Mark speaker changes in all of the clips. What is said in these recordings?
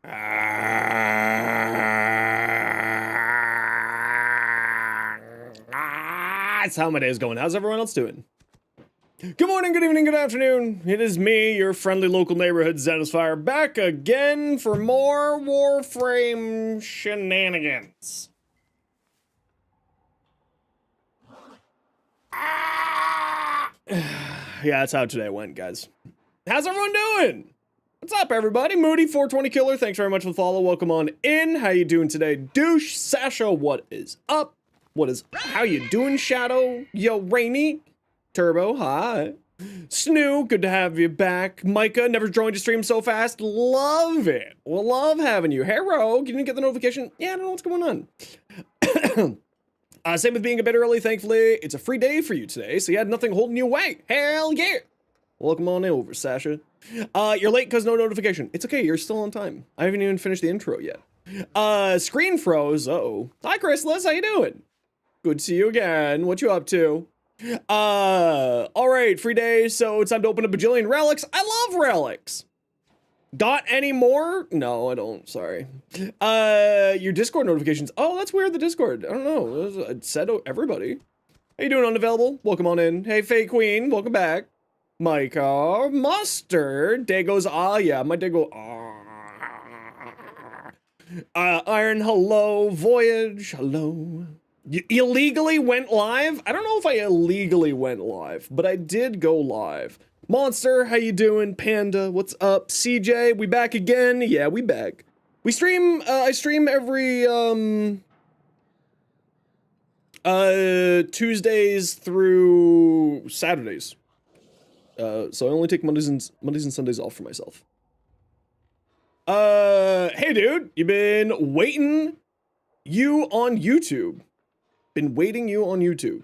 Speaker 1: That's how my day is going. How's everyone else doing? Good morning, good evening, good afternoon. It is me, your friendly local neighborhood Zenosfire, back again for more Warframe shenanigans. Yeah, that's how today went, guys. How's everyone doing? What's up, everybody? Moody420 Killer, thanks very much for the follow. Welcome on in. How you doing today? Douche, Sasha, what is up? How you doing, Shadow? Yo, Rainy. Turbo, hi. Snoo, good to have you back. Micah, never joined a stream so fast. Love it. Well, love having you. Hey, Rogue, you didn't get the notification? Yeah, I don't know what's going on. Same with being a bit early, thankfully. It's a free day for you today, so you had nothing holding you away. Hell yeah. Welcome on over, Sasha. You're late because no notification. It's okay, you're still on time. I haven't even finished the intro yet. Screen froze, uh-oh. Hi, Chrysalis, how you doing? Good to see you again. What you up to? All right, free day, so it's time to open a bajillion relics. I love relics. Got any more? No, I don't, sorry. Your Discord notifications. Oh, that's weird, the Discord. I don't know, it said everybody. How you doing, unavailable? Welcome on in. Hey, Faye Queen, welcome back. Micah, Mustard, Dago's, yeah, my Dago, Iron, hello, Voyage, hello. You illegally went live? I don't know if I illegally went live, but I did go live. Monster, how you doing? Panda, what's up? CJ, we back again? Yeah, we back. We stream, I stream every, Tuesdays through Saturdays. So I only take Mondays and Sundays off for myself. Hey dude, you've been waiting you on YouTube. Been waiting you on YouTube.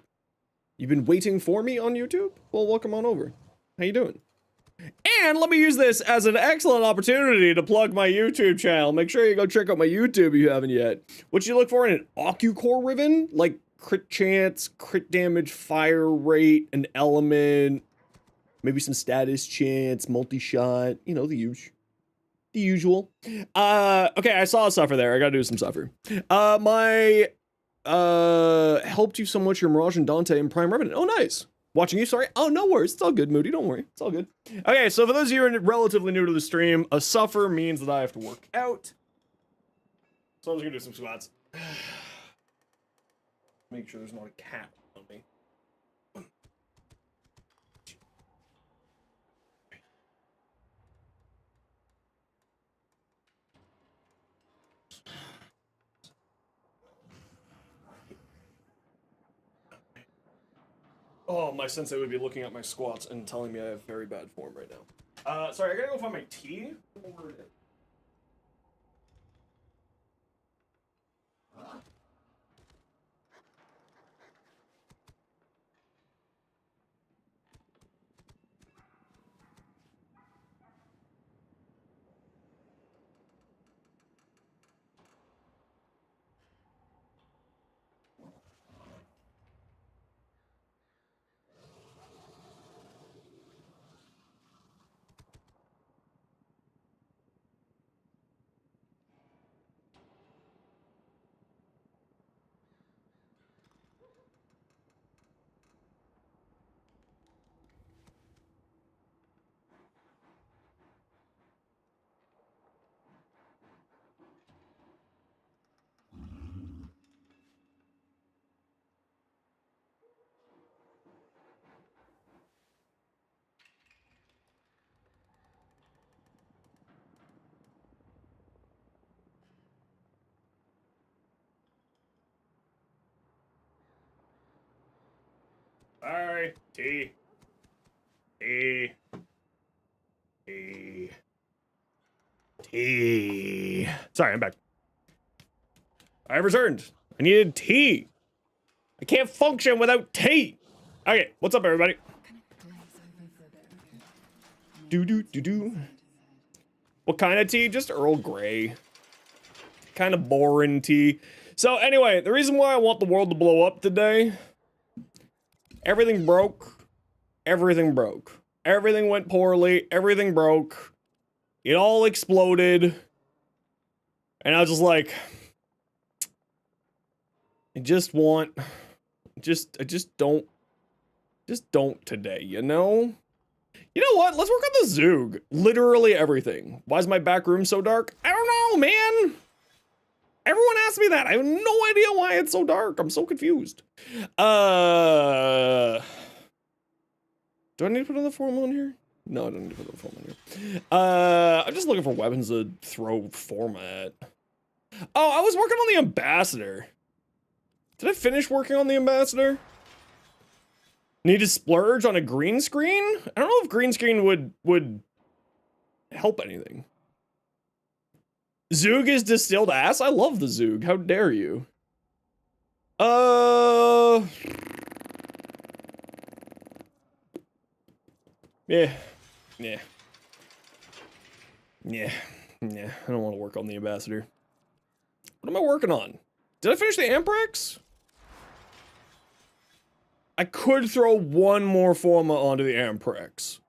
Speaker 1: You've been waiting for me on YouTube? Well, welcome on over. How you doing? And let me use this as an excellent opportunity to plug my YouTube channel. Make sure you go check out my YouTube if you haven't yet. What you look for in an OcuCore Riven? Like crit chance, crit damage, fire rate, an element, maybe some status chance, multi-shot, you know, the usual. Okay, I saw a suffer there. I gotta do some suffer. Helped you so much, your Mirage and Dante and Prime Revenant. Oh, nice. Watching you, sorry. Oh, no worries. It's all good, Moody. Don't worry. It's all good. Okay, so for those of you who are relatively new to the stream, a suffer means that I have to work out. So I'm just gonna do some squats. Make sure there's not a cat on me. Oh, my sensei would be looking at my squats and telling me I have very bad form right now. Sorry, I gotta go find my tea. Alright, tea. Sorry, I'm back. I returned. I needed tea. I can't function without tea. Okay, what's up, everybody? Do. What kind of tea? Just Earl Grey. Kind of boring tea. So anyway, the reason why I want the world to blow up today, everything broke. Everything broke. Everything went poorly. Everything broke. It all exploded. And I was just like, I just don't today, you know? You know what? Let's work on the Zoog. Literally everything. Why is my back room so dark? I don't know, man. Everyone asks me that. I have no idea why it's so dark. I'm so confused. Do I need to put another forma on here? No, I don't need to put another forma on here. I'm just looking for weapons to throw forma at. Oh, I was working on the ambassador. Did I finish working on the ambassador? Need to splurge on a green screen? I don't know if green screen would help anything. Zoog is distilled ass? I love the Zoog. How dare you? Yeah. I don't want to work on the ambassador. What am I working on? Did I finish the Amprex? I could throw one more forma onto the Amprex.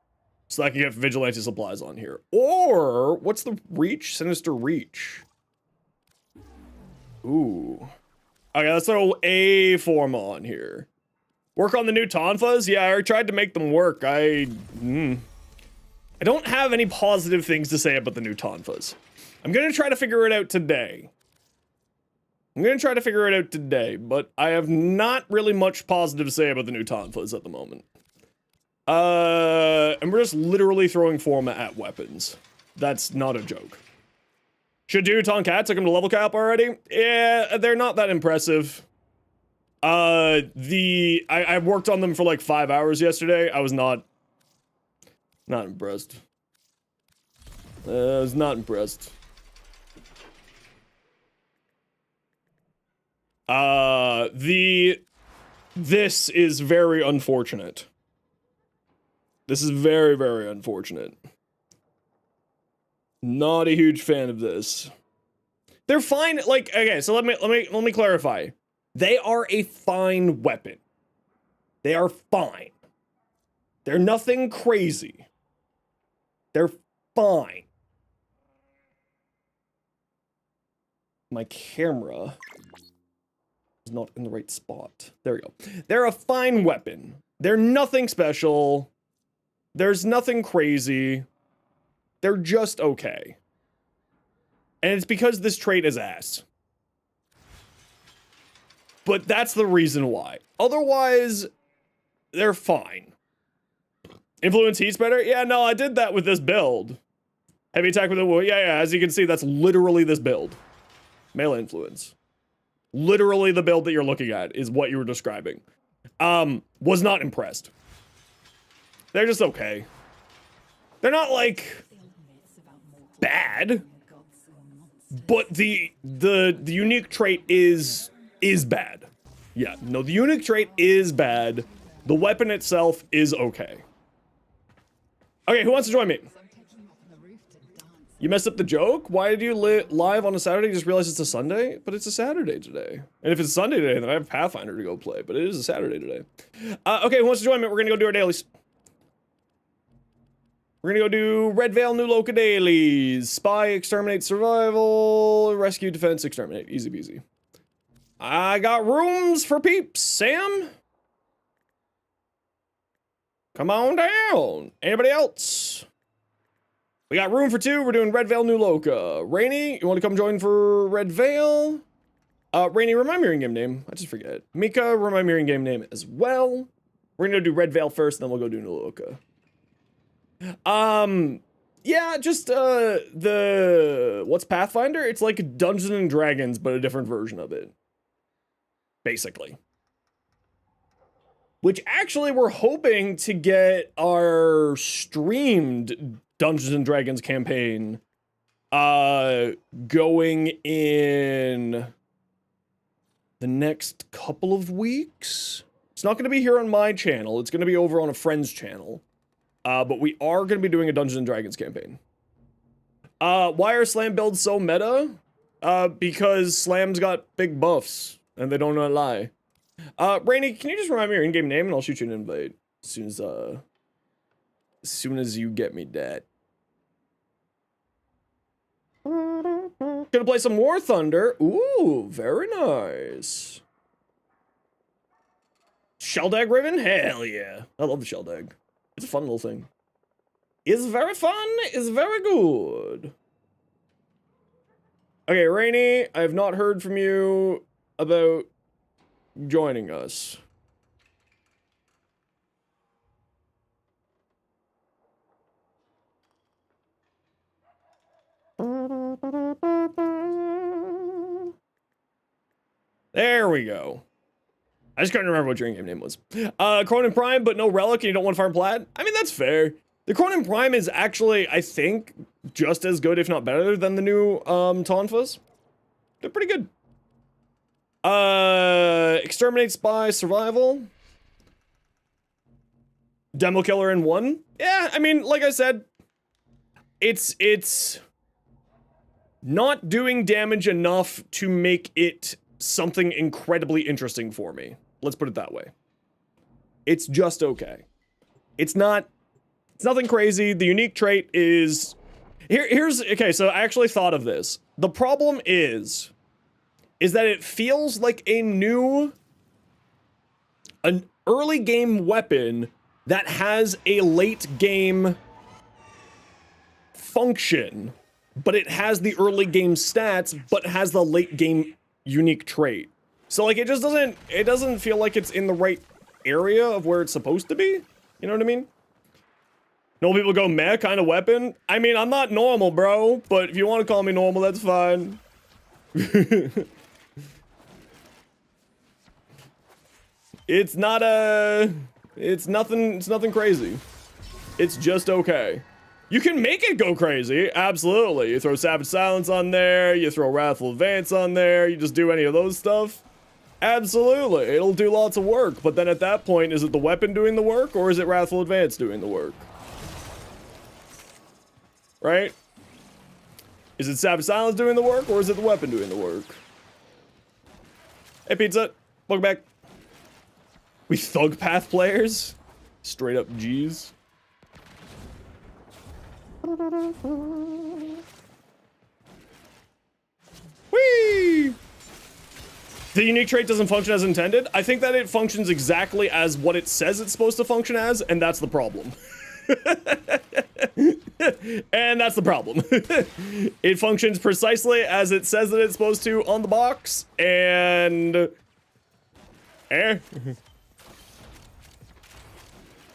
Speaker 1: So I can get Vigilante supplies on here. Or, what's the reach? Sinister reach. Ooh. Okay, let's throw a forma on here. Work on the new Tonfas? Yeah, I tried to make them work. I don't have any positive things to say about the new Tonfas. I'm gonna try to figure it out today. But I have not really much positive to say about the new Tonfas at the moment. And we're just literally throwing forma at weapons. That's not a joke. Should do Tonkat, took him to level cap already? Yeah, they're not that impressive. I worked on them for like 5 hours yesterday. I was not impressed. I was not impressed. This is very unfortunate. This is very, very unfortunate. Not a huge fan of this. They're fine, like, okay, so let me clarify. They are a fine weapon. They are fine. They're nothing crazy. They're fine. My camera is not in the right spot. There we go. They're a fine weapon. They're nothing special. There's nothing crazy. They're just okay. And it's because this trait is ass. But that's the reason why. Otherwise, they're fine. Influence heat's better? Yeah, no, I did that with this build. Heavy attack with a wood. Yeah, as you can see, that's literally this build. Melee influence. Literally the build that you're looking at is what you were describing. Was not impressed. They're just okay. They're not like bad, but the unique trait is bad. Yeah, no, the unique trait is bad. The weapon itself is okay. Okay, who wants to join me? You messed up the joke? Why did you live on a Saturday? You just realized it's a Sunday? But it's a Saturday today. And if it's Sunday today, then I have Pathfinder to go play. But it is a Saturday today. Okay, who wants to join me? We're gonna go do our dailies. We're gonna go do Veil and New Loka dailies. Spy, exterminate, survival, rescue, defense, exterminate. Easy peasy. I got rooms for peeps. Sam? Come on down. Anybody else? We got room for 2. We're doing Veil and New Loka. Rainy, you want to come join for Veil? Rainy, remind me your in-game name. I just forget. Mika, remind me your in-game name as well. We're gonna do Veil first, then we'll go do New Loka. Yeah, just, what's Pathfinder? It's like Dungeons and Dragons, but a different version of it. Basically. Which actually we're hoping to get our streamed Dungeons and Dragons campaign, going in the next couple of weeks. It's not going to be here on my channel. It's going to be over on a friend's channel. But we are going to be doing a Dungeons and Dragons campaign. Why are Slam builds so meta? Because Slam's got big buffs, and they don't lie. Rainy, can you just remind me your in-game name, and I'll shoot you an invite as soon as you get me that. Gonna play some War Thunder. Ooh, very nice. Shelldag Riven? Hell yeah. I love the Shelldag. It's a fun little thing. It's very fun. It's very good. Okay, Rainy, I have not heard from you about joining us. There we go. I just couldn't remember what your in-game name was. Cronin Prime, but no Relic, and you don't want to farm Plat? I mean, that's fair. The Cronin Prime is actually, I think, just as good, if not better, than the new Tonfas. They're pretty good. Exterminate, Spy, Survival. Demo Killer in 1. Yeah, I mean, like I said, it's not doing damage enough to make it something incredibly interesting for me. Let's put it that way. It's just okay. It's nothing crazy. The unique trait is here's okay, so I actually thought of this. The problem is that it feels like an early game weapon that has a late game function, but it has the early game stats, but has the late game unique trait. So like it doesn't feel like it's in the right area of where it's supposed to be. You know what I mean? Normal people go meh kind of weapon. I mean, I'm not normal, bro, but if you want to call me normal, that's fine. It's nothing crazy. It's just okay. You can make it go crazy, absolutely. You throw Savage Silence on there, you throw Wrathful Advance on there, you just do any of those stuff. Absolutely, it'll do lots of work, but then at that point, is it the weapon doing the work, or is it Wrathful Advance doing the work? Right? Is it Savage Silence doing the work, or is it the weapon doing the work? Hey, Pizza, welcome back. We Thug Path players? Straight up G's. Whee! The unique trait doesn't function as intended. I think that it functions exactly as what it says it's supposed to function as, and that's the problem. And that's the problem. It functions precisely as it says that it's supposed to on the box, and...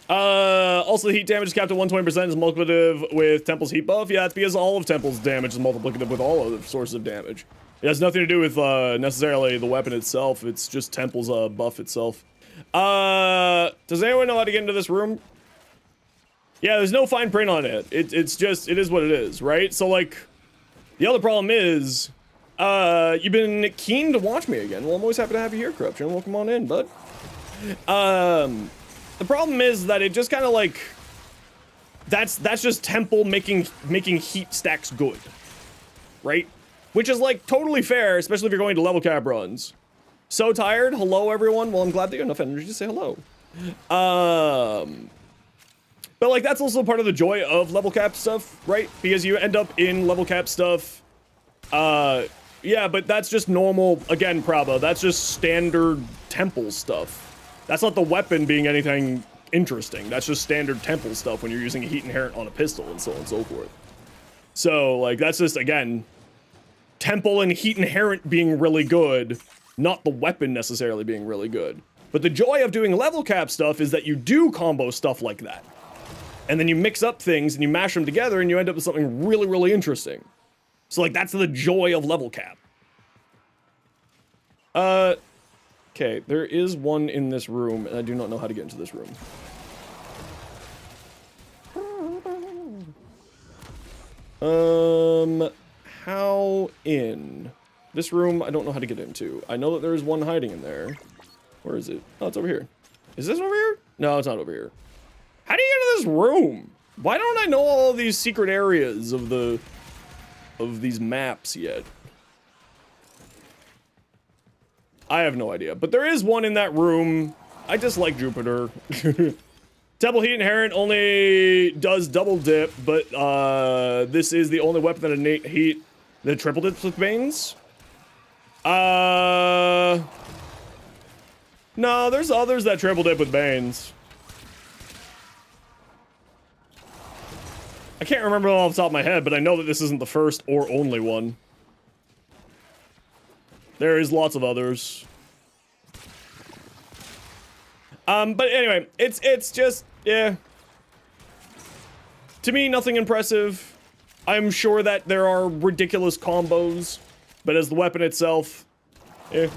Speaker 1: Also heat damage is capped at 120% is multiplicative with Temple's heat buff. Yeah, it's because all of Temple's damage is multiplicative with all other sources of damage. It has nothing to do with, necessarily the weapon itself. It's just Temple's, buff itself. Does anyone know how to get into this room? Yeah, there's no fine print on it. It's just, it is what it is, right? So, like, the other problem is, you've been keen to watch me again. Well, I'm always happy to have you here, Corruption. Welcome on in, bud. The problem is that it just kind of like, that's just Temple making heat stacks good, right? Which is like totally fair, especially if you're going to level cap runs. So tired. Hello, everyone. Well, I'm glad that you have enough energy to say hello. But like that's also part of the joy of level cap stuff, right? Because you end up in level cap stuff. Yeah, but that's just normal. Again, Praba, that's just standard Temple stuff. That's not the weapon being anything interesting. That's just standard Temple stuff when you're using a heat inherent on a pistol and so on and so forth. So, like, that's just, again, Temple and heat inherent being really good, not the weapon necessarily being really good. But the joy of doing level cap stuff is that you do combo stuff like that. And then you mix up things and you mash them together and you end up with something really, really interesting. So, like, that's the joy of level cap. Okay, there is one in this room, and I do not know how to get into this room. How in? This room, I don't know how to get into. I know that there is one hiding in there. Where is it? Oh, it's over here. Is this over here? No, it's not over here. How do you get into this room? Why don't I know all of these secret areas of these maps yet? I have no idea, but there is one in that room. I dislike Jupiter. Temple Heat Inherent only does double dip, but this is the only weapon that innate heat The triple dips with Banes? No, there's others that triple dip with Banes. I can't remember them off the top of my head, but I know that this isn't the first or only one. There is lots of others. But anyway, it's just, yeah. To me, nothing impressive. I'm sure that there are ridiculous combos, but as the weapon itself, eh.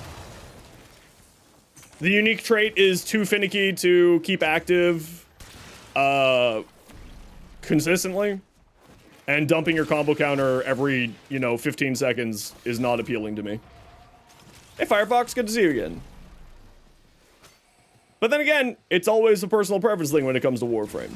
Speaker 1: The unique trait is too finicky to keep active, consistently, and dumping your combo counter every, 15 seconds is not appealing to me. Hey Firefox, good to see you again. But then again, it's always a personal preference thing when it comes to Warframe.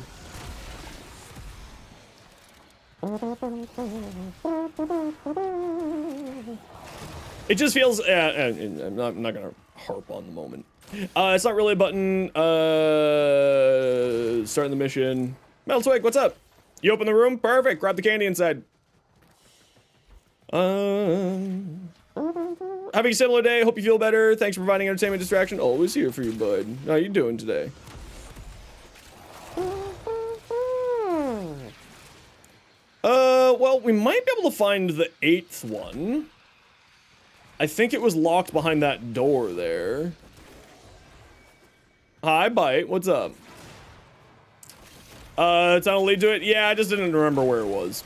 Speaker 1: It just feels, I'm not gonna harp on the moment. It's not really a button, starting the mission. Metal Twig, what's up? You open the room? Perfect, grab the candy inside. Having a similar day, hope you feel better. Thanks for providing entertainment distraction. Always here for you, bud. How you doing today? Well, we might be able to find the 8th one. I think it was locked behind that door there. Hi, Bite. What's up? It's not a lead to it? Yeah, I just didn't remember where it was.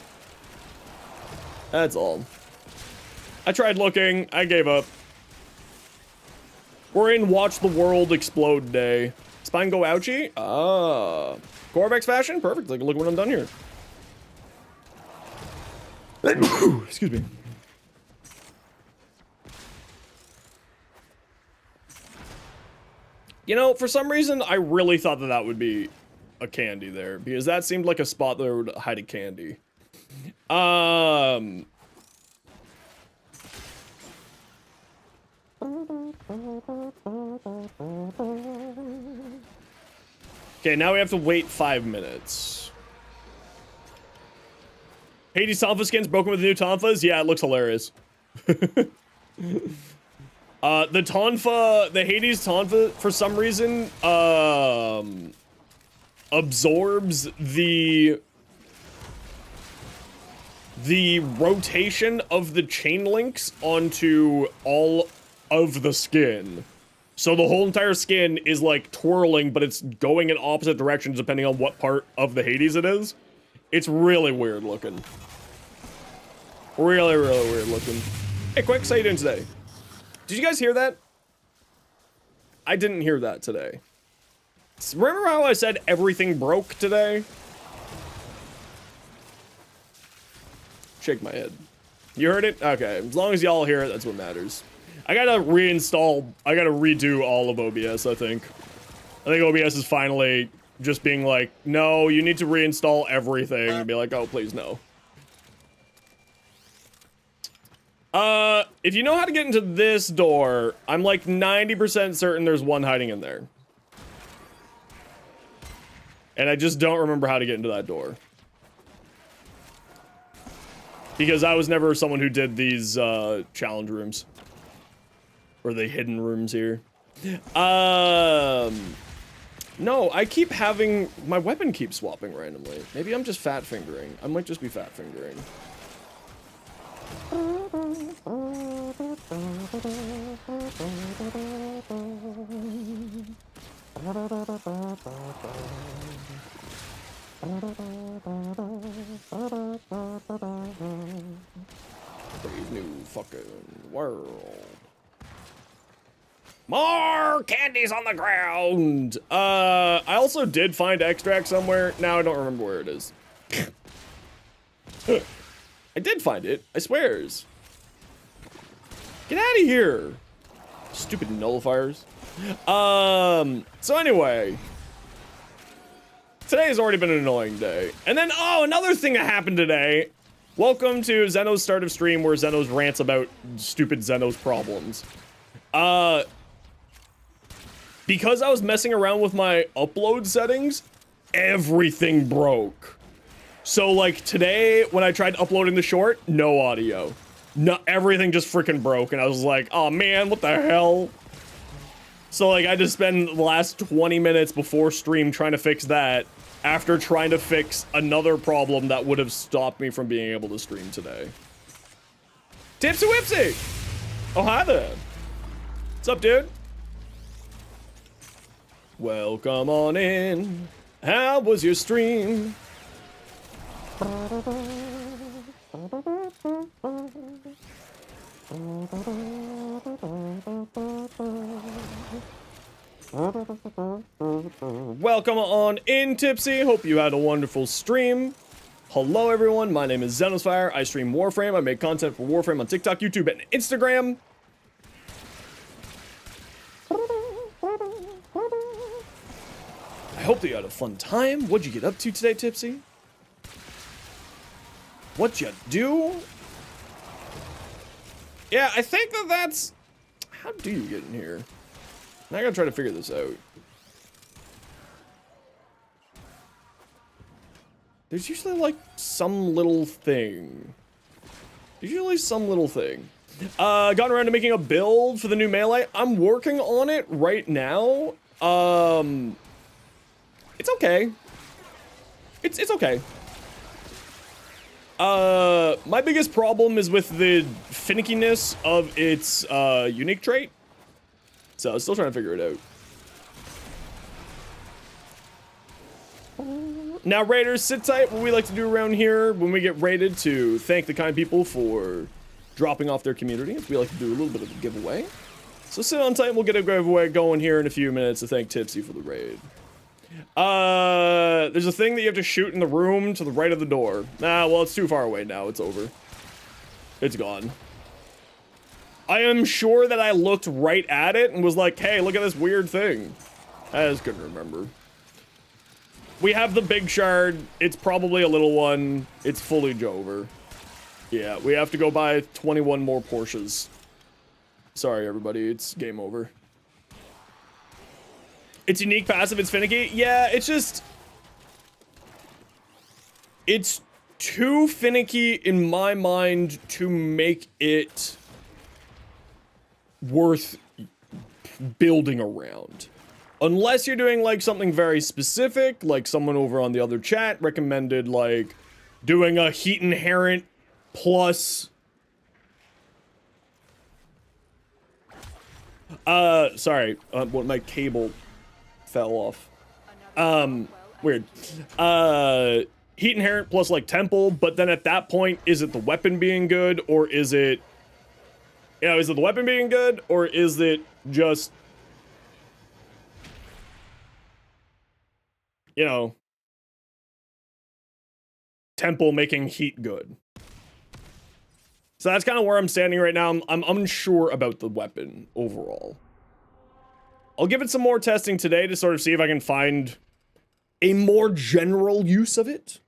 Speaker 1: That's all. I tried looking. I gave up. We're in Watch the World Explode Day. Spine go ouchie? Ah. Corvex fashion? Perfect. Like, look what I'm done here. Excuse me. You know, for some reason, I really thought that that would be a candy there, because that seemed like a spot that would hide a candy. Okay, now we have to wait 5 minutes. Hades Tonfa skin's broken with the new Tonfas? Yeah, it looks hilarious. The Hades Tonfa, for some reason, absorbs the rotation of the chain links onto all of the skin. So the whole entire skin is like twirling, but it's going in opposite directions depending on what part of the Hades it is. It's really weird looking. Really, really weird looking. Hey, Quick, how you doing today? Did you guys hear that? I didn't hear that today. Remember how I said everything broke today? Shake my head. You heard it? Okay, as long as y'all hear it, that's what matters. I gotta redo all of OBS, I think. I think OBS is finally just being like, no, you need to reinstall everything, and be like, oh, please, no. If you know how to get into this door, I'm like 90% certain there's one hiding in there. And I just don't remember how to get into that door. Because I was never someone who did these, challenge rooms. Or the hidden rooms here. No, I keep having... My weapon keeps swapping randomly. Maybe I'm just fat fingering. I might just be fat fingering. Brave new fucking world. More candies on the ground! I also did find extract somewhere. Now I don't remember where it is. I did find it, I swears. Get out of here! Stupid nullifiers. So anyway. Today has already been an annoying day. And then, oh, another thing that happened today. Welcome to Zeno's start of stream where Zenos rants about stupid Zenos problems. Because I was messing around with my upload settings, everything broke. So like today, when I tried uploading the short, no audio. no, everything just freaking broke, and I was like, oh man, what the hell? So like, I just spent the last 20 minutes before stream trying to fix that, after trying to fix another problem that would have stopped me from being able to stream today. Tipsy Whipsy! Oh, hi there. What's up, dude? Welcome on in. How was your stream? Welcome on in, Tipsy. Hope you had a wonderful stream. Hello, everyone. My name is Zenosfire. I stream Warframe. I make content for Warframe on TikTok, YouTube, and Instagram. I hope that you had a fun time. What'd you get up to today, Tipsy? What'd you do? Yeah, I think that that's... How do you get in here? Now I gotta try to figure this out. There's usually, like, some little thing. There's usually some little thing. Gotten around to making a build for the new melee. I'm working on it right now. It's okay. It's okay. My biggest problem is with the finickiness of its, unique trait. So, I'm still trying to figure it out. Now, Raiders, sit tight. What we like to do around here when we get raided to thank the kind people for dropping off their community. We like to do a little bit of a giveaway. So sit on tight and we'll get a giveaway going here in a few minutes to thank Tipsy for the raid. There's a thing that you have to shoot in the room to the right of the door. Nah, well, it's too far away now. It's over. It's gone. I am sure that I looked right at it and was like, hey, look at this weird thing. I just couldn't remember. We have the big shard. It's probably a little one. It's fully over. Yeah, we have to go buy 21 more Porsches. Sorry, everybody. It's game over. It's unique passive. It's finicky. Yeah, it's just... It's too finicky in my mind to make it worth building around. Unless you're doing, like, something very specific, like someone over on the other chat recommended, like, doing a heat inherent plus... sorry, my cable fell off. Weird. Heat inherent plus, like, temple, but then at that point, is it the weapon being good, or is it... You know, is it the weapon being good, or is it just... You know, temple making heat good. So that's kind of where I'm standing right now. I'm unsure about the weapon overall. I'll give it some more testing today to sort of see if I can find a more general use of it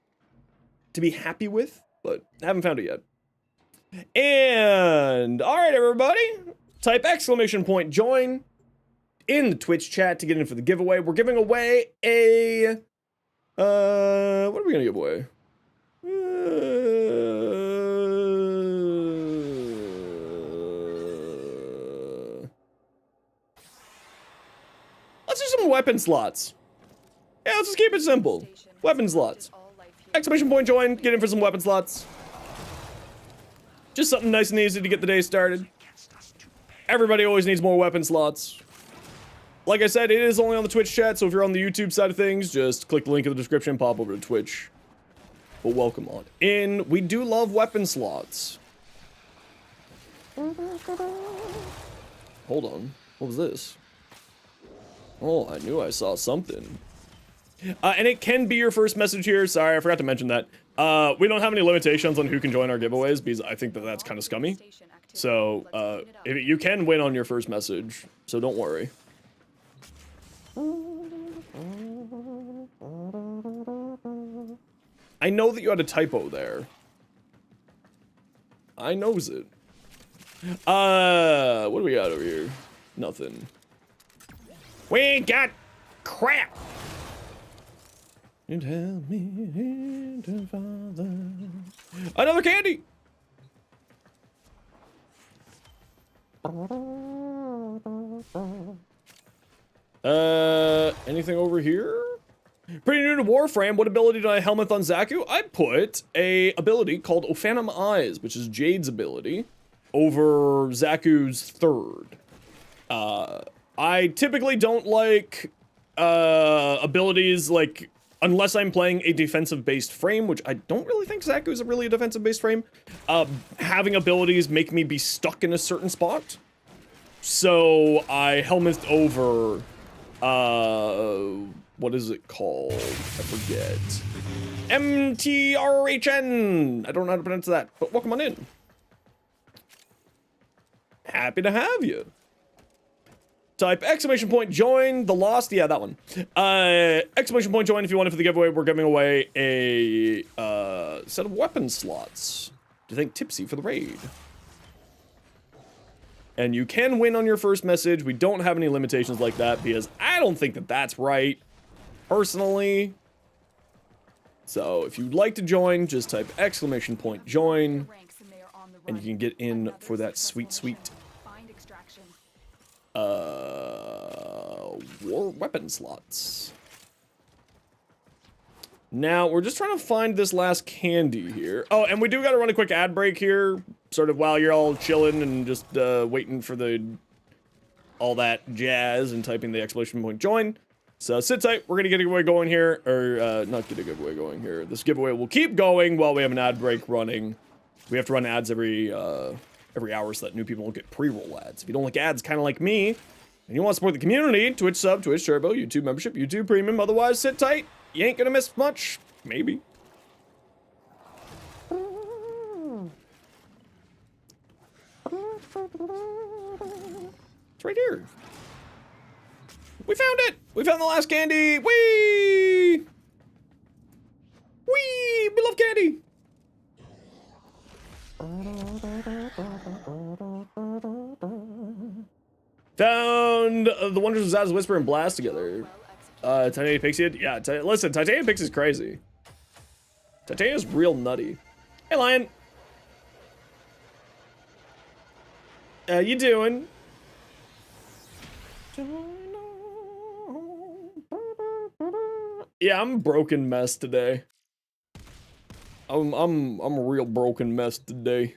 Speaker 1: to be happy with, but I haven't found it yet. And all right, everybody, type !join in the Twitch chat to get in for the giveaway. We're giving away a, what are we gonna give away? Let's do some weapon slots. Yeah, let's just keep it simple. Weapon slots. !join, get in for some weapon slots. Just something nice and easy to get the day started. Everybody always needs more weapon slots. Like I said, it is only on the Twitch chat, so if you're on the YouTube side of things, just click the link in the description, pop over to Twitch. But welcome on in. We do love weapon slots. Hold on. What was this? Oh, I knew I saw something. And it can be your first message here. Sorry, I forgot to mention that. We don't have any limitations on who can join our giveaways, because I think that that's kind of scummy. So, you can win on your first message, so don't worry. I know that you had a typo there. I knows it. What do we got over here? Nothing. We got crap. You tell me to father. Another candy. Anything over here? Pretty new to Warframe. What ability did I helmet on Zaku? I put a ability called Ophanum Eyes, which is Jade's ability, over Zaku's third. I typically don't like abilities like, unless I'm playing a defensive-based frame, which I don't really think Zaku's really a defensive-based frame. Having abilities make me be stuck in a certain spot. So I helmeted over, what is it called? I forget. MTRHN! I don't know how to pronounce that, but welcome on in. Happy to have you. Type exclamation point join the lost. Yeah, that one. Exclamation point join if you want it for the giveaway. We're giving away a set of weapon slots. Do you think tipsy for the raid? And you can win on your first message. We don't have any limitations like that because I don't think that that's right, personally. So if you'd like to join, just type exclamation point join, and you can get in for that sweet, sweet war weapon slots. Now, we're just trying to find this last candy here. Oh, and we do gotta run a quick ad break here, sort of while you're all chilling and just waiting for all that jazz and typing the exclamation point join. So sit tight, we're gonna get a giveaway going here, or not get a giveaway going here. This giveaway will keep going while we have an ad break running. We have to run ads every hour so that new people don't get pre-roll ads. If you don't like ads, kind of like me, and you want to support the community, Twitch sub, Twitch Turbo, YouTube membership, YouTube Premium, otherwise sit tight. You ain't gonna miss much. Maybe. It's right here. We found it! We found the last candy! Whee! Whee! We love candy! Found the Wonders of Zaz's Whisper and Blast together. Titanium Pixie, yeah, listen, Titanium Pixie's crazy. Titanium's real nutty. Hey, Lion. How you doing? Yeah, I'm a broken mess today. I'm a real broken mess today.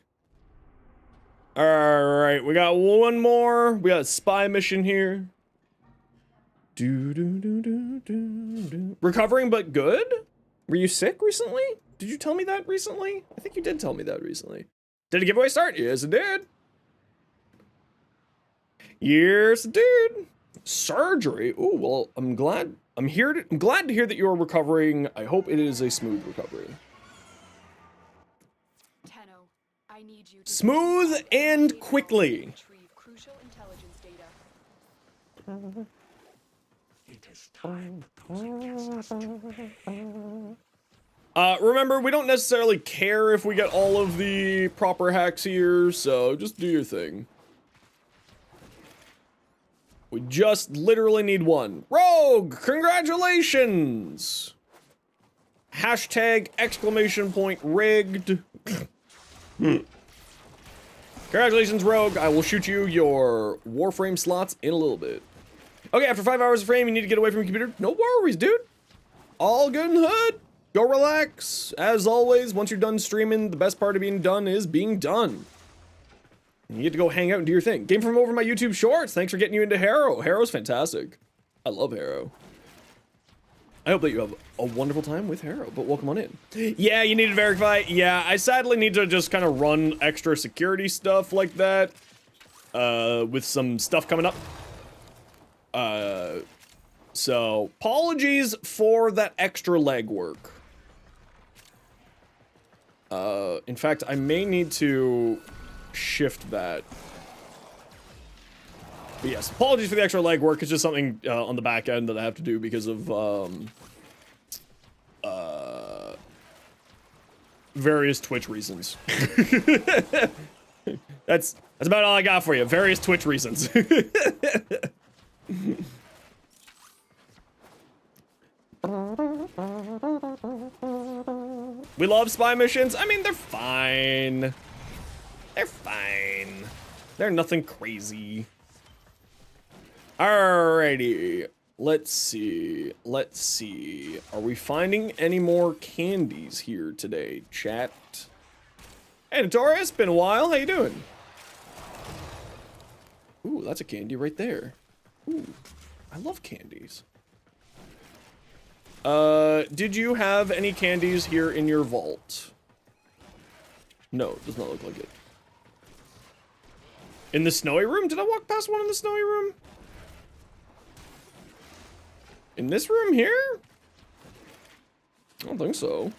Speaker 1: Alright, we got one more. We got a spy mission here. Recovering but good? Were you sick recently? Did you tell me that recently? I think you did tell me that recently. Did a giveaway start? Yes, it did. Yes, it did. Surgery. Oh, well, I'm glad to hear that you're recovering. I hope it is a smooth recovery.
Speaker 2: I need you to
Speaker 1: smooth and quickly.
Speaker 2: retrieve crucial intelligence data.
Speaker 3: It is time
Speaker 1: Remember, we don't necessarily care if we get all of the proper hacks here, so just do your thing. We just literally need one. Rogue, congratulations! Hashtag exclamation point rigged. Congratulations, Rogue. I will shoot you your Warframe slots in a little bit. Okay, after 5 hours of frame, you need to get away from your computer. No worries, dude. All good in the hood. Go relax. As always, once you're done streaming, the best part of being done is being done. And you get to go hang out and do your thing. Game from over my YouTube shorts. Thanks for getting you into Harrow. Harrow's fantastic. I love Harrow. I hope that you have a wonderful time with Harrow, but welcome on in. Yeah, you need to verify. Yeah, I sadly need to just kind of run extra security stuff like that. With some stuff coming up. So, apologies for that extra legwork. In fact, I may need to shift that. But yes, apologies for the extra legwork. It's just something on the back end that I have to do because of various Twitch reasons. That's about all I got for you. Various Twitch reasons. We love spy missions. I mean, they're fine. They're fine. They're nothing crazy. Alrighty. Let's see. Let's see. Are we finding any more candies here today, chat? Hey, Notorious, it's been a while. How you doing? Ooh, that's a candy right there. Ooh, I love candies. Did you have any candies here in your vault? No, it does not look like it. In the snowy room? Did I walk past one in the snowy room? In this room here? I don't think so.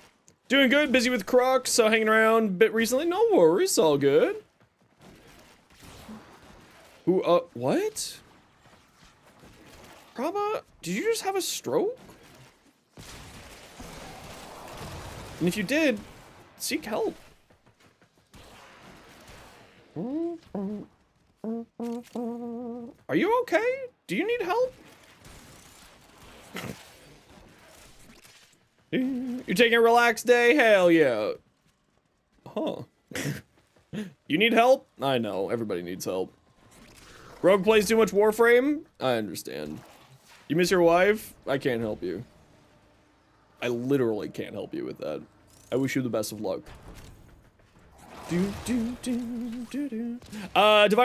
Speaker 1: Doing good, busy with Crocs, so hanging around a bit recently. No worries, all good. Who, what? Prabha, did you just have a stroke? And if you did, seek help. Are you okay? Do you need help? You're taking a relaxed day? Hell yeah. Huh. You need help? I know, everybody needs help. Rogue plays too much Warframe? I understand. You miss your wife? I can't help you. I literally can't help you with that. I wish you the best of luck. Divine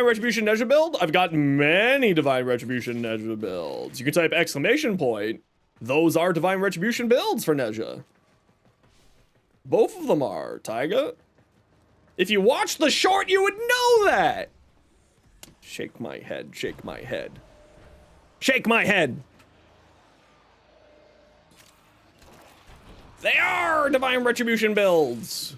Speaker 1: Retribution Neza build? I've got many Divine Retribution Neza builds. You can type exclamation point. Those are Divine Retribution builds for Neza. Both of them are, Taiga. If you watched the short, you would know that. Shake my head, shake my head. Shake my head. They are Divine Retribution builds.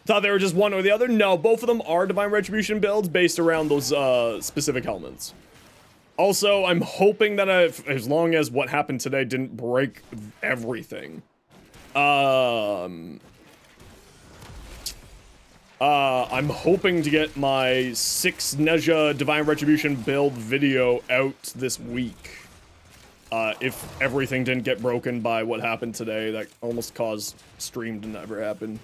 Speaker 1: Thought they were just one or the other. No, both of them are Divine Retribution builds based around those specific elements. Also, I'm hoping that as long as what happened today didn't break everything. I'm hoping to get my 6 Neza Divine Retribution build video out this week. If everything didn't get broken by what happened today, that almost caused stream to never happen.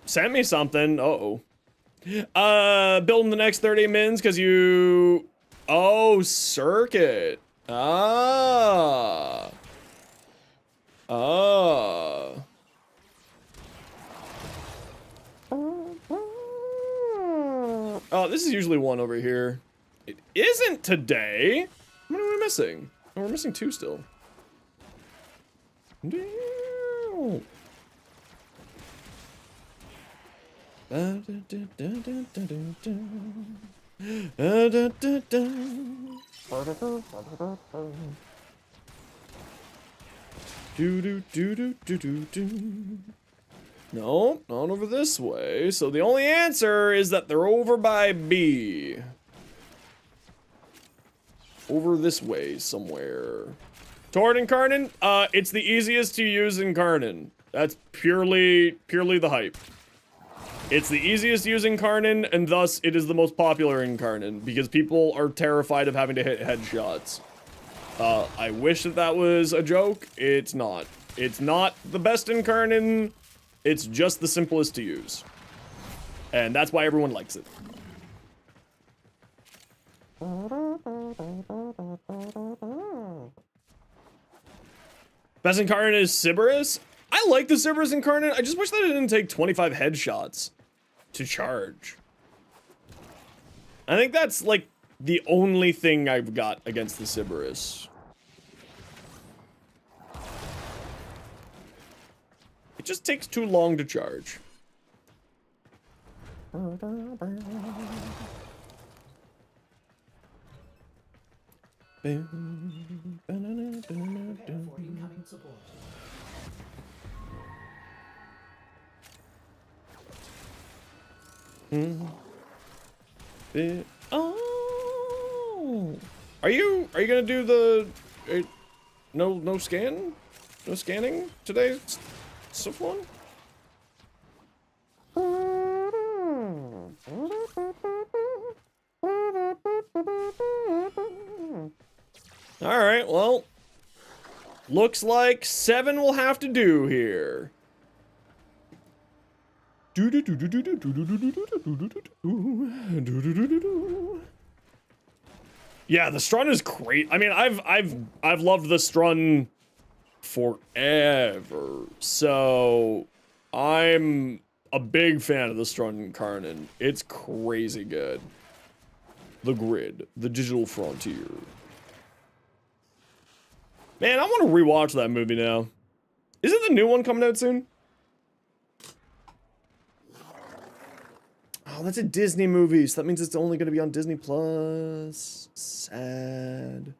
Speaker 1: Send me something. Uh-oh. Building the next 30 mins because you... Oh, circuit. Ah. Ah. Oh, this is usually one over here. It isn't today. What are we missing? Oh, we're missing 2 still. No, not over this way. So the only answer is that they're over by B. Over this way somewhere. Toward Incarnon? It's the easiest to use Incarnon. That's purely the hype. It's the easiest to use Incarnon, and thus it is the most popular Incarnon, because people are terrified of having to hit headshots. I wish that was a joke. It's not. It's not the best Incarnon. It's just the simplest to use. And that's why everyone likes it. Best Incarnon is Sybaris? I like the Sybaris Incarnon. I just wish that it didn't take 25 headshots to charge. I think that's like the only thing I've got against the Sybaris. It just takes too long to charge. Oh, are you gonna do the no scan? No scanning today, so far? Alright, well. Looks like 7 will have to do here. Yeah, the Strun is great. I mean, I've loved the Strun forever. So I'm a big fan of the Strun Incarnon. It's crazy good. The Grid, the digital frontier. Man, I want to rewatch that movie now. Isn't the new one coming out soon? Oh, that's a Disney movie, so that means it's only going to be on Disney Plus. Sad.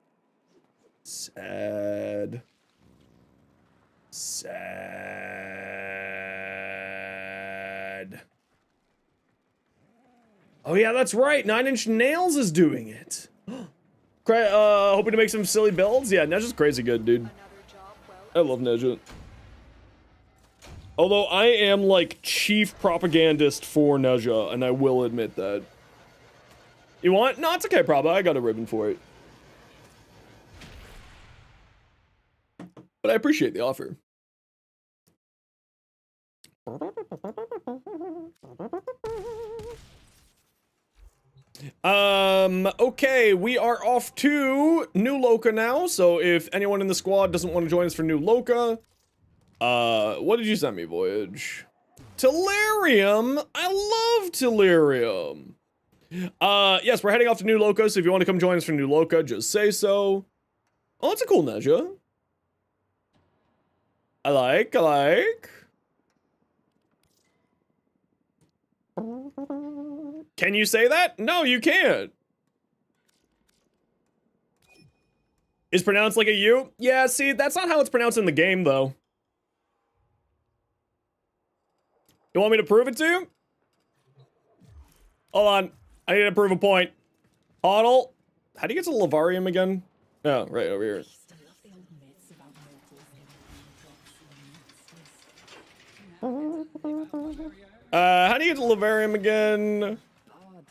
Speaker 1: Sad. Sad. Oh yeah, that's right. 9 Inch Nails is doing it. Hoping to make some silly builds? Yeah, Neja's crazy good, dude. I love Neza. Although I am like chief propagandist for Neza, and I will admit that. You want? No, it's okay, Prabha. I got a ribbon for it. But I appreciate the offer. Okay, we are off to New Loka now, so if anyone in the squad doesn't want to join us for New Loka, what did you send me, Voyage? Tellurium? I love Tellurium! Yes, we're heading off to New Loka, so if you want to come join us for New Loka, just say so. Oh, that's a cool Neza. I like. Can you say that? No, you can't. Is pronounced like a U? Yeah, see, that's not how it's pronounced in the game, though. You want me to prove it to you? Hold on. I need to prove a point. Huddle. How do you get to Lavarium again? Oh, right over here. How do you get to Lavarium again?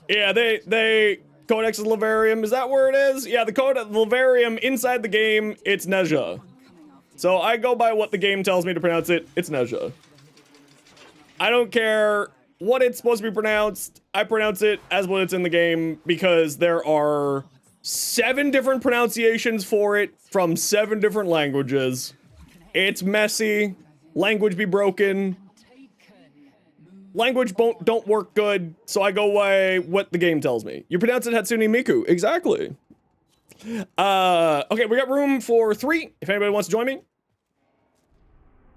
Speaker 1: Yeah, they Codex is Lavarium. Is that where it is? Yeah, the code of Lavarium inside the game, it's Neza. So I go by what the game tells me to pronounce it. It's Neza. I don't care what it's supposed to be pronounced. I pronounce it as what it's in the game because there are 7 different pronunciations for it from 7 different languages. It's messy. Language be broken. Language don't work good, so I go by what the game tells me. You pronounce it Hatsune Miku. Exactly. Okay, we got room for 3, if anybody wants to join me.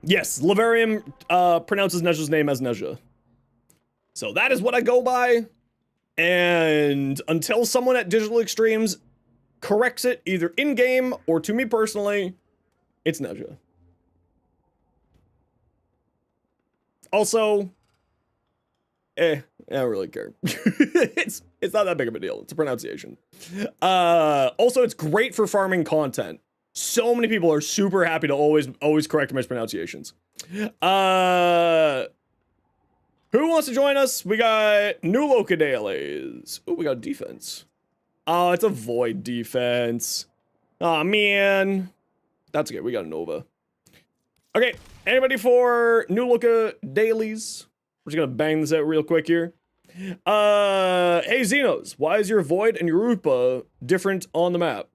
Speaker 1: Yes, Lavarium pronounces Neja's name as Neza. So that is what I go by. And until someone at Digital Extremes corrects it, either in-game or to me personally, it's Neza. Also, I don't really care. it's not that big of a deal. It's a pronunciation. Also, it's great for farming content. So many people are super happy to always correct mispronunciations. Who wants to join us? We got New Loka dailies. Oh, we got defense. Oh, it's a void defense. Oh man, that's okay. We got a Nova. Okay, anybody for New Loka dailies? We're just gonna bang this out real quick here. Hey Zenos, why is your Void and your Rupa different on the map?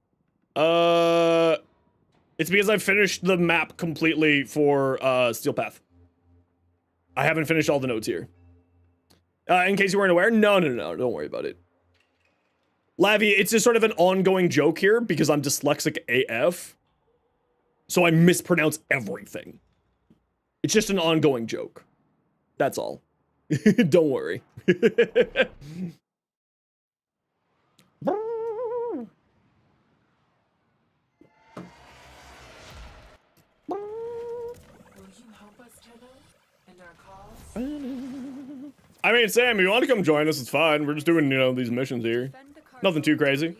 Speaker 1: It's because I've finished the map completely for Steel Path. I haven't finished all the nodes here. In case you weren't aware, no, don't worry about it. Lavi, it's just sort of an ongoing joke here because I'm dyslexic AF. So I mispronounce everything. It's just an ongoing joke. That's all. Don't worry. I mean, Sam, if you want to come join us, it's fine. We're just doing, you know, these missions here. Nothing too crazy.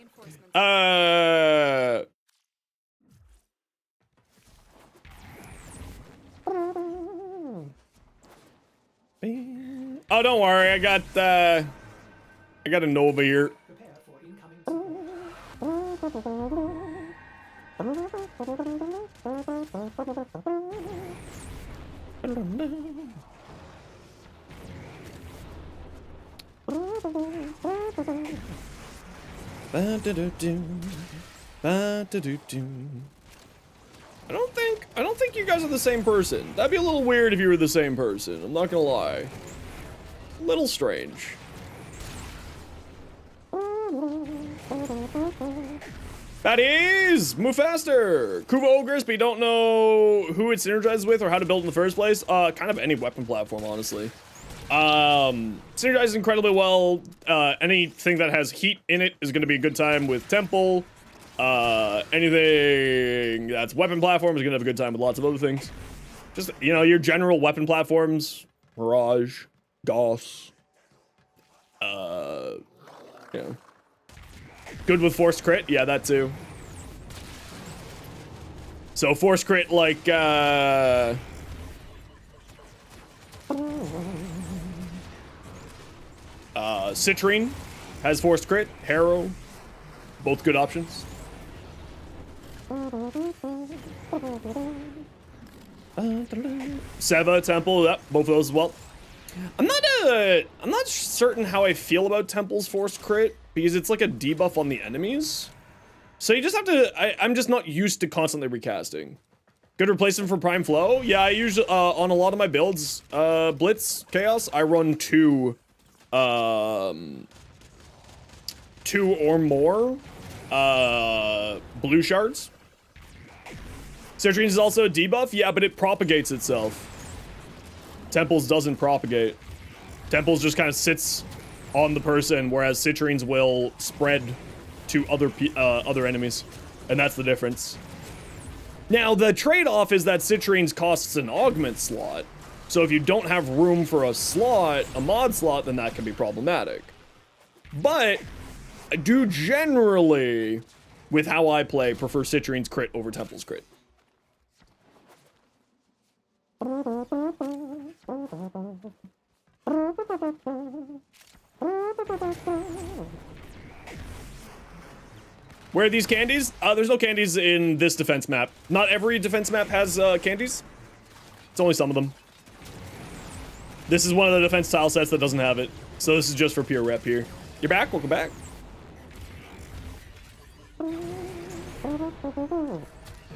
Speaker 1: Oh, don't worry. I got a Nova here.
Speaker 3: Prepare for incoming.
Speaker 1: I don't think you guys are the same person. That'd be a little weird if you were the same person. I'm not gonna lie. A little strange. Baddies! Move faster! Kuva Ogres, but you don't know who it synergizes with or how to build in the first place. Kind of any weapon platform, honestly. Synergizes incredibly well. Anything that has heat in it is going to be a good time with Temple. Anything that's weapon platform is going to have a good time with lots of other things. Just, you know, your general weapon platforms. Mirage. Gauss. Yeah. Good with forced crit, yeah, that too. So forced crit like Citrine has forced crit, Harrow, both good options. Seva, Temple, yep, both of those as well. I'm not certain how I feel about Temple's forced crit because it's like a debuff on the enemies. So you just have to, I'm just not used to constantly recasting. Good replacement for Prime Flow? Yeah, I usually, on a lot of my builds, Blitz, Chaos, I run two or more, blue shards. Citrine's is also a debuff, yeah, but it propagates itself. Temple's doesn't propagate. Temple's just kind of sits on the person, whereas Citrine's will spread to other enemies, and that's the difference. Now, the trade-off is that Citrine's costs an augment slot, so if you don't have room for a slot, a mod slot, then that can be problematic. But I do generally, with how I play, prefer Citrine's crit over Temple's crit. Where are these candies? There's no candies in this defense map. Not every defense map has candies. It's only some of them. This is one of the defense tile sets that doesn't have it. So this is just for pure rep here. You're back? Welcome back.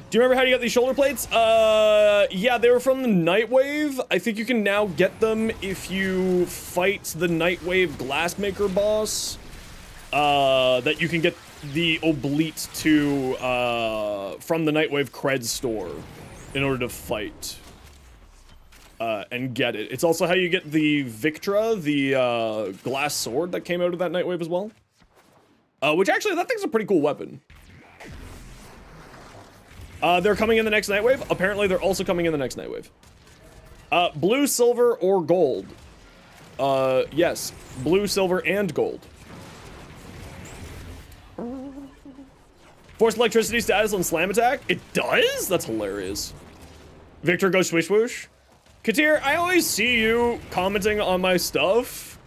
Speaker 1: Do you remember how you got these shoulder plates? Yeah, they were from the Nightwave. I think you can now get them if you fight the Nightwave Glassmaker boss. That you can get the Oblite to, from the Nightwave Cred store in order to fight. And get it. It's also how you get the Victra, the, glass sword that came out of that Nightwave as well. Which actually, that thing's a pretty cool weapon. They're coming in the next Nightwave. Apparently, they're also coming in the next Nightwave. Blue, silver, or gold? Yes. Blue, silver, and gold. Forced electricity status on slam attack? It does? That's hilarious. Victor goes swish whoosh. Katir, I always see you commenting on my stuff.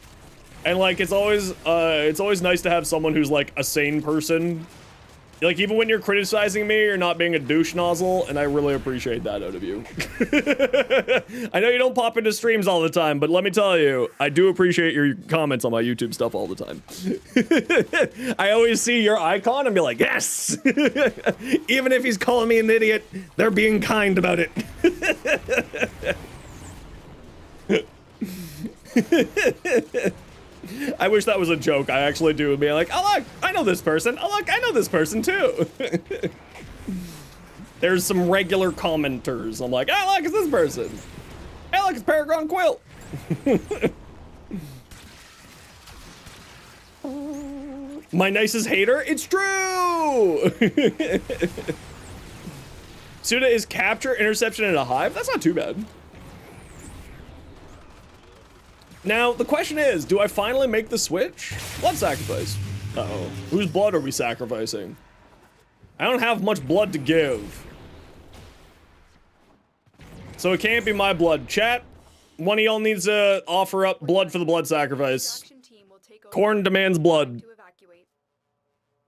Speaker 1: And like, it's always nice to have someone who's like a sane person. Like, even when you're criticizing me, you're not being a douche nozzle, and I really appreciate that out of you. I know you don't pop into streams all the time, but let me tell you, I do appreciate your comments on my YouTube stuff all the time. I always see your icon and be like, yes! Even if he's calling me an idiot, they're being kind about it. I wish that was a joke. I actually do. Be like, oh look, I know this person. Oh look, I know this person too. There's some regular commenters. I'm like, oh look, it's this person. Hey look, it's Paragon Quilt. My nicest hater? It's true! Suda is capture, interception, and a hive? That's not too bad. Now, the question is, do I finally make the switch? Blood sacrifice. Uh-oh. Whose blood are we sacrificing? I don't have much blood to give. So it can't be my blood. Chat, one of y'all needs to offer up blood for the blood sacrifice.
Speaker 2: Extraction team will take over
Speaker 1: Corn demands blood.
Speaker 2: to evacuate.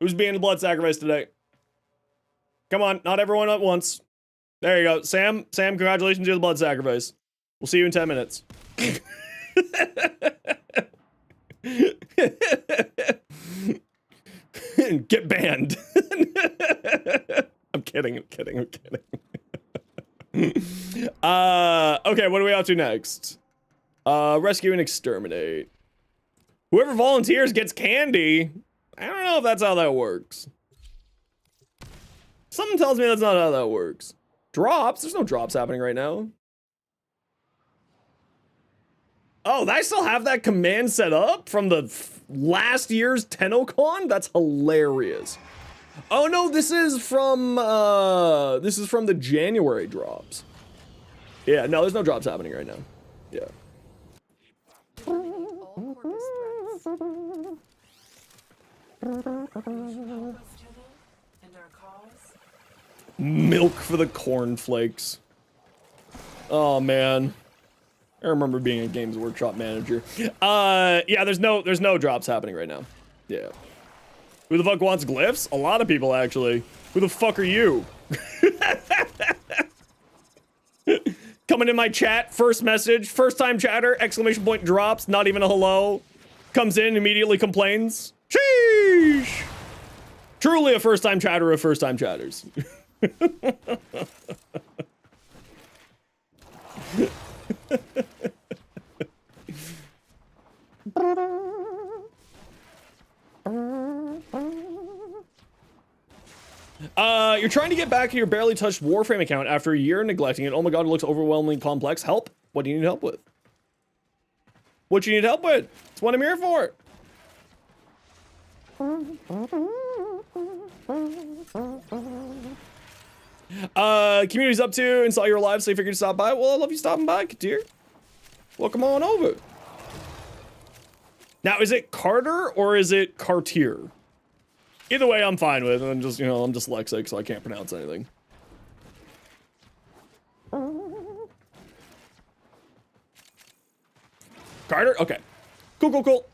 Speaker 1: Who's being the blood sacrifice today? Come on, not everyone at once. There you go. Sam, congratulations, you're the blood sacrifice. We'll see you in 10 minutes. Get banned. I'm kidding. Okay, what are we up to next? Rescue and exterminate. Whoever volunteers gets candy. I don't know if that's how that works. Something tells me that's not how that works. Drops? There's no drops happening right now. Oh, I still have that command set up from the last year's TennoCon? That's hilarious. Oh no, this is from the January drops. Yeah, no, there's no drops happening right now. Yeah.
Speaker 2: All Corvus threats.
Speaker 1: Milk for the cornflakes. Oh man. I remember being a Games Workshop manager. Yeah, there's no drops happening right now. Yeah. Who the fuck wants glyphs? A lot of people, actually. Who the fuck are you? Coming in my chat, first message, first time chatter, exclamation point drops, not even a hello. Comes in, immediately complains. Sheesh! Truly a first time chatter of first time chatters. You're trying to get back to your barely touched Warframe account after a year neglecting it. Oh my god, it looks overwhelmingly complex. Help? What do you need help with? What you need help with? That's what I'm here for. Community's up to and saw you were live, so you figured to stop by. Well, I love you stopping by, Katir. Welcome on over. Now, is it Carter or is it Cartier? Either way, I'm fine with it. I'm just, I'm dyslexic, so I can't pronounce anything. Carter? Okay. Cool.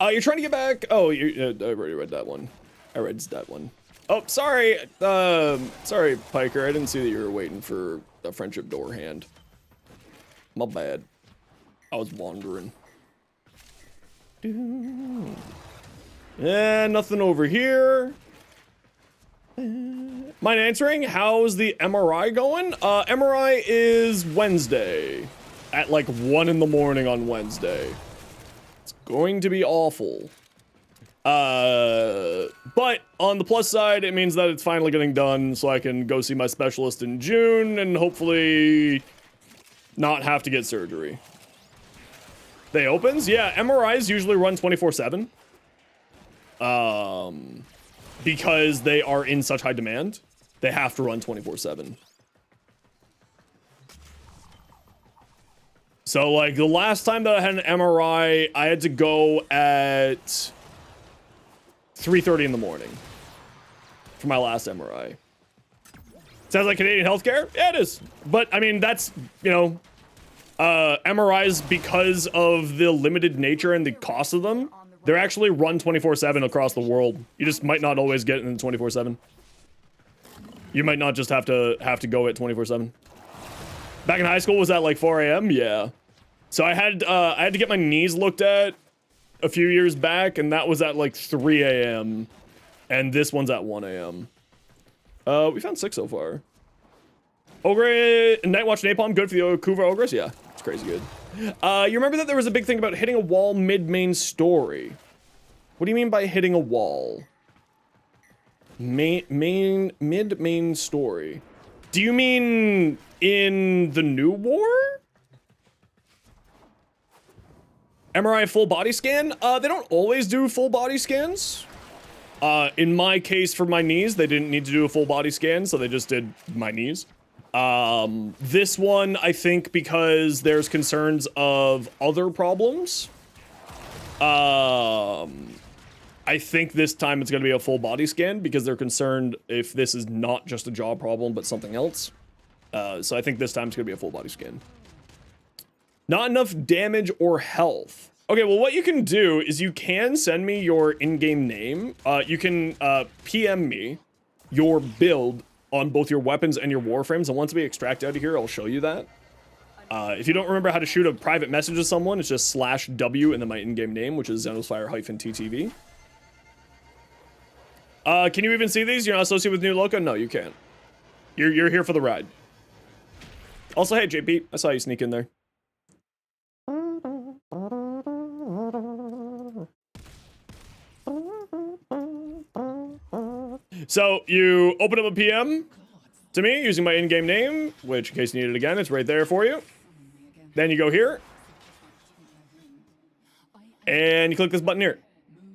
Speaker 1: You're trying to get back. Oh, I already read that one. I read that one. Oh, sorry. Sorry, Piker. I didn't see that you were waiting for a friendship door hand. My bad. I was wandering. Nothing over here. Mind answering? How's the MRI going? MRI is Wednesday. At like 1 in the morning on Wednesday. It's going to be awful. But on the plus side, it means that it's finally getting done so I can go see my specialist in June and hopefully not have to get surgery. They opens? Yeah, MRIs usually run 24/7. Because they are in such high demand, they have to run 24/7. So like the last time that I had an MRI, I had to go at 3:30 in the morning for my last MRI. Sounds like Canadian healthcare? Yeah, it is. But I mean, that's, MRIs, because of the limited nature and the cost of them, they're actually run 24/7 across the world. You just might not always get in 24/7. You might not just have to go at 24/7. Back in high school, was that like 4 a.m.? Yeah. So I had to get my knees looked at a few years back, and that was at like 3 a.m. And this one's at 1 a.m. We found 6 so far. Ogre, Nightwatch Napalm, good for the Okuva Ogres? Yeah, it's crazy good. You remember that there was a big thing about hitting a wall mid-main story. What do you mean by hitting a wall? Mid-main story. Do you mean in the new war? MRI full body scan? They don't always do full body scans. In my case, for my knees, they didn't need to do a full body scan, so they just did my knees. This one, I think because there's concerns of other problems. I think this time it's going to be a full body scan because they're concerned if this is not just a jaw problem, but something else. So I think this time it's gonna be a full body skin. Not enough damage or health. Okay, well, what you can do is you can send me your in-game name. You can PM me your build on both your weapons and your warframes, and once we extract out of here, I'll show you that. If you don't remember how to shoot a private message to someone, it's just /W and then my in-game name, which is Zenosfire-ttv. Can you even see these? You're not associated with New Loka? No, you can't. You're here for the ride. Also, hey, JP, I saw you sneak in there. So you open up a PM to me using my in-game name, which in case you need it again, it's right there for you. Then you go here and you click this button here.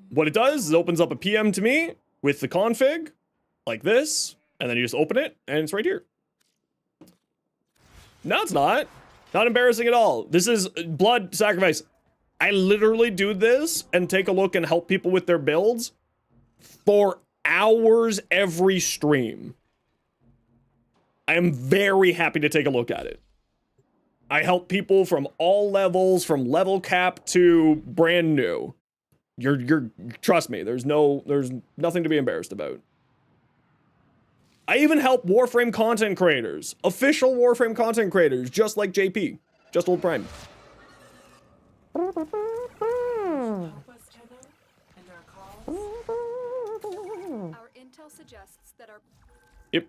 Speaker 1: What it does is it opens up a PM to me with the config like this, and then you just open it and it's right here. No, it's not. Not embarrassing at all. This is blood sacrifice. I literally do this and take a look and help people with their builds for hours every stream. I am very happy to take a look at it. I help people from all levels, from level cap to brand new. Trust me, there's nothing to be embarrassed about. I even help Warframe content creators, official Warframe content creators, just like JP, just old Prime.
Speaker 2: Our intel suggests that our
Speaker 1: Yep.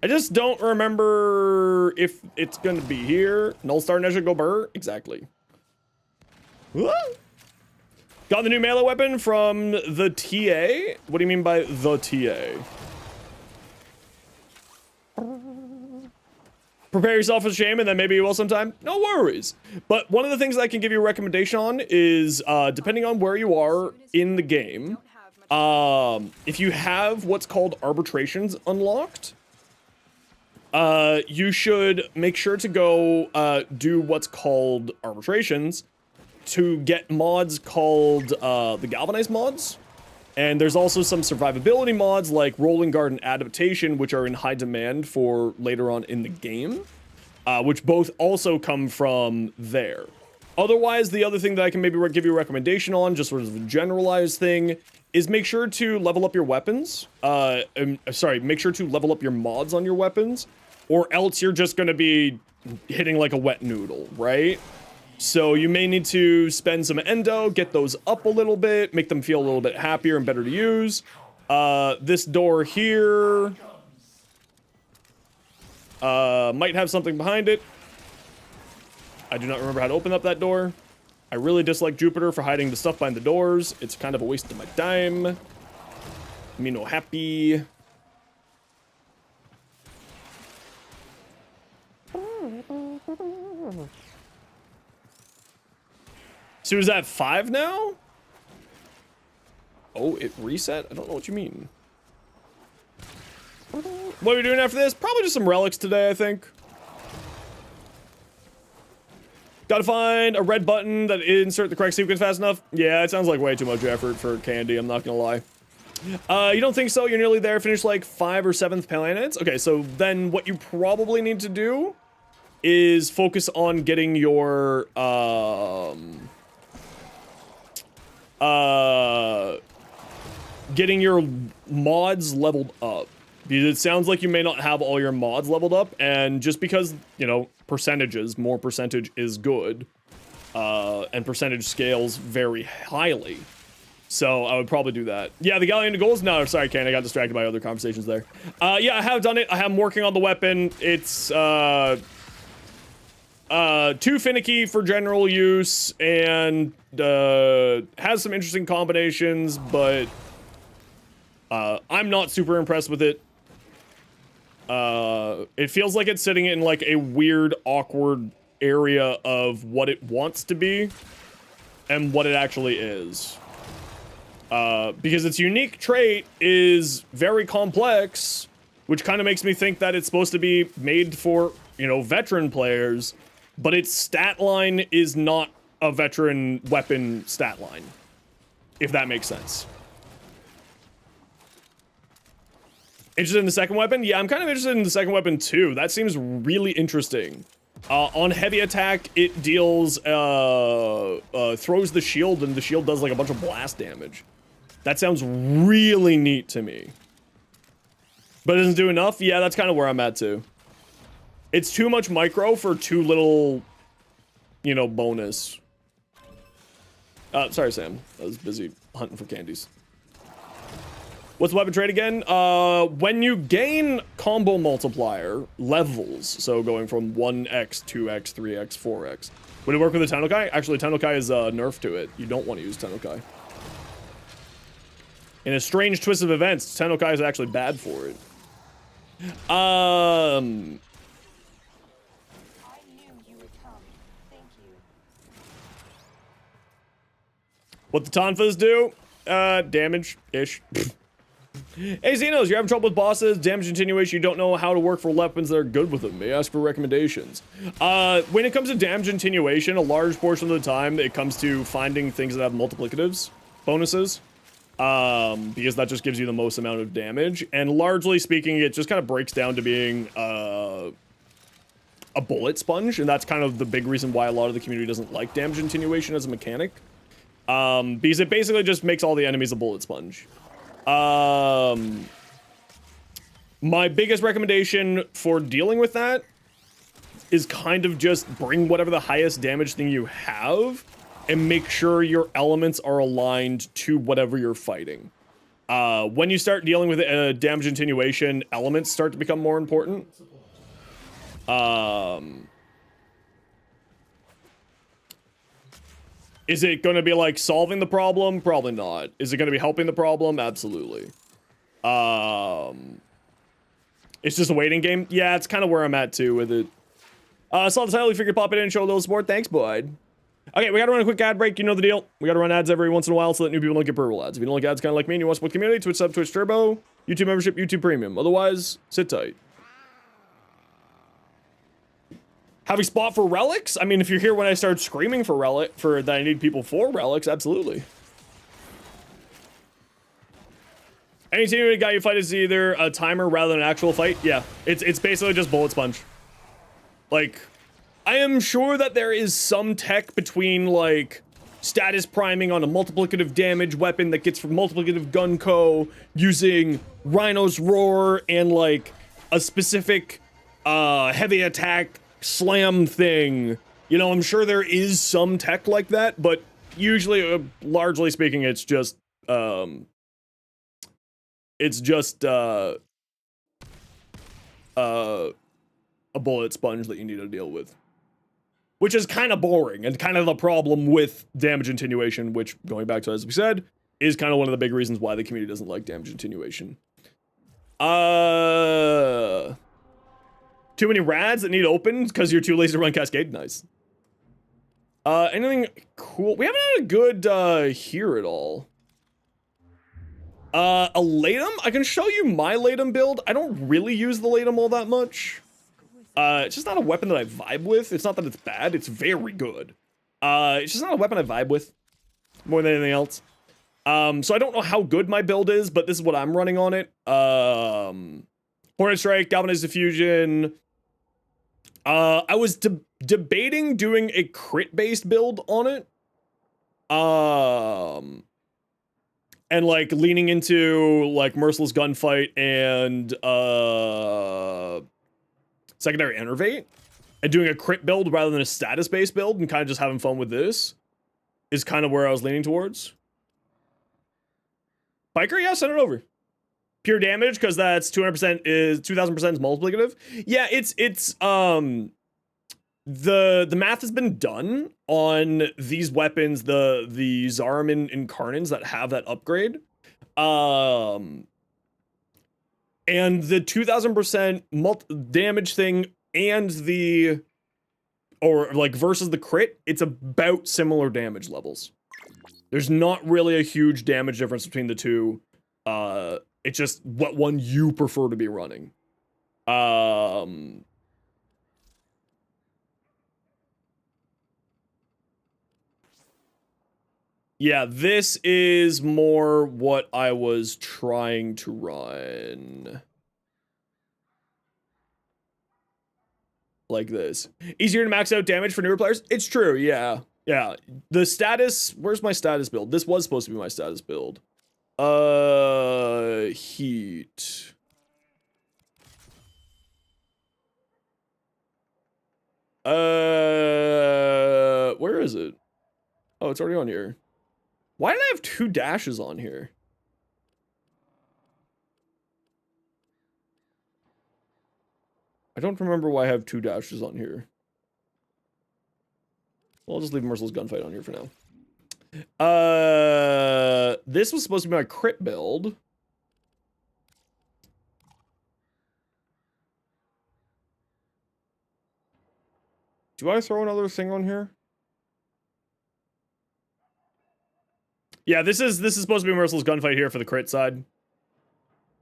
Speaker 1: I just don't remember if it's gonna be here. Null Star Neza go burr. Exactly. Whoa. Got the new melee weapon from the TA? What do you mean by the TA? Prepare yourself for shame and then maybe you will sometime. No worries. But one of the things that I can give you a recommendation on is, depending on where you are in the game, if you have what's called arbitrations unlocked, you should make sure to go do what's called arbitrations to get mods called the Galvanize mods. And there's also some survivability mods like Rolling Garden Adaptation, which are in high demand for later on in the game, which both also come from there. Otherwise, the other thing that I can maybe give you a recommendation on, just sort of a generalized thing, is make sure to level up your weapons. Make sure to level up your mods on your weapons, or else you're just going to be hitting like a wet noodle, right? So you may need to spend some endo, get those up a little bit, make them feel a little bit happier and better to use. This door here might have something behind it. I do not remember how to open up that door. I really dislike Jupiter for hiding the stuff behind the doors. It's kind of a waste of my time. Me no happy. So is that 5 now? Oh, it reset? I don't know what you mean. What are we doing after this? Probably just some relics today, I think. Gotta find a red button that insert the correct sequence fast enough. Yeah, it sounds like way too much effort for candy, I'm not gonna lie. You don't think so? You're nearly there, finish like 5 or 7th planets? Okay, so then what you probably need to do is focus on getting your, getting your mods leveled up. Because it sounds like you may not have all your mods leveled up, and just because, you know, percentages, more percentage is good, and percentage scales very highly. So I would probably do that. Yeah, the Galleon to Goals? No, sorry, Ken, I got distracted by other conversations there. Yeah, I have done it. I am working on the weapon. It's, too finicky for general use, and, has some interesting combinations, but, I'm not super impressed with it. It feels like it's sitting in like a weird, awkward area of what it wants to be and what it actually is. Because its unique trait is very complex, which kind of makes me think that it's supposed to be made for, you know, veteran players, but its stat line is not a veteran weapon stat line, if that makes sense. Interested in the second weapon? Yeah, I'm kind of interested in the second weapon too. That seems really interesting. On heavy attack, it deals, throws the shield, and the shield does like a bunch of blast damage. That sounds really neat to me. But it doesn't do enough? Yeah, that's kind of where I'm at too. It's too much micro for too little, you know, bonus. Sorry, Sam. I was busy hunting for candies. What's the weapon trait again? When you gain combo multiplier levels, so going from 1x, 2x, 3x, 4x, would it work with the Tennokai? Actually, Tennokai is nerfed to it. You don't want to use Tennokai. In a strange twist of events, Tennokai is actually bad for it.
Speaker 4: I knew you would come. Thank you.
Speaker 1: What the Tonfas do? Damage-ish. Hey, Zenos, you're having trouble with bosses, damage continuation, you don't know how to work for weapons that are good with them. May I ask for recommendations? When it comes to damage continuation, a large portion of the time, it comes to finding things that have multiplicatives, bonuses. Because that just gives you the most amount of damage. And largely speaking, it just kind of breaks down to being, a bullet sponge. And that's kind of the big reason why a lot of the community doesn't like damage continuation as a mechanic. Because it basically just makes all the enemies a bullet sponge. My biggest recommendation for dealing with that is kind of just bring whatever the highest damage thing you have and make sure your elements are aligned to whatever you're fighting. When you start dealing with damage continuation, elements start to become more important. Is it going to be like solving the problem? Probably not. Is it going to be helping the problem? Absolutely. It's just a waiting game. Yeah, it's kind of where I'm at too with it. Saw the title, you figured pop it in, show a little support. Thanks, bud. Okay, we gotta run a quick ad break. You know the deal. We gotta run ads every once in a while so that new people don't get purple ads. If you don't like ads kind of like me and you want to support the community, Twitch sub, Twitch Turbo, YouTube membership, YouTube Premium. Otherwise, sit tight. Have a spot for relics? I mean, if you're here when I start screaming for that I need people for relics, absolutely. Any team guy you fight is either a timer rather than an actual fight. Yeah, it's basically just bullet sponge. Like, I am sure that there is some tech between like status priming on a multiplicative damage weapon that gets from multiplicative gun co using Rhino's Roar and like a specific heavy attack slam thing. You know, I'm sure there is some tech like that, but usually, largely speaking, it's just a bullet sponge that you need to deal with. Which is kind of boring, and kind of the problem with damage attenuation, which, going back to as we said, is kind of one of the big reasons why the community doesn't like damage attenuation. Too many rads that need opened because you're too lazy to run Cascade? Nice. Anything cool? We haven't had a good here at all. A Latum? I can show you my Latum build. I don't really use the Latum all that much. It's just not a weapon that I vibe with. It's not that it's bad, it's very good. It's just not a weapon I vibe with more than anything else. So I don't know how good my build is, but this is what I'm running on it. Hornet Strike, Galvanized Diffusion. I was debating doing a crit-based build on it. And like leaning into like Merciless Gunfight and Secondary Enervate, and doing a crit build rather than a status-based build, and kind of just having fun with this is kind of where I was leaning towards. Biker, yeah, send it over. Pure damage, because that's 200% is 2000% is multiplicative. Yeah, it's the math has been done on these weapons, the Zariman Incarnons that have that upgrade. And the 2000% damage thing and versus the crit, it's about similar damage levels. There's not really a huge damage difference between the two. It's just what one you prefer to be running. Yeah, this is more what I was trying to run. like this. Easier to max out damage for newer players? It's true, yeah. Yeah. The status, where's my status build? This was supposed to be my status build. Heat. Where is it? Oh, it's already on here. Why did I have 2 dashes on here? I don't remember why I have 2 dashes on here. Well, I'll just leave Merciless Gunfight on here for now. This was supposed to be my crit build. Do I throw another thing on here? Yeah, this is supposed to be Merciless Gunfight here for the crit side.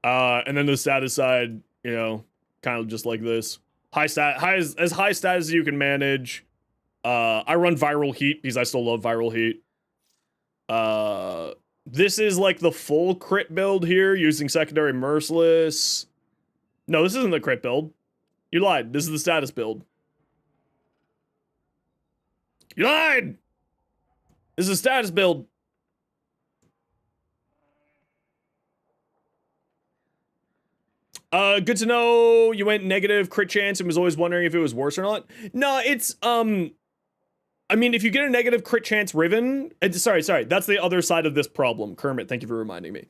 Speaker 1: And then the status side, you know, kind of just like this. As high status as you can manage. I run Viral Heat because I still love Viral Heat. This is like the full crit build here using secondary Merciless. No, this isn't the crit build. You lied. This is the status build. You lied! This is a status build. Good to know you went negative crit chance and was always wondering if it was worse or not. No, it's, I mean, if you get a negative crit chance Riven, sorry, that's the other side of this problem. Kermit, thank you for reminding me.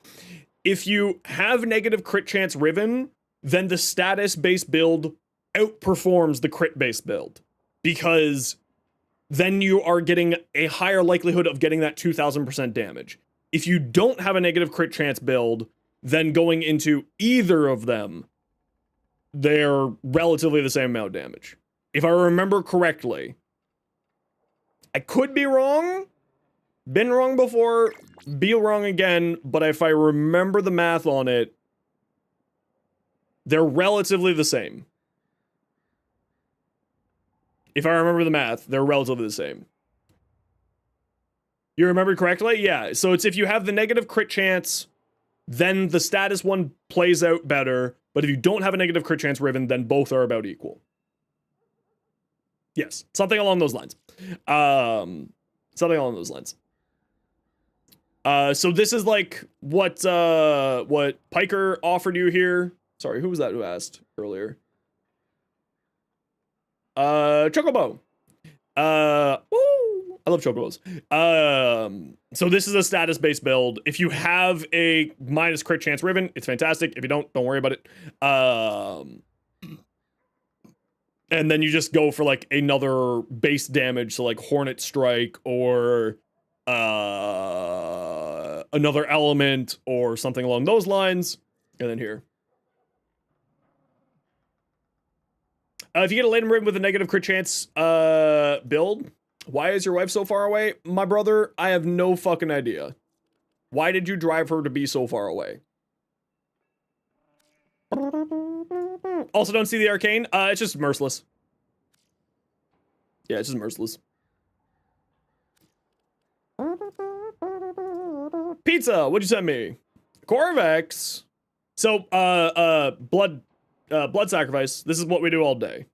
Speaker 1: If you have negative crit chance Riven, then the status-based build outperforms the crit-based build. Because then you are getting a higher likelihood of getting that 2000% damage. If you don't have a negative crit chance build, then going into either of them, they're relatively the same amount of damage. If I remember correctly, I could be wrong, been wrong before, be wrong again, but if I remember the math on it, they're relatively the same. If I remember the math, they're relatively the same. You remember correctly? Yeah, so it's if you have the negative crit chance, then the status one plays out better, but if you don't have a negative crit chance Riven, then both are about equal. Yes, something along those lines. Something along those lines. So this is like what Piker offered you here. Sorry, who was that who asked earlier? Chocobo. Woo! I love chocobos. So this is a status-based build. If you have a minus crit chance Riven, it's fantastic. If you don't worry about it. And then you just go for like another base damage, so like Hornet Strike or another element or something along those lines. And then here. If you get a Laden Riven with a negative crit chance build, why is your wife so far away? My brother, I have no fucking idea. Why did you drive her to be so far away? Also, don't see the arcane. It's just merciless. Yeah, it's just merciless. Pizza, what'd you send me? Corvex. So, blood sacrifice. This is what we do all day.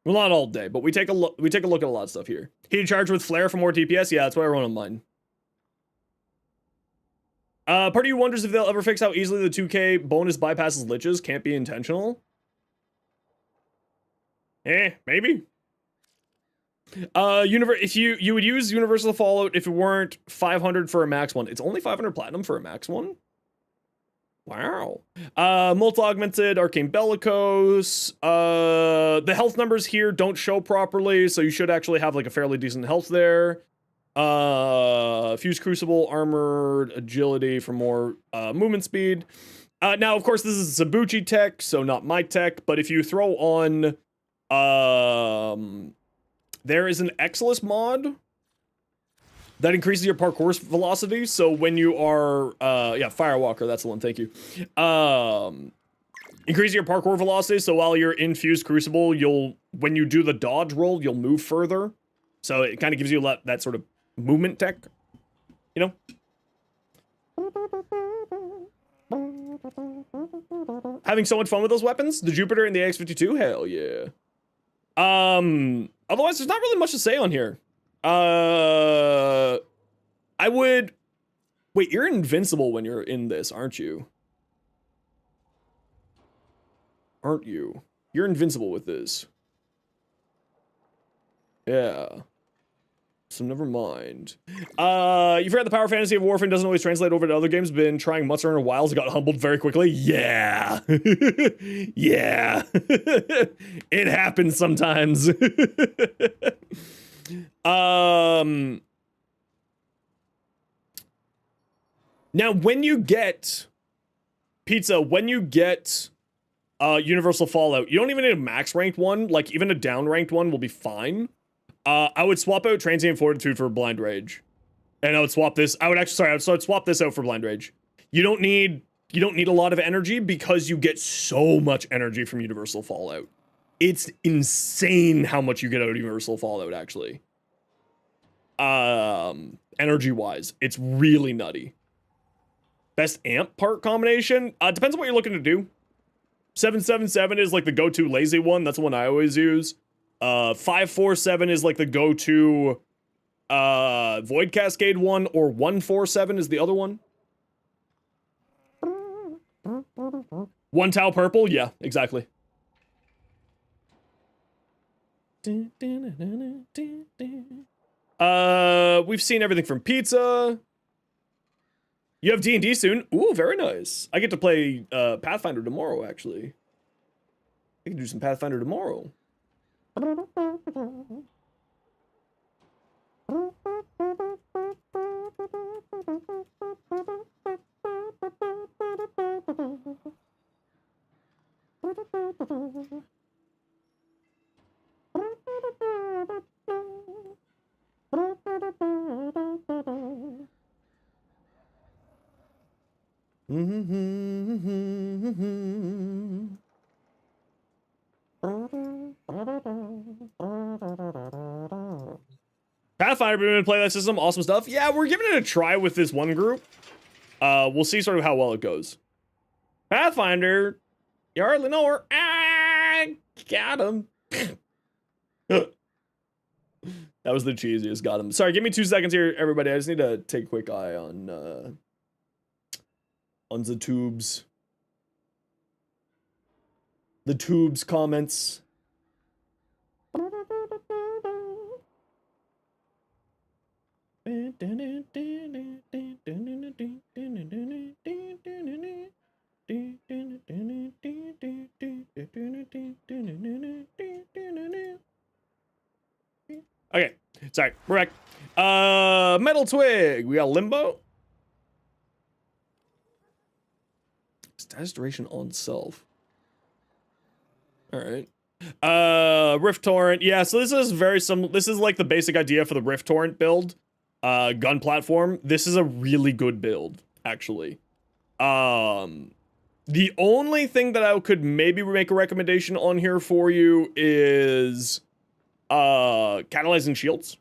Speaker 1: Well, not all day, but we take a look. We take a look at a lot of stuff here. Heated charge with flare for more DPS. Yeah, that's what I run on mine. Part of you wonders if they'll ever fix how easily the 2K bonus bypasses liches. Can't be intentional. Maybe. If you would use Universal Fallout if it weren't 500 for a max one. It's only 500 platinum for a max one. Wow. Multi-augmented, Arcane Bellicose. The health numbers here don't show properly, so you should actually have like a fairly decent health there. Fuse Crucible, Armored, Agility for more movement speed. Now, of course, this is Sabuchi tech, so not my tech, but if you throw on... there is an Exilus mod that increases your parkour velocity, so when you are... yeah, Firewalker, that's the one, thank you. Increase your parkour velocity, so while you're in Fuse Crucible, when you do the dodge roll, you'll move further. So it kind of gives you that sort of movement tech, you know? Having so much fun with those weapons? The Jupiter and the AX-52? Hell yeah. Otherwise, there's not really much to say on here. I would... Wait, you're invincible when you're in this, aren't you? Aren't you? You're invincible with this. Yeah. So never mind. You forgot the power fantasy of Warframe doesn't always translate over to other games. Been trying Monster Hunter Wilds, got humbled very quickly. Yeah. Yeah. It happens sometimes. Now, when you get Universal Fallout, you don't even need a max ranked one. Like, even a down ranked one will be fine. I would swap out Transient Fortitude for Blind Rage. And I would swap this, I would swap this out for Blind Rage. You don't need a lot of energy because you get so much energy from Universal Fallout. It's insane how much you get out of Universal Fallout, actually. Energy-wise, it's really nutty. Best amp part combination? Depends on what you're looking to do. 777 is like the go-to lazy one. That's the one I always use. 547 is like the go-to Void Cascade one, or 147 is the other one. One Tau Purple? Yeah, exactly. We've seen everything from pizza. You have D&D soon? Ooh, very nice. I get to play Pathfinder tomorrow, actually. I can do some Pathfinder tomorrow. Pathfinder, been able to play that system, awesome stuff. Yeah, we're giving it a try with this one group. We'll see sort of how well it goes. Pathfinder, you hardly know her. Ah, got him. That was the cheesiest. Got him. Sorry, give me 2 seconds here, everybody. I just need to take a quick eye on the tubes. The tubes comments. Okay, sorry, we're back. Metal Twig, we got Limbo. Status duration on self. All right. Rift Torrent. Yeah, so this is very similar. This is like the basic idea for the Rift Torrent build. Gun platform. This is a really good build, actually. The only thing that I could maybe make a recommendation on here for you is catalyzing shields.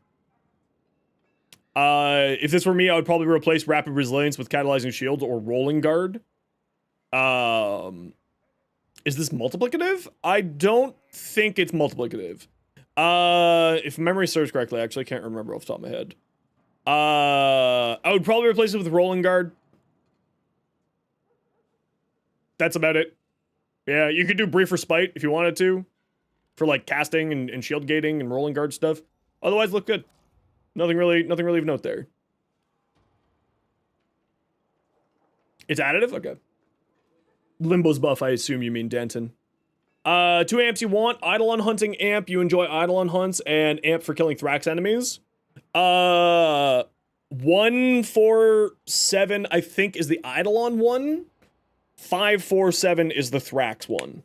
Speaker 1: If this were me, I would probably replace Rapid Resilience with catalyzing shields or Rolling Guard. Is this multiplicative? I don't think it's multiplicative. If memory serves correctly, I actually can't remember off the top of my head. I would probably replace it with Rolling Guard. That's about it. Yeah, you could do Brief Respite if you wanted to, for like casting and shield gating and Rolling Guard stuff. Otherwise, look good. Nothing really of note there. It's additive? Okay. Limbo's buff, I assume you mean, Danton. 2 amps you want. Eidolon Hunting amp. You enjoy Eidolon hunts, and amp for killing Thrax enemies. 147, I think, is the Eidolon one. 547 is the Thrax one.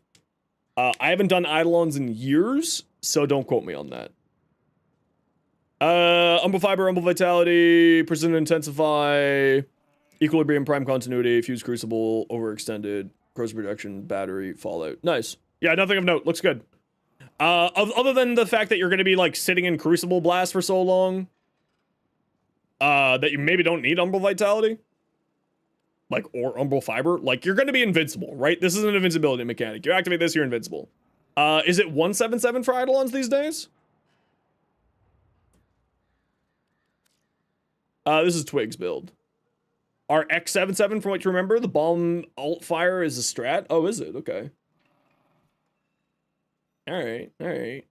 Speaker 1: I haven't done Eidolons in years, so don't quote me on that. Umbral Fiber, Umbral Vitality, Precision Intensify, Equilibrium, Prime Continuity, Fuse Crucible, Overextended, Corrosive Protection, Battery, Fallout. Nice. Yeah, nothing of note. Looks good. Other than the fact that you're going to be, like, sitting in Crucible Blast for so long, that you maybe don't need Umbral Vitality. Like, or Umbral Fiber. Like, you're going to be invincible, right? This is an invincibility mechanic. You activate this, you're invincible. Is it 177 for Eidolons these days? This is Twig's build. Our X77, from what you remember, the bomb alt fire is a strat. Oh, is it? Okay. Alright, alright.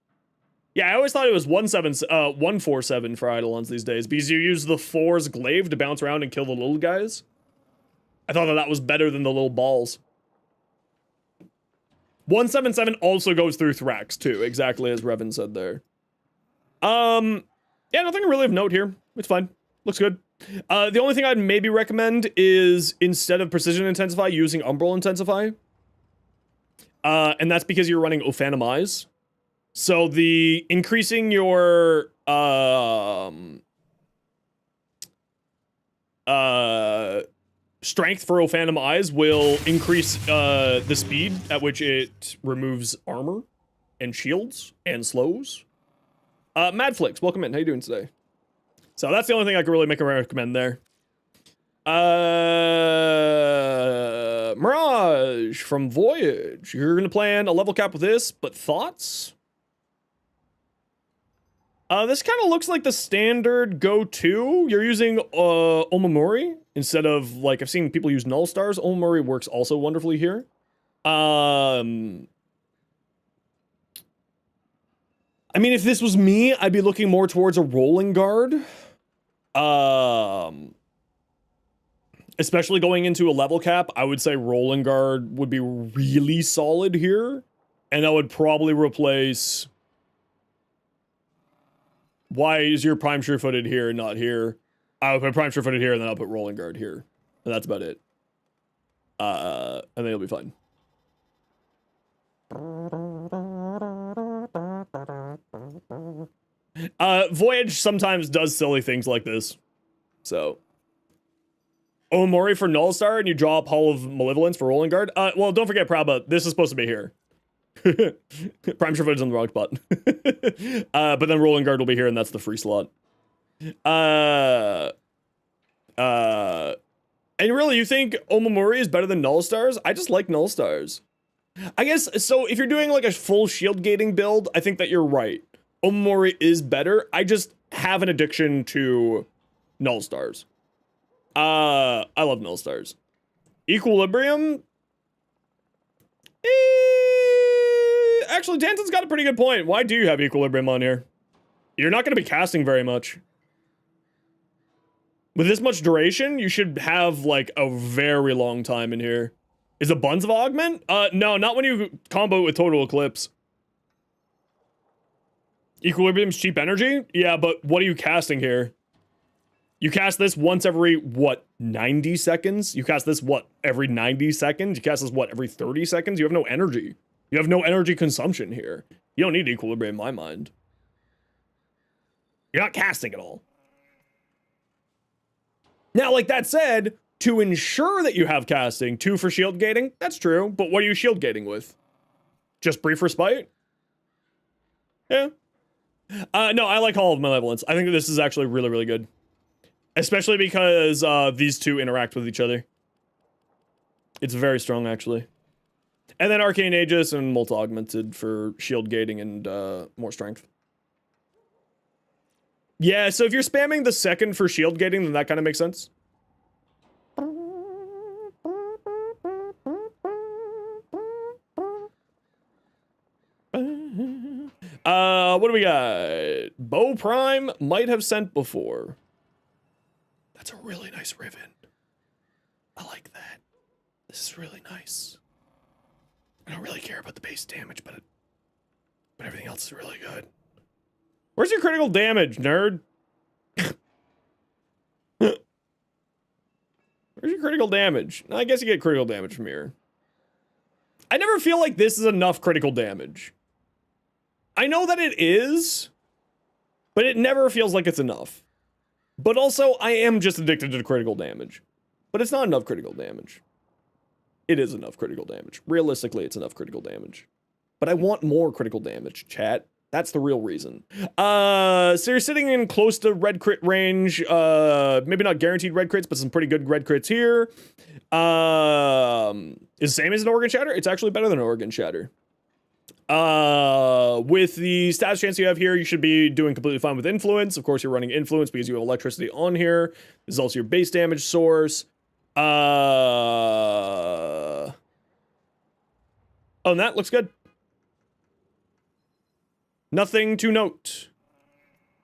Speaker 1: Yeah, I always thought it was 147 for Eidolons these days, because you use the 4's glaive to bounce around and kill the little guys. I thought that was better than the little balls. 177 also goes through Thrax, too, exactly as Riven said there. Yeah, nothing really of note here. It's fine. Looks good. The only thing I'd maybe recommend is, instead of Precision Intensify, using Umbral Intensify. And that's because you're running Ophanum Eyes. So the increasing your strength for Ophanum Eyes will increase the speed at which it removes armor and shields and slows. Madflix, welcome in. How you doing today? So that's the only thing I can really make a recommend there. Mirage from Voyage. You're gonna plan a level cap with this, but thoughts? This kind of looks like the standard go-to. You're using Omamori instead of, like, I've seen people use Null Stars. Omamori works also wonderfully here. I mean, if this was me, I'd be looking more towards a Rolling Guard. Especially going into a level cap, I would say Rolling Guard would be really solid here. And that would probably replace... Why is your Prime Sure-Footed here and not here? I'll put Prime Sure-Footed here, and then I'll put Rolling Guard here. And that's about it. And then it'll be fine. Voyage sometimes does silly things like this. So... Omori for Null Star, and you draw up Hall of Malevolence for Rolling Guard. Well, don't forget, Prabha, this is supposed to be here. Prime Sure-Footed's on the wrong spot. But then Rolling Guard will be here, and that's the free slot. And really, you think Omamori is better than Null Stars? I just like Null Stars. I guess, so if you're doing like a full shield gating build, I think that you're right. Omamori is better. I just have an addiction to Null Stars. I love Null Stars. Equilibrium? Actually, Danton's got a pretty good point. Why do you have Equilibrium on here? You're not going to be casting very much. With this much duration, you should have, like, a very long time in here. Is it Buns of Augment? No, not when you combo it with Total Eclipse. Equilibrium's cheap energy? Yeah, but what are you casting here? You cast this once every, what, 90 seconds? You cast this, what, every 90 seconds? You cast this, what, every 30 seconds? You have no energy. You have no energy consumption here. You don't need Equilibrium in my mind. You're not casting at all. Now, like that said, to ensure that you have casting, 2 for shield gating, that's true, but what are you shield gating with? Just Brief Respite? Yeah. No, I like Hall of Malevolence. I think this is actually really, really good. Especially because these two interact with each other. It's very strong, actually. And then Arcane Aegis and Multi-Augmented for shield gating and more strength. Yeah, so if you're spamming the second for shield gating, then that kind of makes sense. What do we got? Bow Prime might have sent before. That's a really nice Riven. I like that. This is really nice. I don't really care about the base damage, but everything else is really good. Where's your critical damage, nerd? Where's your critical damage? I guess you get critical damage from here. I never feel like this is enough critical damage. I know that it is, but it never feels like it's enough. But also, I am just addicted to critical damage. But it's not enough critical damage. It is enough critical damage. Realistically, it's enough critical damage. But I want more critical damage, chat. That's the real reason. So you're sitting in close to red crit range. Maybe not guaranteed red crits, but some pretty good red crits here. Is the same as an Organ Shatter? It's actually better than an Organ Shatter. With the status chance you have here, you should be doing completely fine with influence. Of course, you're running influence because you have electricity on here. This is also your base damage source. Oh, and that looks good. Nothing to note.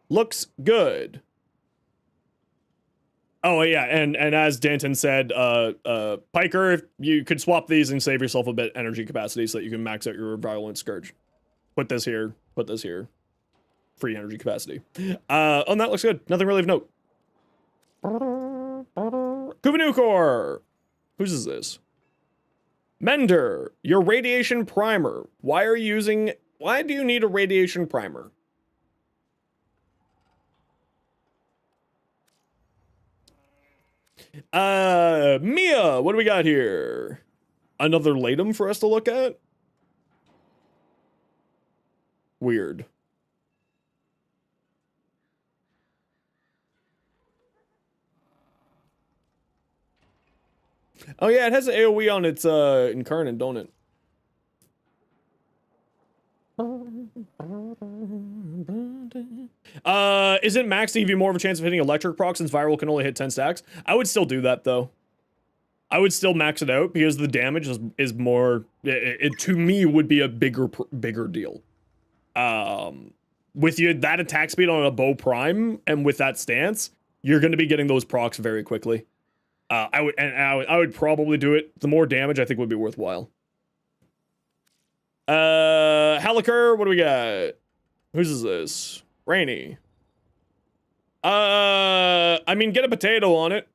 Speaker 1: Looks good. Oh yeah, and as Danton said, Piker, if you could swap these and save yourself a bit energy capacity so that you can max out your Violent Scourge. Put this here, put this here. Free energy capacity. Oh, and that looks good. Nothing really of note. Kubanukor! Whose is this? Mender, your radiation primer. Why do you need a radiation primer? Mia, what do we got here? Another Latum for us to look at? Weird. Oh yeah, it has an AoE on its Incarnon, don't it? Isn't max to give you more of a chance of hitting electric proc since viral can only hit 10 stacks? I would still do that though. I would still max it out because the damage is more, it to me would be a bigger deal. With that attack speed on a bow prime and with that stance, you're going to be getting those procs very quickly. I would probably do it. The more damage I think would be worthwhile. Heliker, what do we got? Whose is this? Rainy. I mean, get a potato on it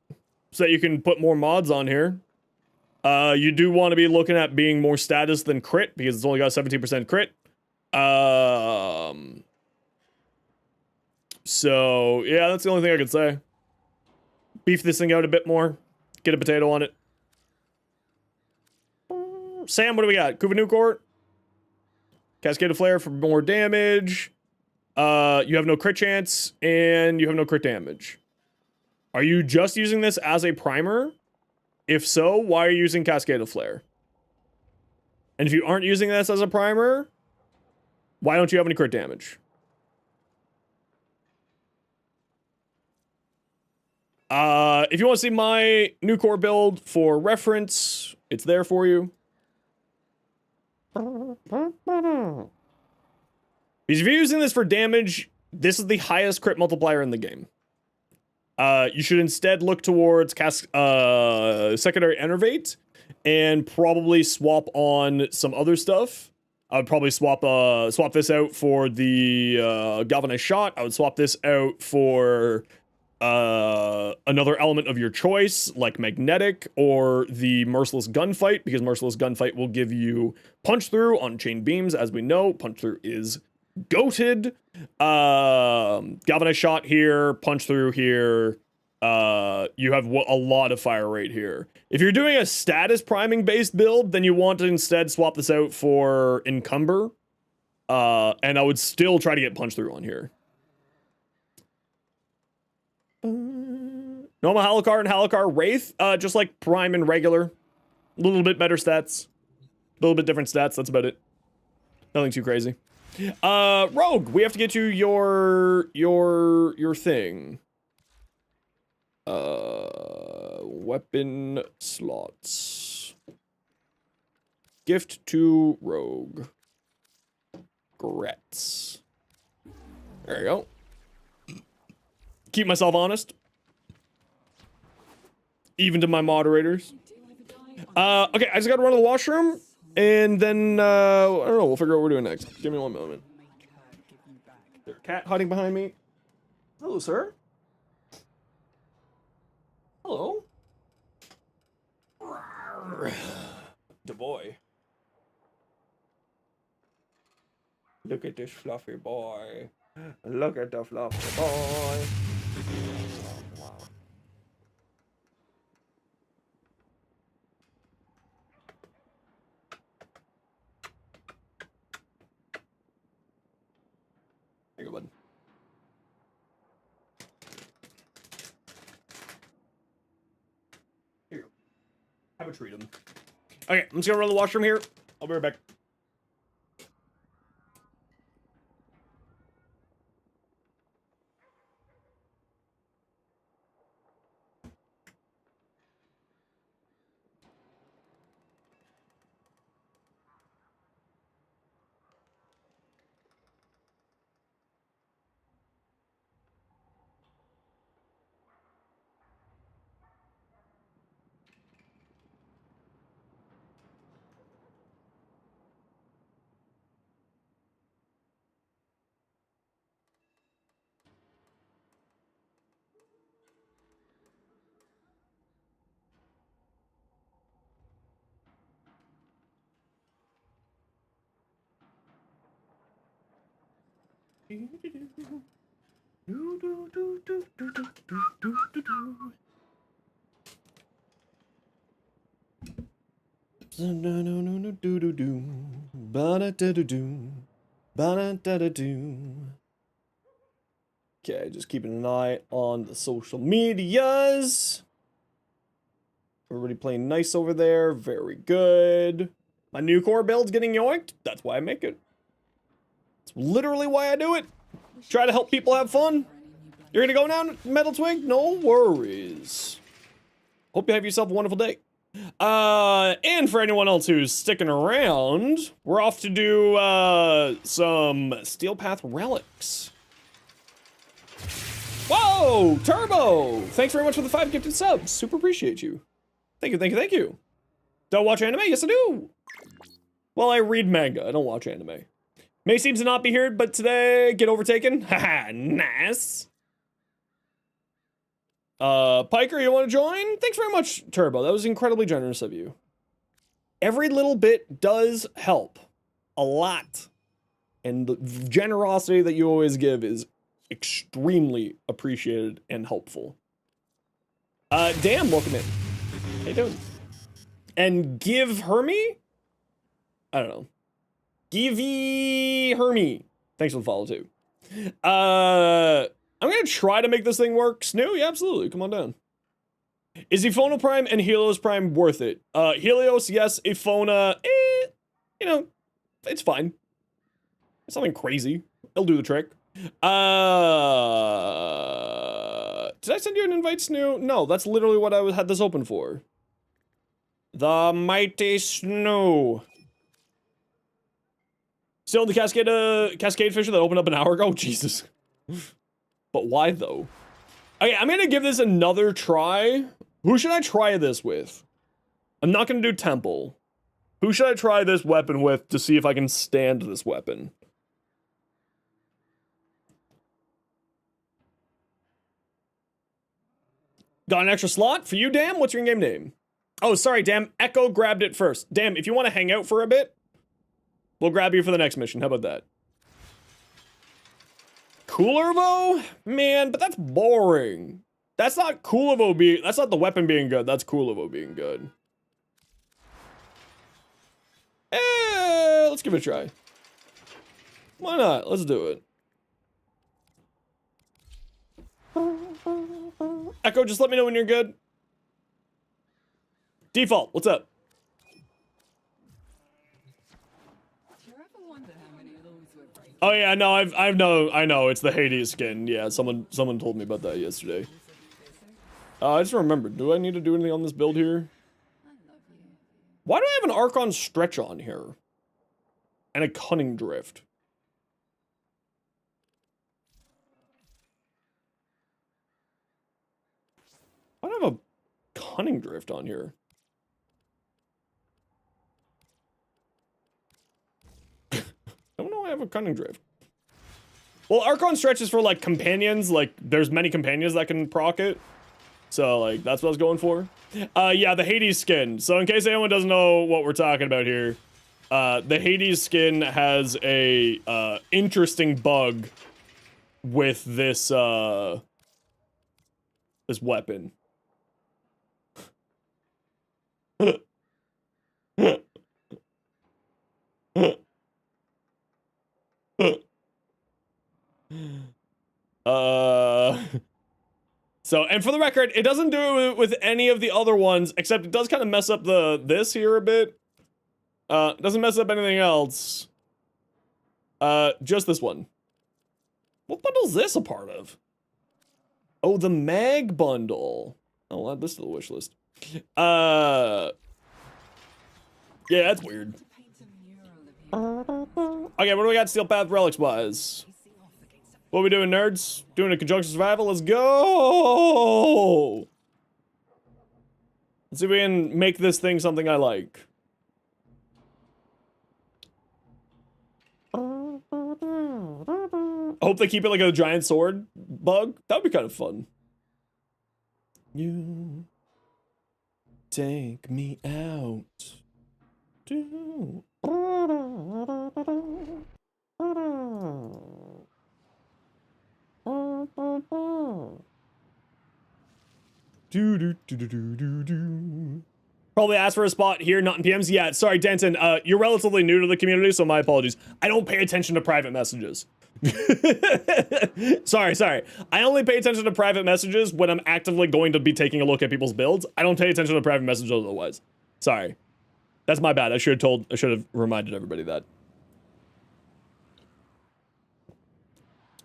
Speaker 1: so that you can put more mods on here. You do want to be looking at being more status than crit because it's only got 17% crit. So yeah, that's the only thing I could say. Beef this thing out a bit more. Get a potato on it. Sam, what do we got? Kubanukor. Cascade of Flare for more damage. You have no crit chance, and you have no crit damage. Are you just using this as a primer? If so, why are you using Cascade of Flare? And if you aren't using this as a primer, why don't you have any crit damage? If you want to see my new core build for reference, it's there for you. Because if you're using this for damage, this is the highest crit multiplier in the game. You should instead look towards secondary enervate and probably swap on some other stuff. I would probably swap this out for the galvanized shot. I would swap this out for another element of your choice, like magnetic or the merciless gunfight, because merciless gunfight will give you punch through on chain beams. As we know, punch through is goated. Galvanized shot here, punch through here. You have a lot of fire rate here. If you're doing a status priming based build, then you want to instead swap this out for encumber. And I would still try to get punch through on here. Normal Halakar and Halakar Wraith, just like prime and regular. A little bit better stats. A little bit different stats, that's about it. Nothing too crazy. Rogue, we have to get you your thing. Weapon slots. Gift to Rogue. Grets. There you go. Keep myself honest. Even to my moderators. Okay, I just gotta run to the washroom. And then, I don't know, we'll figure out what we're doing next. Give me one moment. There's a cat hiding behind me. Hello, sir. Hello. The boy. Look at this fluffy boy. Look at the fluffy boy. Wow. There you go, bud. Here you go. Have a treat him. Okay, I'm just gonna run the washroom here. I'll be right back. Okay, just keeping an eye on the social medias. Everybody playing nice over there. Very good. My new core build's getting yoinked. That's why I make it. It's literally why I do it. Try to help people have fun. You're gonna go down, Metal Twig? No worries. Hope you have yourself a wonderful day. And for anyone else who's sticking around, we're off to do, some Steel Path relics. Whoa! Turbo! Thanks very much for the 5 gifted subs. Super appreciate you. Thank you, thank you, thank you. Don't watch anime? Yes, I do. Well, I read manga. I don't watch anime. May seems to not be here, but today, get overtaken. Haha, nice. Piker, you want to join? Thanks very much, Turbo. That was incredibly generous of you. Every little bit does help. A lot. And the generosity that you always give is extremely appreciated and helpful. Dan, welcome in. How you doing? And Give Hermie? I don't know. Givey Hermie. Thanks for the follow, too. I'm gonna try to make this thing work. Snoo? Yeah, absolutely. Come on down. Is Ephono Prime and Helios Prime worth it? Helios, yes. Ephona, you know, it's fine. It's nothing crazy. It'll do the trick. Did I send you an invite, Snoo? No, that's literally what I had this open for. The mighty Snoo. Still in the Cascade Fisher that opened up an hour ago? Jesus. But why, though? Okay, I'm gonna give this another try. Who should I try this with? I'm not gonna do Temple. Who should I try this weapon with to see if I can stand this weapon? Got an extra slot for you, Dam? What's your in-game name? Oh, sorry, Dam. Echo grabbed it first. Dam, if you want to hang out for a bit, we'll grab you for the next mission. How about that? Kulervo? Man, but that's boring. That's not Kulervo being... That's not the weapon being good. That's Kulervo being good. Let's give it a try. Why not? Let's do it. Echo, just let me know when you're good. Default, what's up? Oh yeah, no, I know, it's the Hades skin. Yeah, someone told me about that yesterday. I just remembered, do I need to do anything on this build here? Why do I have an Archon stretch on here? And a Cunning Drift? Why do I have a Cunning Drift on here? I don't know why I have a Cunning Drift. Well, Archon stretch is for, like, companions. Like, there's many companions that can proc it. So, like, that's what I was going for. Yeah, the Hades skin. So, in case anyone doesn't know what we're talking about here, the Hades skin has a, interesting bug with this, this weapon. So, and for the record, it doesn't do it with any of the other ones, except it does kind of mess up this here a bit. It doesn't mess up anything else. Just this one. What bundle's this a part of? Oh, the mag bundle. Oh, well, this is the wish list. Yeah, that's weird. Okay, what do we got Steel Path relics wise? What are we doing, nerds? Doing a conjunction survival? Let's go! Let's see if we can make this thing something I like. I hope they keep it like a giant sword bug. That would be kind of fun. You take me out. Probably asked for a spot here, not in PMs. Yeah, sorry, Danton. You're relatively new to the community, so my apologies. I don't pay attention to private messages. sorry. I only pay attention to private messages when I'm actively going to be taking a look at people's builds. I don't pay attention to private messages otherwise. Sorry. That's my bad. I should have reminded everybody that.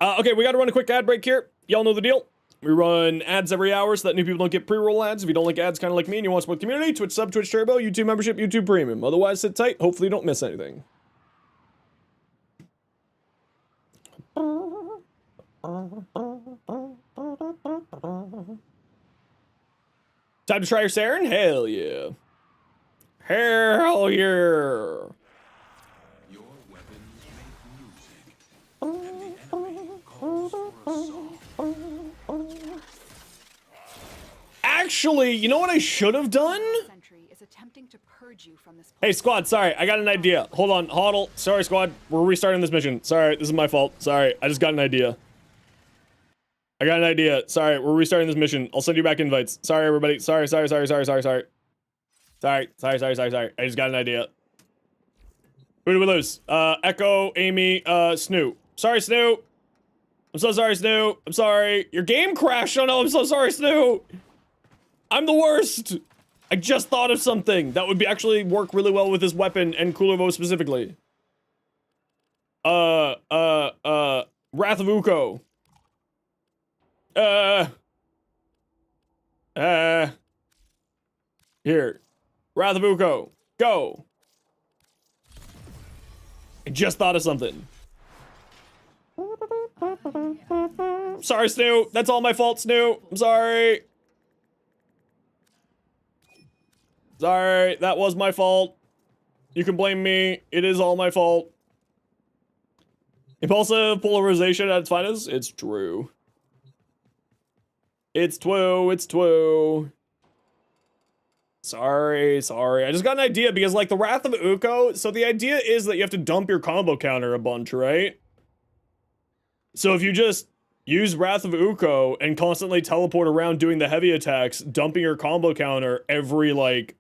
Speaker 1: Okay, we gotta run a quick ad break here. Y'all know the deal. We run ads every hour so that new people don't get pre-roll ads. If you don't like ads kind of like me and you want to support the community, Twitch sub, Twitch Turbo, YouTube membership, YouTube Premium. Otherwise, sit tight. Hopefully you don't miss anything. Time to try your Saren? Hell yeah. Hell yeah.
Speaker 3: Your weapons make music, and the enemy calls for assault.
Speaker 1: Actually, you know what I should have done?
Speaker 2: Sentry is attempting to purge you from this
Speaker 1: Hey, squad, sorry. I got an idea. Hold on. Hodl. Sorry, squad. We're restarting this mission. Sorry, this is my fault. Sorry, I just got an idea. Sorry, we're restarting this mission. I'll send you back invites. Sorry, everybody. Sorry. Sorry. I just got an idea. Who do we lose? Echo, Amy, Snoo. Sorry, Snoo. I'm so sorry, Snoo. I'm sorry. Your game crashed. Oh no, I'm so sorry, Snoo. I'm the worst. I just thought of something that would be actually work really well with this weapon and Kulervo specifically. Wrath of Uko. Here. Wrath of Uko. Go. I just thought of something. Sorry, Snoo. That's all my fault, Snoo. I'm sorry. Sorry, that was my fault. You can blame me. It is all my fault. Impulsive polarization at its finest? It's true. It's true. Sorry. I just got an idea because, like, the Wrath of Uko, so the idea is that you have to dump your combo counter a bunch, right? So if you just use Wrath of Uko and constantly teleport around doing the heavy attacks, dumping your combo counter every, like,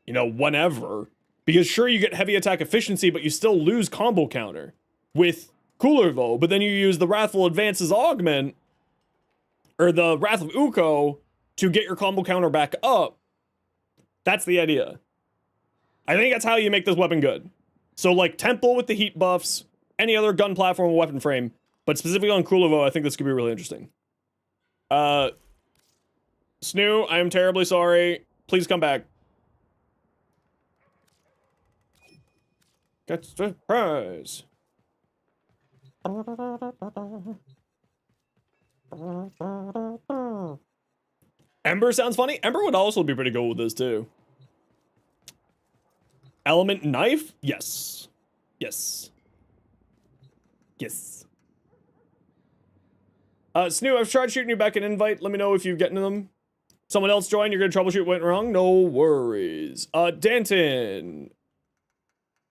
Speaker 1: you know, whenever. Because sure, you get heavy attack efficiency, but you still lose combo counter with Kulervo. But then you use the Wrathful Advances Augment, or the Wrath of Uko, to get your combo counter back up. That's the idea. I think that's how you make this weapon good. So, like, Temple with the heat buffs, any other gun platform or weapon frame, but specifically on Kulervo, I think this could be really interesting. Snoo, I am terribly sorry. Please come back. Get the prize. Ember sounds funny. Ember would also be pretty cool with this too. Element knife? Yes. Snoo, I've tried shooting you back an invite. Let me know if you've gotten them. Someone else joined, you're gonna troubleshoot what went wrong? No worries. Danton.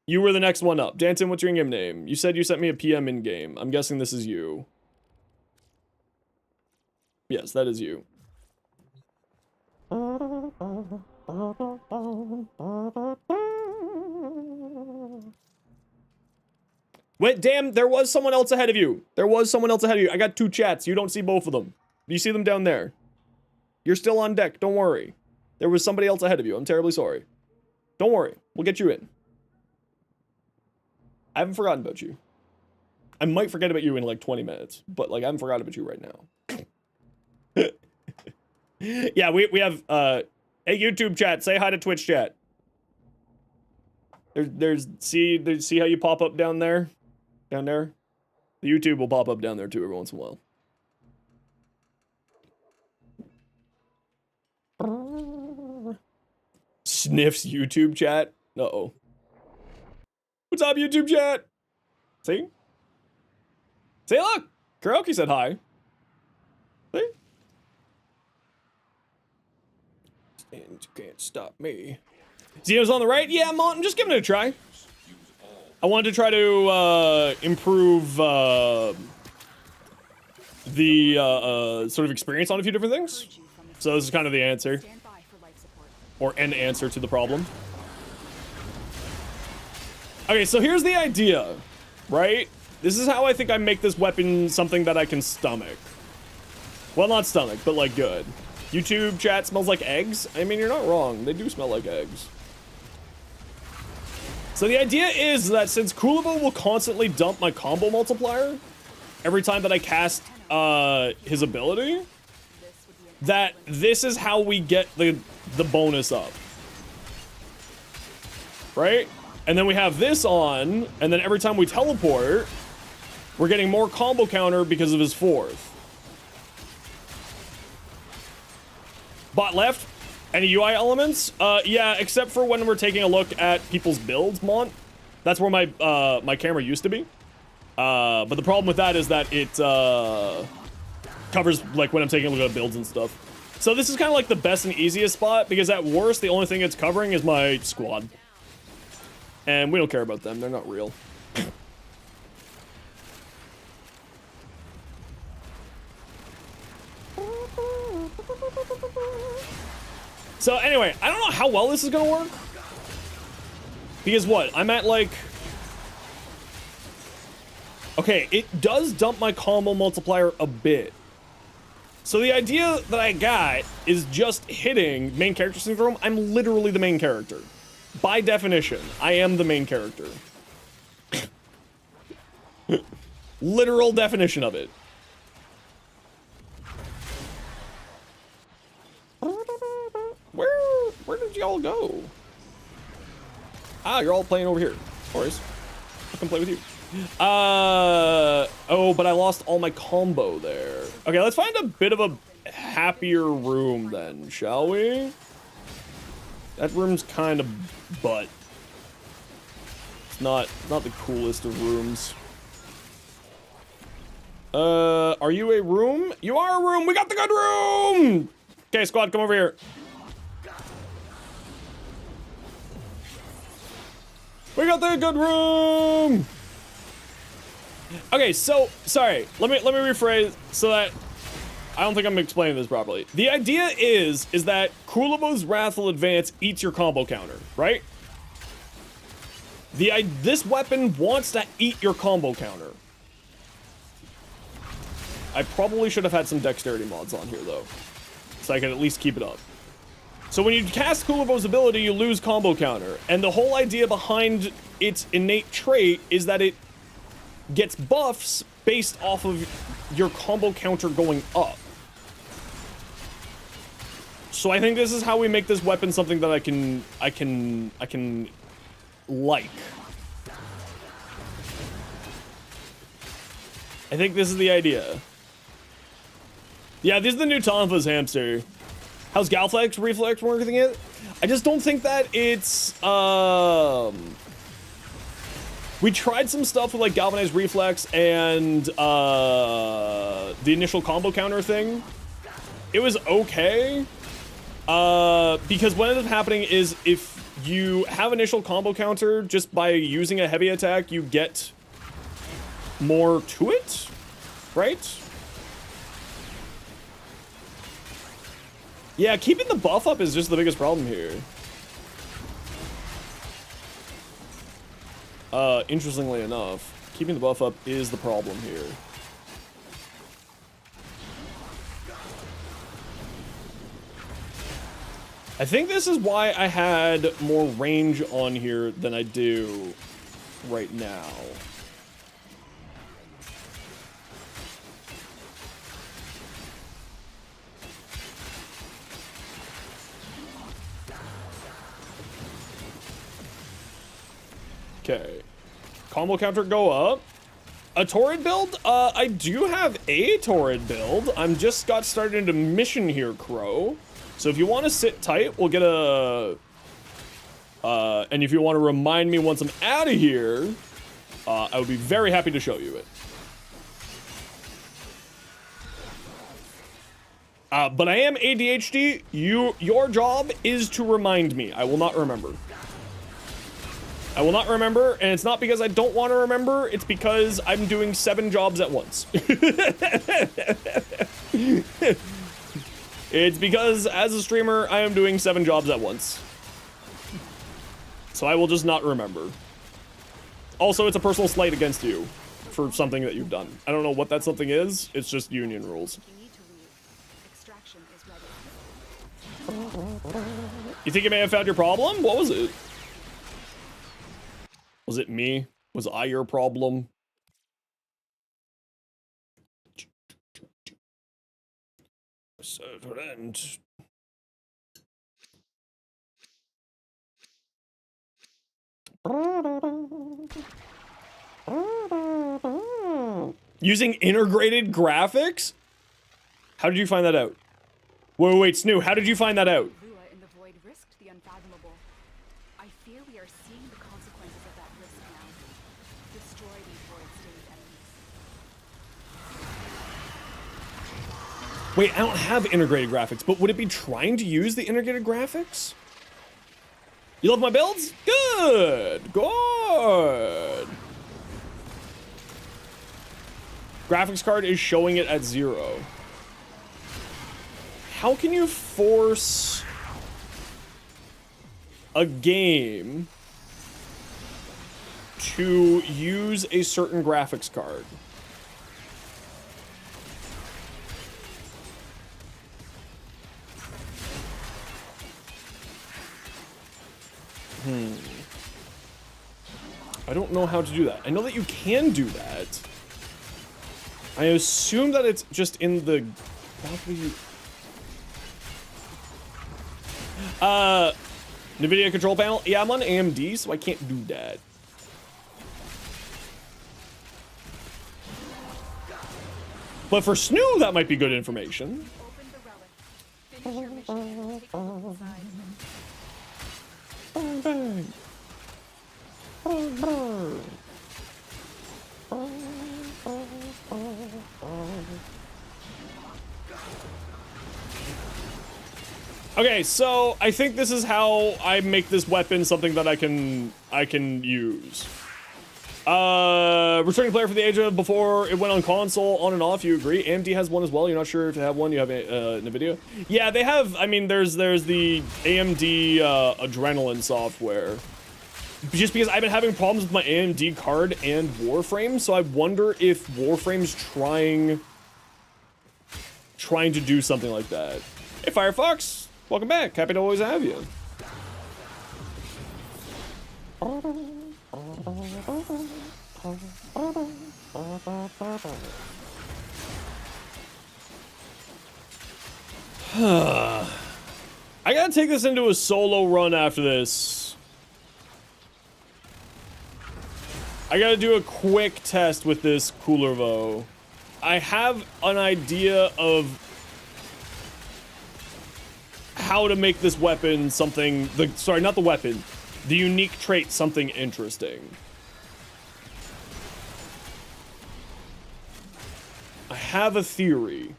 Speaker 1: You were the next one up. Danton, what's your in-game name? You said you sent me a PM in-game. I'm guessing this is you. Yes, that is you. Wait, damn, there was someone else ahead of you. I got two chats. You don't see both of them. You see them down there. You're still on deck. Don't worry. There was somebody else ahead of you. I'm terribly sorry. Don't worry. We'll get you in. I haven't forgotten about you. I might forget about you in like 20 minutes, but like I haven't forgotten about you right now. Yeah, we have hey YouTube chat, say hi to Twitch chat. There's see how you pop up down there? Down there? The YouTube will pop up down there too every once in a while. Sniffs YouTube chat. Uh-oh. What's up, YouTube chat? See? See, look! Karaoke said hi. See? And you can't stop me. Zeno's on the right? Yeah, I'm just giving it a try. I wanted to try to improve the sort of experience on a few different things. So this is kind of the answer,
Speaker 2: Stand by for life support.
Speaker 1: or an answer to the problem. Okay, so here's the idea, right? This is how I think I make this weapon something that I can stomach. Well, not stomach, but like good. YouTube chat smells like eggs. I mean, you're not wrong. They do smell like eggs. So the idea is that since Kulervo will constantly dump my combo multiplier every time that I cast his ability, that this is how we get the bonus up. Right? And then we have this on, and then every time we teleport, we're getting more combo counter because of his fourth. Bot left. Any UI elements? Yeah, except for when we're taking a look at people's builds, Mont. That's where my my camera used to be. But the problem with that is that it covers like when I'm taking a look at builds and stuff. So this is kind of like the best and easiest spot because at worst the only thing it's covering is my squad. And we don't care about them. They're not real. So anyway, I don't know how well this is gonna work. Because what? I'm at like... Okay, it does dump my combo multiplier a bit. So the idea that I got is just hitting main character syndrome. I'm literally the main character. By definition, I am the main character. Literal definition of it. Where did y'all go? Ah, you're all playing over here. Of course. I can play with you. Oh, but I lost all my combo there. Okay, let's find a bit of a happier room then, shall we? That room's kind of butt. It's not the coolest of rooms. Are you a room? You are a room! We got the good room! Okay, squad, come over here. We got the good room! Okay, so, sorry. Let me rephrase so that I don't think I'm explaining this properly. The idea is that Kulervo's Wrathful Advance eats your combo counter, right? This weapon wants to eat your combo counter. I probably should have had some dexterity mods on here, though, so I can at least keep it up. So when you cast Kulervo's ability, you lose combo counter, and the whole idea behind its innate trait is that it gets buffs based off of your combo counter going up. So I think this is how we make this weapon something that I can like. I think this is the idea. Yeah, this is the new Tonfas hamster. How's Galflex Reflex working it? I just don't think that it's, we tried some stuff with like Galvanized Reflex and the initial combo counter thing. It was okay. Because what ends up happening is if you have initial combo counter, just by using a heavy attack, you get more to it, right? Yeah, keeping the buff up is just the biggest problem here. Interestingly enough, keeping the buff up is the problem here. I think this is why I had more range on here than I do right now. Okay. Combo counter go up. A Torrid build? I do have a Torrid build. I'm just got started into mission here, Crow. So if you want to sit tight, we'll get a... and if you want to remind me once I'm out of here, I would be very happy to show you it. But I am ADHD. Your job is to remind me. I will not remember. I will not remember, and it's not because I don't want to remember, it's because I'm doing 7 jobs at once. It's because as a streamer, I am doing 7 jobs at once. So I will just not remember. Also, it's a personal slight against you for something that you've done. I don't know what that something is. It's just union rules.
Speaker 2: You need to leave. Extraction is ready.
Speaker 1: You think you may have found your problem? What was it? Was it me? Was I your problem? Servant. Using integrated graphics? How did you find that out? Wait, Snoo, how did you find that out?
Speaker 2: Lua in the void risked the unfathomable. I fear we are seeing the consequences of that risk now. Destroy these void-stained enemies.
Speaker 1: Wait, I don't have integrated graphics, but would it be trying to use the integrated graphics? You love my builds? Good! Good! Graphics card is showing it at 0. How can you force a game to use a certain graphics card? I don't know how to do that. I know that you can do that. I assume that it's just in the... NVIDIA control panel? Yeah, I'm on AMD, so I can't do that. But for Snoo, that might be good information.
Speaker 2: Open the relic. Finish your mission and take a look inside.
Speaker 1: Bang, bang. Bang, bang. Okay, so I think this is how I make this weapon something that I can use. Returning player for the age of before it went on console, on and off. You agree? AMD has one as well. You're not sure if you have one. You have NVIDIA. Yeah, they have. I mean, there's the AMD Adrenaline software. Just because I've been having problems with my AMD card and Warframe, so I wonder if Warframe's trying to do something like that. Hey, Firefox, welcome back. Happy to always have you. I gotta take this into a solo run after this. I gotta do a quick test with this Kulervo. I have an idea of how to make this weapon something, sorry, not the weapon, the unique trait something interesting. I have a theory.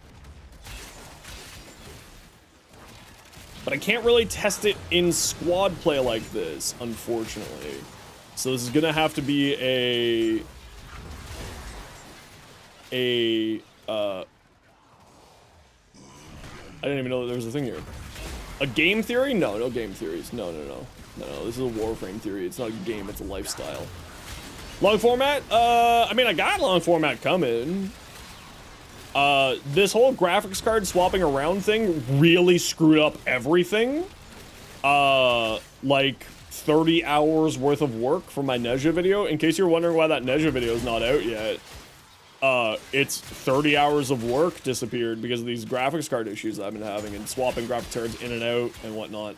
Speaker 1: But I can't really test it in squad play like this, unfortunately. So this is gonna have to be I didn't even know that there was a thing here. A game theory? No, no game theories. No. This is a Warframe theory. It's not a game, it's a lifestyle. Long format? I mean, I got long format coming. This whole graphics card swapping around thing really screwed up everything. Like 30 hours worth of work for my Neza video. In case you're wondering why that Neza video is not out yet, it's 30 hours of work disappeared because of these graphics card issues I've been having and swapping graphics cards in and out and whatnot.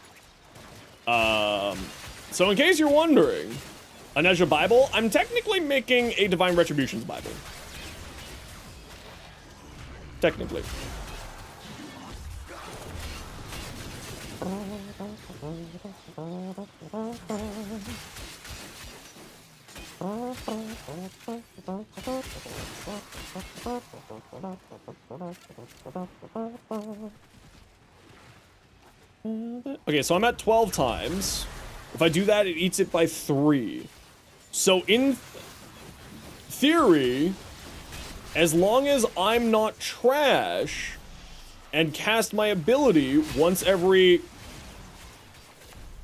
Speaker 1: So in case you're wondering, a Neza Bible, I'm technically making a Divine Retributions Bible. Technically. Okay, so I'm at 12 times. If I do that, it eats it by 3. So in theory, as long as I'm not trash, and cast my ability once every...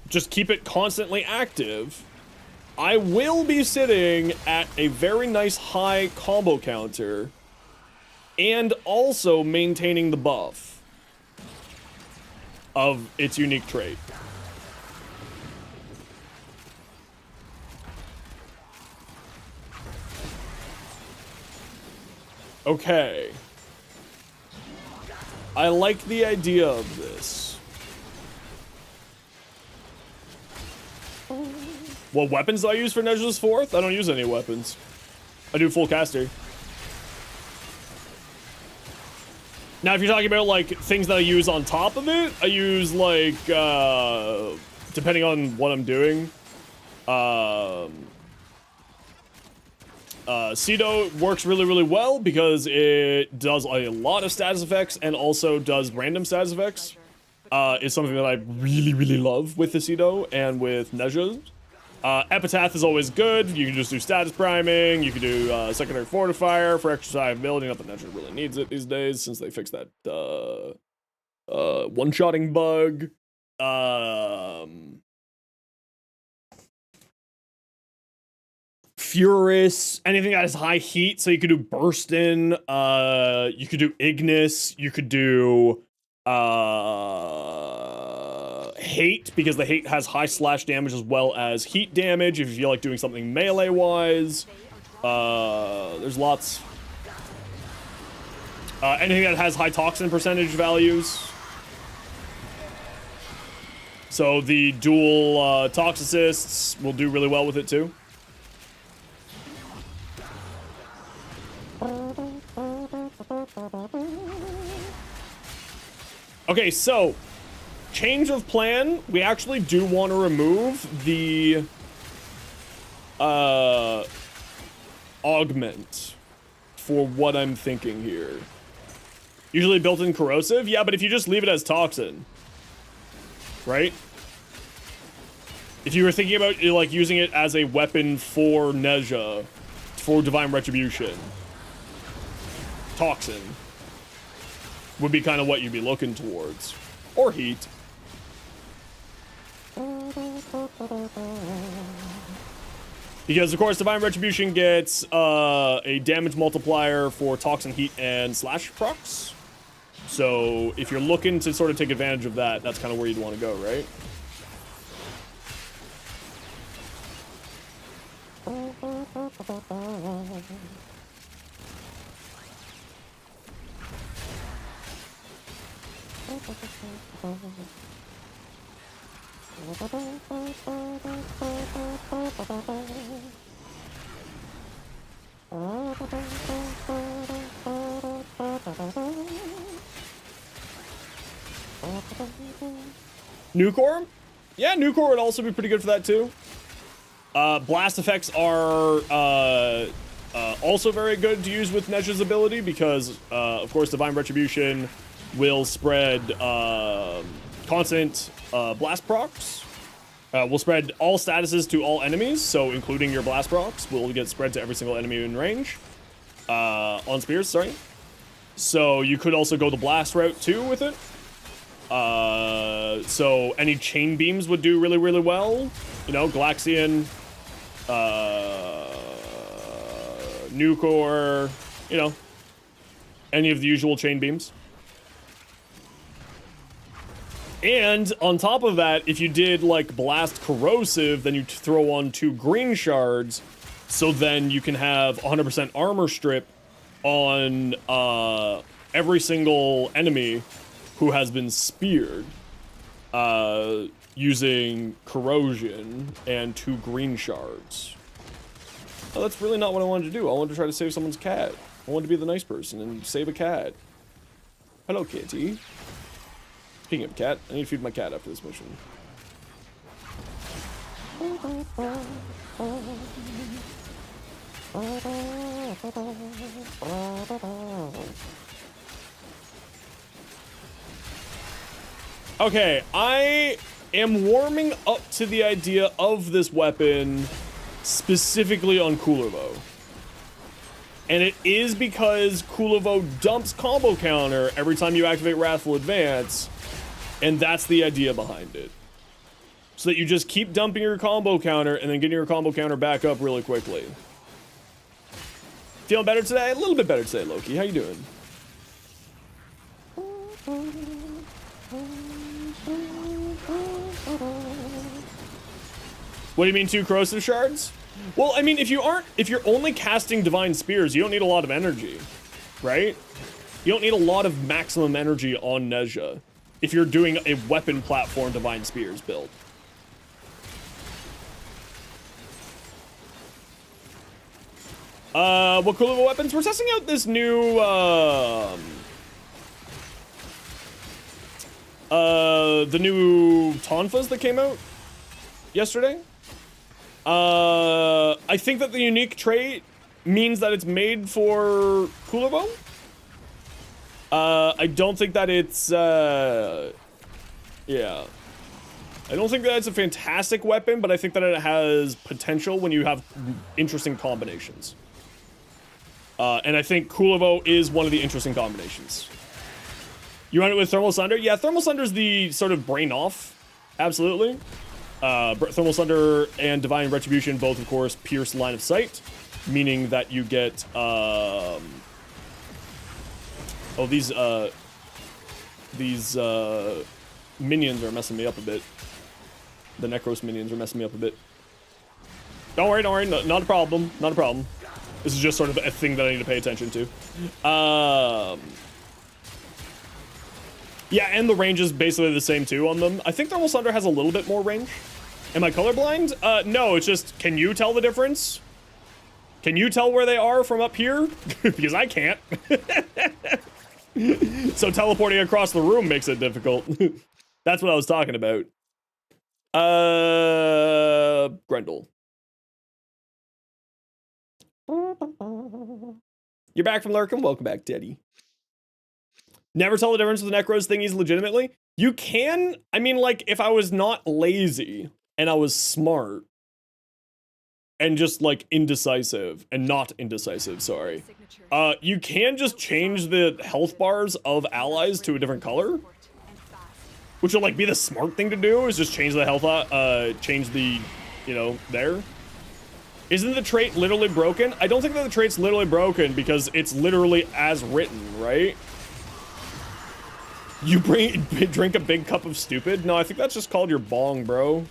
Speaker 1: Just keep it constantly active. I will be sitting at a very nice high combo counter and also maintaining the buff of its unique trait. Okay. I like the idea of this. What weapons do I use for Neza's 4th? I don't use any weapons. I do full caster. Now, if you're talking about, like, things that I use on top of it, I use, like, depending on what I'm doing. Cedo works really, really well because it does a lot of status effects and also does random status effects. Is something that I really, really love with the Cedo and with Neza. Epitaph is always good. You can just do status priming. You can do secondary fortifier for extra survivability. Not that Neza really needs it these days since they fixed that one-shotting bug. Furious, anything that has high heat, so you could do Burstin, you could do Ignis, you could do Hate, because the Hate has high slash damage as well as heat damage if you feel like doing something melee-wise. There's lots. Anything that has high toxin percentage values. So the dual Toxicists will do really well with it too. Okay, so change of plan. We actually do want to remove the augment for what I'm thinking here. Usually built-in corrosive, yeah, but if you just leave it as toxin, right? If you were thinking about like using it as a weapon for Neza, for Divine Retribution, toxin would be kind of what you'd be looking towards. Or heat. Because, of course, Divine Retribution gets a damage multiplier for toxin, heat, and slash procs. So, if you're looking to sort of take advantage of that, that's kind of where you'd want to go, right? Nucor? Yeah, Nucor would also be pretty good for that too. Blast effects are also very good to use with Neza's ability because, of course, Divine Retribution will spread constant blast procs. Will spread all statuses to all enemies, so including your blast procs will get spread to every single enemy in range. On spears, sorry. So you could also go the blast route too with it. So any chain beams would do really, really well. You know, Galaxian, Nucor, you know, any of the usual chain beams. And on top of that, if you did like blast corrosive, then you throw on 2 green shards, so then you can have 100% armor strip on every single enemy who has been speared using corrosion and 2 green shards. Oh, that's really not what I wanted to do. I wanted to try to save someone's cat. I wanted to be the nice person and save a cat. Hello, kitty. Speaking of cat, I need to feed my cat after this mission. Okay, I am warming up to the idea of this weapon specifically on Kulervo. And it is because Kulervo dumps combo counter every time you activate Wrathful Advance, and that's the idea behind it. So that you just keep dumping your combo counter and then getting your combo counter back up really quickly. Feeling better today? A little bit better today, Loki. How you doing? What do you mean 2 corrosive shards? Well, I mean, if you're only casting divine spears, you don't need a lot of energy, right? You don't need a lot of maximum energy on Neza if you're doing a weapon platform divine spears build. What cool level weapons? We're testing out this new, the new Tonfas that came out yesterday. I think that the unique trait means that it's made for Kulervo. I don't think that it's, yeah. I don't think that it's a fantastic weapon, but I think that it has potential when you have interesting combinations. And I think Kulervo is one of the interesting combinations. You run it with Thermal Sunder? Yeah, Thermal Sunder's the sort of brain off. Absolutely. Thermal Sunder and Divine Retribution both, of course, pierce line of sight, meaning that you get, oh, these minions are messing me up a bit. The Necros minions are messing me up a bit. Don't worry, no, not a problem, not a problem. This is just sort of a thing that I need to pay attention to. Yeah, and the range is basically the same too on them. I think Thermal Sunder has a little bit more range. Am I colorblind? No, it's just, can you tell the difference? Can you tell where they are from up here? Because I can't. So teleporting across the room makes it difficult. That's what I was talking about. Grendel. You're back from lurking. Welcome back, Teddy. Never tell the difference with the Necros thingies legitimately. You can, I mean, like, if I was not lazy and I was smart and just like indecisive and not indecisive, sorry. You can just change the health bars of allies to a different color, which will like be the smart thing to do, is just change the health, change the, you know, there. Isn't the trait literally broken? I don't think that the trait's literally broken because it's literally as written, right? You drink a big cup of stupid? No, I think that's just called your bong, bro.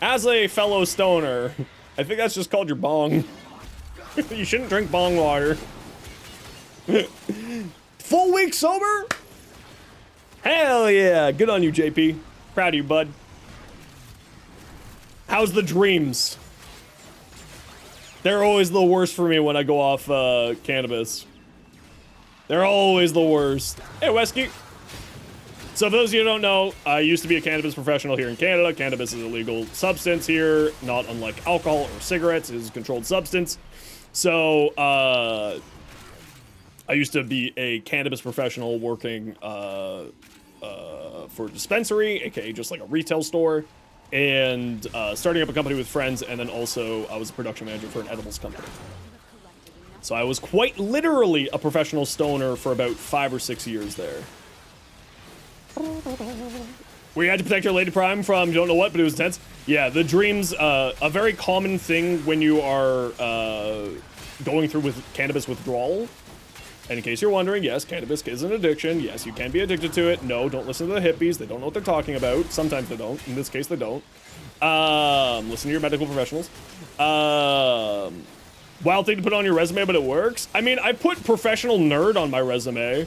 Speaker 1: As a fellow stoner, I think that's just called your bong. You shouldn't drink bong water. Full week sober? Hell yeah, good on you, JP. Proud of you, bud. How's the dreams? They're always the worst for me when I go off cannabis. They're always the worst. Hey, Wesky. So for those of you who don't know, I used to be a cannabis professional here in Canada. Cannabis is a legal substance here, not unlike alcohol or cigarettes. It is a controlled substance. So I used to be a cannabis professional working for a dispensary, aka just like a retail store, and starting up a company with friends, and then also I was a production manager for an edibles company. So I was quite literally a professional stoner for about 5 or 6 years there. We had to protect your Lady Prime from don't know what, but it was intense. Yeah, the dreams, a very common thing when you are going through with cannabis withdrawal. And in case you're wondering, yes, cannabis is an addiction. Yes, you can be addicted to it. No, don't listen to the hippies. They don't know what they're talking about. Sometimes they don't. In this case, they don't. Listen to your medical professionals. Wild thing to put on your resume, but it works. I mean, I put professional nerd on my resume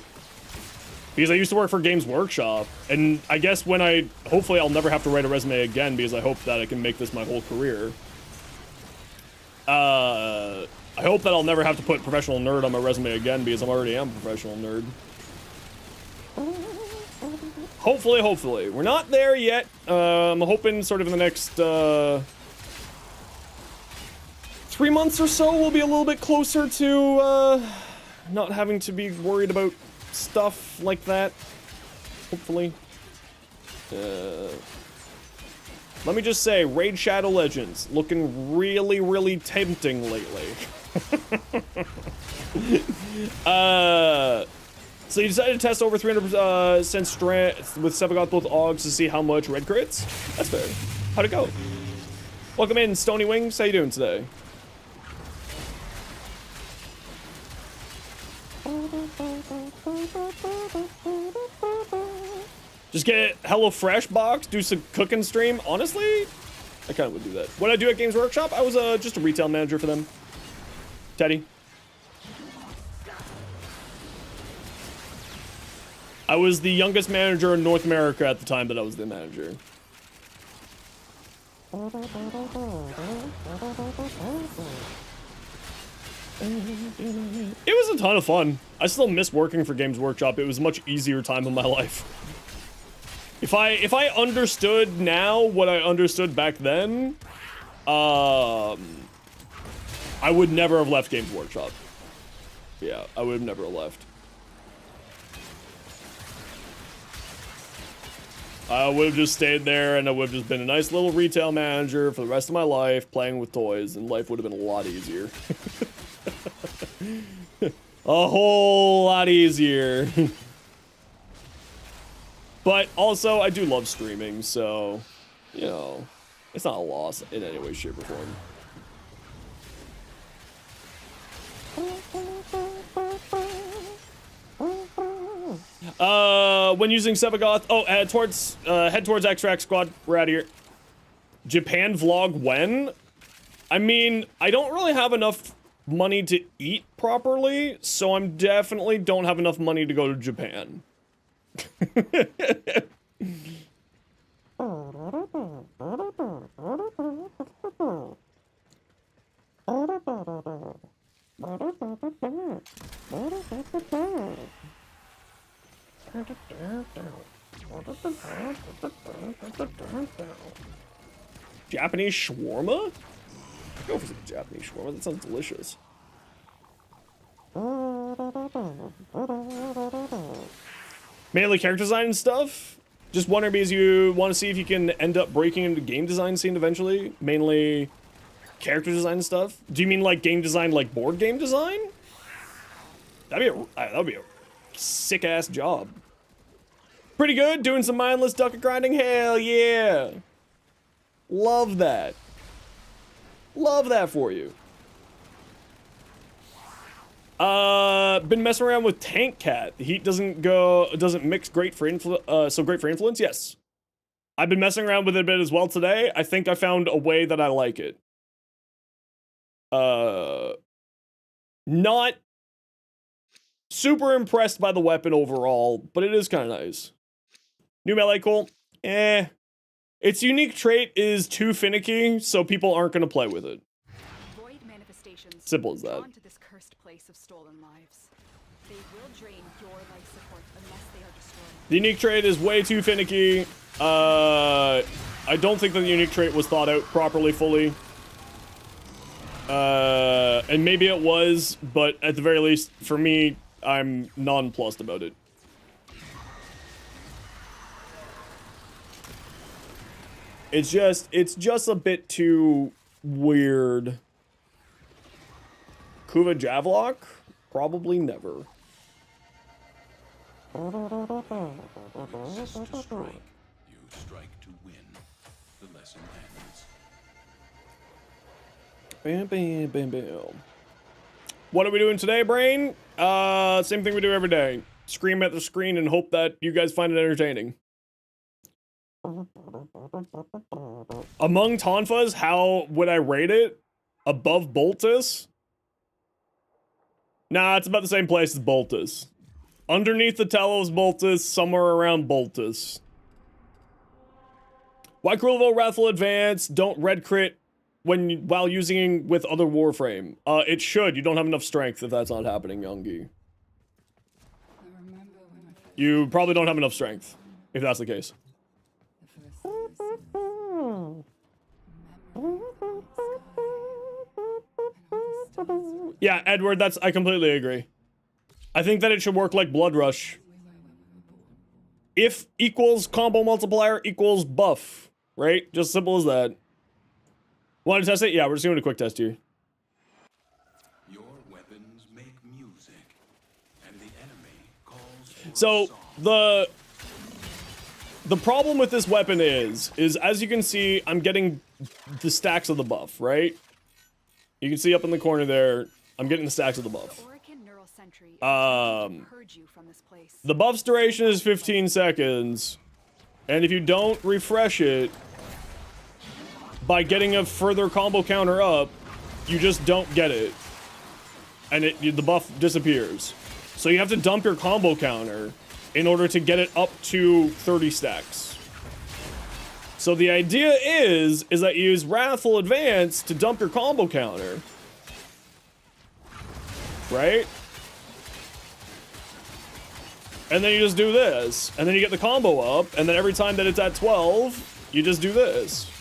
Speaker 1: because I used to work for Games Workshop. And I guess when hopefully I'll never have to write a resume again because I hope that I can make this my whole career. I hope that I'll never have to put professional nerd on my resume again because I already am a professional nerd. Hopefully. We're not there yet. I'm hoping sort of in the next 3 months or so we'll be a little bit closer to not having to be worried about stuff like that. Hopefully. Let me just say, Raid Shadow Legends looking really, really tempting lately. So you decided to test over 300% strength with Sevagoth both Augs to see how much red crits? That's fair. How'd it go? Welcome in, Stony Wings. How you doing today? Just get HelloFresh box, do some cooking stream. Honestly, I kind of would do that. What I do at Games Workshop, I was just a retail manager for them. Teddy. I was the youngest manager in North America at the time that I was the manager. It was a ton of fun. I still miss working for Games Workshop. It was a much easier time in my life. If I understood now what I understood back then, I would never have left Games Workshop. Yeah, I would have never left. I would have just stayed there, and I would have just been a nice little retail manager for the rest of my life, playing with toys, and life would have been a lot easier. A whole lot easier. But also, I do love streaming, so, you know, it's not a loss in any way, shape, or form. When using Sevagoth, head towards Extract Squad. We're out of here. Japan vlog when? I mean, I don't really have enough money to eat properly, so I'm definitely don't have enough money to go to Japan. Japanese shawarma? Go for some Japanese shawarma. That sounds delicious. Mainly character design and stuff. Just wondering because you want to see if you can end up breaking into game design scene eventually. Mainly character design and stuff. Do you mean like game design, like board game design? That'd be a sick ass job. Pretty good. Doing some mindless ducat grinding. Hell yeah. Love that. Love that for you. Been messing around with Tank Cat. The heat doesn't mix great for great for influence. Yes. I've been messing around with it a bit as well today. I think I found a way that I like it. Not super impressed by the weapon overall, but it is kind of nice. New melee cool. Its unique trait is too finicky, so people aren't going to play with it.
Speaker 2: Void manifestations
Speaker 1: Simple as that.
Speaker 2: drawn to this cursed place of stolen lives. They will drain your life support unless they are destroyed.
Speaker 1: The unique trait is way too finicky. I don't think that the unique trait was thought out properly, fully. And maybe it was, but at the very least, for me, I'm nonplussed about it. It's just a bit too weird. Kuva Javlock? Probably never.
Speaker 3: Resist to strike. You strike to win. The lesson ends.
Speaker 1: Bam, bam, bam, bam. What are we doing today, Brain? Same thing we do every day. Scream at the screen and hope that you guys find it entertaining. Among Tonfas, how would I rate it? Above Boltus? Nah, it's about the same place as Boltus. Underneath the Telos Boltus, somewhere around Boltus. Why Kulervo Wrathful Advance don't red crit while using with other Warframe? It should. You don't have enough strength if that's not happening, Youngie. You probably don't have enough strength, if that's the case. Yeah, Edward, I completely agree. I think that it should work like Blood Rush. If equals combo multiplier equals buff. right? Just simple as that. Want to test it? Yeah, we're just doing a quick test here.
Speaker 3: Your weapons make music, and the enemy calls for
Speaker 1: So
Speaker 3: a song.
Speaker 1: the problem with this weapon is as you can see, I'm getting the stacks of the buff, right? You can see up in the corner there, I'm getting the stacks of the buff.
Speaker 2: The Orican Neural Sentry is
Speaker 1: Um,
Speaker 2: attempting to purge you from this place.
Speaker 1: The buff's duration is 15 seconds, and if you don't refresh it by getting a further combo counter up, you just don't get it, and the buff disappears. So you have to dump your combo counter in order to get it up to 30 stacks. So the idea is that you use Wrathful Advance to dump your combo counter, right? And then you just do this, and then you get the combo up, and then every time that it's at 12, you just do this.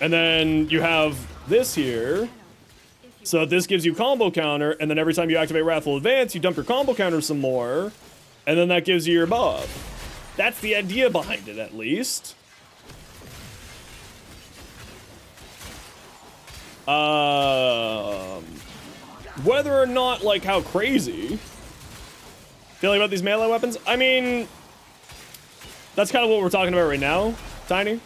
Speaker 1: And then you have this here, so this gives you combo counter, and then every time you activate Wrathful Advance, you dump your combo counter some more, and then that gives you your buff. That's the idea behind it, at least. Whether or not, like, how crazy feeling about these melee weapons, I mean, that's kind of what we're talking about right now, Tiny.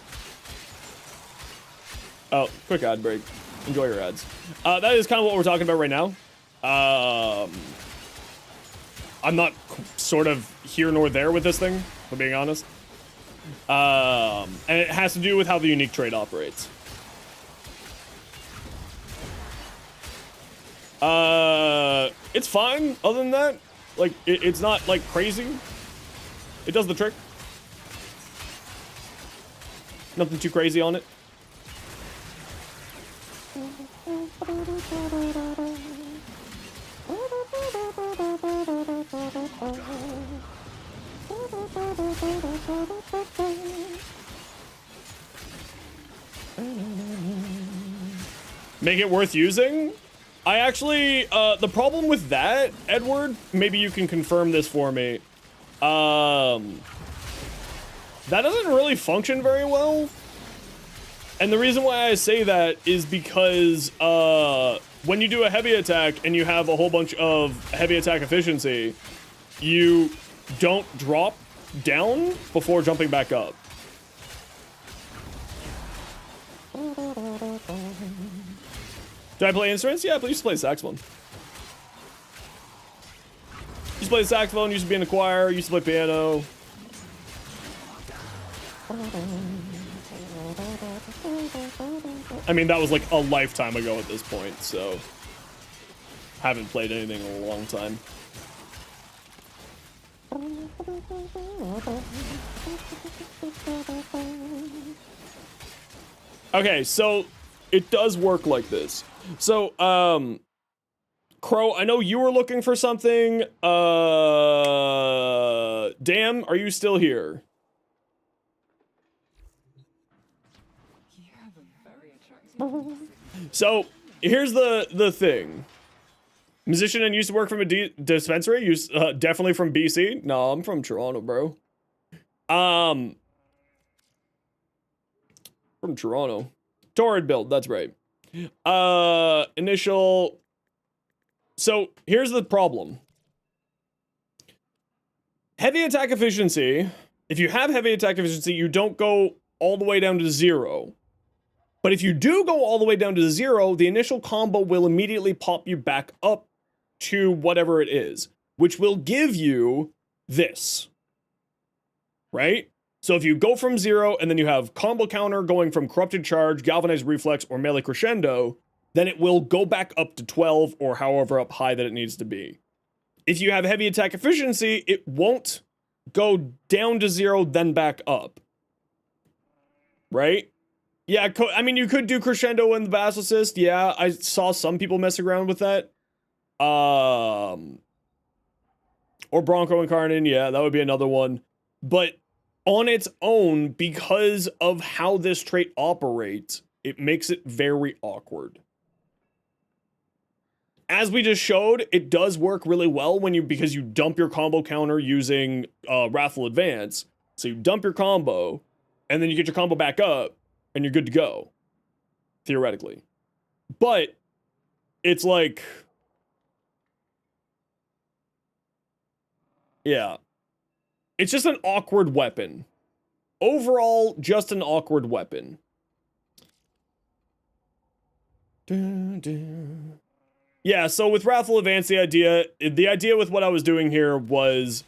Speaker 1: Oh, quick ad break. Enjoy your ads. That is kind of what we're talking about right now. I'm not sort of here nor there with this thing, if I'm being honest. And it has to do with how the unique trait operates. It's fine, other than that. Like, it's not, like, crazy. It does the trick. Nothing too crazy on it. Make it worth using? I actually, the problem with that, Edward, maybe you can confirm this for me. That doesn't really function very well. And the reason why I say that is because, when you do a heavy attack and you have a whole bunch of heavy attack efficiency, you don't drop down before jumping back up. Do I play instruments? Yeah, but I used to play saxophone. Used to play the saxophone, used to be in the choir, used to play piano. I mean, that was like a lifetime ago at this point, so haven't played anything in a long time. Okay, so it does work like this. So, Crow, I know you were looking for something. Damn, are you still here? So, here's the thing. Musician and used to work from a dispensary? Definitely from BC? No, I'm from Toronto, bro. From Toronto. Torrid build, that's right. Initial. So, here's the problem. Heavy attack efficiency. If you have heavy attack efficiency, you don't go all the way down to 0. But if you do go all the way down to 0, the initial combo will immediately pop you back up to whatever it is, which will give you this, right? So if you go from 0 and then you have combo counter going from Corrupted Charge, Galvanized Reflex, or Melee Crescendo, then it will go back up to 12 or however up high that it needs to be. If you have heavy attack efficiency, it won't go down to 0, then back up, right? Yeah, I mean, you could do Crescendo in the Basilisk. Yeah, I saw some people mess around with that. Or Bronco Incarnon, yeah, that would be another one. But on its own, because of how this trait operates, it makes it very awkward. as we just showed, it does work really well when because you dump your combo counter using Wrathful Advance. So you dump your combo, and then you get your combo back up, and you're good to go. Theoretically. But it's like, yeah. It's just an awkward weapon. Overall, just an awkward weapon. Dun, dun. Yeah, so with Wrathful Advance, the idea with what I was doing here was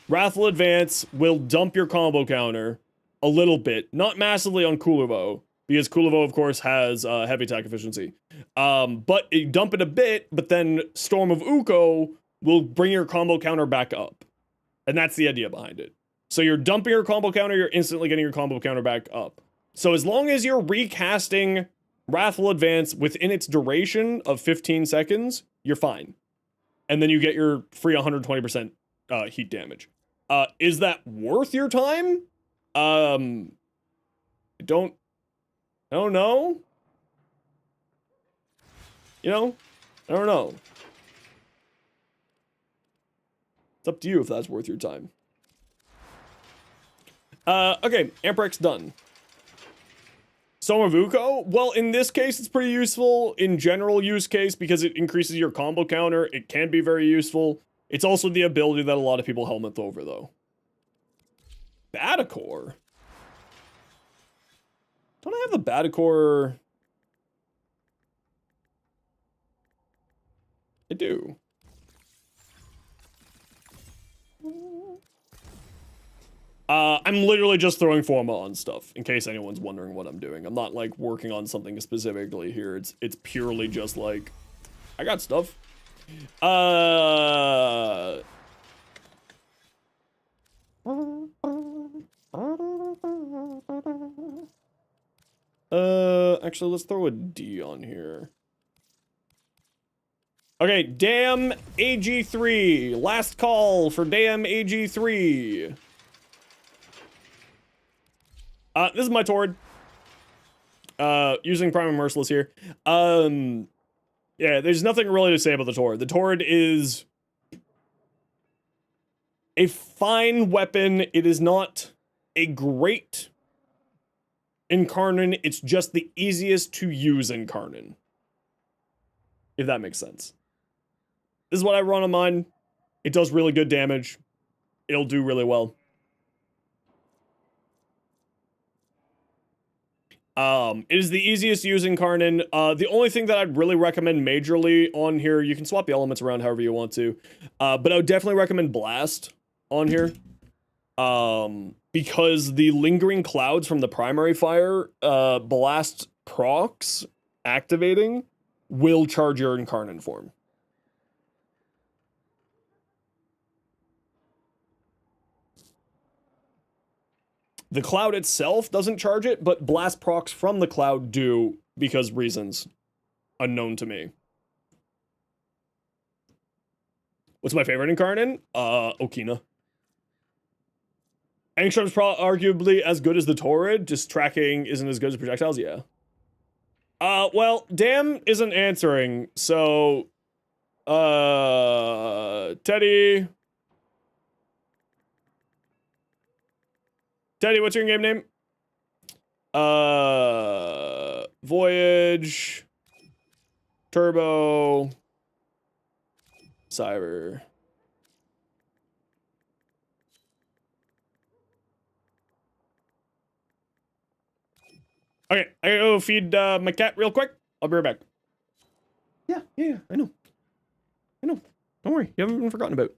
Speaker 1: Wrathful Advance will dump your combo counter a little bit, not massively on Kulervo, because Kulervo, of course, has heavy attack efficiency. But you dump it a bit, but then Storm of Uko will bring your combo counter back up. And that's the idea behind it. So you're dumping your combo counter, you're instantly getting your combo counter back up. So as long as you're recasting Wrathful Advance within its duration of 15 seconds, you're fine. And then you get your free 120% heat damage. Is that worth your time? I don't know. You know? I don't know. It's up to you if that's worth your time. Okay, Amprex done. Storm of Uko? Well, in this case, it's pretty useful. In general use case, because it increases your combo counter, it can be very useful. It's also the ability that a lot of people helmet over, though. Batacore? Don't I have the Batacore? I do. I'm literally just throwing forma on stuff, in case anyone's wondering what I'm doing. I'm not, like, working on something specifically here. It's purely just, like, I got stuff. Actually, let's throw a D on here. Okay, damn AG3. Last call for damn AG3. This is my Tord. Using Prime and Merciless here. Yeah, there's nothing really to say about the Tord. The Tord is a fine weapon. It is not a great Incarnon. It's just the easiest to use Incarnon. If that makes sense. This is what I run on mine. It does really good damage. It'll do really well. It is the easiest to use Incarnon. The only thing that I'd really recommend majorly on here, you can swap the elements around however you want to, but I would definitely recommend Blast on here. Because the lingering clouds from the primary fire, Blast procs activating will charge your Incarnon form. The cloud itself doesn't charge it, but blast procs from the cloud do, because reasons unknown to me. What's my favorite Incarnon? Okina. Angstrom's arguably as good as the Torrid, just tracking isn't as good as projectiles, yeah. Well, Damn isn't answering, so... Teddy... Teddy, what's your game name? Voyage, Turbo, Cyber. Okay, I gotta go feed my cat real quick. I'll be right back. Yeah, I know. Don't worry, you haven't been forgotten about.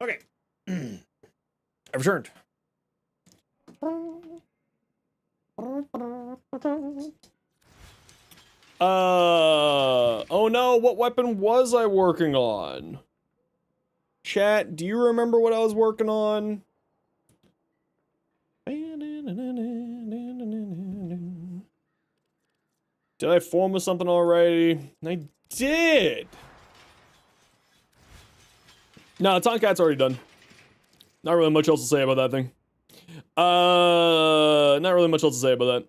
Speaker 1: Okay. I've returned. Oh no, what weapon was I working on? Chat, do you remember what I was working on? Did I form something already? I did! No, Tonfas already done. Not really much else to say about that thing. Not really much else to say about that.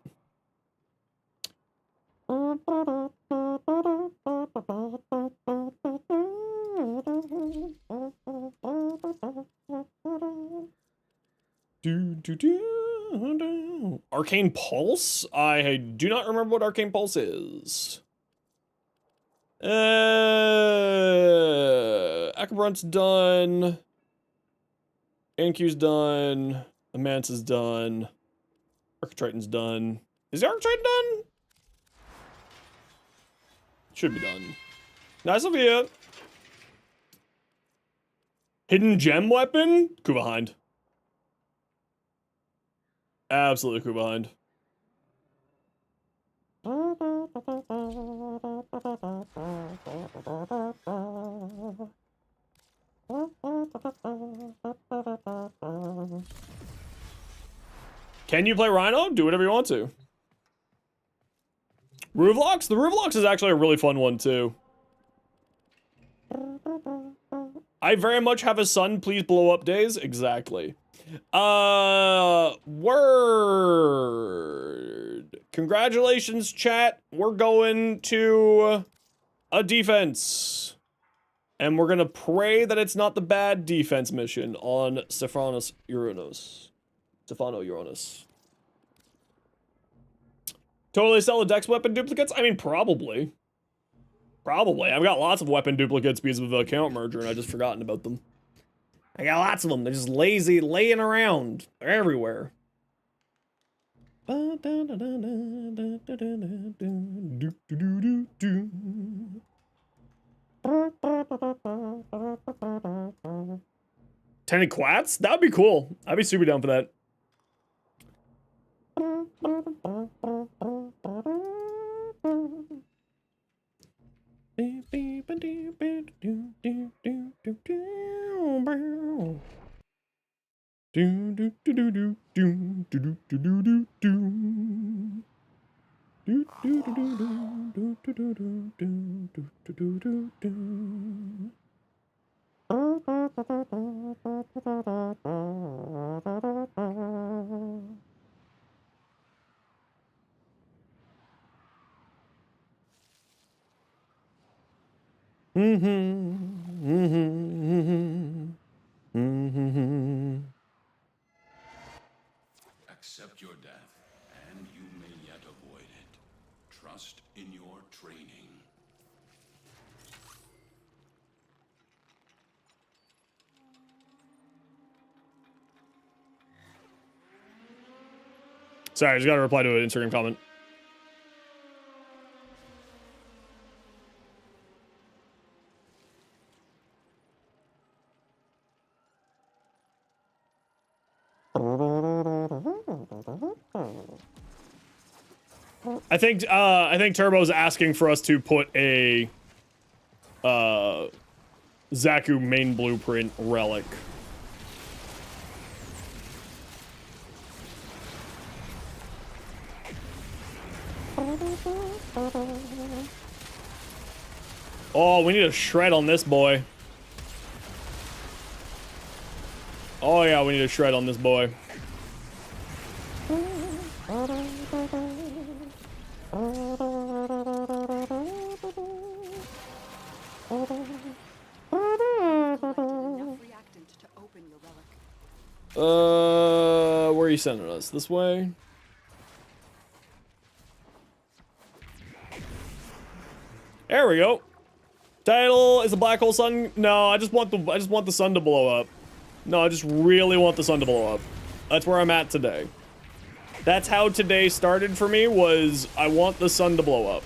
Speaker 1: Arcane Pulse? I do not remember what Arcane Pulse is. Akabrunt's done. AnQ's done. Amance's done. Architriton's done. Is the Architriton done? Should be done. Nice of you. Hidden gem weapon? Coup behind. Absolutely coup behind. Can you play Rhino? Do whatever you want to. Roovlocks? The Roovlocks is actually a really fun one too. I very much have a son, please blow up days. Exactly. Word. Congratulations, chat. We're going to a defense. And we're gonna pray that it's not the bad defense mission on Stefano Uranus. Totally sell the Dex weapon duplicates? I mean, probably. Probably. I've got lots of weapon duplicates because of the account merger and I just forgotten about them. I got lots of them. They're just lazy, laying around. They're everywhere. Tenant Quats? That would be cool. I'd be super down for that.
Speaker 3: Accept your death, and you may yet avoid it. Trust in your training.
Speaker 1: Sorry, I just gotta reply to an Instagram comment. I think Turbo's asking for us to put a Zaku main blueprint relic. Oh, we need a shred on this boy. Oh yeah, we need a shred on this boy. Where are you sending us? This way? There we go. Title is a black hole sun. No, I just want the sun to blow up. No, I just really want the sun to blow up. That's where I'm at today. That's how today started for me, was I want the sun to blow up.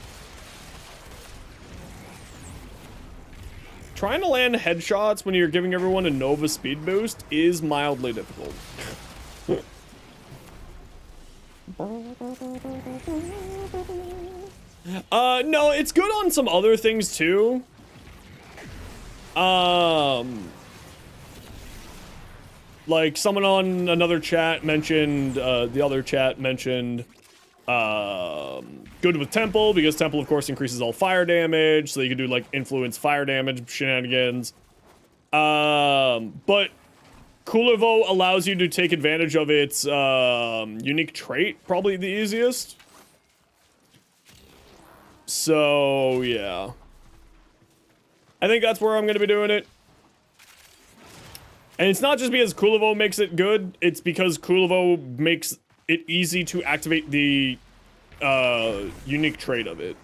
Speaker 1: trying to land headshots when you're giving everyone a Nova speed boost is mildly difficult. No, it's good on some other things too. Like someone on another chat mentioned, the other chat mentioned, good with Temple, because Temple, of course, increases all fire damage, so you can do, like, influence fire damage shenanigans. But Kulervo allows you to take advantage of its, unique trait, probably the easiest. So, yeah. I think that's where I'm gonna be doing it. And it's not just because Kulervo makes it good, it's because Kulervo makes it easy to activate the unique trait of it.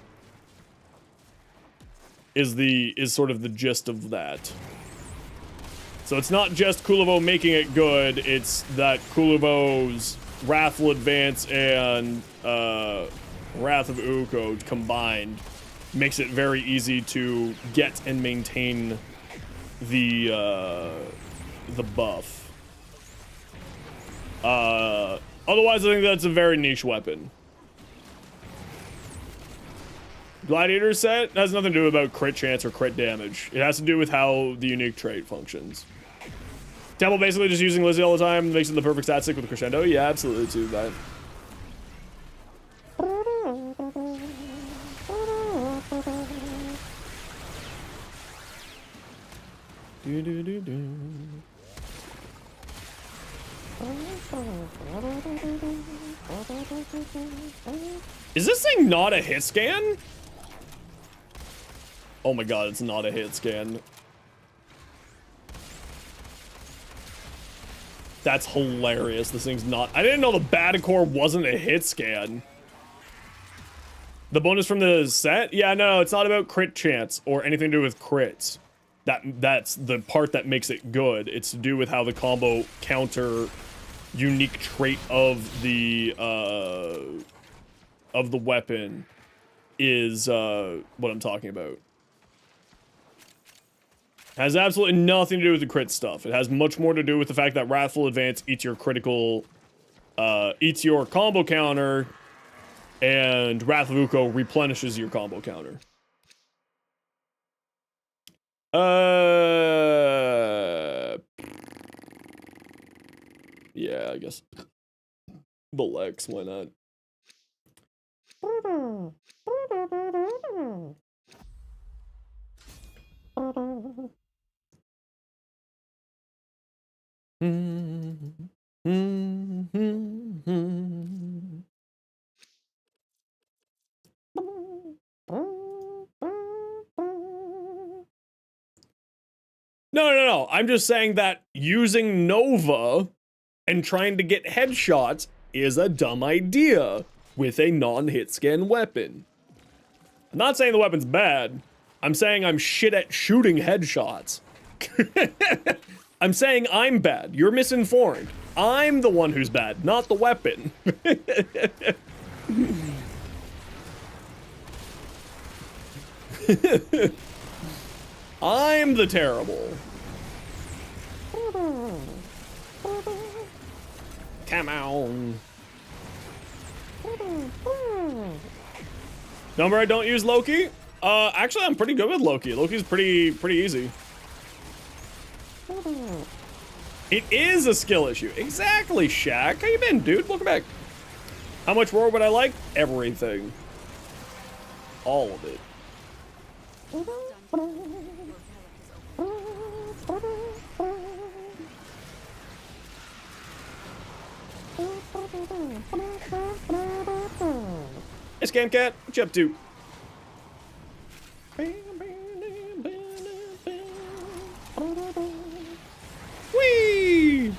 Speaker 1: Is sort of the gist of that. So it's not just Kulervo making it good, it's that Kulervo's Wrathful Advance and Wrath of Uko combined makes it very easy to get and maintain the buff. Otherwise, I think that's a very niche weapon. Gladiator set has nothing to do about crit chance or crit damage. It has to do with how the unique trait functions. Temple basically just using Lizzie all the time makes it the perfect stat stick with Crescendo. Yeah, absolutely too, that. Is this thing not a hit scan? Oh my god, it's not a hit scan. That's hilarious. This thing's not. I didn't know the Batacore wasn't a hit scan. The bonus from the set? Yeah, no, it's not about crit chance or anything to do with crits. That's the part that makes it good. It's to do with how the combo counter unique trait of the weapon is what I'm talking about. Has absolutely nothing to do with the crit stuff. It has much more to do with the fact that Wrathful Advance eats your critical, eats your combo counter, and Wrath of Uko replenishes your combo counter. Yeah, I guess. The Lex, why not? No. I'm just saying that using Nova and trying to get headshots is a dumb idea with a non-hit scan weapon. I'm not saying the weapon's bad. I'm saying I'm shit at shooting headshots. I'm saying I'm bad. You're misinformed. I'm the one who's bad, not the weapon. I'm the terrible. Come on. Number, I don't use Loki. Actually, I'm pretty good with Loki. Loki's pretty easy. It is a skill issue. Exactly, Shaq. How you been, dude? Welcome back. How much roar would I like? Everything. All of it. Hey, Scam Cat. What you up to? Whee!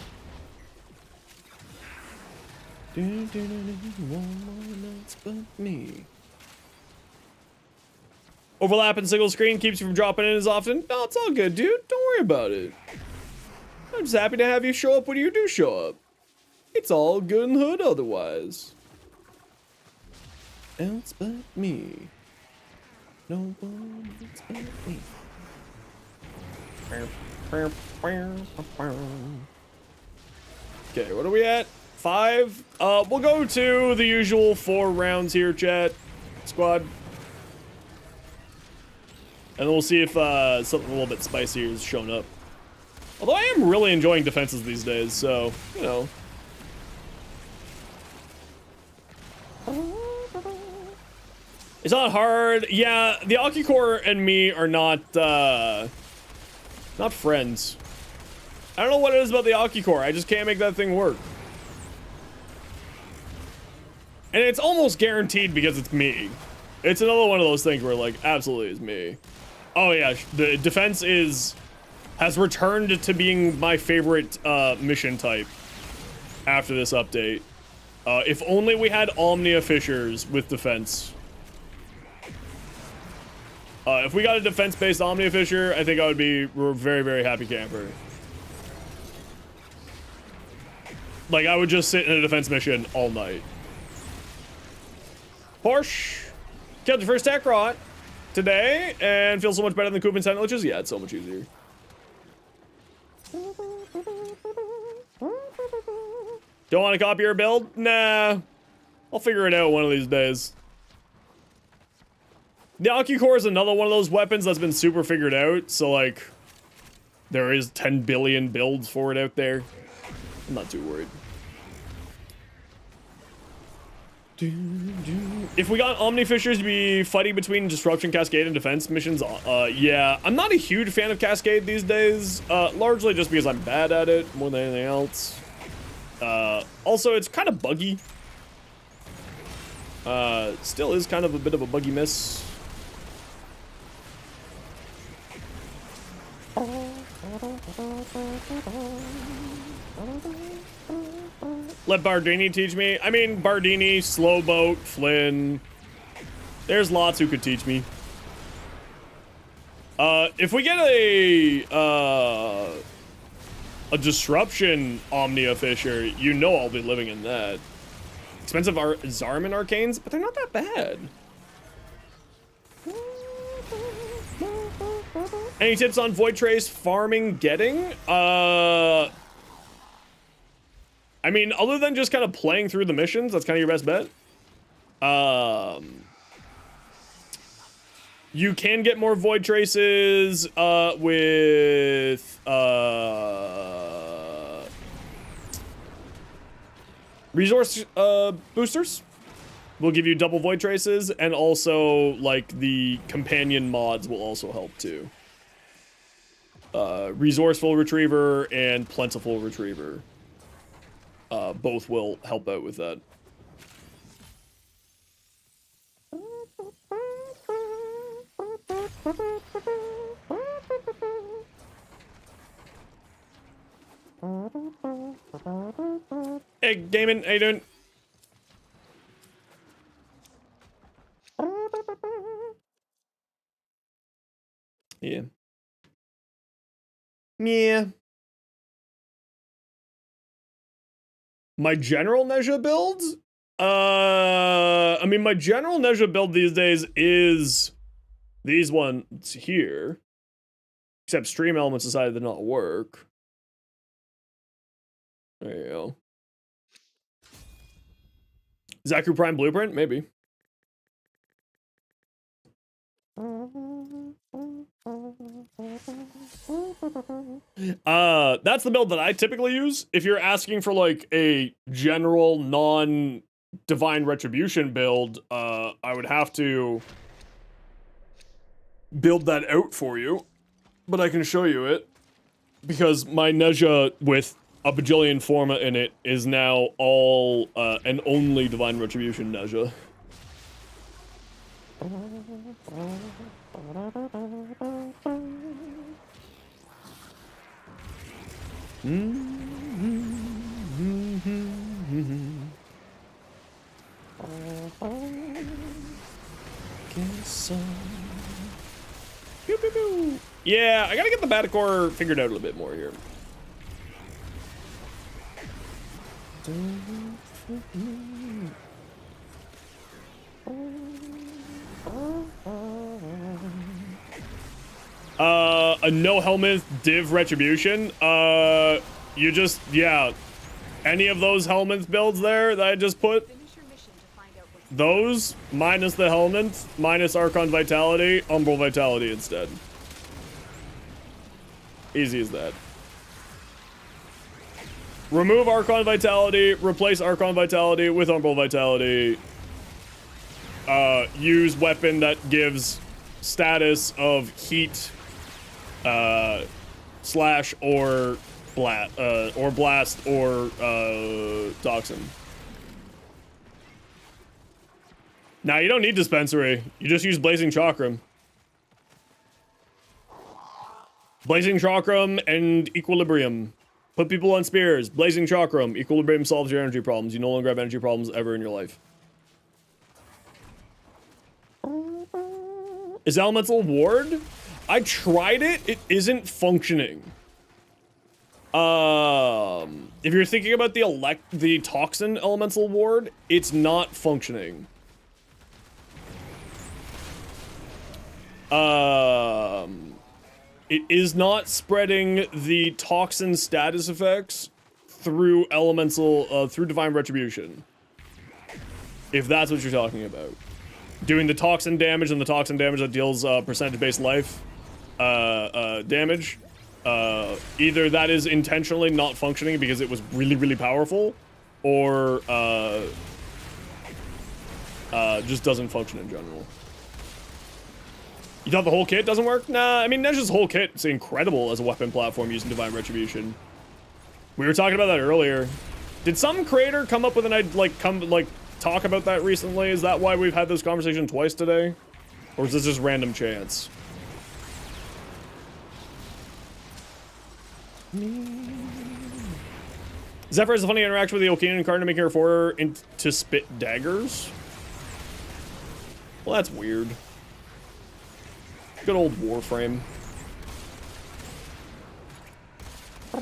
Speaker 1: But me. Overlap and single screen keeps you from dropping in as often. No, it's all good, dude. Don't worry about it. I'm just happy to have you show up when you do show up. It's all good and hood otherwise. Else but me. No one else but me. Okay, what are we at? 5. We'll go to the usual 4 rounds here, chat. Squad. And we'll see if something a little bit spicier is showing up. Although I am really enjoying defenses these days, so, you know. It's not hard. Yeah, the Akikor and me are not friends. I don't know what it is about the Akikor. I just can't make that thing work. And it's almost guaranteed because it's me. It's another one of those things where, like, absolutely is me. Oh yeah, the defense has returned to being my favorite mission type after this update. If only we had Omnia Fissures with defense. If we got a defense-based Omnia Fissure, I think I would be a very, very happy camper. Like, I would just sit in a defense mission all night. Porsche killed your first tech rot today and feels so much better than Coopin sandwiches. Yeah, it's so much easier. Don't want to copy your build? Nah. I'll figure it out one of these days. The Akikor is another one of those weapons that's been super figured out, so like there is 10 billion builds for it out there. I'm not too worried. If we got Omni Fissures to be fighting between Disruption, Cascade, and Defense missions, yeah. I'm not a huge fan of Cascade these days, largely just because I'm bad at it more than anything else. Also, it's kind of buggy. Still is kind of a bit of a buggy miss. Let Bardini teach me. I mean, Bardini, Slowboat, Flynn. There's lots who could teach me. If we get a Disruption Omnia Fissure, you know I'll be living in that. Expensive Zarman Arcanes, but they're not that bad. Any tips on Void Trace farming getting? I mean, other than just kind of playing through the missions, that's kind of your best bet. You can get more Void Traces with resource boosters. Will give you double Void Traces, and also like the companion mods will also help too. Resourceful Retriever and Plentiful Retriever. Both will help out with that. Hey, Damon, how you doing? Yeah. Yeah. My general Neza build? I mean, my general Neza build these days is these ones here. Except Stream Elements decided to not work. There you go. Zaku Prime Blueprint? Maybe. That's the build that I typically use. If you're asking for like a general non-Divine Retribution build, I would have to build that out for you, but I can show you it because my Neza with a bajillion forma in it is now all and only Divine Retribution Neza. Pew, pew, pew. Yeah, I gotta get the Batacor figured out a little bit more here. a no helmet div retribution. You just, yeah. Any of those helmets builds there that I just put,
Speaker 2: Finish your mission to find out what's
Speaker 1: those minus the helmet, minus Archon Vitality, Umbral Vitality instead. Easy as that. Remove Archon Vitality, replace Archon Vitality with Umbral Vitality. Use weapon that gives status of heat, slash or blast or toxin. Now you don't need dispensary. You just use blazing chakram. Blazing chakram and equilibrium. Put people on spears. Blazing chakram. Equilibrium solves your energy problems. You no longer have energy problems ever in your life. Is Elemental Ward? I tried it. It isn't functioning. If you're thinking about the Toxin Elemental Ward, it's not functioning. It is not spreading the Toxin status effects through through Divine Retribution. If that's what you're talking about. Doing the Toxin damage and the Toxin damage that deals percentage-based life damage. Either that is intentionally not functioning because it was really, really powerful, or just doesn't function in general. You thought the whole kit doesn't work? Nah, I mean, Neza's whole kit is incredible as a weapon platform using Divine Retribution. We were talking about that earlier. Did some creator come up with an idea, talk about that recently? Is that why we've had this conversation twice today? Or is this just random chance? Zephyr has a funny interaction with the Okinian Incarnon, making her forward into spit daggers. Well, that's weird. Good old Warframe. But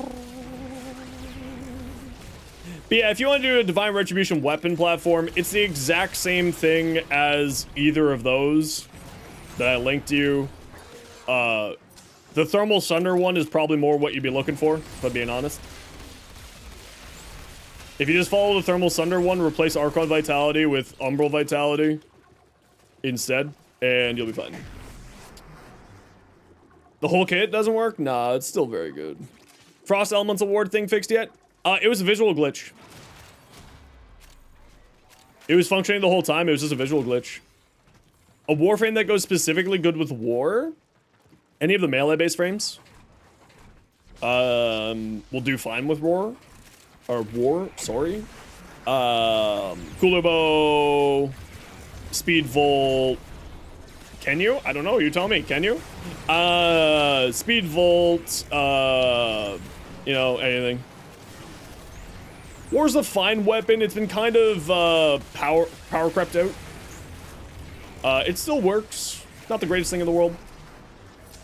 Speaker 1: yeah, if you want to do a Divine Retribution weapon platform, it's the exact same thing as either of those that I linked you. The Thermal Sunder one is probably more what you'd be looking for, if I'm being honest. If you just follow the Thermal Sunder one, replace Archon Vitality with Umbral Vitality instead, and you'll be fine. The whole kit doesn't work? Nah, it's still very good. Frost Elemental Ward thing fixed yet? It was a visual glitch. It was functioning the whole time, it was just a visual glitch. A Warframe that goes specifically good with War? Any of the melee-based frames? Will do fine with Roar. Or War, sorry. Kulervo, Speed Volt. Can you? I don't know, you tell me, can you? Speed Volt, you know, anything. War's a fine weapon. It's been kind of power crept out. It still works. Not the greatest thing in the world,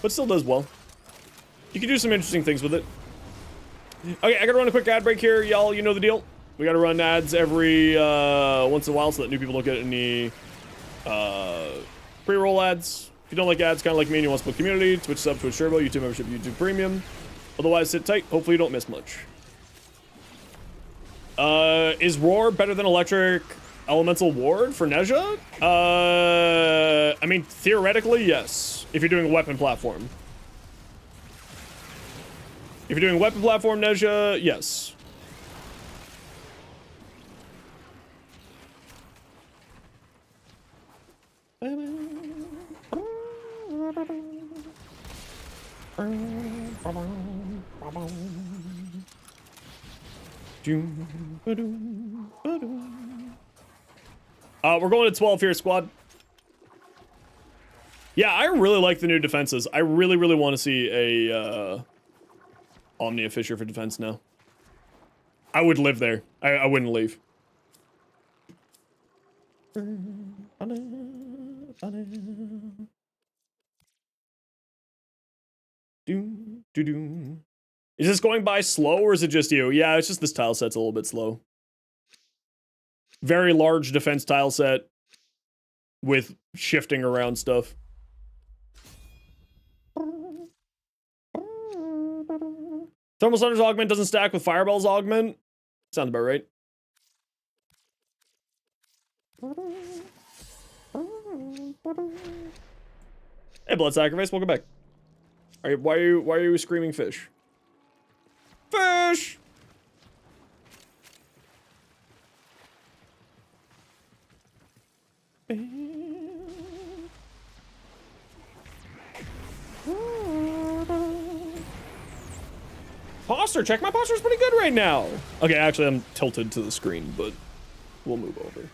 Speaker 1: but still does well. You can do some interesting things with it. Okay, I gotta run a quick ad break here, y'all. You know the deal. We gotta run ads every once in a while so that new people don't get any pre-roll ads. If you don't like ads, kind of like me, and you want to split community, Twitch sub, Twitch Turbo, YouTube membership, YouTube Premium. Otherwise, sit tight. Hopefully, you don't miss much. Is Roar better than Electric Elemental Ward for Neza? I mean, theoretically, yes. If you're doing a weapon platform. If you're doing a weapon platform, Neza, yes. We're going to 12 here, squad. Yeah, I really like the new defenses. I really, really want to see a Omnia Fisher for defense now. I would live there. I wouldn't leave. Is this going by slow or is it just you? Yeah, it's just this tile set's a little bit slow. Very large defense tile set with shifting around stuff. Thermal Stunner's augment doesn't stack with Fireball's augment. Sounds about right. Hey, Blood Sacrifice, welcome back. Why are you screaming fish? Fish! Posture check. My posture's pretty good right now. Okay, actually, I'm tilted to the screen, but we'll move over.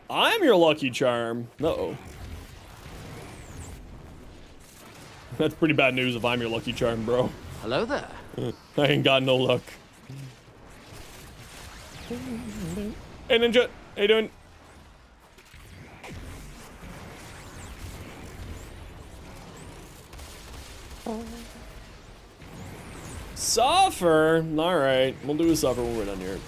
Speaker 1: I'm your lucky charm. Uh-oh. That's pretty bad news if I'm your lucky charm, bro.
Speaker 5: Hello there.
Speaker 1: I ain't got no luck. Hey, Ninja. How you doing? Suffer? Alright, we'll do a suffer when we're done here.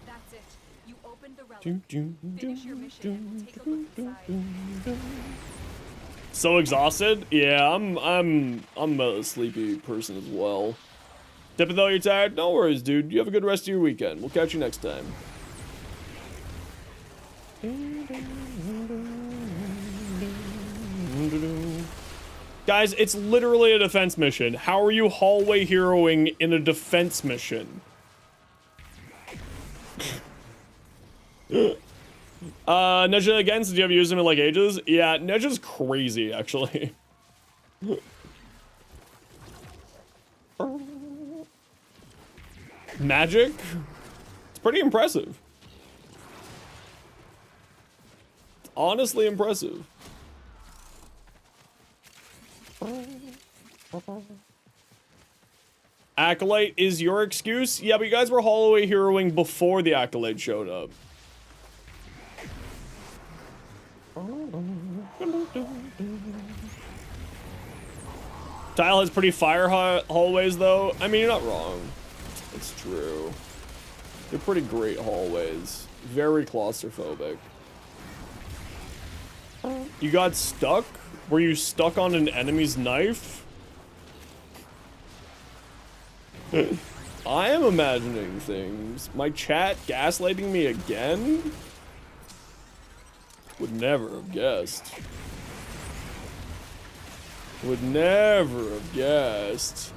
Speaker 2: That's it. You opened the relic. Finish your mission and take a look inside.
Speaker 1: So exhausted? Yeah, I'm a sleepy person as well. Dip it though, you're tired? No worries, dude. You have a good rest of your weekend. We'll catch you next time. Guys, it's literally a defense mission. How are you hallway heroing in a defense mission? Neza again, since you haven't used him in like ages. Yeah, Neza's crazy, actually. Magic? It's pretty impressive. It's honestly impressive. Acolyte is your excuse? Yeah, but you guys were hallway heroing before the Acolyte showed up. Tile has pretty fire hallways, though. I mean, you're not wrong. It's true. They're pretty great hallways. Very claustrophobic. You got stuck? Were you stuck on an enemy's knife? I am imagining things. My chat gaslighting me again? Would never have guessed. Would never have guessed.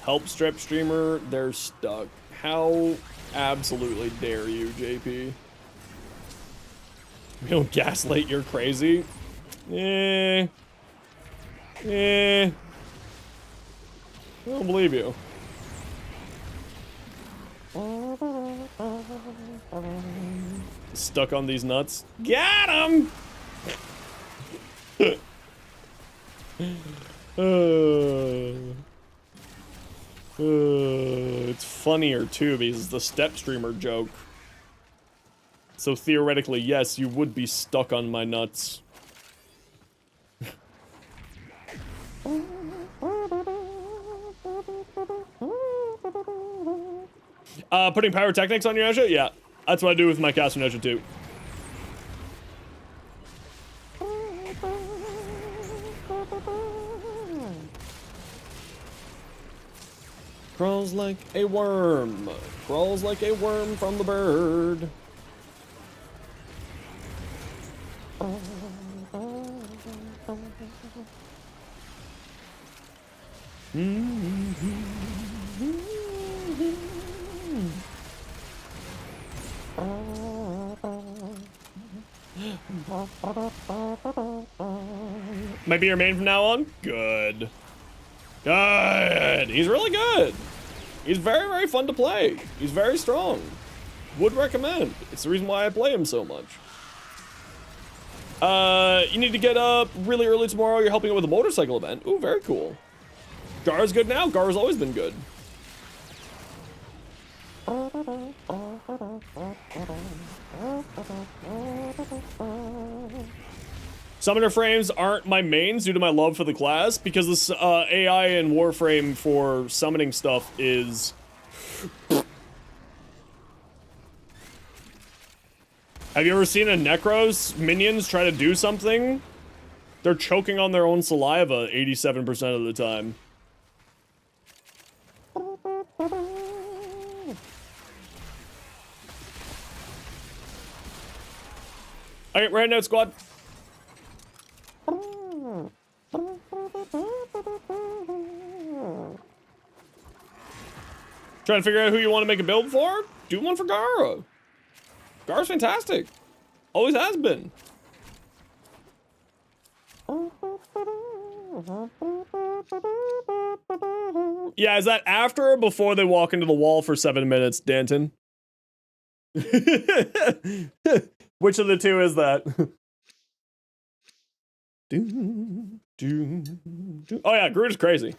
Speaker 1: Help strip streamer, they're stuck. How absolutely dare you, JP? You don't gaslight, you're crazy? I don't believe you. Stuck on these nuts. Got him! It's funnier too because it's the step streamer joke. So theoretically, yes, you would be stuck on my nuts. Putting pyrotechnics on your Neza? Yeah, that's what I do with my caster Neza too. Crawls like a worm. Crawls like a worm from the bird. Might be your main from now on? Good. Good. He's really good. He's very, very fun to play. He's very strong. Would recommend. It's the reason why I play him so much. You need to get up really early tomorrow. You're helping out with a motorcycle event. Ooh, very cool. Gar's good now. Gar's always been good. Summoner frames aren't my mains due to my love for the class, because this AI and Warframe for summoning stuff is Have you ever seen a Necros minions try to do something? They're choking on their own saliva 87% of the time. Alright, right now, squad. Trying to figure out who you want to make a build for? Do one for Gara. Gara's fantastic. Always has been. Yeah, is that after or before they walk into the wall for 7 minutes, Danton? Which of the two is that? Oh yeah, Groot is crazy.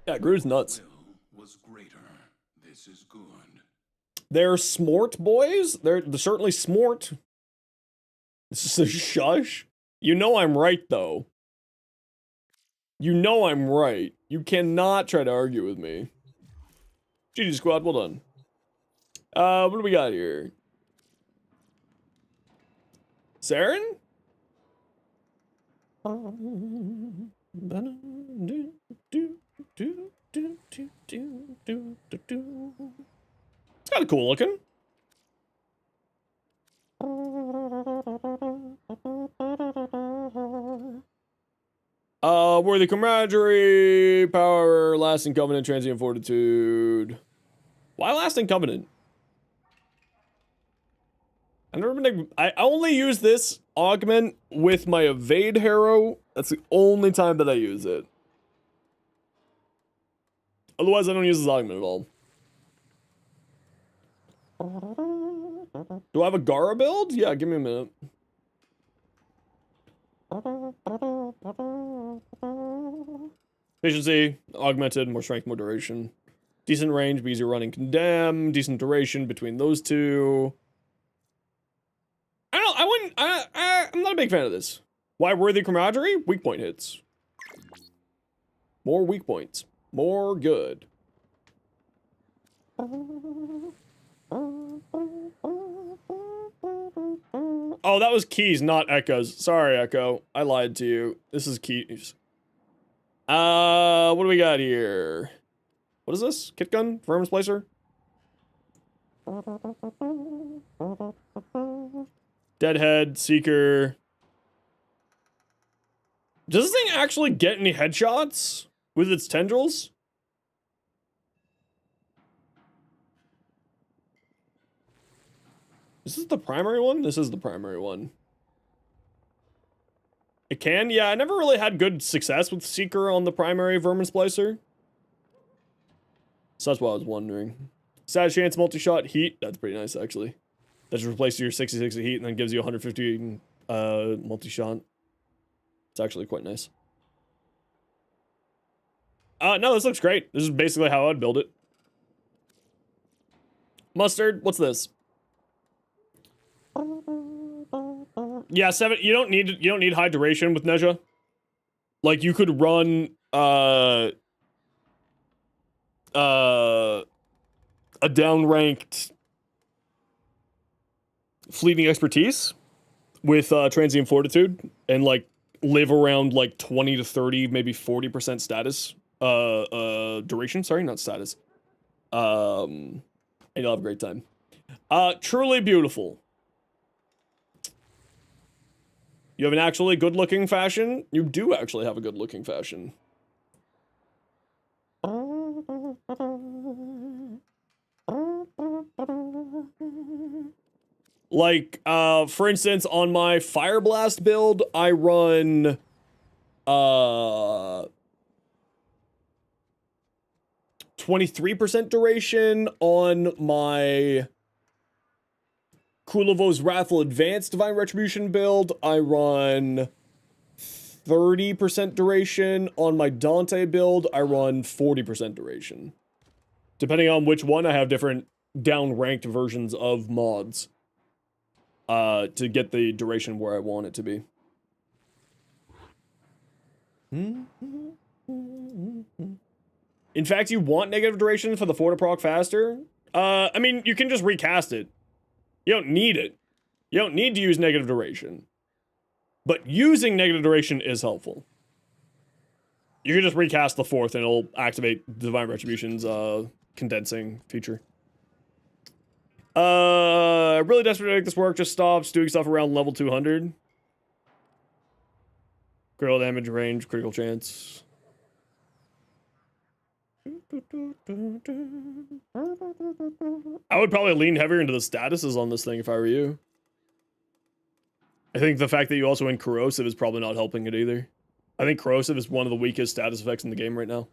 Speaker 1: Yeah, Groot's nuts.
Speaker 3: Was greater. This is good.
Speaker 1: They're smort boys. They're certainly smort. This is a shush. You know I'm right though. You know I'm right. You cannot try to argue with me. GG squad, well done. What do we got here? Saren? It's kind of cool looking. Worthy camaraderie, power, lasting covenant, transient fortitude. Why lasting covenant? I've never been. I only use this augment with my evade hero. That's the only time that I use it. Otherwise, I don't use this augment at all. Do I have a Gara build? Yeah, give me a minute. Efficiency, augmented, more strength, more duration. Decent range because you're running condemn. Decent duration between those two. I'm not a big fan of this. Why worthy camaraderie? Weak point hits. More weak points. More good. Oh, that was keys, not echoes. Sorry, Echo. I lied to you. This is keys. What do we got here? What is this? Kit gun? Vermin splicer? Deadhead, Seeker. Does this thing actually get any headshots with its tendrils? Is this the primary one? This is the primary one. It can? Yeah, I never really had good success with Seeker on the primary Vermin Splicer. So that's what I was wondering. Sad chance multi-shot heat. That's pretty nice, actually. That just replaces your 66 of heat and then gives you 150 multi-shot. It's actually quite nice. No, this looks great. This is basically how I'd build it. Mustard, what's this? Yeah, 7. You don't need high duration with Neza. Like you could run a downranked fleeting expertise with transient fortitude and like live around like 20 to 30, maybe 40% status duration, sorry, not status. And you'll have a great time. Truly beautiful. You have an actually good-looking fashion? You do actually have a good-looking fashion. Like, for instance, on my Fire Blast build, I run, 23% duration. On my Kulervo's Wrathful Advanced Divine Retribution build, I run 30% duration. On my Dante build, I run 40% duration. Depending on which one, I have different down-ranked versions of mods to get the duration where I want it to be. In fact, you want negative duration for the 4 to proc faster? I mean, you can just recast it. You don't need it. You don't need to use negative duration. But using negative duration is helpful. You can just recast the 4th and it'll activate Divine Retribution's condensing feature. Really desperate to make this work, just stops doing stuff around level 200. Critical damage, range, critical chance. I would probably lean heavier into the statuses on this thing if I were you. I think the fact that you also went corrosive is probably not helping it either. I think corrosive is one of the weakest status effects in the game right now.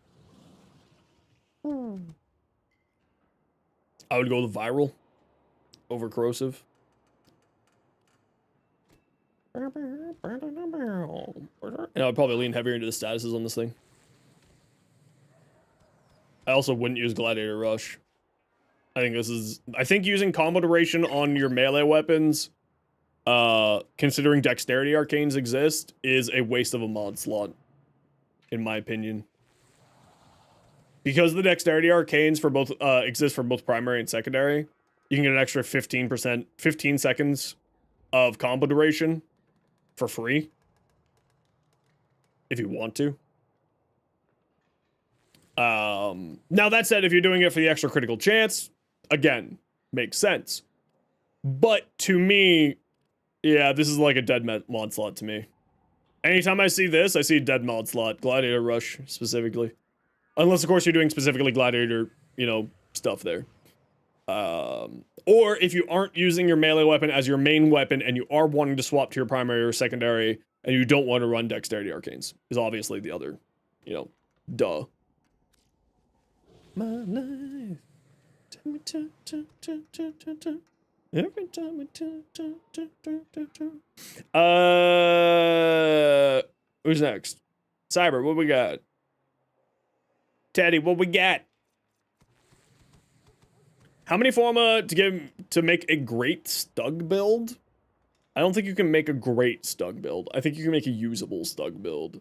Speaker 1: I would go with viral over corrosive. And I would probably lean heavier into the statuses on this thing. I also wouldn't use Gladiator Rush. I think using combo duration on your melee weapons, considering Dexterity Arcanes exist, is a waste of a mod slot, in my opinion. Because the Dexterity Arcanes for both exist for both primary and secondary, you can get an extra 15 seconds of combo duration for free if you want to. Now that said, if you're doing it for the extra critical chance, again, makes sense. But to me, yeah, this is like a dead mod slot to me. Anytime I see this, I see a dead mod slot. Gladiator Rush, specifically. Unless, of course, you're doing specifically Gladiator, you know, stuff there. Or if you aren't using your melee weapon as your main weapon and you are wanting to swap to your primary or secondary and you don't want to run Dexterity Arcanes, is obviously the other, you know, duh. My life. Every time we who's next? Cyber, what we got? Teddy, what we got? How many forma to make a great Stug build? I don't think you can make a great Stug build. I think you can make a usable Stug build.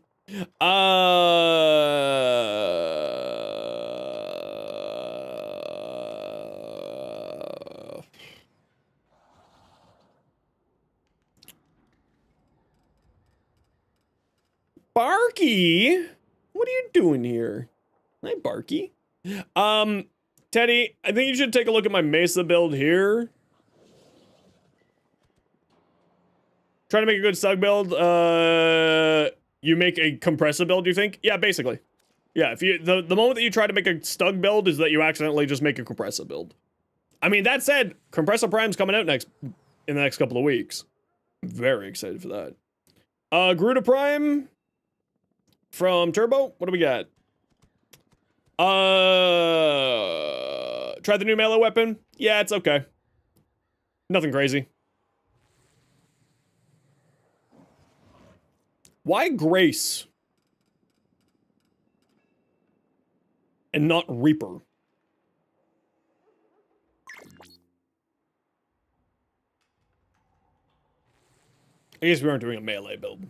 Speaker 1: Barky? What are you doing here? Hi, Barky. Teddy, I think you should take a look at my Mesa build here. Trying to make a good Stug build, you make a compressor build, you think? Yeah, basically. Yeah, if you the moment that you try to make a Stug build is that you accidentally just make a compressor build. I mean, that said, Compressor Prime's coming out in the next couple of weeks. I'm very excited for that. Garuda Prime from Turbo, what do we got? Try the new melee weapon? Yeah, it's okay. Nothing crazy. Why Grace? And not Reaper? I guess we aren't doing a melee build.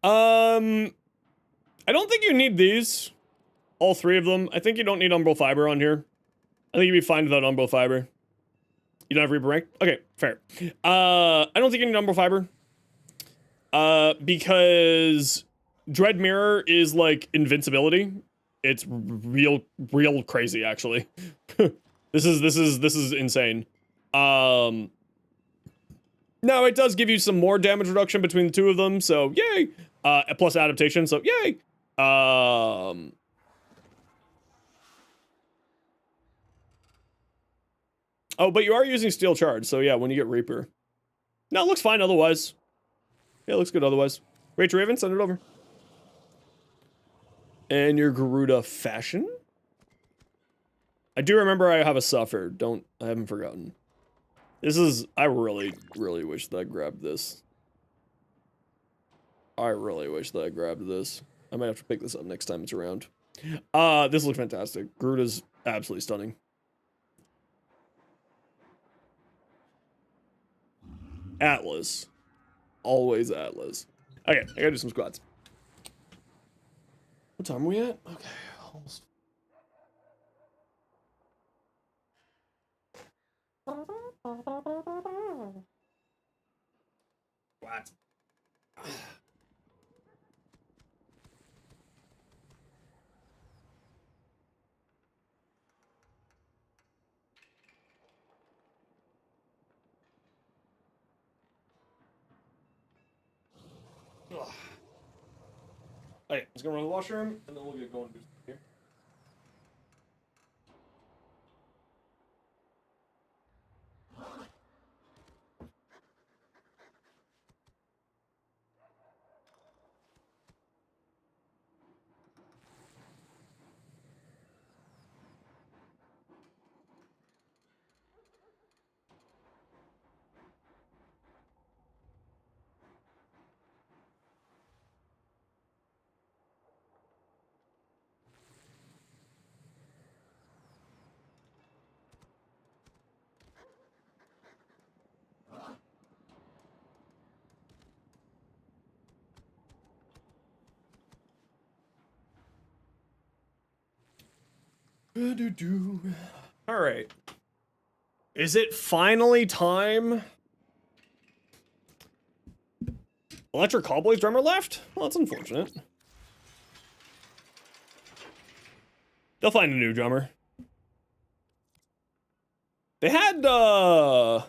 Speaker 1: I don't think you need these. All 3 of them. I think you don't need Umbral Fiber on here. I think you'd be fine without Umbral Fiber. You don't have Reaper rank? Okay, fair. I don't think you need Umbral Fiber. Because Dread Mirror is like invincibility. It's real crazy, actually. This is insane. Now it does give you some more damage reduction between the 2 of them, so yay! Plus adaptation, so yay! Oh, but you are using Steel Charge, so yeah, when you get Reaper. No, it looks fine otherwise. Yeah, it looks good otherwise. Rachel Raven, send it over. And your Garuda Fashion? I do remember I have a Suffer. I haven't forgotten. I really wish that I grabbed this. I really wish that I grabbed this. I might have to pick this up next time it's around. This looks fantastic. Garuda's absolutely stunning. Atlas. Always Atlas. Okay, I gotta do some squats. What time are we at? Okay, almost. What? Ugh. Hey, let's go run to the washroom, and then we'll get going and do something here. All right. Is it finally time? Electric Cowboys drummer left? Well, that's unfortunate. They'll find a new drummer. They had, who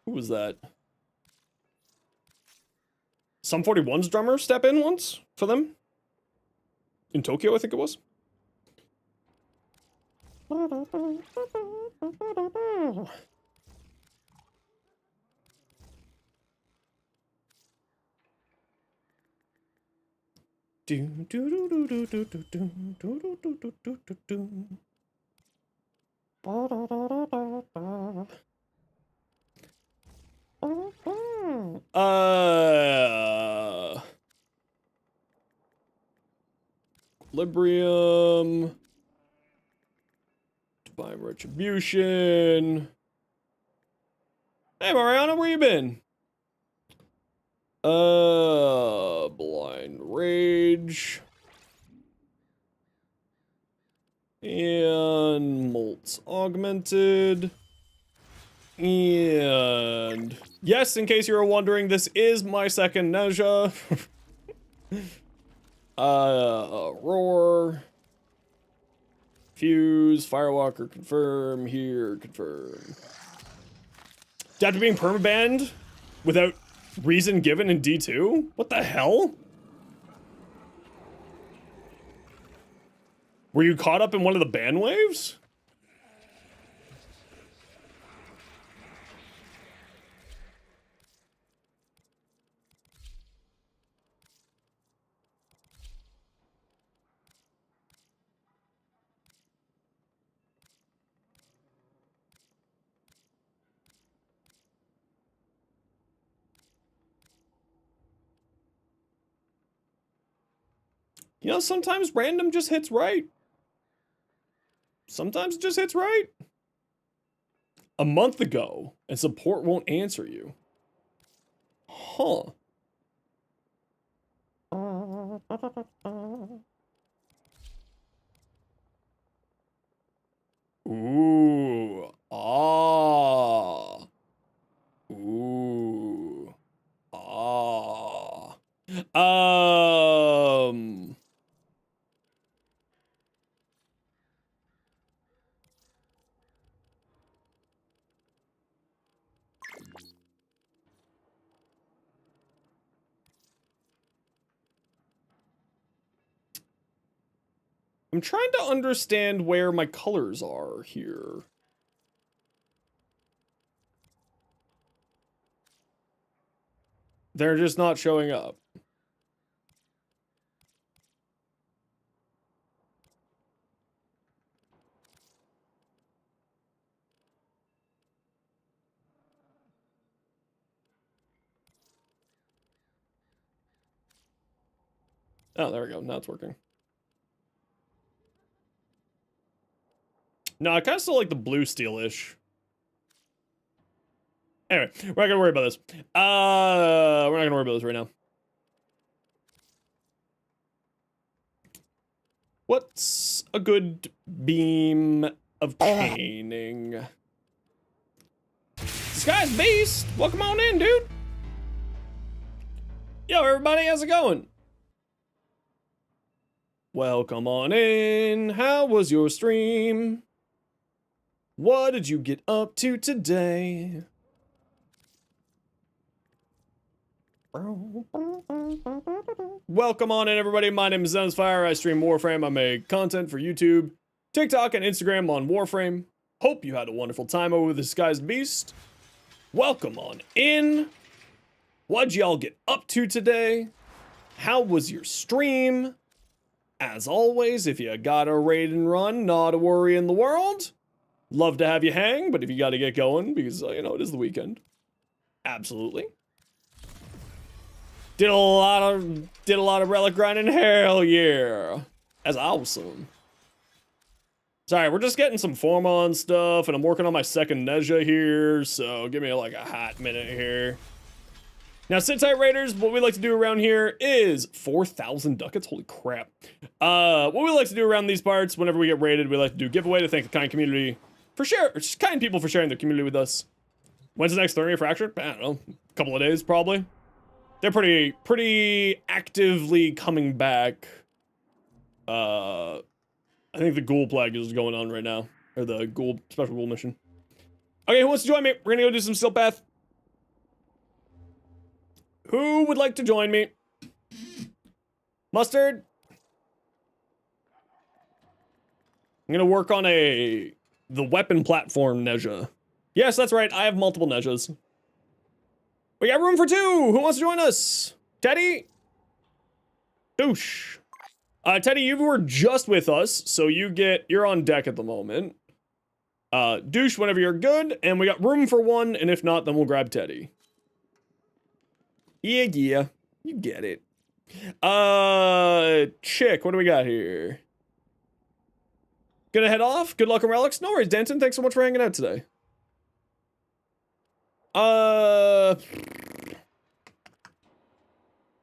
Speaker 1: was that? Sum 41's drummer step in once for them. In Tokyo, I think it was. Equilibrium. Divine Retribution. Hey, Mariana, where you been? Blind Rage. And Molt's Augmented. And yes, in case you were wondering, this is my second Neza. Roar. Fuse, Firewalker, confirm, here, confirm. After being permabanned without reason given in D2? What the hell? Were you caught up in one of the ban waves? You know, sometimes random just hits right. Sometimes it just hits right. A month ago, and support won't answer you. Huh. Ooh. Ah. Ooh. Ah. I'm trying to understand where my colors are here. They're just not showing up. Oh, there we go. Now it's working. No, I kind of still like the blue steel-ish. Anyway, we're not gonna worry about this. We're not gonna worry about this right now. What's a good beam of caning? Disguised Beast, welcome on in, dude. Yo, everybody, how's it going? Welcome on in. How was your stream? What did you get up to today? Welcome on in, everybody. My name is Zenosfire. I stream Warframe. I make content for YouTube, TikTok, and Instagram on Warframe. Hope you had a wonderful time over with the Disguised Beast. Welcome on in. What'd y'all get up to today? How was your stream? As always, if you got a raid and run, not a worry in the world. Love to have you hang, but if you got to get going, because, you know, it is the weekend. Absolutely. Did a lot of relic grinding. Hell yeah. That's awesome. Sorry, we're just getting some forma on stuff, and I'm working on my second Neza here, so give me like a hot minute here. Now, sit tight, Raiders. What we like to do around here is 4,000 ducats. Holy crap. What we like to do around these parts, whenever we get raided, we like to do giveaway to thank the kind community for kind people for sharing their community with us. When's the next Thermia Fracture? I don't know. A couple of days, probably. They're pretty actively coming back. I think the Ghoul Plague is going on right now. Or the Ghoul Special Ghoul mission. Okay, who wants to join me? We're gonna go do some Steel Path. Who would like to join me? Mustard? I'm gonna work on the weapon platform Neza. Yes, that's right, I have multiple Nezas. We got room for two! Who wants to join us? Teddy? Douche. Teddy, you were just with us, so you're on deck at the moment. Douche whenever you're good, and we got room for one, and if not, then we'll grab Teddy. Yeah, you get it. Chick, what do we got here? Gonna head off? Good luck on Relics? No worries, Denton, thanks so much for hanging out today.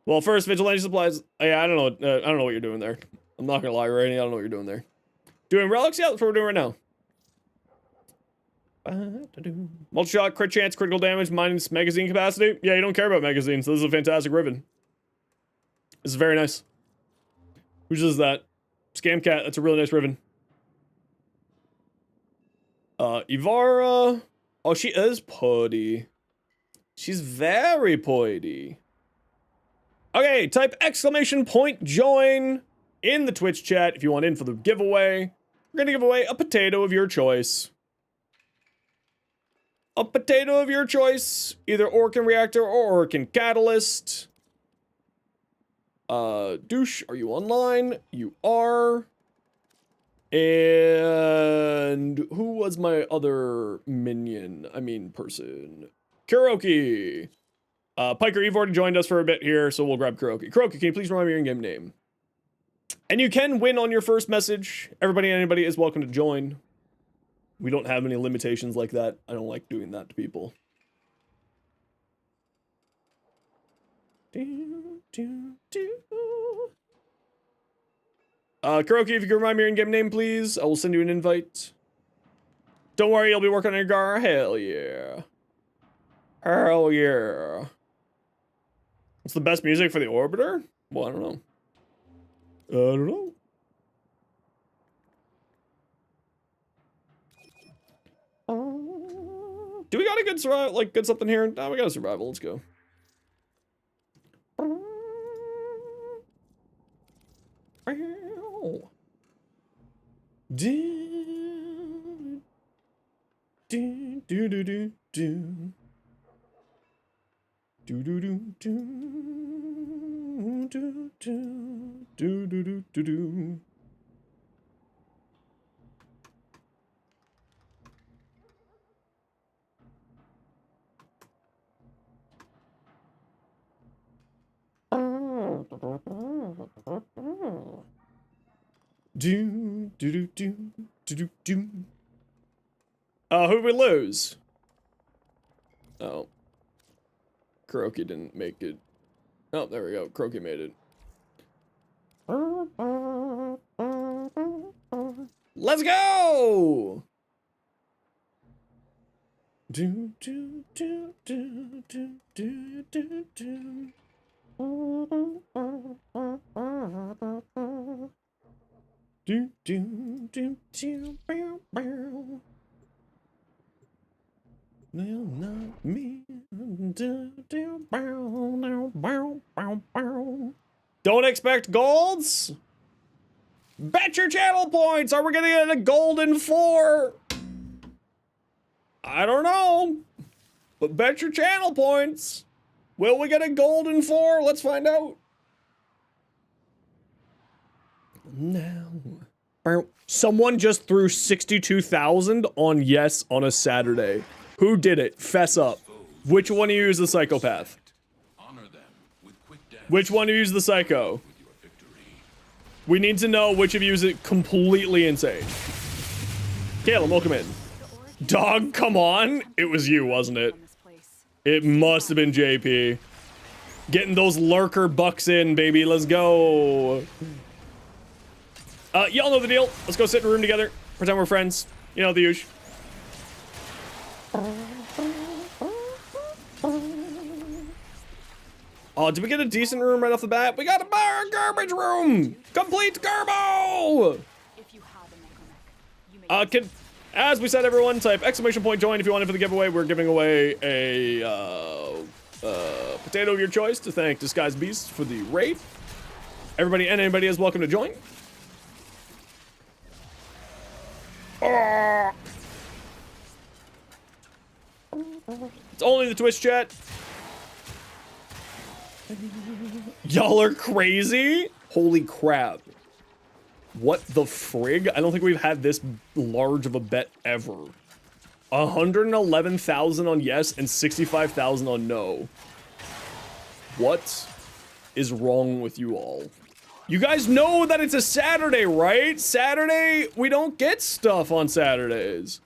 Speaker 1: Well, first, Vigilante Supplies. Yeah, I don't know what you're doing there. I'm not gonna lie, Rainy, I don't know what you're doing there. Doing Relics? Yeah, that's what we're doing right now. Multi-shot, crit chance, critical damage, minus magazine capacity. Yeah, you don't care about magazines. This is a fantastic Riven. This is very nice. Who does that? Scam Cat, that's a really nice Riven. Ivara. Oh, she is putty. She's very putty. Okay, type exclamation point join in the Twitch chat if you want in for the giveaway. We're gonna give away a potato of your choice. A potato of your choice, either Orkin Reactor or Orkin Catalyst. Douche, are you online? You are. And who was my other minion? I mean person. Kuroki. Piker, you've already joined us for a bit here, so we'll grab Kuroki. Kuroki, can you please remind me your in-game name? And you can win on your first message. Everybody and anybody is welcome to join. We don't have any limitations like that. I don't like doing that to people. Kuroki, if you can remind me your in-game name, please, I will send you an invite. Don't worry, you'll be working on your Gar. Hell yeah. Hell yeah. What's the best music for the Orbiter? Well, I don't know. I don't know. Do we got a good survival, like good something here? No, we got a survival. Let's go. Who'd we lose? Oh. Kuroki didn't make it. Oh, there we go. Kuroki made it. Let's go! Do, do, do, do, do, do, do, do. Do, do, do, do, bow, bow. No, not me. Do, do, bow, bow, bow, bow, bow. Don't expect golds. Bet your channel points. Are we gonna get a golden 4? I don't know. But bet your channel points. Will we get a golden 4? Let's find out. Now. Someone just threw 62,000 on yes on a Saturday. Who did it? Fess up. Which one of you is the psychopath?
Speaker 3: Honor them with quick death.
Speaker 1: Which one of you is the psycho?
Speaker 3: With your victory.
Speaker 1: We need to know which of you is it completely insane. Caleb, welcome in. Dog, come on. It was you, wasn't it? It must have been JP. Getting those lurker bucks in, baby. Let's go. Y'all know the deal. Let's go sit in a room together. Pretend we're friends. You know the usual. Oh, did we get a decent room right off the bat? We got a bar garbage room! Complete Garbo!
Speaker 2: If you have a necroneck, you may
Speaker 1: As we said, everyone, type exclamation point join if you want it for the giveaway. We're giving away a potato of your choice to thank Disguised Beast for the raid. Everybody and anybody is welcome to join. It's only the Twitch chat. Y'all are crazy. Holy crap. What the frig? I don't think we've had this large of a bet ever. 111,000 on yes and 65,000 on no. What is wrong with you all? You guys know that it's a Saturday, right? Saturday, we don't get stuff on Saturdays.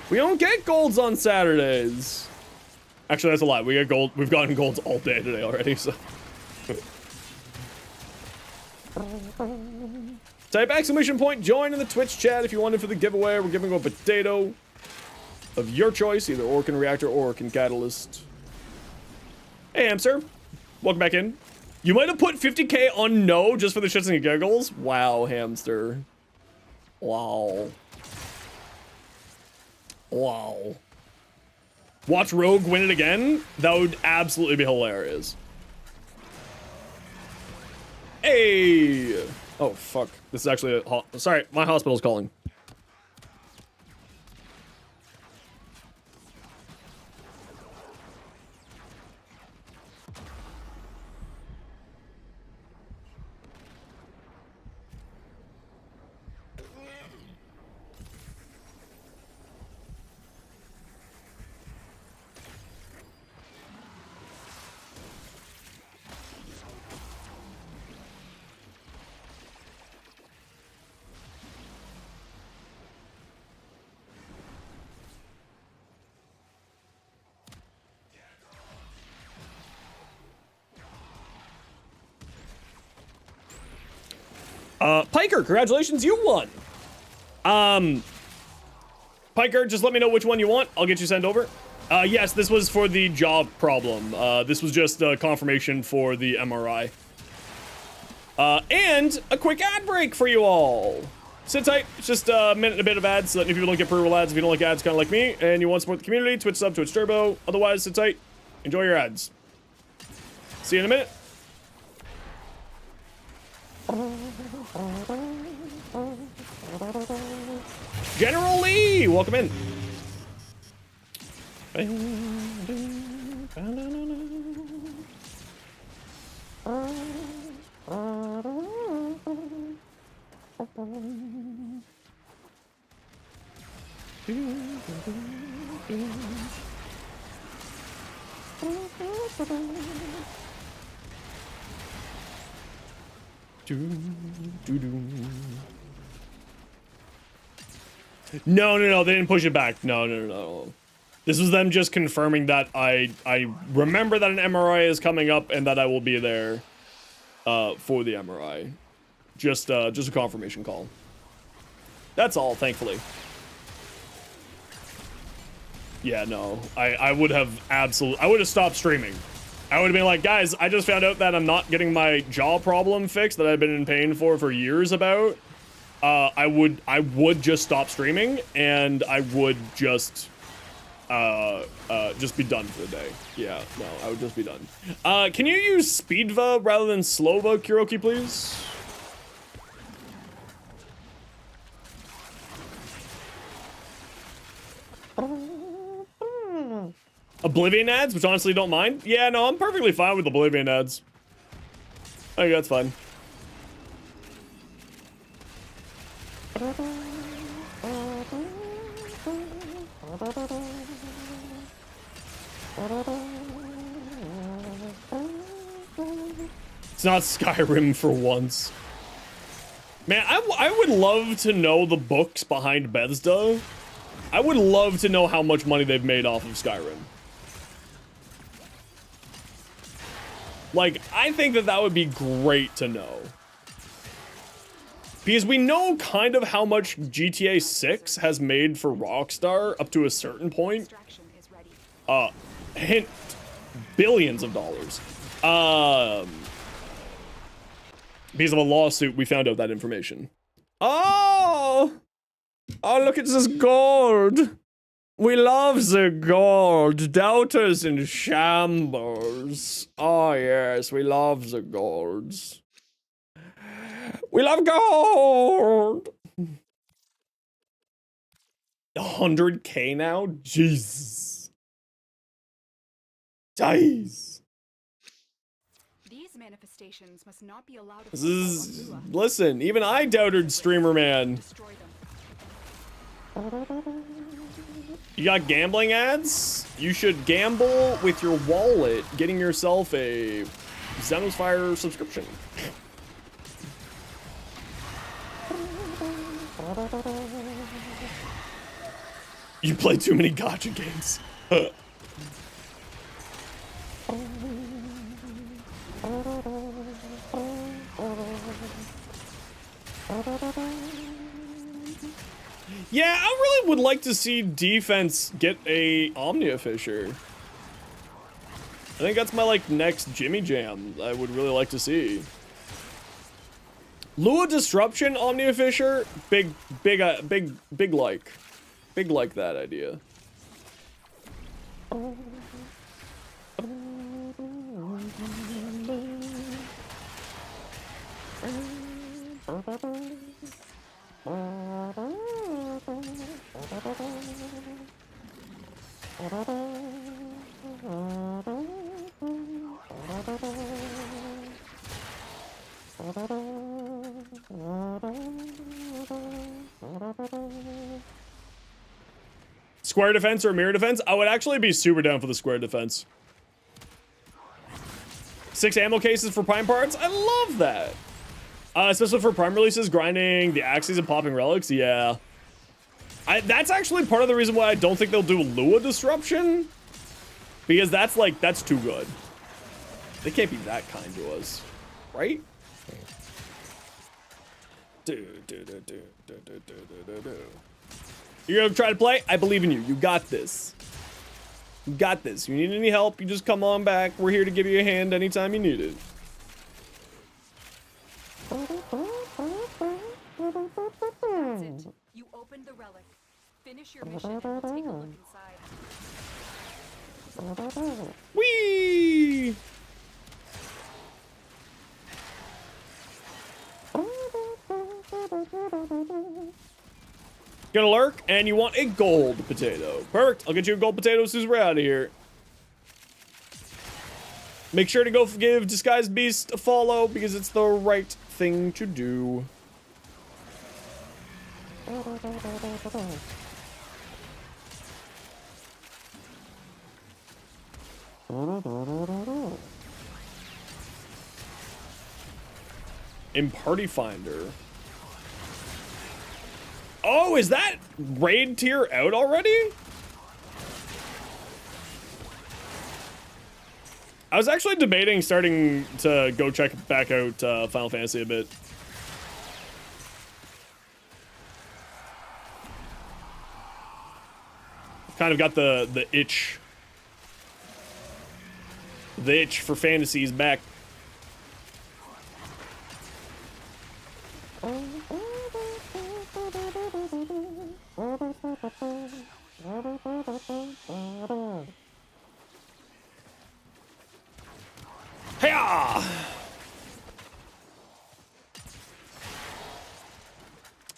Speaker 1: We don't get golds on Saturdays. Actually, that's a lie. We get gold. We've gotten golds all day today already, so. Type exclamation point join in the Twitch chat if you want it for the giveaway. We're giving away a potato of your choice, either Orkin Reactor or Orkin Catalyst. Hey, Hamster. Welcome back in. You might have put 50k on no just for the shits and giggles. Wow, Hamster. Wow. Wow. Watch Rogue win it again? That would absolutely be hilarious. Hey! Oh, fuck. This is actually a... Sorry, my hospital's calling. Piker, congratulations, you won. Piker, just let me know which one you want. I'll get you sent over. Yes, this was for the job problem. This was just a confirmation for the MRI. And a quick ad break for you all. Sit tight. It's just a minute and a bit of ads so that new people don't get per-roll ads if you don't like ads, kind of like me, and you want to support the community, Twitch sub, Twitch Turbo. Otherwise, sit tight. Enjoy your ads. See you in a minute. General Lee, welcome in. No, they didn't push it back. No. This was them just confirming that I remember that an MRI is coming up and that I will be there for the MRI. Just a confirmation call. That's all, thankfully. Yeah, no, I would have I would have stopped streaming. I would have been like, guys, I just found out that I'm not getting my jaw problem fixed that I've been in pain for years about. I would just stop streaming, and I would just be done for the day. Yeah, no, I would just be done. Can you use Speedva rather than Slova, Kuroki, please? Oblivion ads, which honestly don't mind. Yeah, no, I'm perfectly fine with Oblivion ads. I think that's fine. It's not Skyrim for once. Man, I would love to know the books behind Bethesda. I would love to know how much money they've made off of Skyrim. Like, I think that would be great to know. Because we know kind of how much GTA 6 has made for Rockstar up to a certain point. Hint, billions of dollars. Because of a lawsuit, we found out that information. Oh! Oh, look at this gold! We love the gold. Doubters in shambles. Oh, yes, we love the golds. We love gold! 100K now? Jesus. Jeez.
Speaker 2: These manifestations must not be allowed to
Speaker 1: This is... Listen, even I doubted Streamer Man.
Speaker 2: destroy them.
Speaker 1: You got gambling ads? You should gamble with your wallet, getting yourself a Zenosfire subscription. You play too many gacha games. Yeah, I really would like to see defense get a Omnia Fisher. I think that's my like next Jimmy Jam I would really like to see. Lua Disruption Omnia Fisher, big like that idea. Square defense or mirror defense? I would actually be super down for the square defense. 6 ammo cases for prime parts? I love that. Especially for prime releases, grinding the axes and popping relics. Yeah. That's actually part of the reason why I don't think they'll do Lua Disruption. Because that's like, that's too good. They can't be that kind to us. Right? You're gonna try to play? I believe in you. You got this. You got this. You need any help, you just come on back. We're here to give you a hand anytime you need it.
Speaker 2: That's it. You opened the relic. Finish your mission and we'll take a look inside.
Speaker 1: Whee! Gonna lurk, and you want a gold potato. Perfect. I'll get you a gold potato as soon as we're out of here. Make sure to go give Disguised Beast a follow because it's the right thing to do. In Party Finder. Oh, is that raid tier out already? I was actually debating starting to go check back out Final Fantasy a bit. kind of got the itch. The itch for fantasies back. Hiya!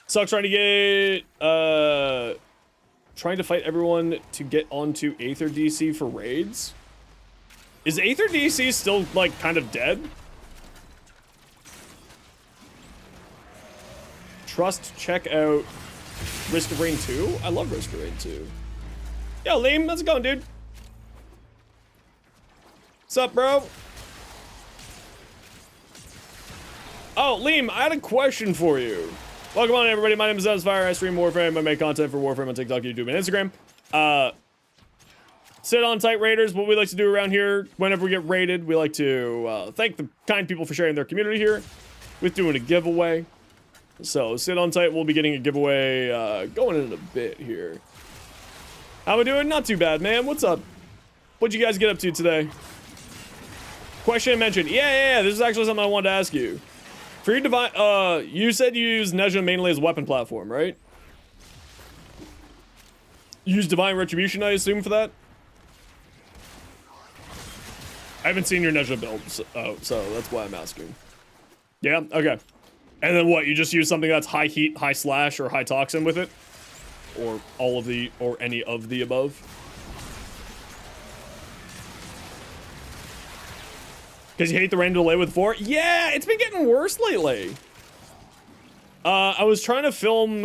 Speaker 1: Sucks trying to get trying to fight everyone to get onto Aether DC for raids. Is Aether DC still like kind of dead? Trust, check out Risk of Rain 2. I love Risk of Rain 2. Yo, Liam, how's it going, dude? What's up, bro? Oh, Liam, I had a question for you. Welcome on, everybody. My name is Zenosfire. I stream Warframe. I make content for Warframe on TikTok, YouTube, and Instagram. Sit on tight raiders. What we like to do around here, whenever we get raided, we like to thank the kind people for sharing their community here with doing a giveaway. So sit on tight. We'll be getting a giveaway going in a bit here. How we doing? Not too bad, man. What's up? What'd you guys get up to today? Question and mention. Yeah. This is actually something I wanted to ask you. For your divine, you said you use Neza mainly as a weapon platform, right? You use Divine Retribution, I assume, for that? I haven't seen your Neza build, so that's why I'm asking. Yeah? Okay. And then what, you just use something that's high heat, high slash, or high toxin with it? Or all of the, or any of the above? Because you hate the random delay with 4? Yeah, it's been getting worse lately. I was trying to film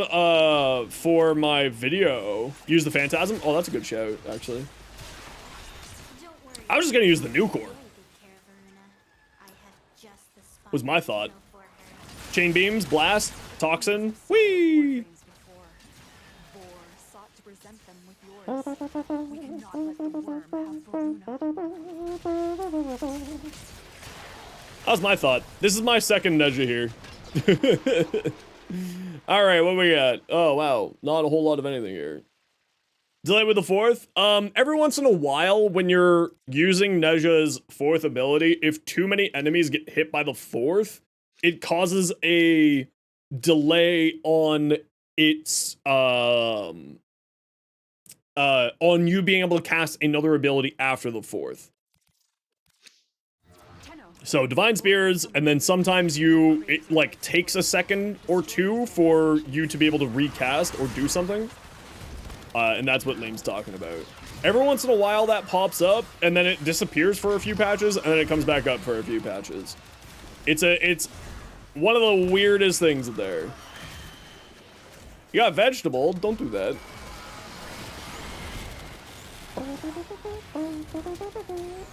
Speaker 1: for my video. Use the Phantasm. Oh, that's a good shout, actually. I was just gonna use the new core. Was my thought. Chain beams, blast, toxin, whee! That was my thought. This is my second Neza here. Alright, what we got? Oh, wow. Not a whole lot of anything here. Delay with the 4th. Every once in a while, when you're using Neza's 4th ability, if too many enemies get hit by the 4th, it causes a delay on its, on you being able to cast another ability after the 4th. So Divine Spears, and then sometimes it like takes a second or two for you to be able to recast or do something. And that's what Liam's talking about. Every once in a while that pops up, and then it disappears for a few patches, and then it comes back up for a few patches. It's one of the weirdest things there. You got vegetable, don't do that.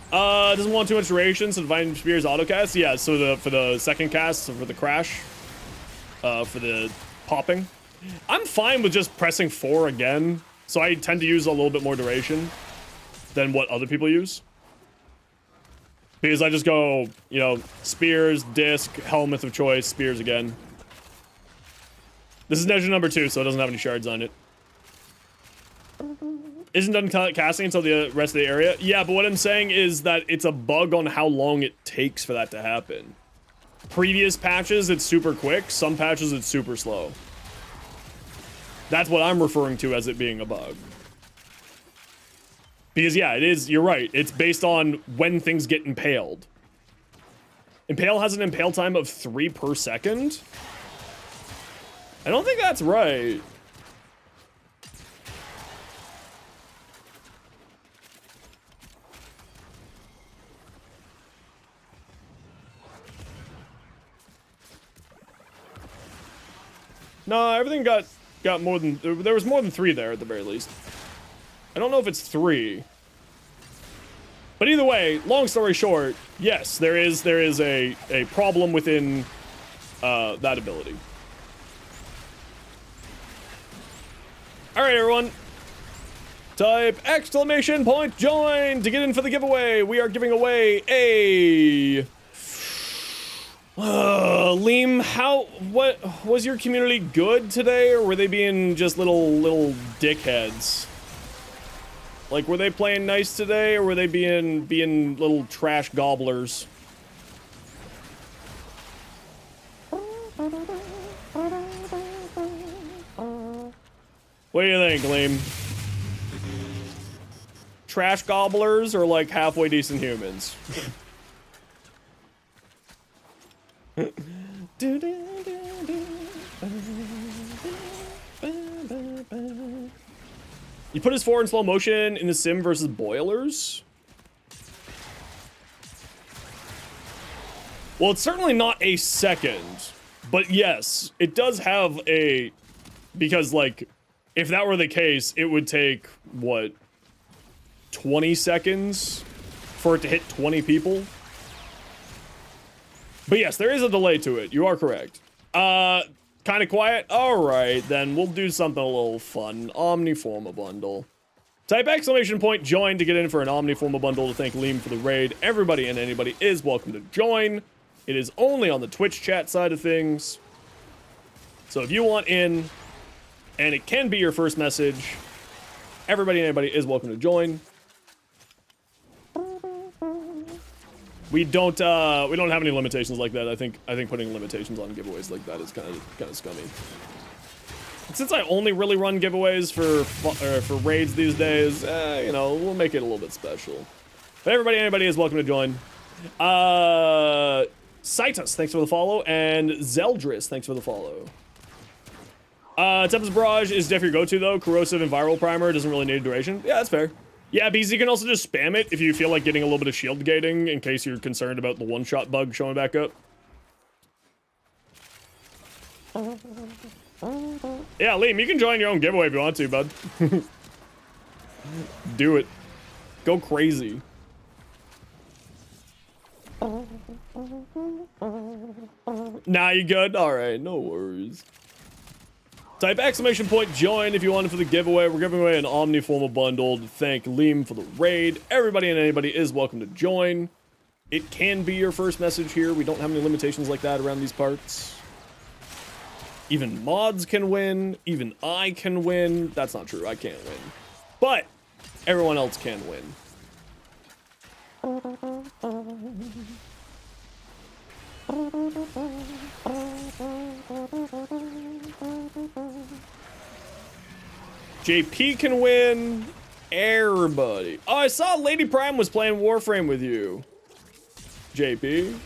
Speaker 1: Doesn't want too much duration, so Divine Spears autocast. Yeah, so for the second cast, so for the crash, for the popping. I'm fine with just pressing 4 again, so I tend to use a little bit more duration than what other people use. Because I just go, you know, spears, disc, helmet of choice, spears again. This is Neza number 2, so it doesn't have any shards on it. Isn't done casting until the rest of the area. Yeah, but what I'm saying is that it's a bug on how long it takes for that to happen. Previous patches, it's super quick. Some patches, it's super slow. That's what I'm referring to as it being a bug. Because, yeah, it is, you're right. It's based on when things get impaled. Impale has an impale time of 3 per second? I don't think that's right. No, everything got more than, there was more than 3 there at the very least. I don't know if it's 3. But either way, long story short, yes, there is a problem within that ability. Alright, everyone. Type exclamation point join to get in for the giveaway. We are giving away a... Liam, what was your community good today, or were they being just little dickheads? Like, were they playing nice today, or were they being little trash gobblers? What do you think, Liam? Trash gobblers or like halfway decent humans? You put his 4 in slow motion in the sim versus boilers? Well, it's certainly not a second, but yes, it does have a, because like, if that were the case, it would take, what, 20 seconds for it to hit 20 people? But yes, there is a delay to it. You are correct. Kind of quiet? Alright, then we'll do something a little fun. Omniforma bundle. Type exclamation point join to get in for an Omniforma bundle to thank Liam for the raid. Everybody and anybody is welcome to join. It is only on the Twitch chat side of things. So if you want in, and it can be your first message, everybody and anybody is welcome to join. We don't have any limitations like that. I think putting limitations on giveaways like that is kind of scummy. Since I only really run giveaways for raids these days, you know, we'll make it a little bit special. But everybody and anybody is welcome to join. Citus, thanks for the follow, and Zeldris, thanks for the follow. Tempest Barrage is definitely your go-to, though. Corrosive and Viral Primer doesn't really need duration. Yeah, that's fair. Yeah, because you can also just spam it if you feel like getting a little bit of shield gating in case you're concerned about the one-shot bug showing back up. Yeah, Liam, you can join your own giveaway if you want to, bud. Do it. Go crazy. Nah, you good? Alright, no worries. Type exclamation point join if you want it for the giveaway. We're giving away an Omniforma bundle to thank Liam for the raid. Everybody and anybody is welcome to join. It can be your first message here. We don't have any limitations like that around these parts. Even mods can win. Even I can win. That's not true. I can't win. But everyone else can win. JP can win. Everybody. Oh, I saw Lady Prime was playing Warframe with you. JP.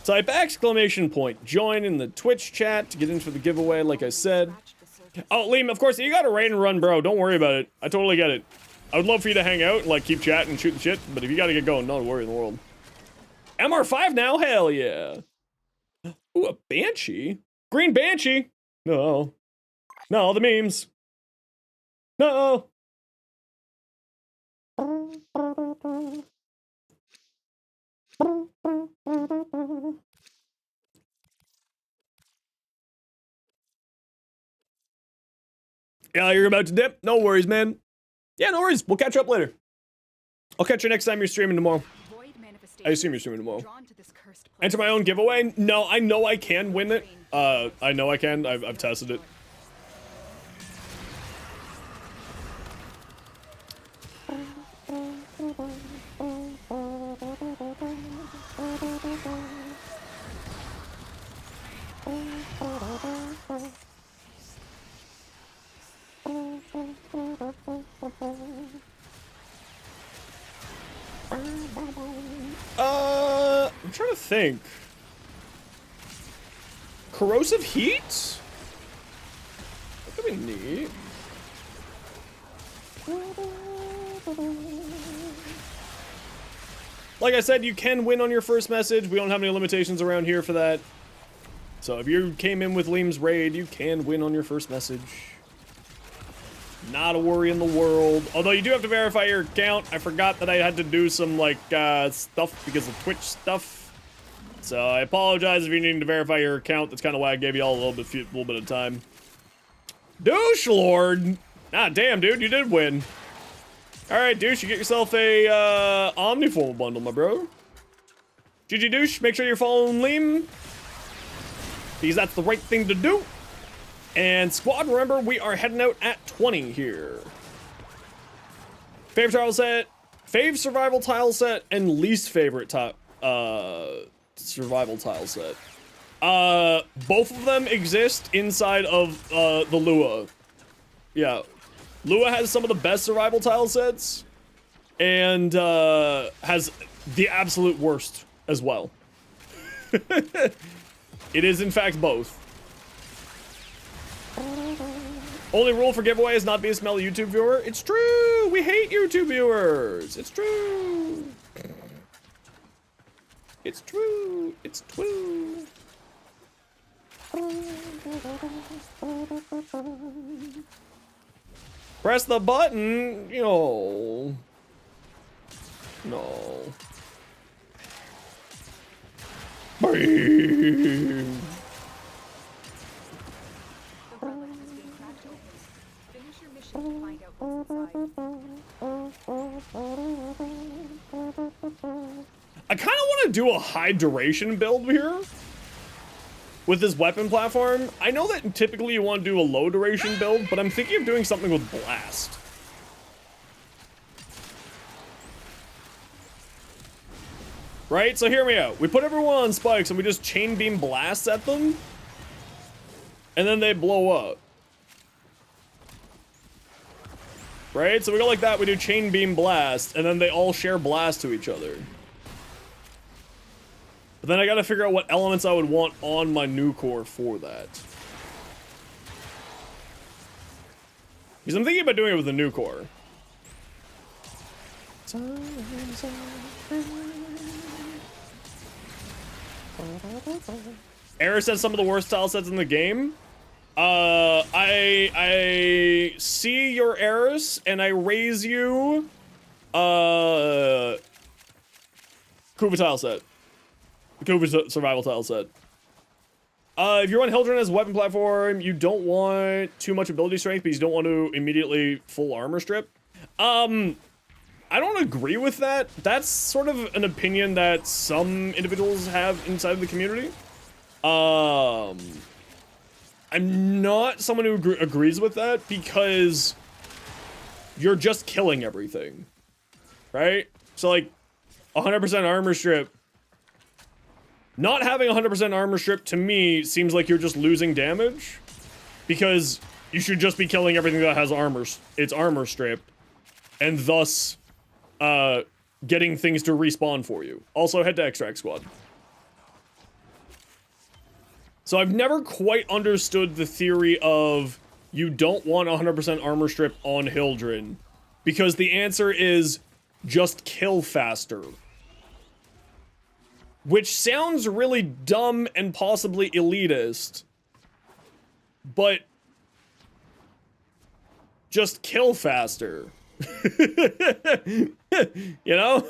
Speaker 1: Type exclamation point join in the Twitch chat to get into the giveaway, like I said. Oh, Liam, of course, you got a raid and run, bro. Don't worry about it. I totally get it. I would love for you to hang out and, like, keep chatting and shooting shit, but if you gotta get going, not a worry in the world. MR5 now? Hell yeah. Ooh, a Banshee? Green Banshee? No. No, the memes. No. Yeah, you're about to dip? No worries, man. Yeah, no worries. We'll catch up later. I'll catch you next time you're streaming tomorrow. I assume you're streaming tomorrow. Enter my own giveaway? No, I know I can win it. I know I can. I've tested it. I'm trying to think. Corrosive heat? That could be neat. Like I said, you can win on your first message. We don't have any limitations around here for that. So if you came in with Liam's raid, you can win on your first message. Not a worry in the world. Although you do have to verify your account. I forgot that I had to do some, like, stuff because of Twitch stuff. So I apologize if you're needing to verify your account. That's kind of why I gave you all a little bit of time. Douche Lord! Ah, damn, dude, you did win. Alright, Douche, you get yourself a, Omniforma bundle, my bro. GG, Douche. Make sure you're following Liam. because that's the right thing to do. And squad, remember, we are heading out at 20 here. Favorite tile set, fave survival tile set, and least favorite survival tile set. Both of them exist inside of the Lua. Yeah. Lua has some of the best survival tile sets, and has the absolute worst as well. It is, in fact, both. Only rule for giveaway is not be a smelly YouTube viewer. It's true! We hate YouTube viewers! It's true! It's true! It's true! Press the button! No. No. Bing.
Speaker 2: The relic has been cracked open. Finish your mission to find out what's inside.
Speaker 1: I kind of want to do a high duration build here with this weapon platform. I know that typically you want to do a low duration build, but I'm thinking of doing something with blast. Right? So hear me out. We put everyone on spikes and we just chain beam blasts at them, and then they blow up. Right? So we go like that, we do chain beam blast, and then they all share blast to each other. But then I gotta figure out what elements I would want on my new core for that. Because I'm thinking about doing it with the new core. Era says some of the worst tile sets in the game. I see your errors and I raise you Kuva tile set. Kuva survival tile set. If you run Hildren as a weapon platform, you don't want too much ability strength, but you don't want to immediately full armor strip. I don't agree with that. That's sort of an opinion that some individuals have inside of the community. I'm not someone who agrees with that, because you're just killing everything, right? So like 100% armor strip, not having 100% armor strip to me seems like you're just losing damage, because you should just be killing everything that has armor, it's armor strip, and thus getting things to respawn for you. Also, head to Extract Squad. So I've never quite understood the theory of you don't want 100% armor strip on Hildren, because the answer is just kill faster. Which sounds really dumb and possibly elitist, but just kill faster. You know?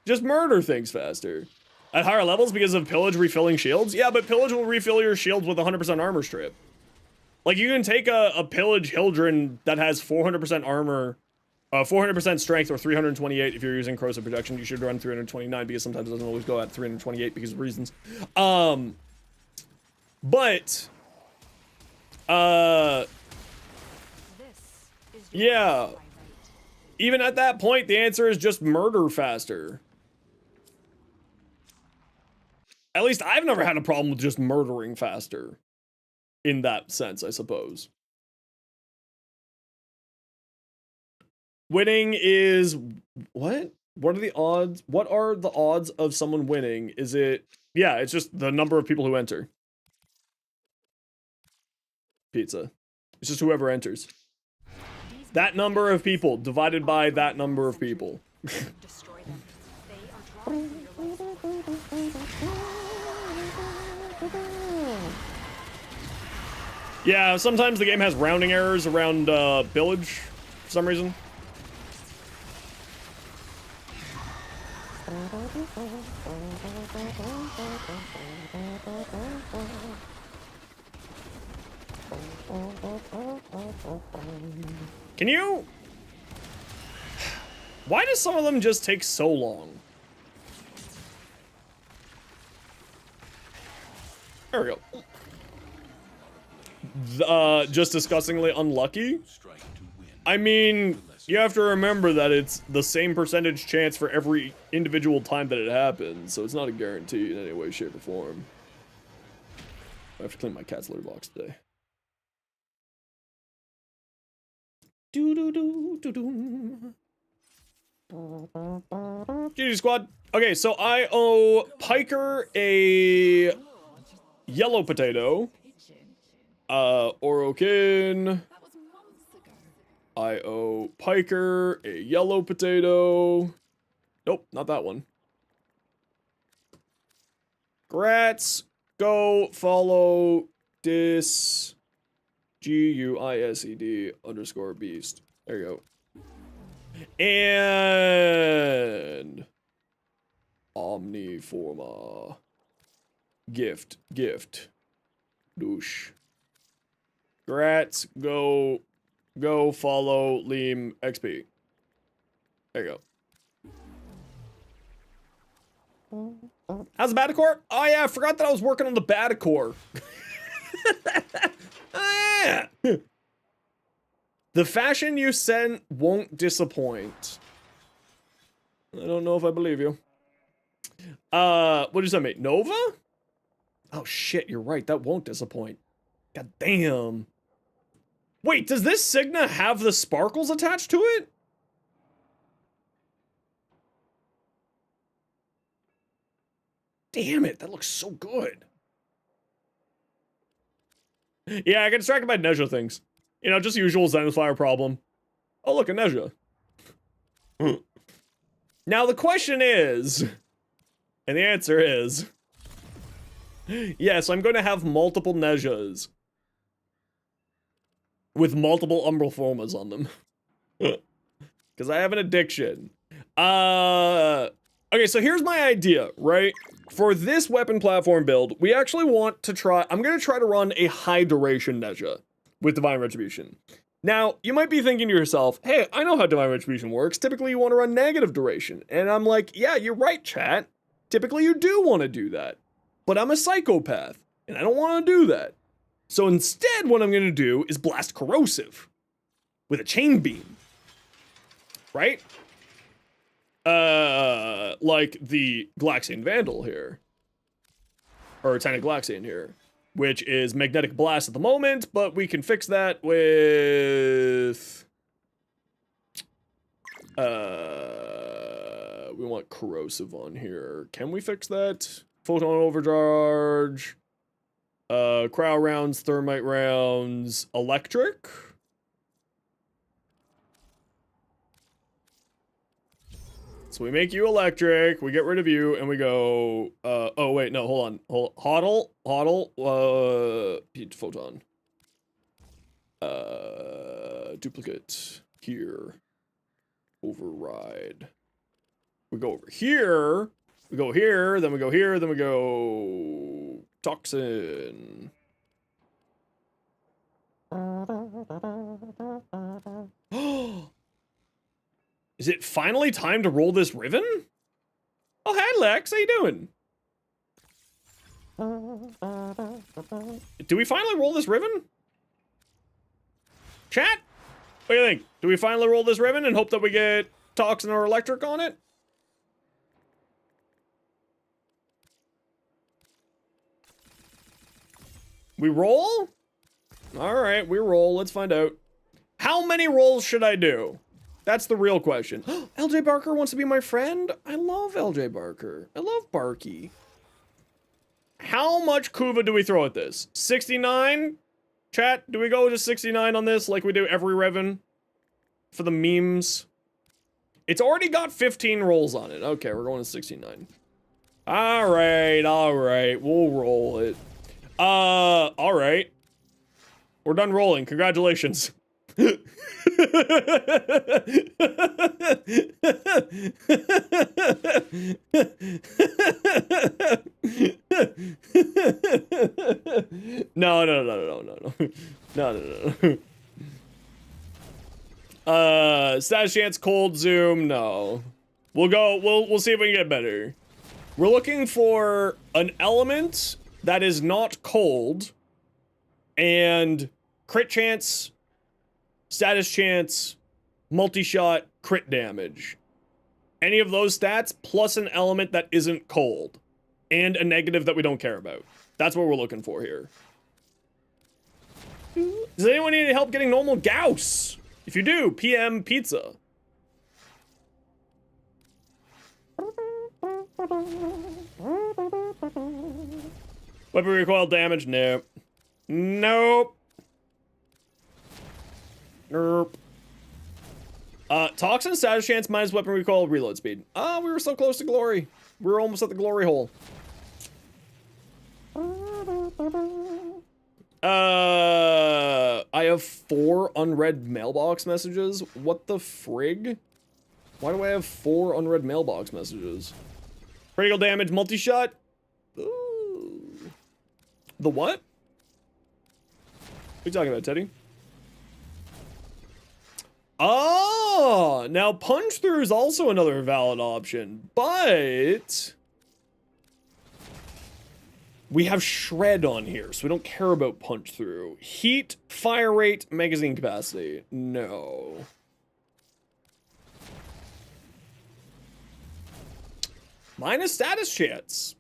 Speaker 1: Just murder things faster. At higher levels because of Pillage refilling shields? Yeah, but Pillage will refill your shields with 100% armor strip. Like, you can take a Pillage Hildren that has 400% armor, 400% strength, or 328 if you're using corrosive protection. You should run 329, because sometimes it doesn't always go at 328 because of reasons. Yeah. Even at that point, the answer is just murder faster. At least I've never had a problem with just murdering faster. In that sense, I suppose. Winning is... What? What are the odds? What are the odds of someone winning? Is it... Yeah, it's just the number of people who enter. Pizza. It's just whoever enters. That number of people divided by that number of people.
Speaker 2: Destroy them. They are drawing from your
Speaker 1: Yeah, sometimes the game has rounding errors around pillage for some reason. Can you... Why do some of them just take so long? There we go. Just disgustingly unlucky.
Speaker 3: Strike to win.
Speaker 1: I mean, you have to remember that it's the same percentage chance for every individual time that it happens, so it's not a guarantee in any way, shape, or form. I have to clean my cat's litter box today. Do-do-do-do-do. GG squad. Okay, so I owe Piker a yellow potato. Orokin. I owe Piker a yellow potato. Nope, not that one. Grats, go follow this GUISED_beast. There you go. And Omniforma. Gift. Douche. Grats, go follow Liam XP. There you go. How's the Batacore? Oh yeah, I forgot that I was working on the Batacore. Oh, yeah. The fashion you sent won't disappoint. I don't know if I believe you. What did you send me? Nova? Oh shit, you're right. That won't disappoint. God damn. Wait, does this Signa have the sparkles attached to it? Damn it, that looks so good. Yeah, I get distracted by Neza things. You know, just usual Zenosfire problem. Oh, look, a Neza. Now the question is, and the answer is, yes, I'm going to have multiple Nezas. With multiple umbral formas on them. Because I have an addiction. Okay, so here's my idea, right? For this weapon platform build, we actually want to try... I'm going to try to run a high duration Neza with Divine Retribution. Now, you might be thinking to yourself, hey, I know how Divine Retribution works. Typically, you want to run negative duration. And I'm like, yeah, you're right, chat. Typically, you do want to do that. But I'm a psychopath, and I don't want to do that. So instead, what I'm going to do is blast corrosive with a chain beam. Right? Like the Galaxian Vandal here. Or Tiny Galaxian here. Which is magnetic blast at the moment, but we can fix that with... we want corrosive on here. Can we fix that? Photon overcharge. Cryo rounds, thermite rounds, electric. So we make you electric, we get rid of you, and we go, oh wait, no, hold on. Hodl, photon. Duplicate, here. Override. We go over here, we go here, then we go here, then we go... Toxin. Is it finally time to roll this Riven? Oh, hey Lex, how you doing? Do we finally roll this Riven? Chat? What do you think? Do we finally roll this Riven and hope that we get Toxin or Electric on it? We roll? Alright, we roll. Let's find out. How many rolls should I do? That's the real question. LJ Barker wants to be my friend? I love LJ Barker. I love Barky. How much Kuva do we throw at this? 69? Chat, do we go to 69 on this like we do every Riven? For the memes? It's already got 15 rolls on it. Okay, we're going to 69. Alright. We'll roll it. Alright. We're done rolling. Congratulations. No. Status chance, cold zoom, no. We'll see if we can get better. We're looking for an element that is not cold, and crit chance, status chance, multi-shot, crit damage. Any of those stats, plus an element that isn't cold, and a negative that we don't care about. That's what we're looking for here. Does anyone need any help getting normal Gauss? If you do, PM pizza. Weapon recoil damage? Nope. Nope. Nope. Toxin status chance minus weapon recoil reload speed. Ah, we were so close to glory. We were almost at the glory hole. I have 4 unread mailbox messages. What the frig? Why do I have 4 unread mailbox messages? Critical damage, multi-shot. Ooh. The what? What are you talking about, Teddy? Oh, now punch through is also another valid option, but we have shred on here, so we don't care about punch through. Heat, fire rate, magazine capacity. No. Minus status chance.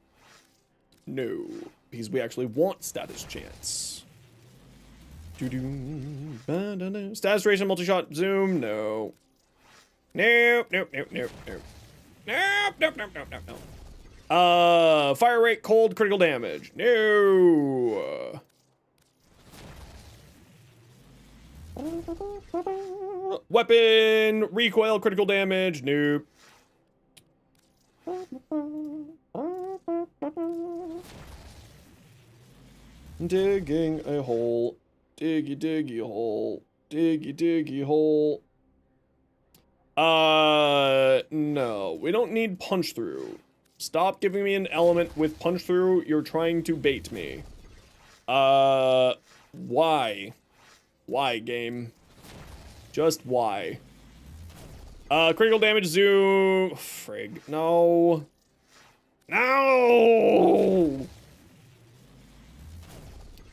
Speaker 1: No, because we actually want status chance. Status duration, multi-shot, zoom, no. Nope, nope, nope, nope, nope. Nope, nope, nope, nope, nope, nope. Fire rate, cold, critical damage. No. Weapon, recoil, critical damage, nope. Digging a hole. Diggy, diggy hole. Diggy, diggy hole. No. We don't need punch through. Stop giving me an element with punch through. You're trying to bait me. Why? Why, game? Just why? Critical damage, zoom. Frig. No. No!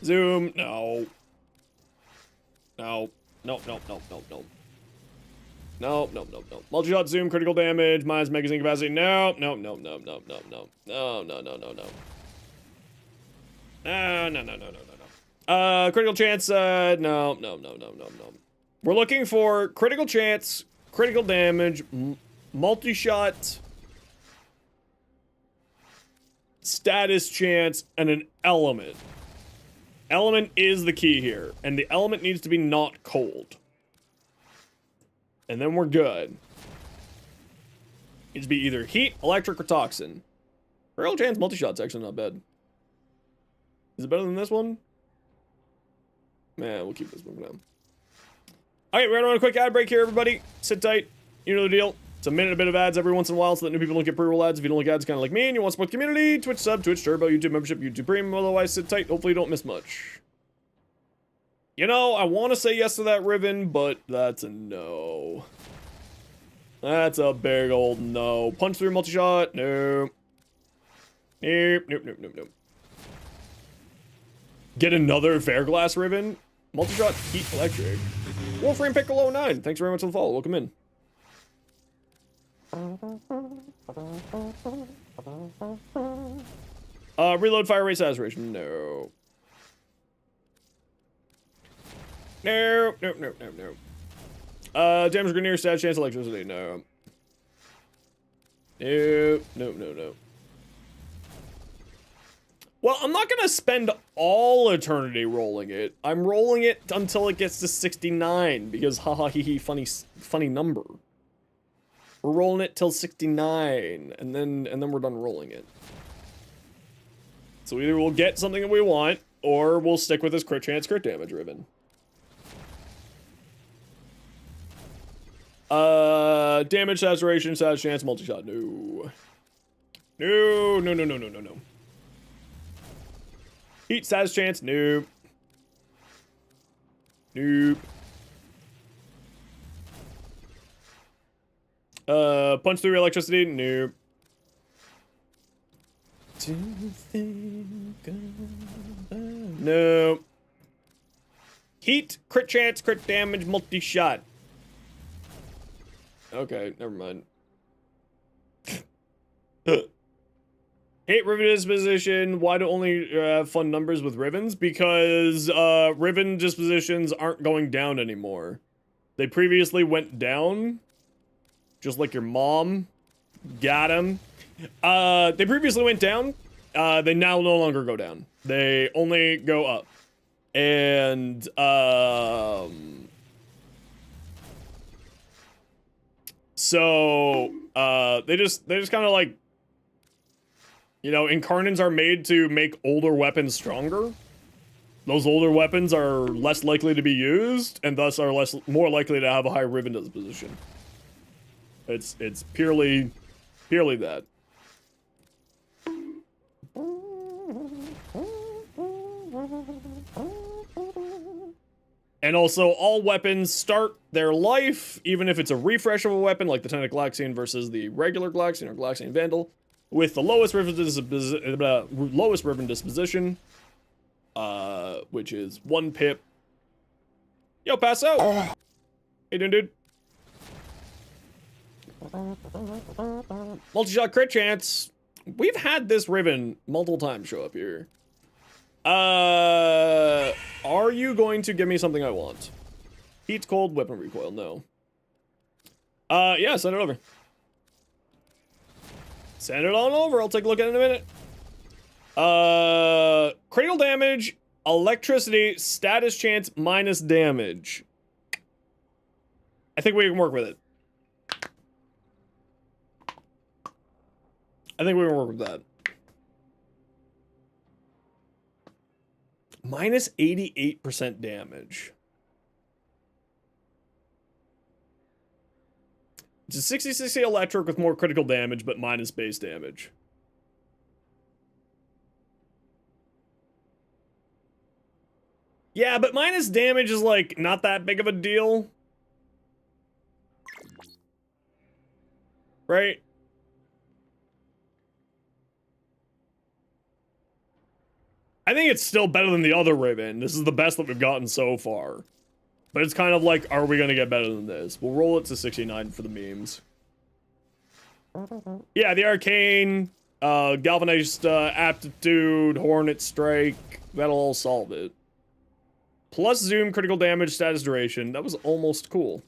Speaker 1: Zoom, no. No. No, no, no, no, no. No, no, no, no. Multi-shot zoom, critical damage, minus magazine capacity. No, no, no, no, no, no, no. No, no, no, no, no. No, no, no, no, no, no, no. Critical chance, no, no, no, no, no, no. We're looking for critical chance, critical damage, multi-shot, status chance, and an element. Element is the key here, and the element needs to be not cold. And then we're good. Needs to be either heat, electric, or toxin. Critical chance multi-shot's actually not bad. Is it better than this one? Man, we'll keep this one for now. Alright, we're gonna run a quick ad break here, everybody. Sit tight. You know the deal. It's a minute, a bit of ads every once in a while so that new people don't get pre-roll ads. If you don't like ads, kind of like me, and you want to support the community, Twitch sub, Twitch Turbo, YouTube membership, YouTube Premium. Otherwise, sit tight. Hopefully you don't miss much. You know, I want to say yes to that Riven, but that's a no. That's a big old no. Punch through multi-shot? No. Nope, nope, nope, nope, nope. Get another Fairglass Riven? Multi-shot, heat, electric. Wolfram Piccolo 9. Thanks very much for the follow. Welcome in. Reload, fire rate, saturation. No. Nope, nope, nope, nope, nope. Damage grenadier, stat chance, electricity. No. Nope, nope, nope, nope. Well, I'm not gonna spend all eternity rolling it. I'm rolling it until it gets to 69 because haha hee hee funny number. We're rolling it till 69 and then we're done rolling it. So either we'll get something that we want or we'll stick with this crit chance, crit damage ribbon. Damage, saturation, status chance, multi-shot. No. No, no, no, no, no, no, no. Heat, status chance, nope. Nope. Punch through electricity, nope. to think about. No. Heat, crit chance, crit damage, multi-shot. Okay, never mind. Hate Riven disposition. Why do only have fun numbers with Rivens? Because Riven dispositions aren't going down anymore. They previously went down. Just like your mom. Got him. They previously went down. They now no longer go down. They only go up. And so they just kind of like, you know, Incarnons are made to make older weapons stronger. Those older weapons are less likely to be used, and thus are more likely to have a high Riven disposition. It's purely that. And also, all weapons start their life, even if it's a refresh of a weapon, like the Tentaclaxian versus the regular Glaxian or Glaxian Vandal, with the lowest Riven disposition, which is 1 pip. Yo, Passo! How you doing, dude? Multi-shot crit chance. We've had this Riven multiple times show up here. Are you going to give me something I want? Heat, cold, weapon recoil, no. Yeah, send it over. Send it on over, I'll take a look at it in a minute. Critical damage, electricity, status chance, minus damage. I think we can work with it. I think we can work with that. Minus 88% damage. It's a 60-60 electric with more critical damage, but minus base damage. Yeah, but minus damage is, like, not that big of a deal. Right? I think it's still better than the other Riven. This is the best that we've gotten so far. But it's kind of like, are we going to get better than this? We'll roll it to 69 for the memes. Yeah, the Arcane, Galvanized Aptitude, Hornet Strike, that'll all solve it. Plus Zoom, critical damage, status duration. That was almost cool.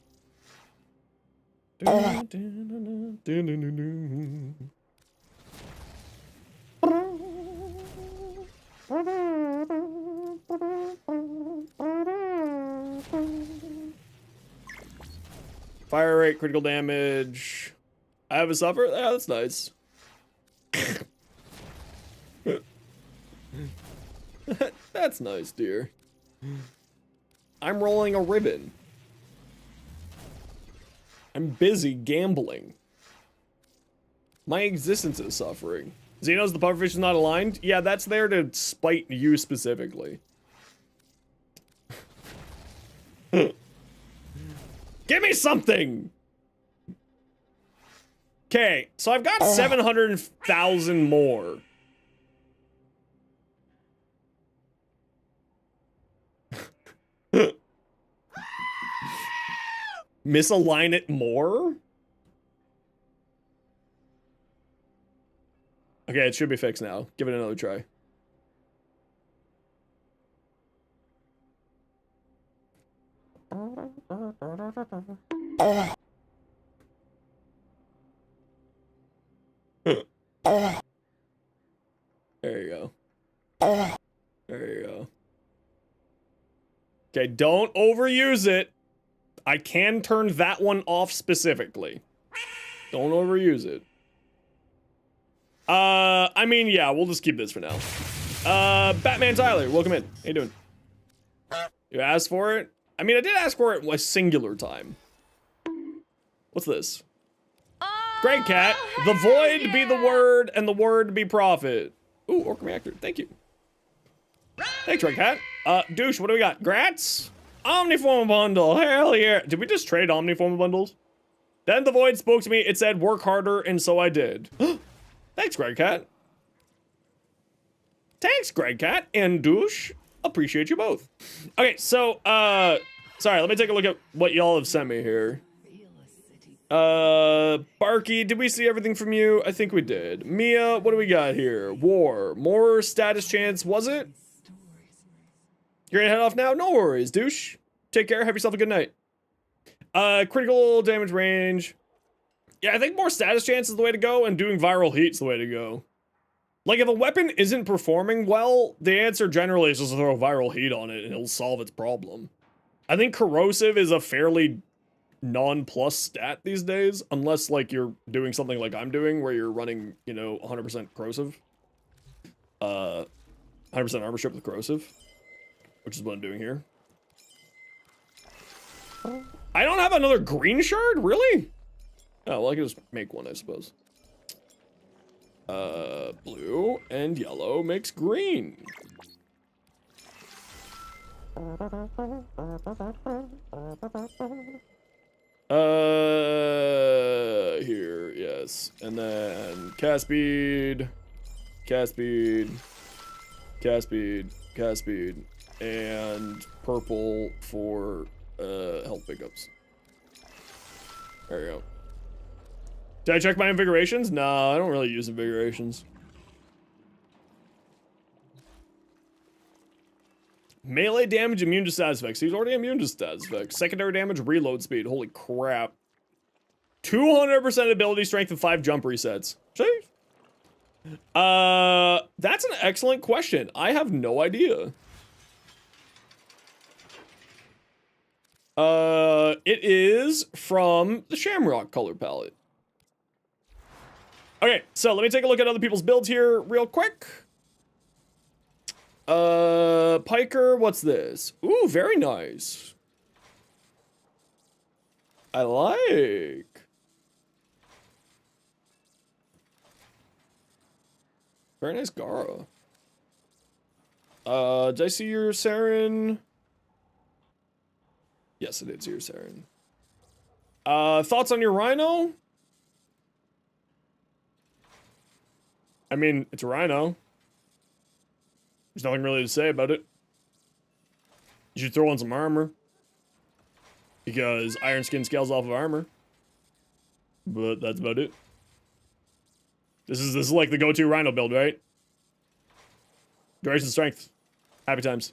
Speaker 1: Fire rate, critical damage. I have a suffer? Yeah, that's nice. That's nice, dear. I'm rolling a Riven. I'm busy gambling. My existence is suffering. Zenos, the pufferfish is not aligned? Yeah, that's there to spite you specifically. Give me something! Okay, so I've got 700,000 more. Misalign it more? Okay, it should be fixed now. Give it another try. There you go. There you go. Okay, don't overuse it. I can turn that one off specifically. Don't overuse it. I mean, yeah, we'll just keep this for now. Batman Tyler, welcome in. How you doing? You asked for it? I mean, I did ask for it a singular time. What's this? Great cat. The void be the word, and the word be profit. Ooh, Orc Reactor. Thank you. Thanks, Great Cat. Douche, what do we got? Grats? Omniform bundle. Hell yeah. Did we just trade Omniform bundles? Then the void spoke to me. It said, work harder, and so I did. Thanks, Greg Cat. Thanks, Greg Cat and Douche. Appreciate you both. Okay, so, sorry, let me take a look at what y'all have sent me here. Barky, did we see everything from you? I think we did. Mia, what do we got here? War. More status chance, was it? You're gonna head off now? No worries, Douche. Take care, have yourself a good night. Critical damage range. Yeah, I think more status chance is the way to go, and doing viral heat's the way to go. Like, if a weapon isn't performing well, the answer generally is just to throw viral heat on it, and it'll solve its problem. I think corrosive is a fairly non-plus stat these days, unless, like, you're doing something like I'm doing, where you're running, you know, 100% corrosive. 100% armor strip with corrosive, which is what I'm doing here. I don't have another green shard? Really? Oh, well, I can just make one, I suppose. Blue and yellow makes green. Here, yes. And then cast speed, cast speed, cast speed, cast speed, and purple for health pickups. There you go. Did I check my invigorations? No, I don't really use invigorations. Melee damage immune to status effects. He's already immune to status effects. Secondary damage, reload speed. Holy crap. 200% ability strength and 5 jump resets. See? That's an excellent question. I have no idea. It is from the Shamrock color palette. Okay, so let me take a look at other people's builds here real quick. Piker, what's this? Ooh, very nice. I like. Very nice Gara. Did I see your Saren? Yes, I did see your Saren. Thoughts on your Rhino? I mean, it's a Rhino. There's nothing really to say about it. You should throw on some armor. Because Iron Skin scales off of armor. But that's about it. This is like the go-to Rhino build, right? Duration strength. Happy times.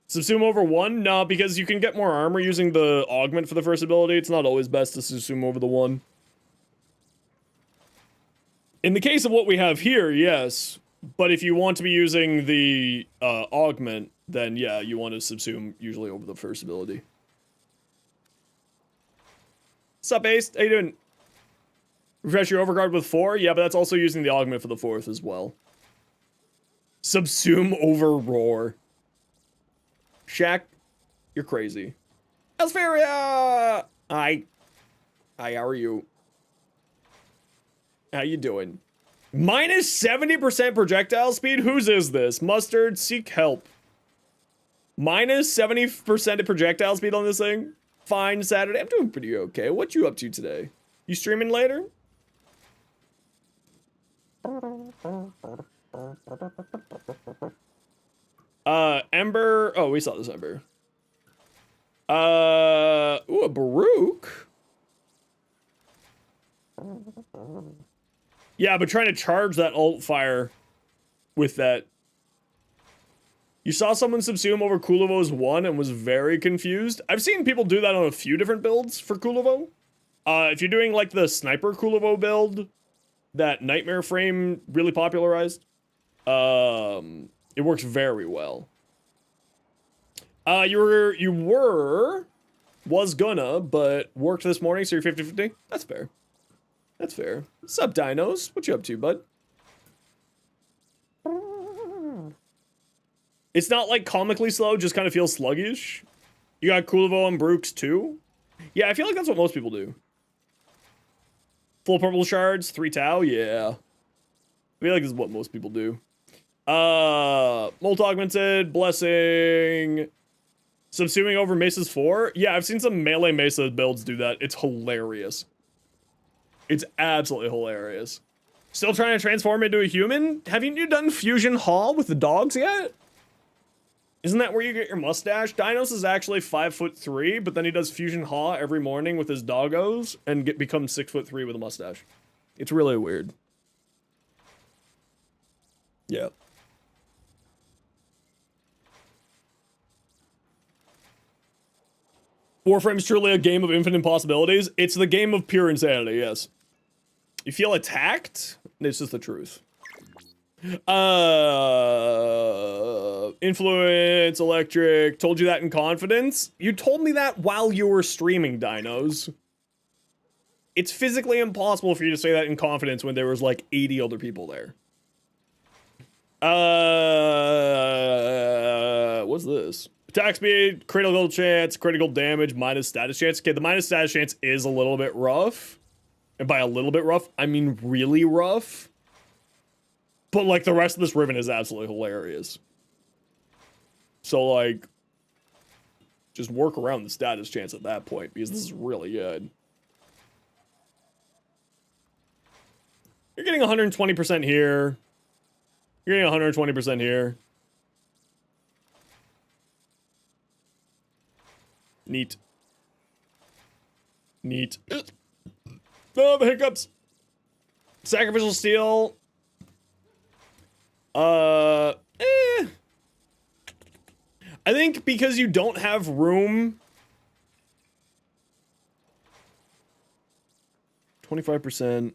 Speaker 1: Subsume over 1? No, because you can get more armor using the augment for the first ability. It's not always best to subsume over the 1. In the case of what we have here, yes. But if you want to be using the augment, then yeah, you want to subsume usually over the first ability. Sup, Ace? How you doing? Refresh your overguard with 4? Yeah, but that's also using the augment for the 4th as well. Subsume over roar. Shaq, you're crazy. Elsferia! Hi, how are you? How you doing? Minus 70% projectile speed? Whose is this? Mustard, seek help. Minus 70% projectile speed on this thing? Fine Saturday. I'm doing pretty okay. What you up to today? You streaming later? Ember. Oh, we saw this Ember. Ooh, a Baruch. Yeah, but trying to charge that alt fire with that. You saw someone subsume over Kulervo's 1 and was very confused. I've seen people do that on a few different builds for Kulervo. If you're doing like the sniper Kulervo build that Nightmare Frame really popularized, it works very well. Was gonna, but worked this morning, so you're 50-50. That's fair. That's fair. Sup, dinos? What you up to, bud? It's not like comically slow, just kind of feels sluggish. You got Kulervo and Brooks too? Yeah, I feel like that's what most people do. Full purple shards, 3 Tau, yeah. I feel like this is what most people do. Molt augmented, blessing, subsuming over Mesa's 4. Yeah, I've seen some melee Mesa builds do that. It's hilarious. It's absolutely hilarious. Still trying to transform into a human? Haven't you done Fusion Hall with the dogs yet? Isn't that where you get your mustache? Dinos is actually 5'3", but then he does Fusion Hall every morning with his doggos and becomes 6'3" with a mustache. It's really weird. Yeah. Warframe's truly a game of infinite possibilities. It's the game of pure insanity, yes. You feel attacked? This is the truth. Influence, electric, told you that in confidence? You told me that while you were streaming, Dinos. It's physically impossible for you to say that in confidence when there was like 80 other people there. What's this? Attack speed, critical chance, critical damage, minus status chance. Okay, the minus status chance is a little bit rough. And by a little bit rough, I mean really rough. But like the rest of this Riven is absolutely hilarious. So like, just work around the status chance at that point because this is really good. You're getting 120% here. You're getting 120% here. Neat. Neat. Oh, the hiccups. Sacrificial steel. I think because you don't have room. 25%.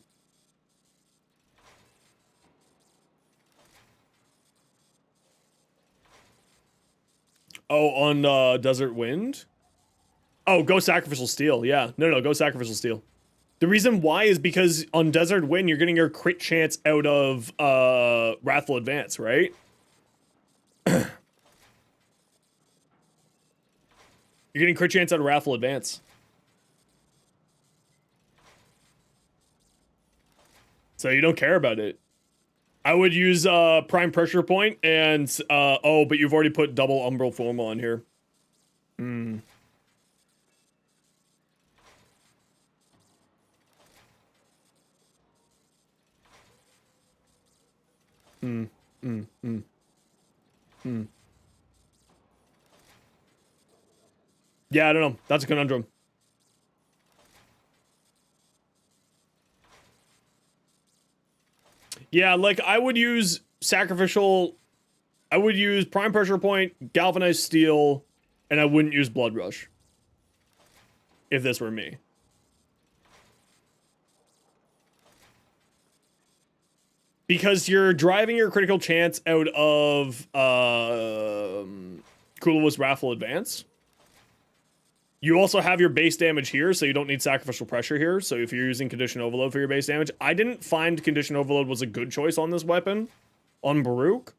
Speaker 1: Oh, on Desert Wind? Oh, go Sacrificial Steel. Yeah. No, go Sacrificial Steel. The reason why is because on Desert Wind, you're getting your crit chance out of Wrathful Advance, right? You're getting crit chance out of Wrathful Advance. So you don't care about it. I would use Prime Pressure Point and, oh, but you've already put double Umbral Forma on here. Yeah, I don't know. That's a conundrum. Yeah, like I would use Sacrificial. I would use Prime Pressure Point, Galvanized Steel, and I wouldn't use Blood Rush. If this were me. Because you're driving your critical chance out of Kulervo's Wrathful Advance. You also have your base damage here, so you don't need Sacrificial Pressure here. So if you're using Condition Overload for your base damage, I didn't find Condition Overload was a good choice on this weapon. On Baruch.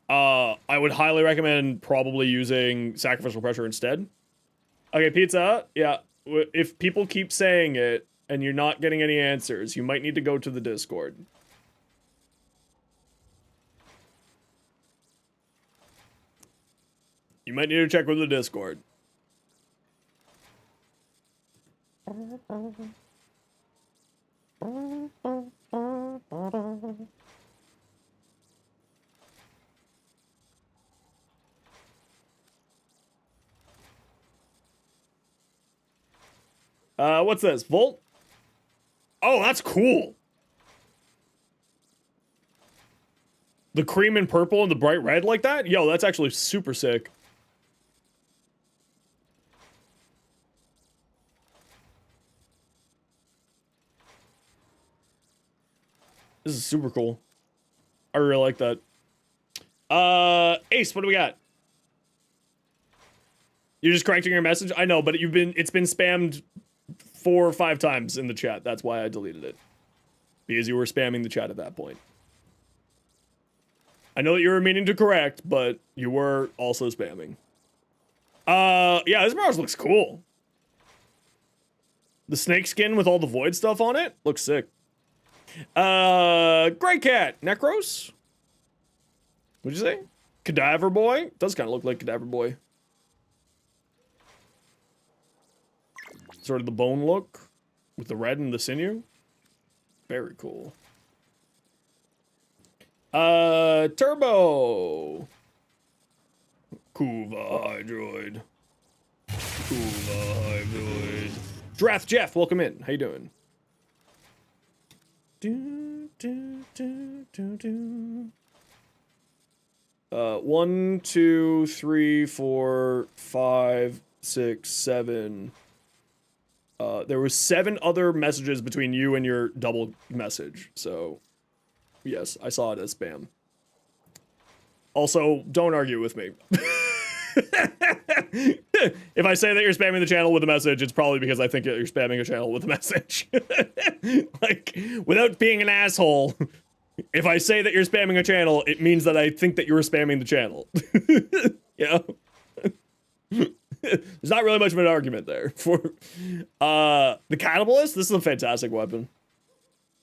Speaker 1: I would highly recommend probably using Sacrificial Pressure instead. Okay, Pizza. Yeah, if people keep saying it and you're not getting any answers, you might need to go to the Discord. You might need to check with the Discord. What's this? Volt? Oh, that's cool. The cream and purple and the bright red like that? Yo, that's actually super sick. This is super cool. I really like that. Ace, what do we got? You're just correcting your message? I know, but it's been spammed 4 or 5 times in the chat. That's why I deleted it. Because you were spamming the chat at that point. I know that you were meaning to correct, but you were also spamming. Yeah, this Mirage looks cool. The snake skin with all the void stuff on it looks sick. Grey Cat, Necros? What'd you say? Cadaver Boy? Does kind of look like Cadaver Boy. Sort of the bone look with the red and the sinew. Very cool. Turbo. Kuva Hydroid. Kuva Hydroid. Drath Jeff, welcome in. How you doing? Do, do, do, do, do. 1, 2, 3, 4, 5, 6, 7. There was 7 other messages between you and your double message, so yes, I saw it as spam. Also, don't argue with me. If I say that you're spamming the channel with a message, it's probably because I think that you're spamming a channel with a message. Like, without being an asshole, if I say that you're spamming a channel, it means that I think that you were spamming the channel. You know? There's not really much of an argument there. For the Catabalist, this is a fantastic weapon.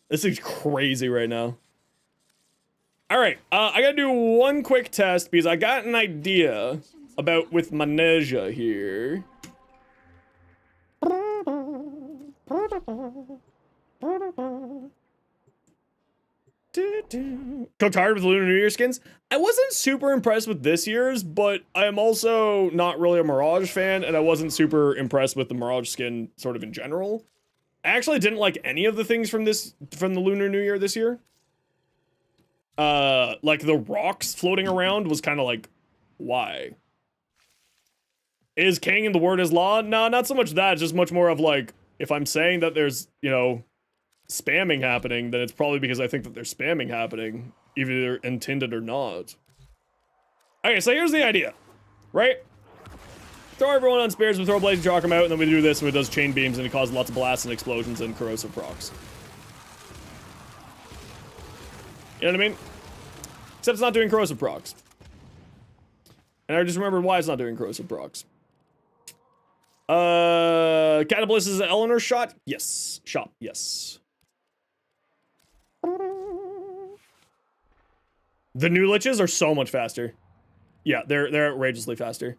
Speaker 1: This thing's crazy right now. Alright, I gotta do one quick test because I got an idea about with my Neza here. Cooked hard with Lunar New Year skins. I wasn't super impressed with this year's, but I'm also not really a Mirage fan, and I wasn't super impressed with the Mirage skin sort of in general. I actually didn't like any of the things from the Lunar New Year this year. Like the rocks floating around was kind of like, why? Is king and the word is law? No, not so much that, just much more of like, if I'm saying that there's, you know, spamming happening, then it's probably because I think that there's spamming happening, either intended or not. Okay, so here's the idea, right? Throw everyone on spears, we throw blades and chalk them out, and then we do this, and it does chain beams, and it causes lots of blasts and explosions and corrosive procs. You know what I mean? Except it's not doing corrosive procs. And I just remembered why it's not doing corrosive procs. Catabalist is an Eleanor shot? Yes. Shot, yes. The new liches are so much faster. Yeah, they're outrageously faster.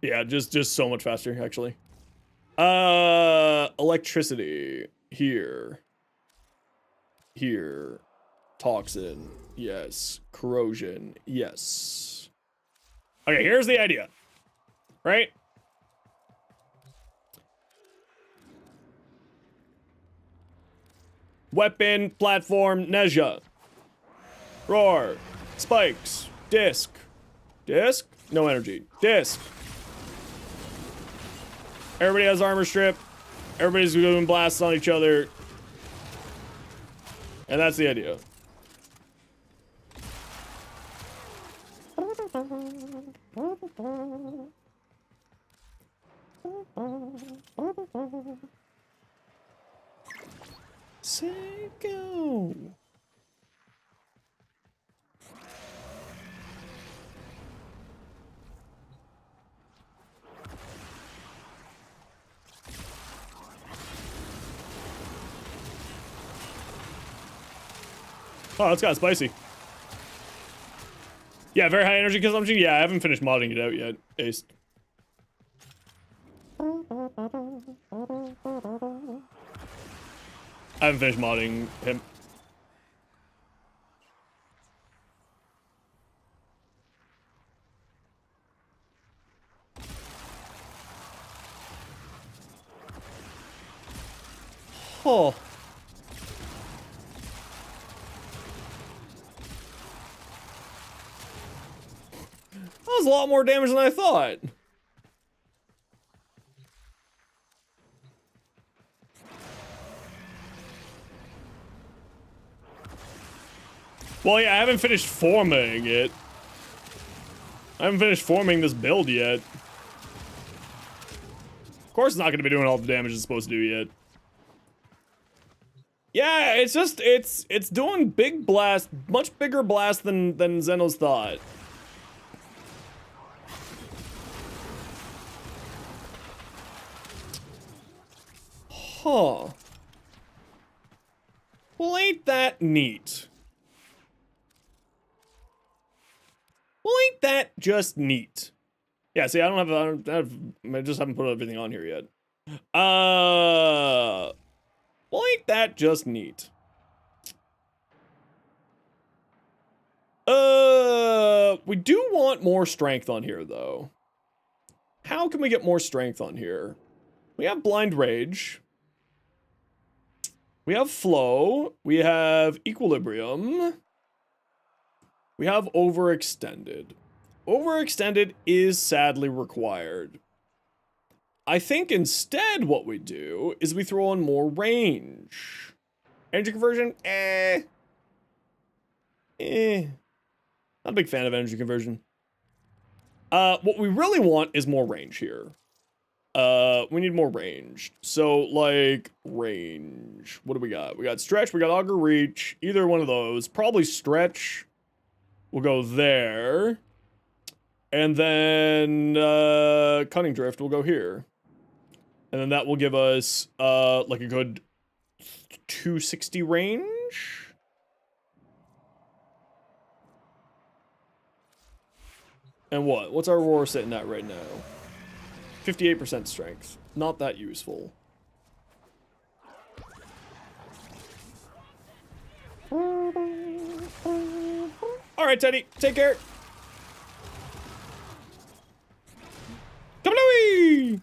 Speaker 1: Yeah, just so much faster, actually. Electricity. Here. Here. Toxin. Yes. Corrosion. Yes. Okay, here's the idea. Right? Weapon, platform, Neza. Roar. Spikes. Disc. Disc? No energy. Disc. Everybody has armor strip. Everybody's doing blasts on each other. And that's the idea. Say go. Oh, that's kind of spicy. Yeah, very high energy consumption. Yeah, I haven't finished modding it out yet. Ace. I haven't finished modding him. Oh. That was a lot more damage than I thought. Well, yeah, I haven't finished forming it. I haven't finished forming this build yet. Of course it's not going to be doing all the damage it's supposed to do yet. Yeah, it's just, it's doing big blast, much bigger blast than Zeno's thought. Huh. Well, ain't that neat? Well, ain't that just neat? Yeah, see, I just haven't put everything on here yet. Well, ain't that just neat? We do want more strength on here, though. How can we get more strength on here? We have Blind Rage. We have Flow. We have Equilibrium. We have Overextended. Overextended is sadly required. I think instead what we do is we throw on more range. Energy conversion? Not a big fan of energy conversion. What we really want is more range here. We need more range. So, like, range. What do we got? We got Stretch, we got Augur Reach. Either one of those. Probably Stretch. We'll go there. And then, Cunning Drift will go here. And then that will give us, like a good 260 range. And what? What's our roar sitting at right now? 58% strength. Not that useful. Alright, Teddy. Take care. Kablooey!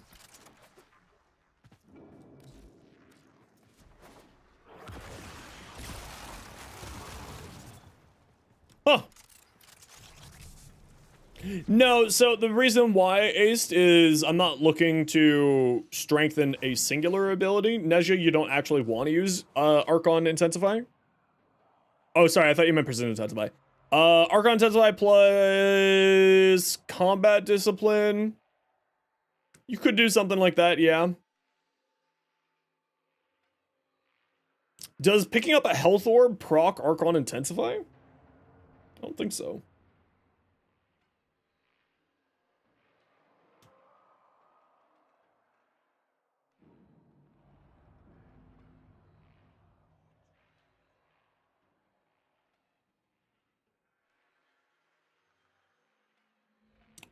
Speaker 1: Huh. No, so the reason why I aced is I'm not looking to strengthen a singular ability. Neza, you don't actually want to use Archon Intensify. Oh, sorry, I thought you meant Precision Intensify. Archon Intensify plus Combat Discipline. You could do something like that, yeah. Does picking up a Health Orb proc Archon Intensify? I don't think so.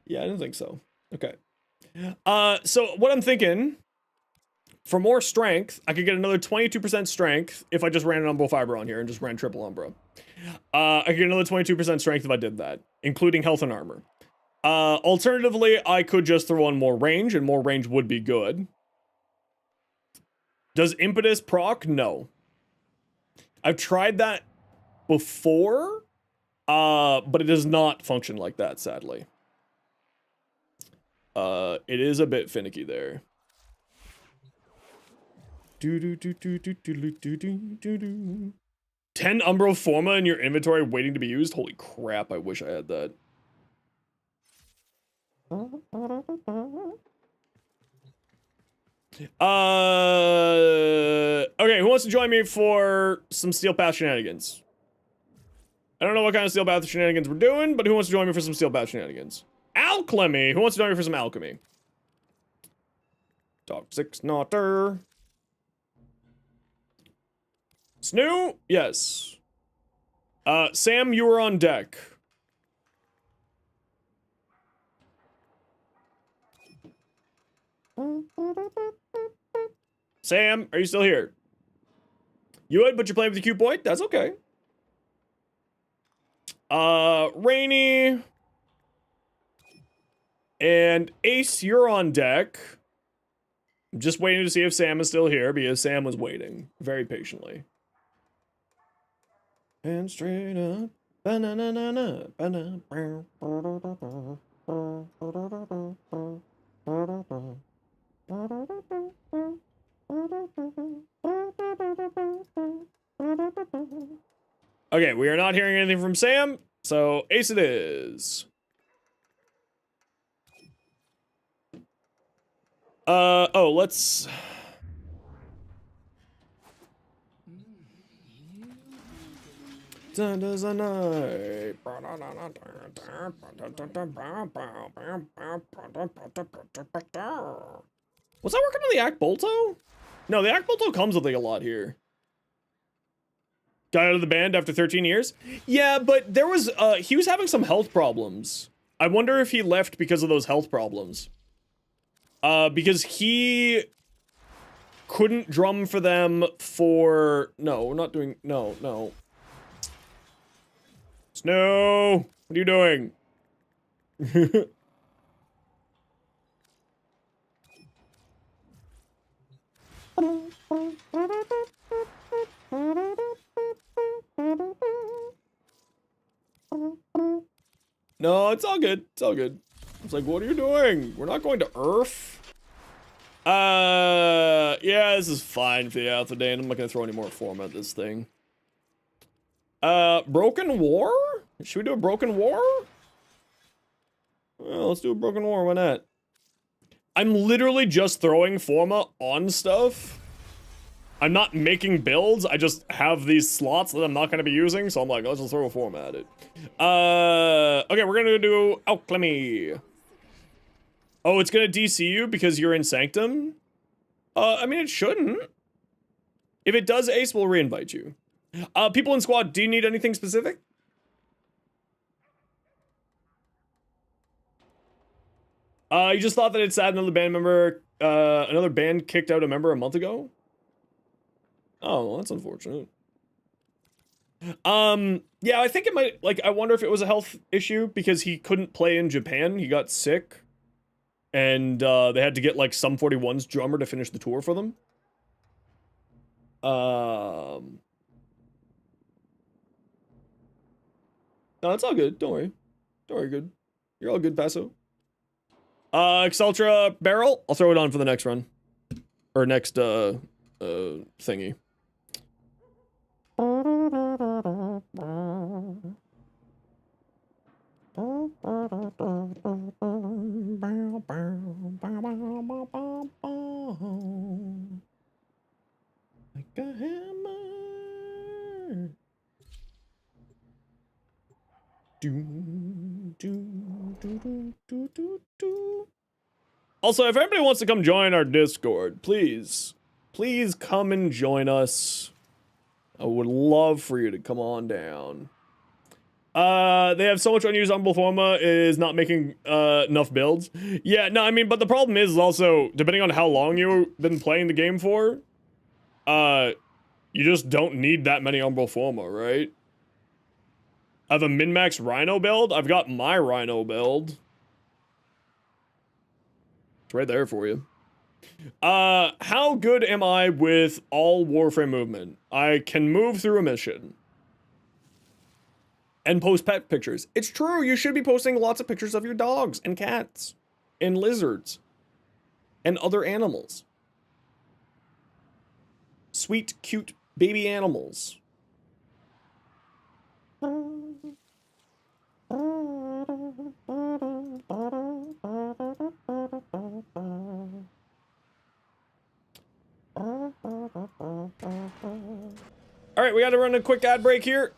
Speaker 1: Yeah, I don't think so. Okay. So what I'm thinking, for more strength, I could get another 22% strength if I just ran an Umbral Fiber on here and just ran triple Umbra. I could get another 22% strength if I did that, including health and armor. Alternatively, I could just throw on more range, and more range would be good. Does Impetus proc? No. I've tried that before, but it does not function like that, sadly. It is a bit finicky there. 10 Umbral Forma in your inventory waiting to be used? Holy crap, I wish I had that. Okay, who wants to join me for some Steel Path shenanigans? I don't know what kind of Steel Path shenanigans we're doing, but who wants to join me for some Steel Path shenanigans? Alchemy! Who wants to join me for some alchemy? Toxic Snotter. Snoo? Yes. Sam, you are on deck. Sam, are you still here? You would, but you're playing with the cute boy? That's okay. Rainy. And Ace, you're on deck. I'm just waiting to see if Sam is still here, because Sam was waiting very patiently. And straight up. Ba-na-na-na-na, ba-na, okay, we are not hearing anything from Sam, so Ace it is. Oh, let's... Was that working on the Act Bolto? No, the Act Bolto comes with like a lot here. Got out of the band after 13 years? Yeah, but there was, he was having some health problems. I wonder if he left because of those health problems. Because he couldn't drum for them for... No, we're not doing... No, no. Snow! What are you doing? No, it's all good. It's all good. It's like, what are you doing? We're not going to Earth. Yeah, this is fine for the Alpha Day, and I'm not gonna throw any more form at this thing. Broken War? Should we do a Broken War? Well, let's do a Broken War, why not? I'm literally just throwing forma on stuff. I'm not making builds, I just have these slots that I'm not gonna be using, so I'm like, let's just throw a forma at it. Okay, we're gonna do Alchemy. Oh, it's gonna DC you because you're in Sanctum? I mean, it shouldn't. If it does, Ace will reinvite you. People in squad, do you need anything specific? You just thought that it's sad another band member, another band kicked out a member a month ago? Oh, well, that's unfortunate. Yeah, I think it might, like, I wonder if it was a health issue because he couldn't play in Japan. He got sick. And, they had to get, like, Sum 41's drummer to finish the tour for them. No, it's all good. Don't worry. Don't worry, good. You're all good, Paso. Exultra Barrel. I'll throw it on for the next run. Or next, thingy. Like a hammer. Also, if anybody wants to come join our Discord, please come and join us. I would love for you to come on down. They have so much unused Umbral Forma is not making enough builds. Yeah, no, I mean, but the problem is also, depending on how long you've been playing the game for, you just don't need that many Umbral Forma, right? I have a min-max Rhino build. I've got my Rhino build. It's right there for you. How good am I with all Warframe movement? I can move through a mission. And post pet pictures. It's true, you should be posting lots of pictures of your dogs and cats and lizards and other animals. Sweet, cute baby animals. Alright, we gotta run a quick ad break here.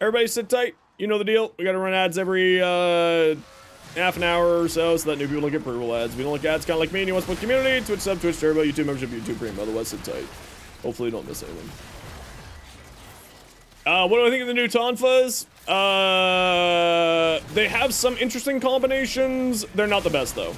Speaker 1: Everybody sit tight. You know the deal. We gotta run ads every half an hour or so that new people don't get approval ads. If you don't like ads, kind of like me, and you want to support the community, Twitch sub, Twitch Turbo, YouTube membership, YouTube Premium. Otherwise, sit tight. Hopefully you don't miss anything. What do I think of the new Tonfas? They have some interesting combinations. They're not the best, though.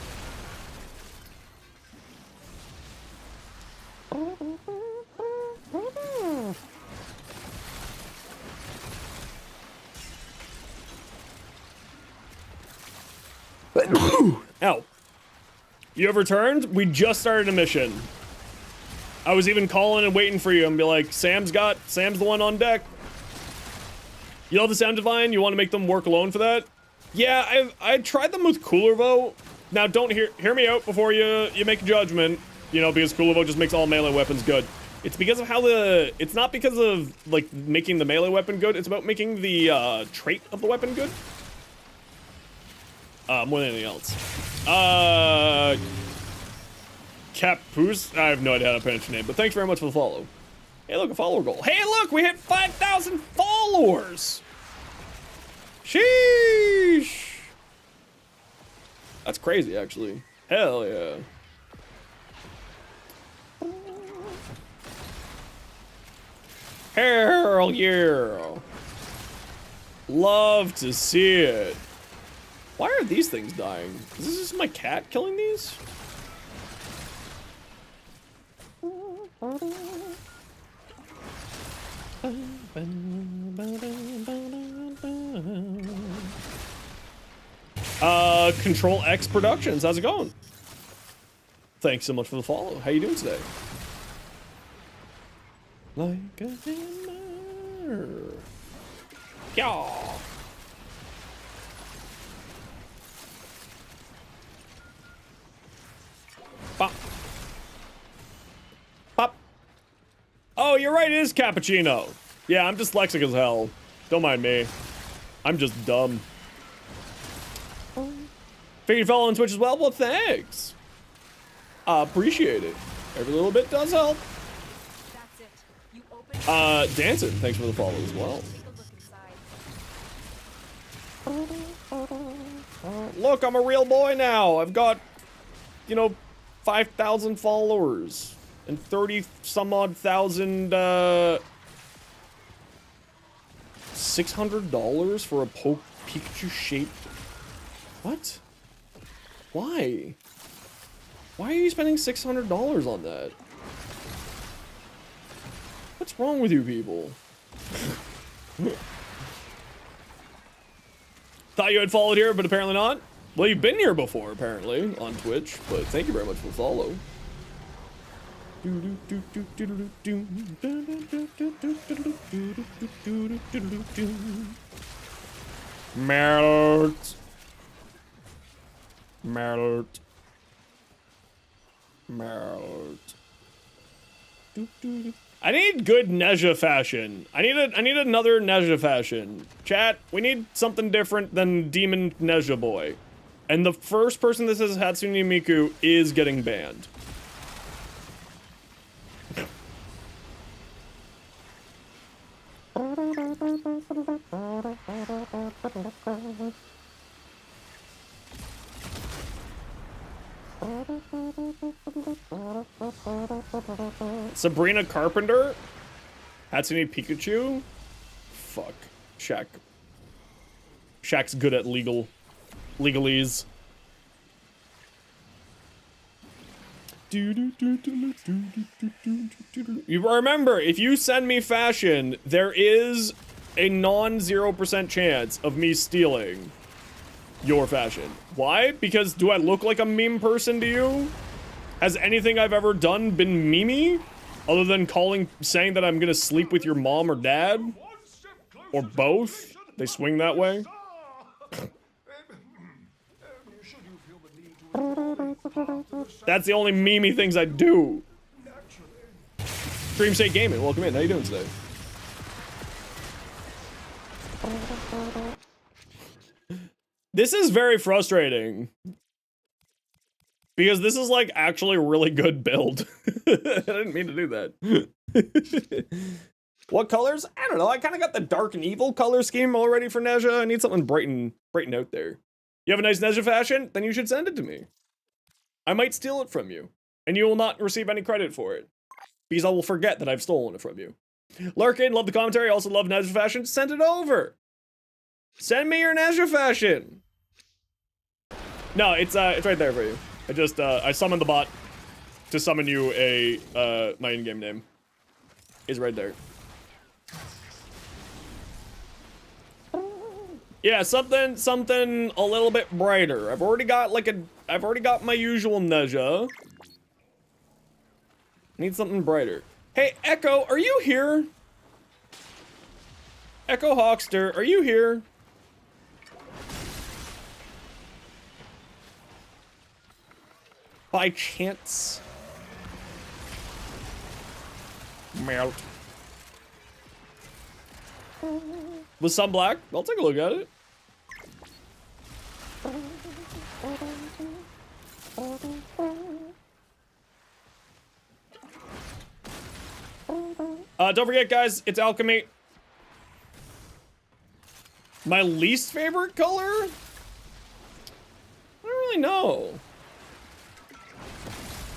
Speaker 1: Ow. You have returned? We just started a mission. I was even calling and waiting for you and be like, Sam's the one on deck. You know the sound divine? You want to make them work alone for that? Yeah, I tried them with Kulervo. Now don't hear me out before you make a judgment, you know, because Kulervo just makes all melee weapons good. It's because of how it's not because of like making the melee weapon good, it's about making the trait of the weapon good. More than anything else. Capoose? I have no idea how to pronounce your name, but thanks very much for the follow. Hey, look, a follower goal. Hey, look, we hit 5,000 followers! Sheesh! That's crazy, actually. Hell yeah. Hell yeah. Love to see it. Why are these things dying? Is this just my cat killing these? Control X Productions, how's it going? Thanks so much for the follow. How you doing today? Like a hammer. Yeah. Pop. Pop. Oh, you're right, it is cappuccino. Yeah, I'm dyslexic as hell. Don't mind me. I'm just dumb. Figured you follow on Twitch as well? Well, thanks. Appreciate it. Every little bit does help.
Speaker 2: That's it. You open
Speaker 1: Dancing, thanks for the follow as well.
Speaker 2: take a look inside.
Speaker 1: Look, I'm a real boy now. I've got, you know, 5,000 followers and 30 some odd thousand, $600 for a Pikachu shaped. What? Why? Why are you spending $600 on that? What's wrong with you people? Thought you had followed here, but apparently not. Well, you've been here before, apparently, on Twitch, but thank you very much for the follow. Melt. Melt. Melt. I need good Neza fashion. I need another Neza fashion. Chat, we need something different than Demon Neza Boy. And the first person that says Hatsune Miku is getting banned. Sabrina Carpenter? Hatsune Pikachu? Fuck. Shaq's good at legalese. You remember, if you send me fashion, there is a non-0% chance of me stealing your fashion. Why? Because do I look like a meme person to you? Has anything I've ever done been memey? Other than saying that I'm gonna sleep with your mom or dad? Or both? They swing that way? That's the only memey things I do. Dream State Gaming, welcome in. How you doing today? This is very frustrating. Because this is like actually a really good build. I didn't mean to do that. What colors? I don't know. I kind of got the dark and evil color scheme already for Neza. I need something brighten out there. You have a nice Neza fashion? Then you should send it to me. I might steal it from you. And you will not receive any credit for it. Because I will forget that I've stolen it from you. Lurkin, love the commentary. Also love Neza fashion. Send it over. Send me your Neza fashion. No, it's right there for you. I summoned the bot to summon you my in-game name. Is right there. Yeah, something a little bit brighter. I've already got my usual Neza. Need something brighter. Hey, Echo, are you here? Echo Hawkster, are you here? By chance. Melt. With some black? I'll take a look at it. Don't forget, guys, it's alchemy. My least favorite color? I don't really know.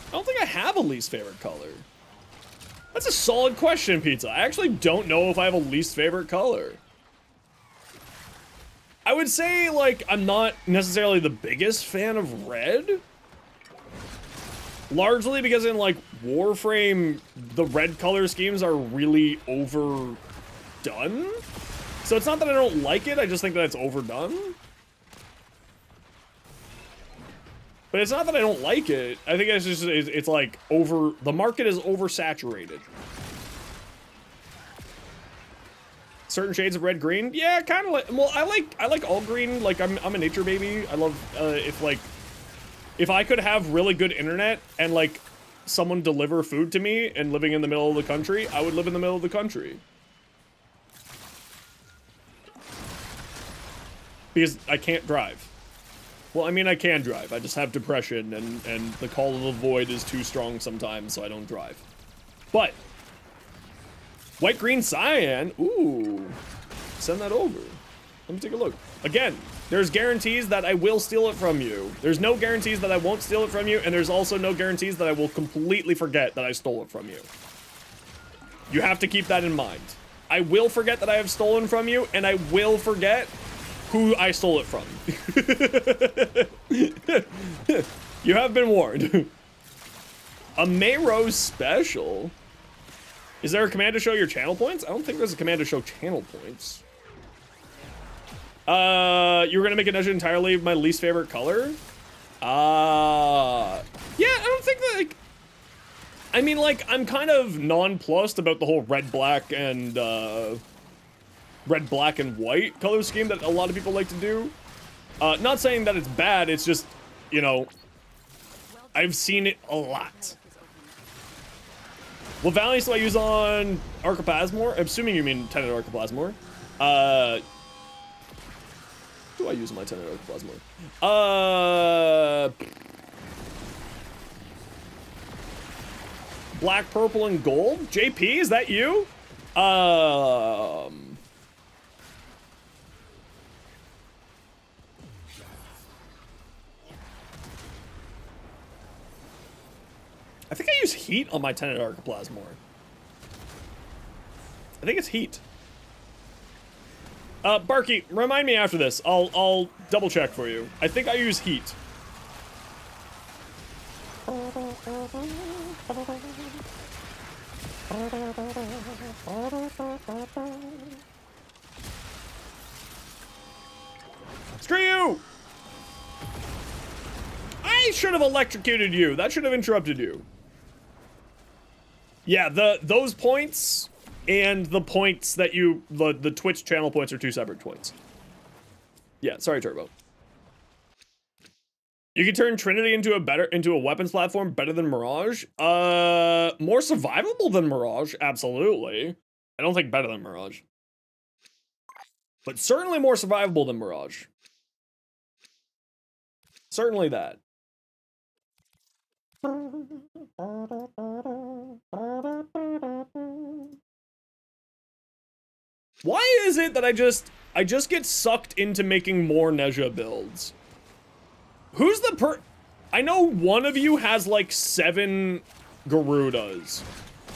Speaker 1: I don't think I have a least favorite color. That's a solid question, Pizza. I actually don't know if I have a least favorite color. I would say, like, I'm not necessarily the biggest fan of red. Largely because in, like, Warframe, the red color schemes are really overdone. So it's not that I don't like it, I just think that it's overdone. But it's not that I don't like it. I think it's just, it's like the market is oversaturated. Certain shades of red green, yeah, kind of like, well, I like all green. Like I'm a nature baby. I love if I could have really good internet and like someone deliver food to me and living in the middle of the country, I would live in the middle of the country. Because I can't drive. Well, I mean, I can drive. I just have depression and the call of the void is too strong sometimes, so I don't drive. But white, green, cyan. Ooh. Send that over. Let me take a look. Again, there's guarantees that I will steal it from you. There's no guarantees that I won't steal it from you, and there's also no guarantees that I will completely forget that I stole it from you. You have to keep that in mind. I will forget that I have stolen from you, and I will forget who I stole it from. You have been warned. A Mayrose special? Is there a command to show your channel points? I don't think there's a command to show channel points. You were gonna make a Neza entirely my least favorite color? Yeah, I don't think that, like, I mean, like, I'm kind of nonplussed about the whole red, black, and white color scheme that a lot of people like to do. Not saying that it's bad, it's just, you know, I've seen it a lot. What values do I use on Archiplasmor? I'm assuming you mean Tenet Archiplasmor. Do I use my Tenet Archiplasmor? Black, purple, and gold? JP, is that you? I think I use heat on my Tenet Archiplasmor. I think it's heat. Barky, remind me after this. I'll double check for you. I think I use heat. Screw you! I should have electrocuted you. That should have interrupted you. Yeah, those points and the points that the Twitch channel points are two separate points. Yeah, sorry, Turbo. You can turn Trinity into a weapons platform better than Mirage. More survivable than Mirage, absolutely. I don't think better than Mirage. But certainly more survivable than Mirage. Certainly that. Why is it that I just get sucked into making more Neza builds? Who's the I know one of you has like 7 Garudas,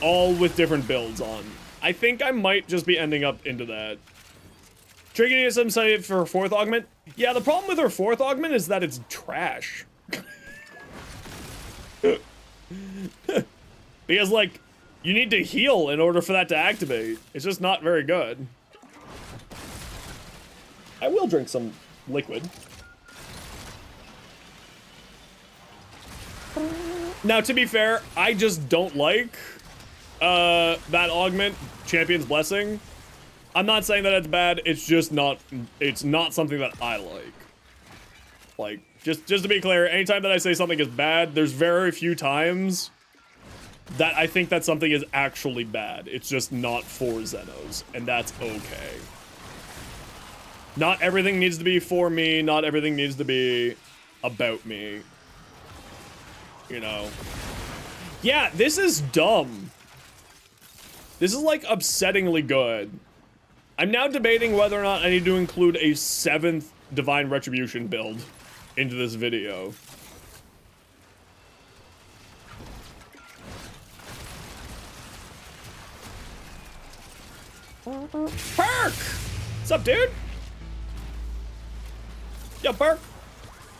Speaker 1: all with different builds on. I think I might just be ending up into that. Triggering some site for 4th augment? Yeah, the problem with her 4th augment is that it's trash. Because, like, you need to heal in order for that to activate. It's just not very good. I will drink some liquid. Now, to be fair, I just don't like that augment, Champion's Blessing. I'm not saying that it's bad, it's just not, it's not something that I like. Like, just to be clear, anytime that I say something is bad, there's very few times that I think that something is actually bad. It's just not for Zenos, and that's okay. Not everything needs to be for me, not everything needs to be about me. You know. Yeah, this is dumb. This is, like, upsettingly good. I'm now debating whether or not I need to include a 7th Divine Retribution build into this video. Perk! What's up, dude? Yo, Park.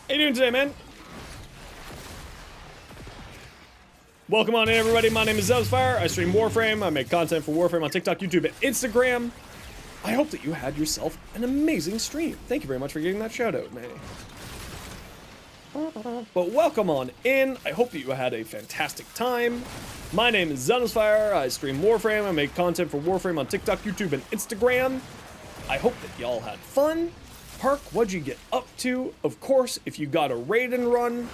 Speaker 1: How you doing today, man? Welcome on in, everybody. My name is Zenosfire. I stream Warframe. I make content for Warframe on TikTok, YouTube, and Instagram. I hope that you had yourself an amazing stream. Thank you very much for getting that shout out, man. But welcome on in. I hope that you had a fantastic time. My name is Zenosfire. I stream Warframe. I make content for Warframe on TikTok, YouTube, and Instagram. I hope that y'all had fun. Park, what'd you get up to? Of course, if you got a raid and run,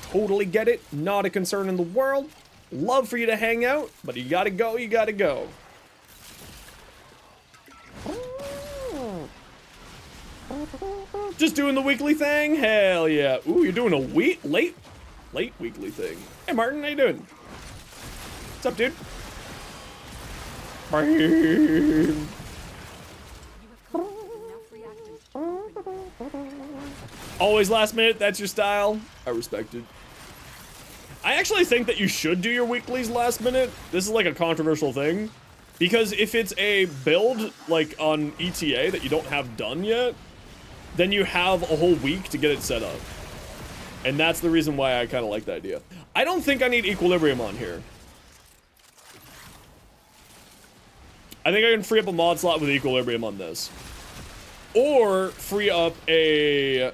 Speaker 1: totally get it. Not a concern in the world. Love for you to hang out, but you gotta go, you gotta go. Just doing the weekly thing? Hell yeah. Ooh, you're doing a late weekly thing. Hey Martin, how you doing? What's up, dude? Always last minute, that's your style. I respect it. I actually think that you should do your weeklies last minute. This is like a controversial thing. Because if it's a build, like on ETA, that you don't have done yet, then you have a whole week to get it set up. And that's the reason why I kind of like the idea. I don't think I need Equilibrium on here. I think I can free up a mod slot with Equilibrium on this. Or free up a...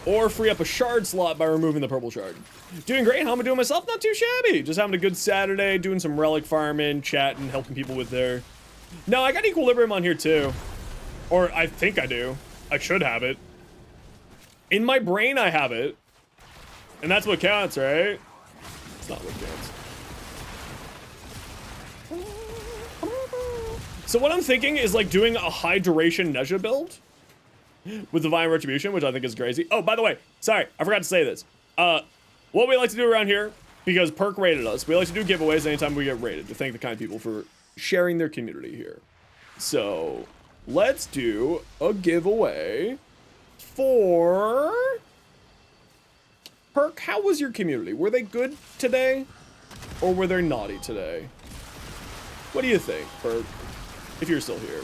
Speaker 1: or free up a shard slot by removing the purple shard. Doing great. How am I doing myself? Not too shabby. Just having a good Saturday, doing some relic farming, chatting, helping people with their... No, I got Equilibrium on here too. Or I think I do. I should have it. In my brain, I have it. And that's what counts, right? It's not what counts. So what I'm thinking is like doing a high duration Neza build with Divine Retribution, which I think is crazy. Oh, by the way, sorry, I forgot to say this. What we like to do around here, because Perk rated us, we like to do giveaways anytime we get rated to thank the kind people for sharing their community here. So let's do a giveaway for Perk. How was your community? Were they good today or were they naughty today? What do you think, Perk, if you're still here?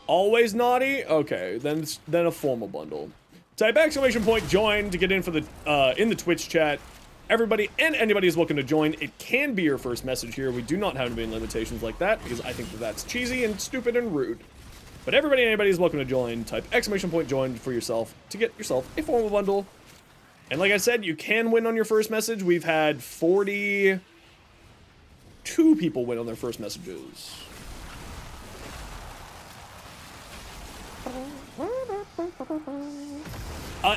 Speaker 1: Always naughty? Okay, then a formal bundle. Type !join to get in for the in the Twitch chat. Everybody and anybody is welcome to join. It can be your first message here. We do not have any limitations like that because I think that that's cheesy and stupid and rude. But everybody and anybody is welcome to join. Type !join for yourself to get yourself a formal bundle. And like I said, you can win on your first message. We've had 42 people win on their first messages.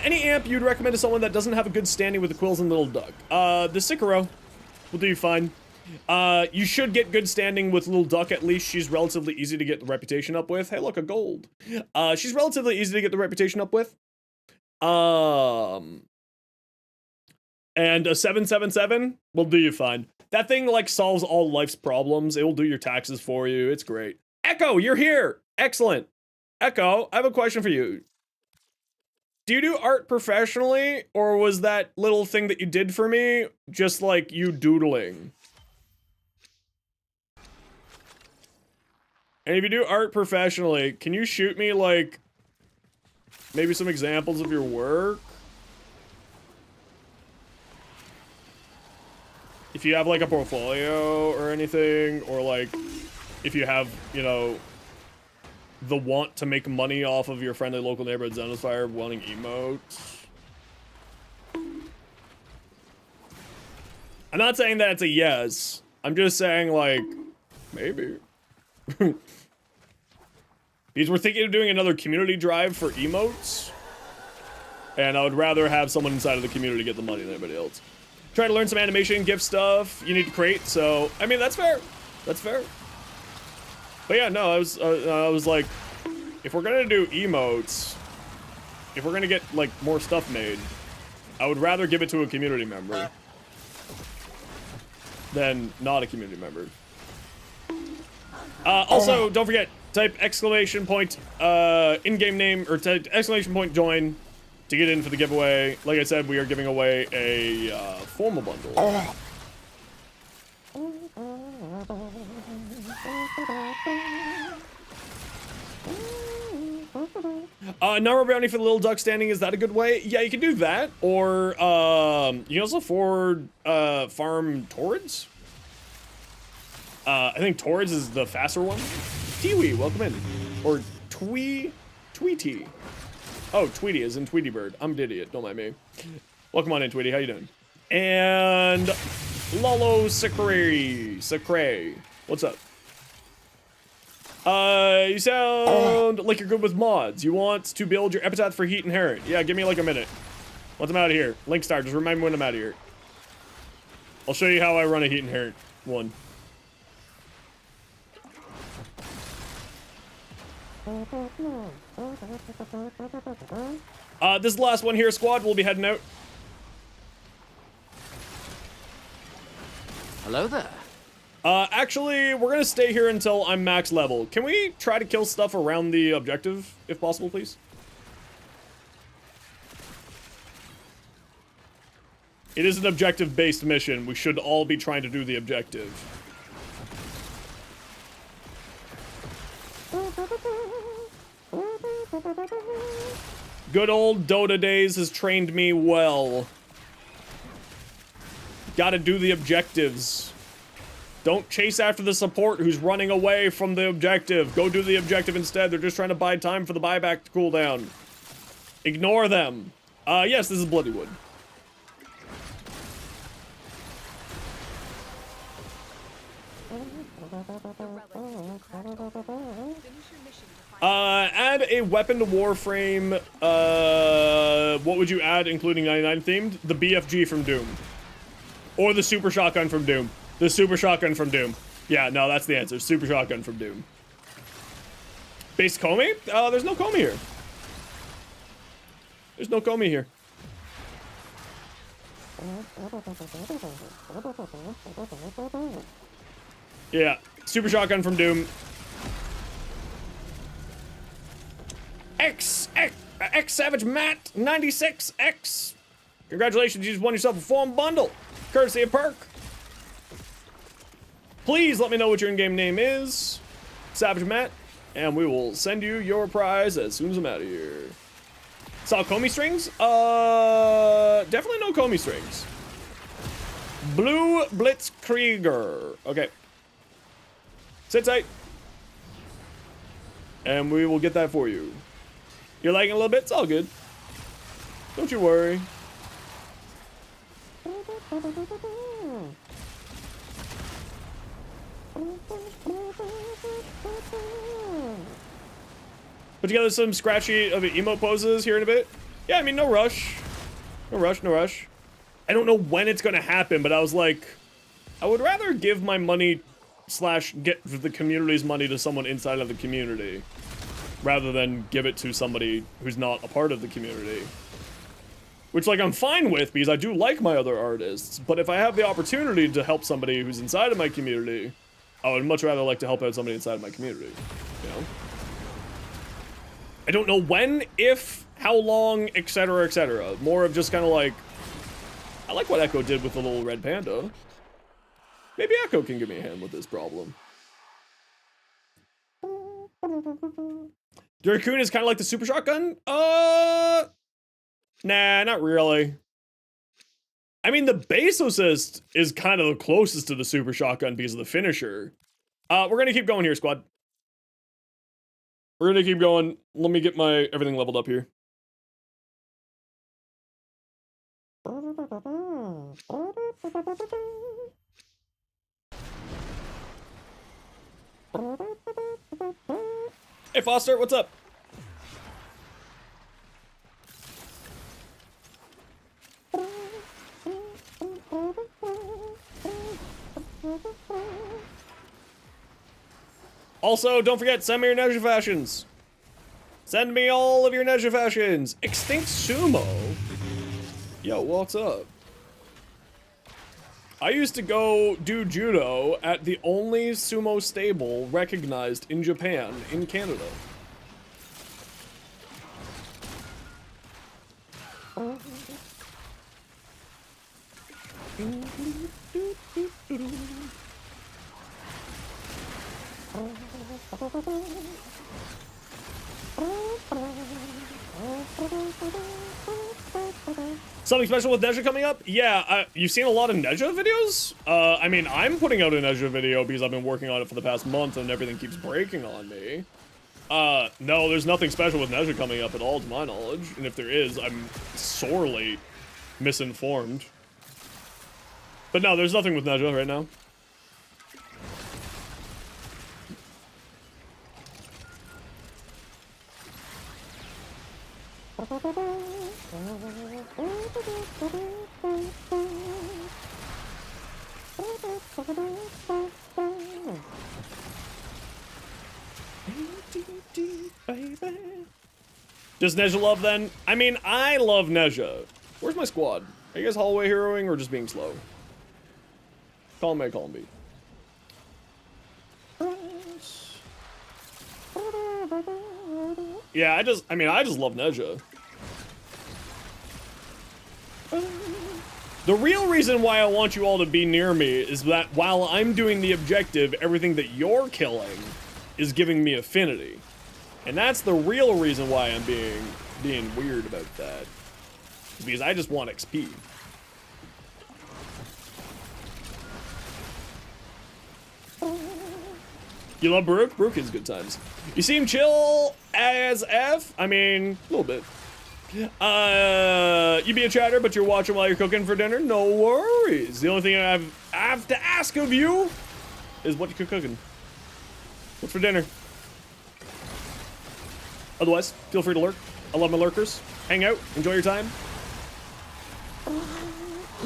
Speaker 1: Any amp you'd recommend to someone that doesn't have a good standing with the Quills and Little Duck? The Syndicate will do you fine. You should get good standing with Little Duck at least. She's relatively easy to get the reputation up with. Hey, look, a gold. She's relatively easy to get the reputation up with. And a 777 will do you fine. That thing, like, solves all life's problems. It will do your taxes for you. It's great. Echo, you're here. Excellent. Echo, I have a question for you. Do you do art professionally, or was that little thing that you did for me just like you doodling? And if you do art professionally, can you shoot me, like, maybe some examples of your work? If you have, like, a portfolio or anything, or, like, if you have, you know, the want to make money off of your friendly local neighborhood Zenosfire wanting emotes. I'm not saying that it's a yes. I'm just saying, like, maybe. Because we're thinking of doing another community drive for emotes. And I would rather have someone inside of the community get the money than anybody else. Try to learn some animation, gift stuff you need to create, so, I mean, that's fair. That's fair. But yeah, no, I was like, if we're gonna do emotes, if we're gonna get, like, more stuff made, I would rather give it to a community member than not a community member. Also, don't forget, type ! In-game name, or type ! Join to get in for the giveaway. Like I said, we are giving away a formal bundle. Number bounty for the little duck standing, is that a good way? Yeah, you can do that. Or, you can also farm Torrids. I think Torrids is the faster one. Tiwi, welcome in. Or Tweety. Oh, Tweety is in Tweety Bird. I'm an idiot, don't mind me. Welcome on in, Tweety, how you doing? And Lolo Sacre. What's up? You sound like you're good with mods. You want to build your epitaph for Heat Inherent. Yeah, give me like a minute. Once I'm out of here. Link star, just remind me when I'm out of here. I'll show you how I run a Heat Inherent one. This is the last one here, squad. We'll be heading out.
Speaker 5: Hello there.
Speaker 1: Actually, we're gonna stay here until I'm max level. Can we try to kill stuff around the objective, if possible, please? It is an objective-based mission. We should all be trying to do the objective. Good old Dota days has trained me well. Gotta do the objectives. Don't chase after the support who's running away from the objective. Go do the objective instead. They're just trying to buy time for the buyback to cool down. Ignore them. Yes, this is Bloodywood. Add a weapon to Warframe. What would you add, including 99 themed? The BFG from Doom. Or the Super Shotgun from Doom. The Super Shotgun from Doom. Yeah, no, that's the answer. Super Shotgun from Doom. Base Comey? There's no Comey here. There's no Comey here. Yeah, Super Shotgun from Doom. X Savage Matt 96X. Congratulations, you just won yourself a form bundle, courtesy of Perk. Please let me know what your in-game name is, Savage Matt, and we will send you your prize as soon as I'm out of here. Saw Comey strings? Definitely no Comey strings. Blue Blitzkrieger. Okay. Sit tight. And we will get that for you. You're lagging a little bit? It's all good. Don't you worry. Put together some scratchy of emote poses here in a bit. Yeah, I mean, no rush. No rush, no rush. I don't know when it's gonna happen, but I was like, I would rather give my money / get the community's money to someone inside of the community rather than give it to somebody who's not a part of the community. Which, like, I'm fine with because I do like my other artists, but if I have the opportunity to help somebody who's inside of my community, I would much rather like to help out somebody inside of my community, you know? I don't know when, if, how long, etc., etc. More of just kind of like, I like what Echo did with the little red panda. Maybe Echo can give me a hand with this problem. The Raccoon is kind of like the Super Shotgun? Nah, not really. I mean, the base assist is kind of the closest to the Super Shotgun because of the finisher. We're gonna keep going here, squad. We're gonna keep going. Let me get my everything leveled up here. Hey Foster, what's up? Also, don't forget, send me your Neza fashions. Send me all of your Neza fashions. Extinct Sumo. Yo, what's up? I used to go do judo at the only sumo stable recognized in Japan, in Canada. Something special with Neza coming up? Yeah, you've seen a lot of Neza videos? I mean, I'm putting out a Neza video because I've been working on it for the past month and everything keeps breaking on me. No, there's nothing special with Neza coming up at all to my knowledge. And if there is, I'm sorely misinformed. But no, there's nothing with Neza right now. Just Neza love then? I mean, I love Neza. Where's my squad? Are you guys hallway heroing or just being slow? Call me, call me. Yeah, I just love Neza. The real reason why I want you all to be near me is that while I'm doing the objective, everything that you're killing is giving me affinity. And that's the real reason why I'm being weird about that. Because I just want XP. You love Baruch? Baruch is good times. You seem chill as F? I mean, a little bit. You be a chatter, but you're watching while you're cooking for dinner? No worries. The only thing I have to ask of you is what you're cooking. What's for dinner? Otherwise, feel free to lurk. I love my lurkers. Hang out, enjoy your time.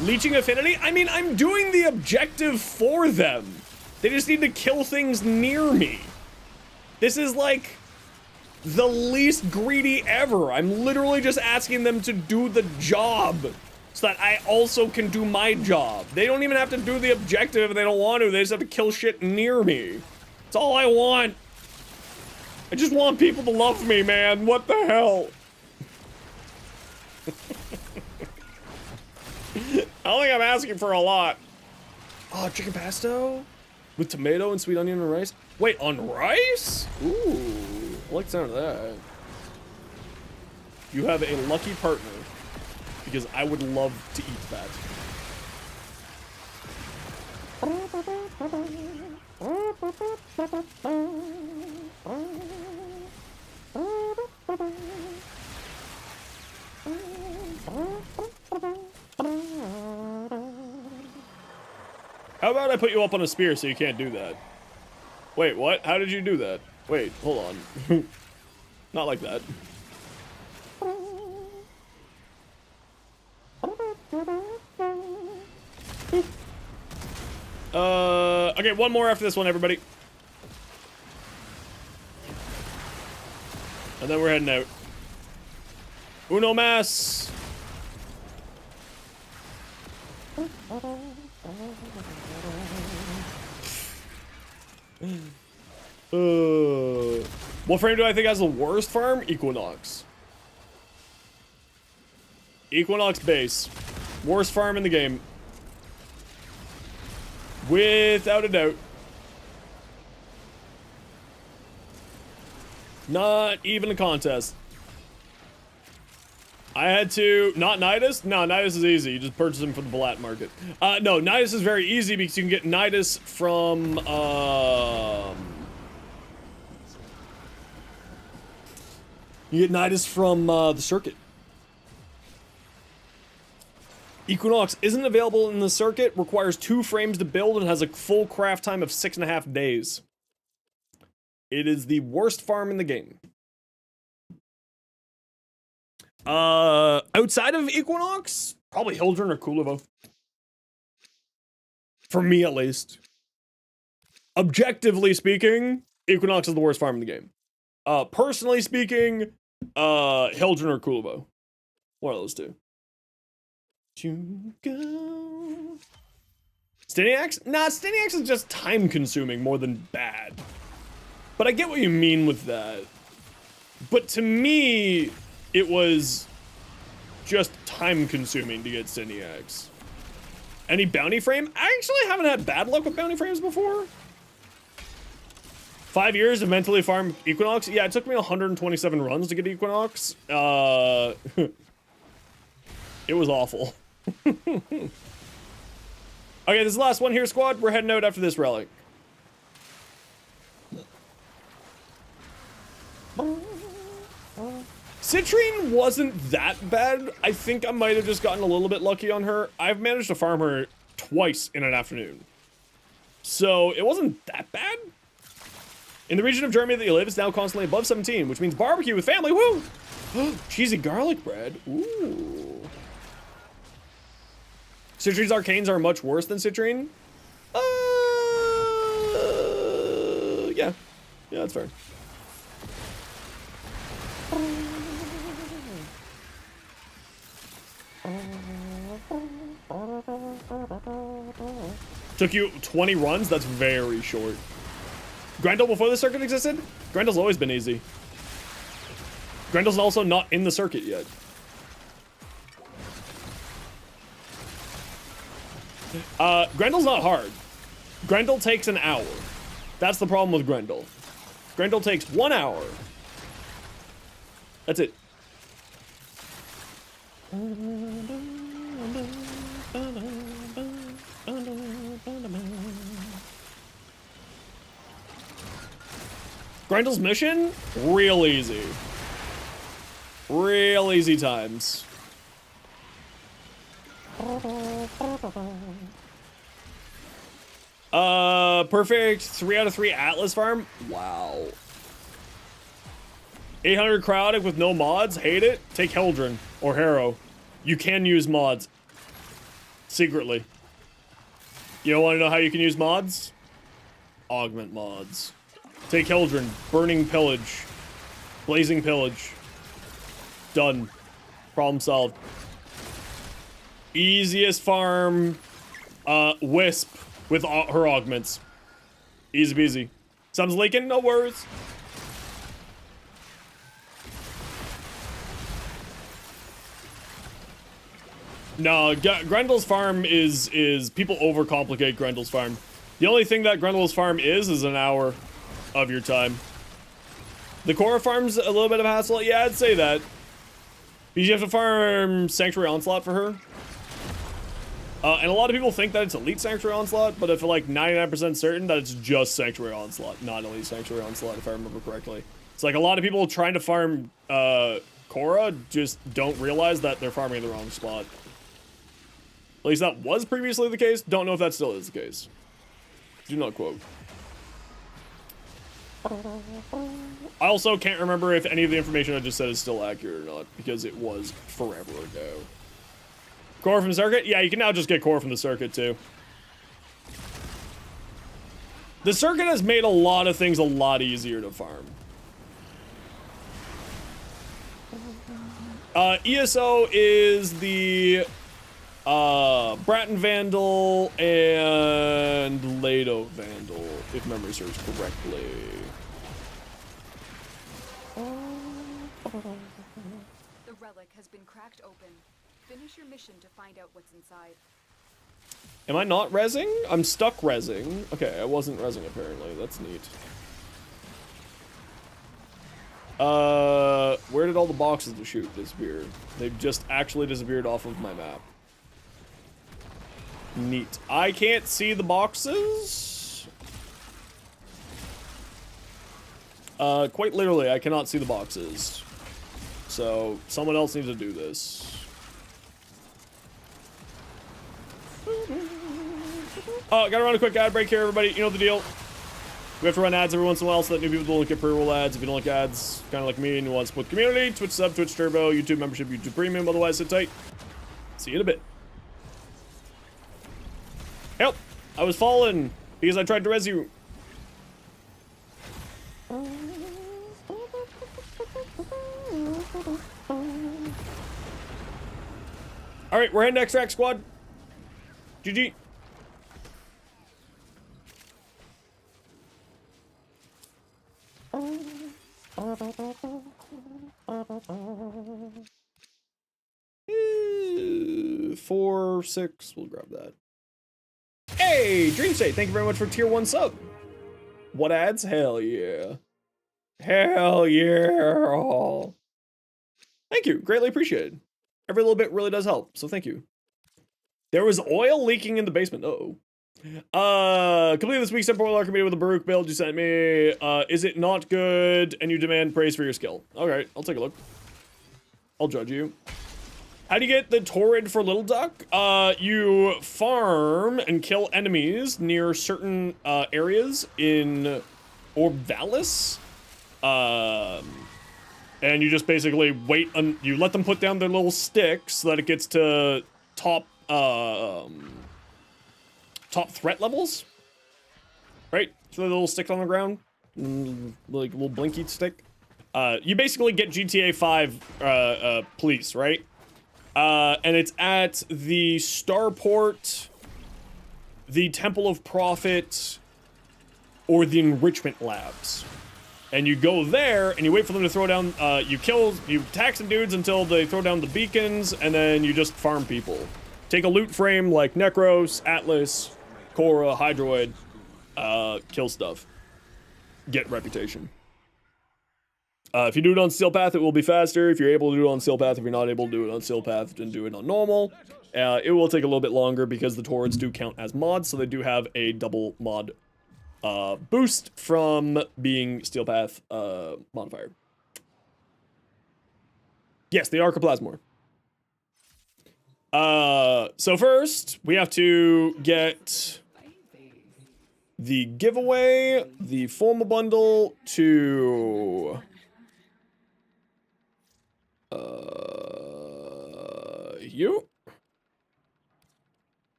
Speaker 1: Leeching affinity? I mean, I'm doing the objective for them. They just need to kill things near me. This is like the least greedy ever. I'm literally just asking them to do the job so that I also can do my job. They don't even have to do the objective if they don't want to. They just have to kill shit near me. That's all I want. I just want people to love me, man. What the hell? I don't think I'm asking for a lot. Oh, chicken pesto? With tomato and sweet onion and rice? Wait, on rice? Ooh, I like the sound of that. You have a lucky partner, because I would love to eat that. How about I put you up on a spear so you can't do that? Wait, what? How did you do that? Wait, hold on. Not like that. Okay, one more after this one, everybody. And then we're heading out. Uno mas. What frame do I think has the worst farm? Equinox. Equinox base. Worst farm in the game. Without a doubt. Not even a contest. I had to, not Nidus? No, Nidus is easy. You just purchase them from the black market. No, Nidus is very easy because you can get Nidus from, you get Nidus from, the circuit. Equinox isn't available in the circuit, requires 2 frames to build, and has a full craft time of 6.5 days. It is the worst farm in the game. Outside of Equinox, probably Hildren or Kulervo. For me, at least. Objectively speaking, Equinox is the worst farm in the game. Personally speaking, Hildren or Kulervo. One of those two. To go. Stiniax? Nah, Stiniax is just time-consuming more than bad. But I get what you mean with that. But to me, it was just time-consuming to get Stiniax. Any bounty frame? I actually haven't had bad luck with bounty frames before. 5 years to mentally farm Equinox? Yeah, it took me 127 runs to get Equinox. It was awful. Okay, this is the last one here, squad. We're heading out after this relic. Citrine wasn't that bad. I think I might have just gotten a little bit lucky on her. I've managed to farm her twice in an afternoon. So it wasn't that bad. In the region of Germany that you live, it's now constantly above 17, which means barbecue with family, woo! Cheesy garlic bread, ooh. Citrine's arcanes are much worse than Citrine. Yeah. Yeah, that's fair. Took you 20 runs? That's very short. Grendel before the circuit existed? Grendel's always been easy. Grendel's also not in the circuit yet. Grendel's not hard. Grendel takes an hour. That's the problem with Grendel. Grendel takes 1 hour. That's it. Grendel's mission? Real easy. Real easy times. Perfect 3 out of 3 Atlas farm. Wow. 800 crowdic with no mods. Hate it. Take Heldren or Harrow. You can use mods. Secretly. You don't want to know how you can use mods? Augment mods. Take Heldren. Burning Pillage. Blazing Pillage. Done. Problem solved. Easiest farm. Wisp with her augments. Easy peasy. Something's leaking? No worries. No, Grendel's farm is people overcomplicate Grendel's farm. The only thing that Grendel's farm is an hour of your time. The Korra farm's a little bit of a hassle. Yeah, I'd say that. Because you have to farm Sanctuary Onslaught for her. And a lot of people think that it's Elite Sanctuary Onslaught, but I feel like 99% certain that it's just Sanctuary Onslaught, not Elite Sanctuary Onslaught, if I remember correctly. It's like a lot of people trying to farm Korra just don't realize that they're farming the wrong spot. At least that was previously the case. Don't know if that still is the case. Do not quote. I also can't remember if any of the information I just said is still accurate or not, because it was forever ago. Core from the circuit? Yeah, you can now just get core from the circuit, too. The circuit has made a lot of things a lot easier to farm. ESO is the Bratton Vandal and Lado Vandal, if memory serves correctly.
Speaker 2: The relic has been cracked open. Finish your mission to find out what's inside.
Speaker 1: Am I not rezzing? I'm stuck rezzing. Okay, I wasn't rezzing apparently. That's neat. Where did all the boxes to shoot disappear? They've just actually disappeared off of my map. Neat. I can't see the boxes. Quite literally, I cannot see the boxes. So, someone else needs to do this. Oh, gotta run a quick ad break here, everybody. You know the deal. We have to run ads every once in a while so that new people don't get pre-roll ads. If you don't like ads, kind of like me, and you want to split community, Twitch sub, Twitch Turbo, YouTube membership, YouTube Premium. Otherwise, sit tight. See you in a bit. Help! I was falling because I tried to res you. Alright, we're heading to Extract Squad. GG. Four, 6, we'll grab that. Hey, Dream State, thank you very much for tier 1 sub. What ads? Hell yeah. Hell yeah. Thank you. Greatly appreciated. Every little bit really does help, so thank you. There was oil leaking in the basement. Uh-oh. Complete this week's Temporal Archimedes with a Baruch build you sent me. Is it not good and you demand praise for your skill? Alright, I'll take a look. I'll judge you. How do you get the Torrid for Little Duck? You farm and kill enemies near certain areas in Orvalis. And you just basically wait, you let them put down their little sticks so that it gets to top threat levels. Right? So the little stick on the ground, like a little blinky stick. You basically get GTA 5 police, right? And it's at the Starport, the Temple of Prophet, or the Enrichment Labs. And you go there, and you wait for them to throw down, you attack some dudes until they throw down the beacons, and then you just farm people. Take a loot frame like Necros, Atlas, Korra, Hydroid, kill stuff. Get reputation. If you do it on Steel Path, it will be faster. If you're able to do it on Steel Path, if you're not able to do it on Steel Path, then do it on normal. It will take a little bit longer because the Torrids do count as mods, so they do have a double mod boost from being Steel Path modifier. Yes, the Archoplasmor. So first, we have to get the giveaway, the forma bundle to... you.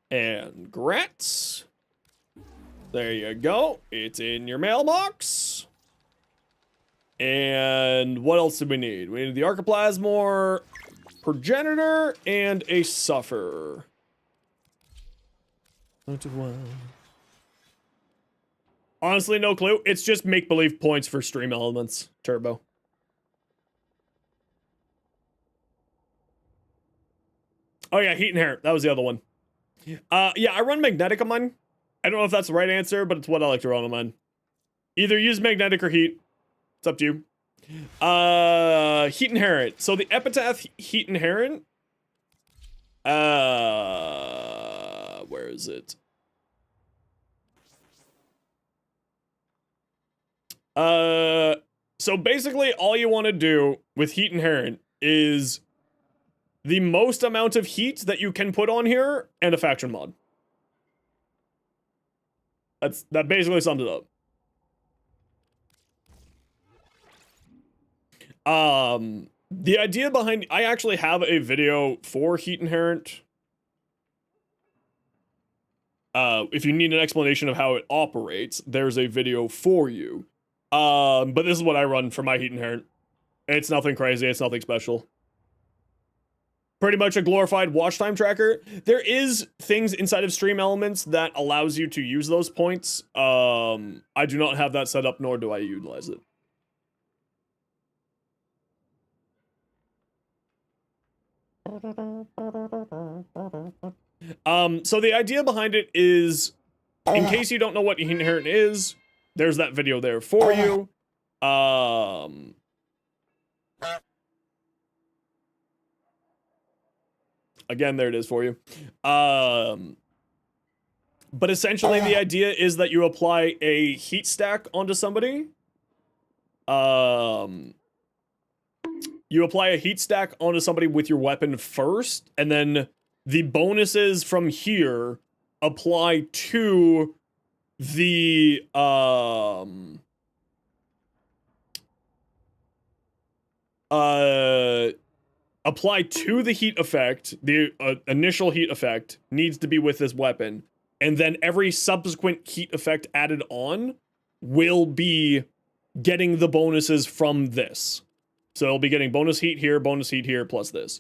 Speaker 1: And Grats. There you go. It's in your mailbox. And what else do we need? We need the Archoplasmor, Progenitor, and a Suffer. Honestly, no clue. It's just make-believe points for stream elements. Turbo. Oh yeah, Heat Inherent. That was the other one. Yeah, I run Magnetic on mine. I don't know if that's the right answer, but it's what I like to run on mine. Either use Magnetic or Heat. It's up to you. Heat Inherent. So the Epitaph Heat Inherent. Where is it? So basically all you want to do with Heat Inherent is the most amount of heat that you can put on here and a faction mod. That basically sums it up. The idea behind, I actually have a video for Heat Inherent. If you need an explanation of how it operates, there's a video for you. But this is what I run for my Heat Inherent. It's nothing crazy, it's nothing special. Pretty much a glorified watch time tracker. There is things inside of Stream Elements that allows you to use those points. I do not have that set up, nor do I utilize it. So the idea behind it is, in case you don't know what Heat Inherent is, there's that video there for you. Again, there it is for you. But essentially the idea is that you apply a heat stack onto somebody. You apply a heat stack onto somebody with your weapon first, and then the bonuses from here apply to the apply to the heat effect. The initial heat effect needs to be with this weapon, and then every subsequent heat effect added on will be getting the bonuses from this. So it'll be getting bonus heat here, plus this.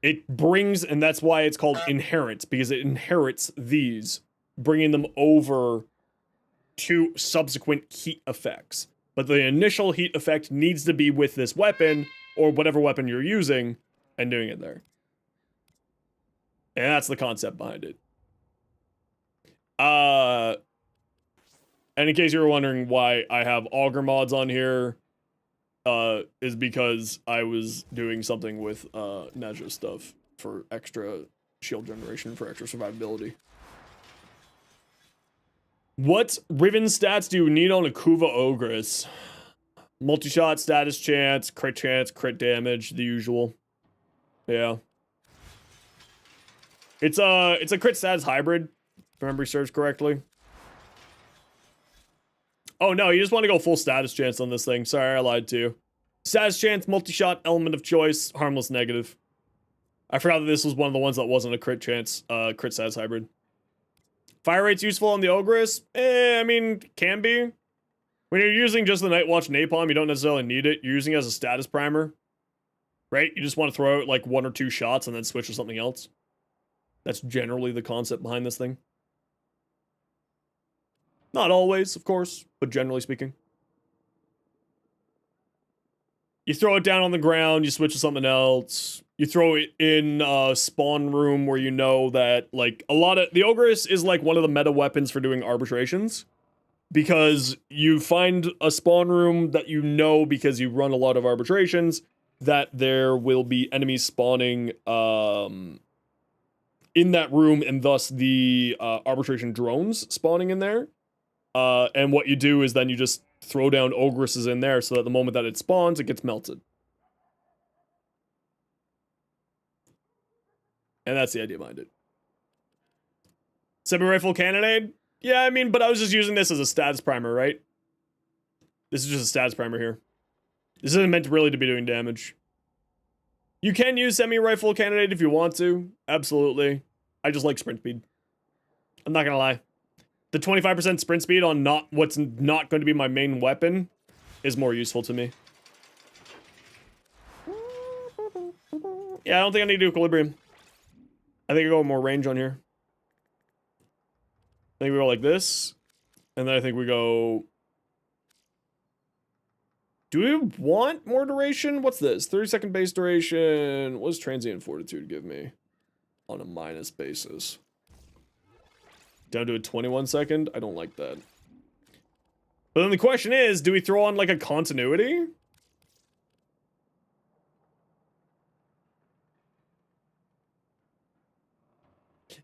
Speaker 1: It brings, and that's why it's called inherent, because it inherits these, bringing them over to subsequent heat effects. But the initial heat effect needs to be with this weapon, or whatever weapon you're using, and doing it there. And that's the concept behind it. And in case you were wondering why I have auger mods on here, is because I was doing something with Neza stuff for extra shield generation, for extra survivability. What Riven stats do you need on a Kuva Ogress? Multi-shot, status chance, crit damage, the usual. Yeah. It's a crit status hybrid, if memory serves correctly. Oh no, you just want to go full status chance on this thing. Sorry, I lied to you. Status chance, multi-shot, element of choice, harmless negative. I forgot that this was one of the ones that wasn't a crit chance, crit status hybrid. Fire rate's useful on the Ogress? I mean, can be. When you're using just the Nightwatch Napalm, you don't necessarily need it. You're using it as a status primer. Right? You just want to throw out like 1 or 2 shots and then switch to something else. That's generally the concept behind this thing. Not always, of course, but generally speaking. You throw it down on the ground, you switch to something else. You throw it in a spawn room where you know that, like, a lot of... The Ogress is, like, one of the meta weapons for doing arbitrations. Because you find a spawn room that you know, because you run a lot of arbitrations, that there will be enemies spawning in that room, and thus the arbitration drones spawning in there. And what you do is then you just throw down Ogresses in there so that the moment that it spawns, it gets melted. And that's the idea behind it. Semi-rifle cannonade? Yeah, I mean, but I was just using this as a stats primer, right? This is just a stats primer here. This isn't meant really to be doing damage. You can use semi-rifle cannonade if you want to. Absolutely. I just like sprint speed. I'm not gonna lie. The 25% sprint speed on what's not going to be my main weapon is more useful to me. Yeah, I don't think I need to do equilibrium. I think I go more range on here. I think we go like this. And then I think we go... Do we want more duration? What's this? 30-second base duration. What does transient fortitude give me? On a minus basis. Down to a 21-second? I don't like that. But then the question is, do we throw on, like, a continuity?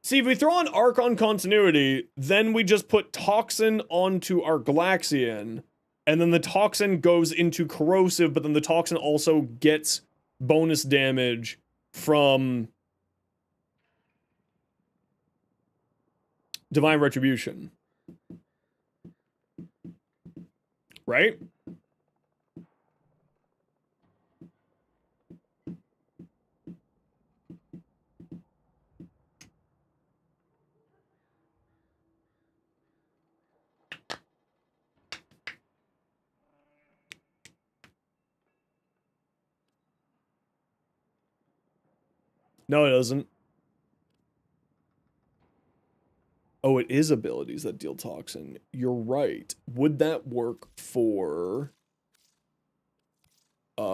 Speaker 1: See, if we throw on Arc on continuity, then we just put Toxin onto our Galaxian, and then the Toxin goes into Corrosive, but then the Toxin also gets bonus damage from Divine Retribution. Right? No, it doesn't. Oh, it is abilities that deal toxin. You're right. Would that work for... Well,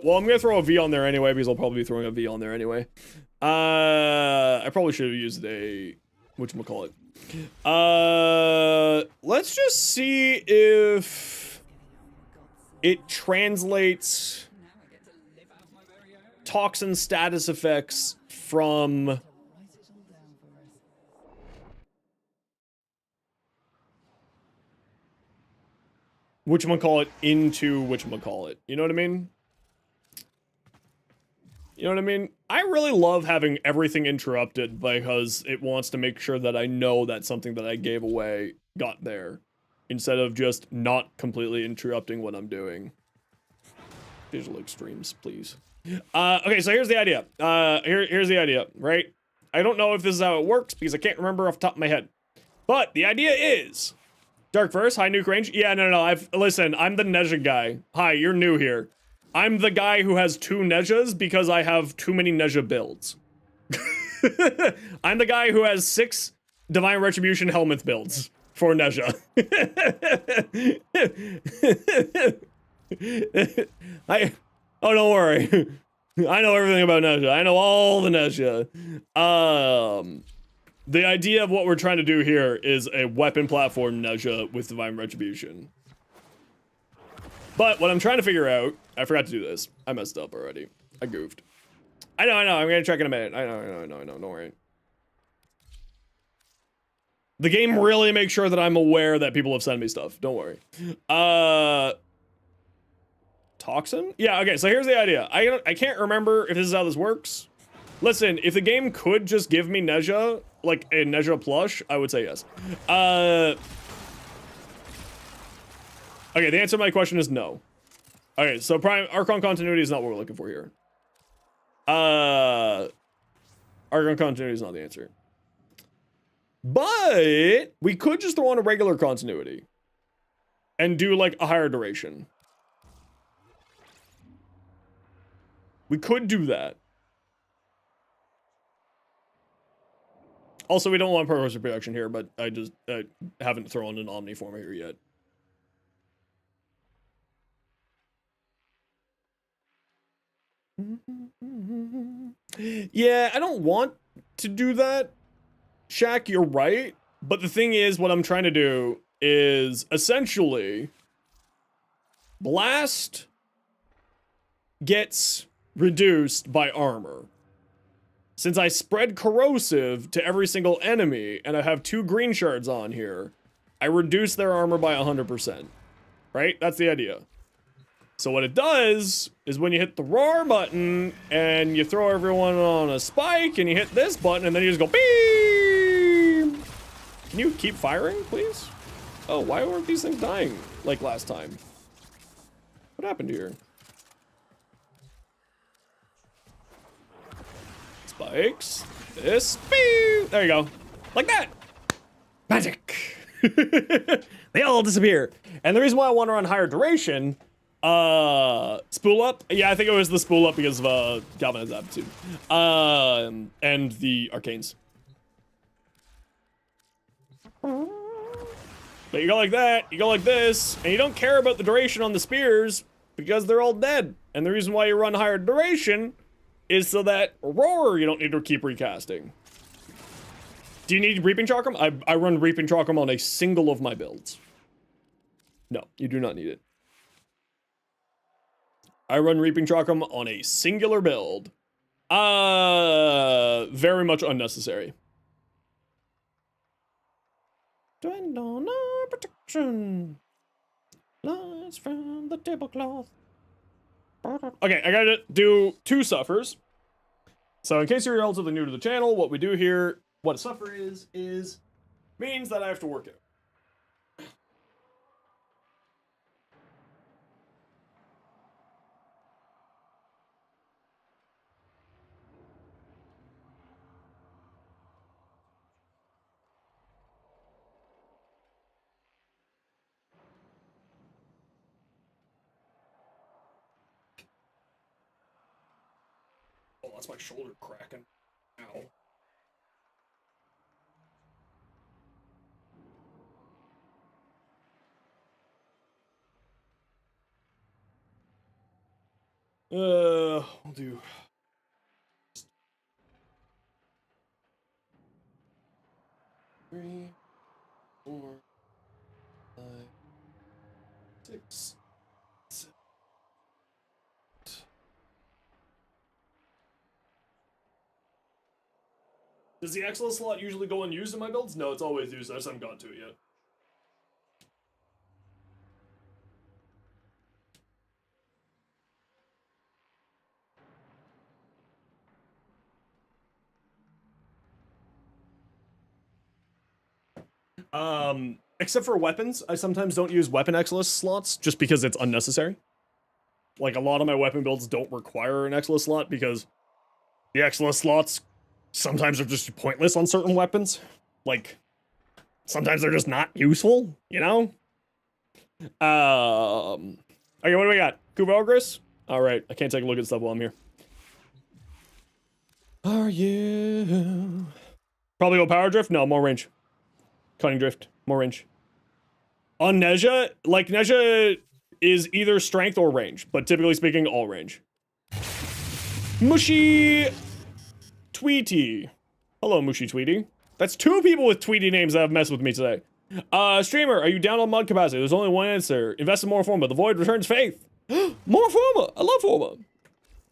Speaker 1: I'm gonna throw a V on there anyway, because I'll probably be throwing a V on there anyway. I probably should have used a... whatchamacallit. Let's just see if... it translates... toxin status effects from... whatchamacallit into whatchamacallit. You know what I mean? You know what I mean? I really love having everything interrupted because it wants to make sure that I know that something that I gave away got there. Instead of just not completely interrupting what I'm doing. Visual extremes, please. Okay, so here's the idea. Here's the idea, right? I don't know if this is how it works because I can't remember off the top of my head. But the idea is... Dark Verse, high nuke range? Yeah, no, listen, I'm the Neza guy. Hi, you're new here. I'm the guy who has 2 Nezas because I have too many Neza builds. I'm the guy who has 6 Divine Retribution Helmet builds for Neza. Oh, don't worry. I know everything about Neza. I know all the Neza. The idea of what we're trying to do here is a weapon platform Neza with Divine Retribution. But what I'm trying to figure out, I forgot to do this. I messed up already. I goofed. I know. I'm gonna check in a minute. I know. Don't worry. The game really makes sure that I'm aware that people have sent me stuff. Don't worry. Toxin? Yeah, okay, so here's the idea. I can't remember if this is how this works. Listen, if the game could just give me Neza, like a Neza plush, I would say yes. Okay, the answer to my question is no. Okay, so Archon continuity is not what we're looking for here. Archon continuity is not the answer. But we could just throw on a regular continuity and do like a higher duration. We could do that. Also, we don't want progress reproduction here, but I just haven't thrown an Omni forma here yet. Yeah, I don't want to do that. Shaq, you're right. But the thing is, what I'm trying to do is essentially blast gets reduced by armor. Since I spread corrosive to every single enemy and I have 2 green shards on here, I reduce their armor by 100%. Right? That's the idea. So what it does is when you hit the roar button and you throw everyone on a spike and you hit this button and then you just go beam. Can you keep firing, please? Oh, why weren't these things dying like last time? What happened here? Spikes. This. Beam. There you go. Like that. Magic. They all disappear. And the reason why I want to run higher duration, spool up. Yeah, I think it was the spool up because of Galvanized Aptitude. And the arcanes. But you go like that, you go like this, and you don't care about the duration on the spears because they're all dead. And the reason why you run higher duration is so that roar you don't need to keep recasting. Do you need Reaping Chakram? I run Reaping Chakram on a single of my builds. No, you do not need it. I run Reaping Chakram on a singular build. Very much unnecessary. Dwindle our protection. Lies from the tablecloth. Okay, I gotta do 2 suffers. So in case you're relatively new to the channel, what we do here, what a suffer is means that I have to work it. Oh, that's my shoulder cracking. Ow. We'll do 3, 4, 5, 6, 7. Does the excellence slot usually go unused in my builds? No, it's always used. I just haven't gotten to it yet. Except for weapons, I sometimes don't use weapon excellence slots just because it's unnecessary. Like, a lot of my weapon builds don't require an excellence slot because the excellence slots sometimes are just pointless on certain weapons. Like, sometimes they're just not useful, you know? Okay, what do we got? Kulervo? Alright, I can't take a look at stuff while I'm here. Are you? Probably go power drift? No, more range. Cutting drift, more range. On Neza, like, Neza is either strength or range, but typically speaking, all range. Mushy Tweety. Hello, Mushy Tweety. That's 2 people with Tweety names that have messed with me today. Streamer, are you down on mod capacity? There's only one answer. Invest in more forma. The void returns faith. More forma. I love forma.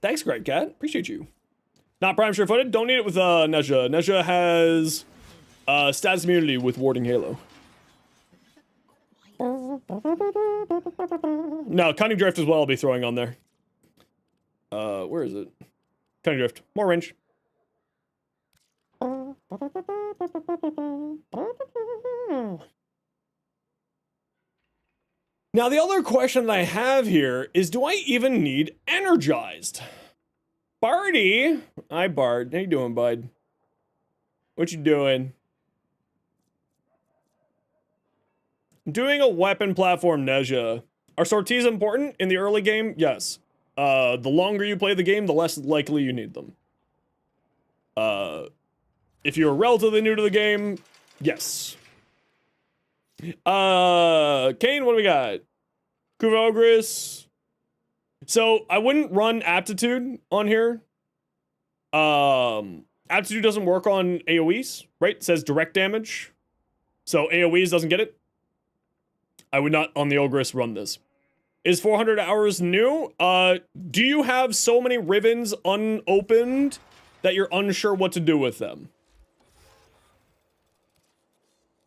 Speaker 1: Thanks, Great Cat. Appreciate you. Not prime sure-footed. Don't need it with Neza. Neza has status immunity with warding Halo. No, Cunning Drift as well I'll be throwing on there. Where is it? Cunning Drift. More range. Now, the other question that I have here is, do I even need energized? Bardy! Hi, Bard. How you doing, bud? What you doing? I'm doing a weapon platform, Neza. Are sorties important in the early game? Yes. The longer you play the game, the less likely you need them. If you're relatively new to the game, yes. Kane, what do we got? Kuvogris. So, I wouldn't run Aptitude on here. Aptitude doesn't work on AoEs, right? It says direct damage. So, AoEs doesn't get it. I would not, on the Ogris, run this. Is 400 hours new? Do you have so many Rivens unopened that you're unsure what to do with them?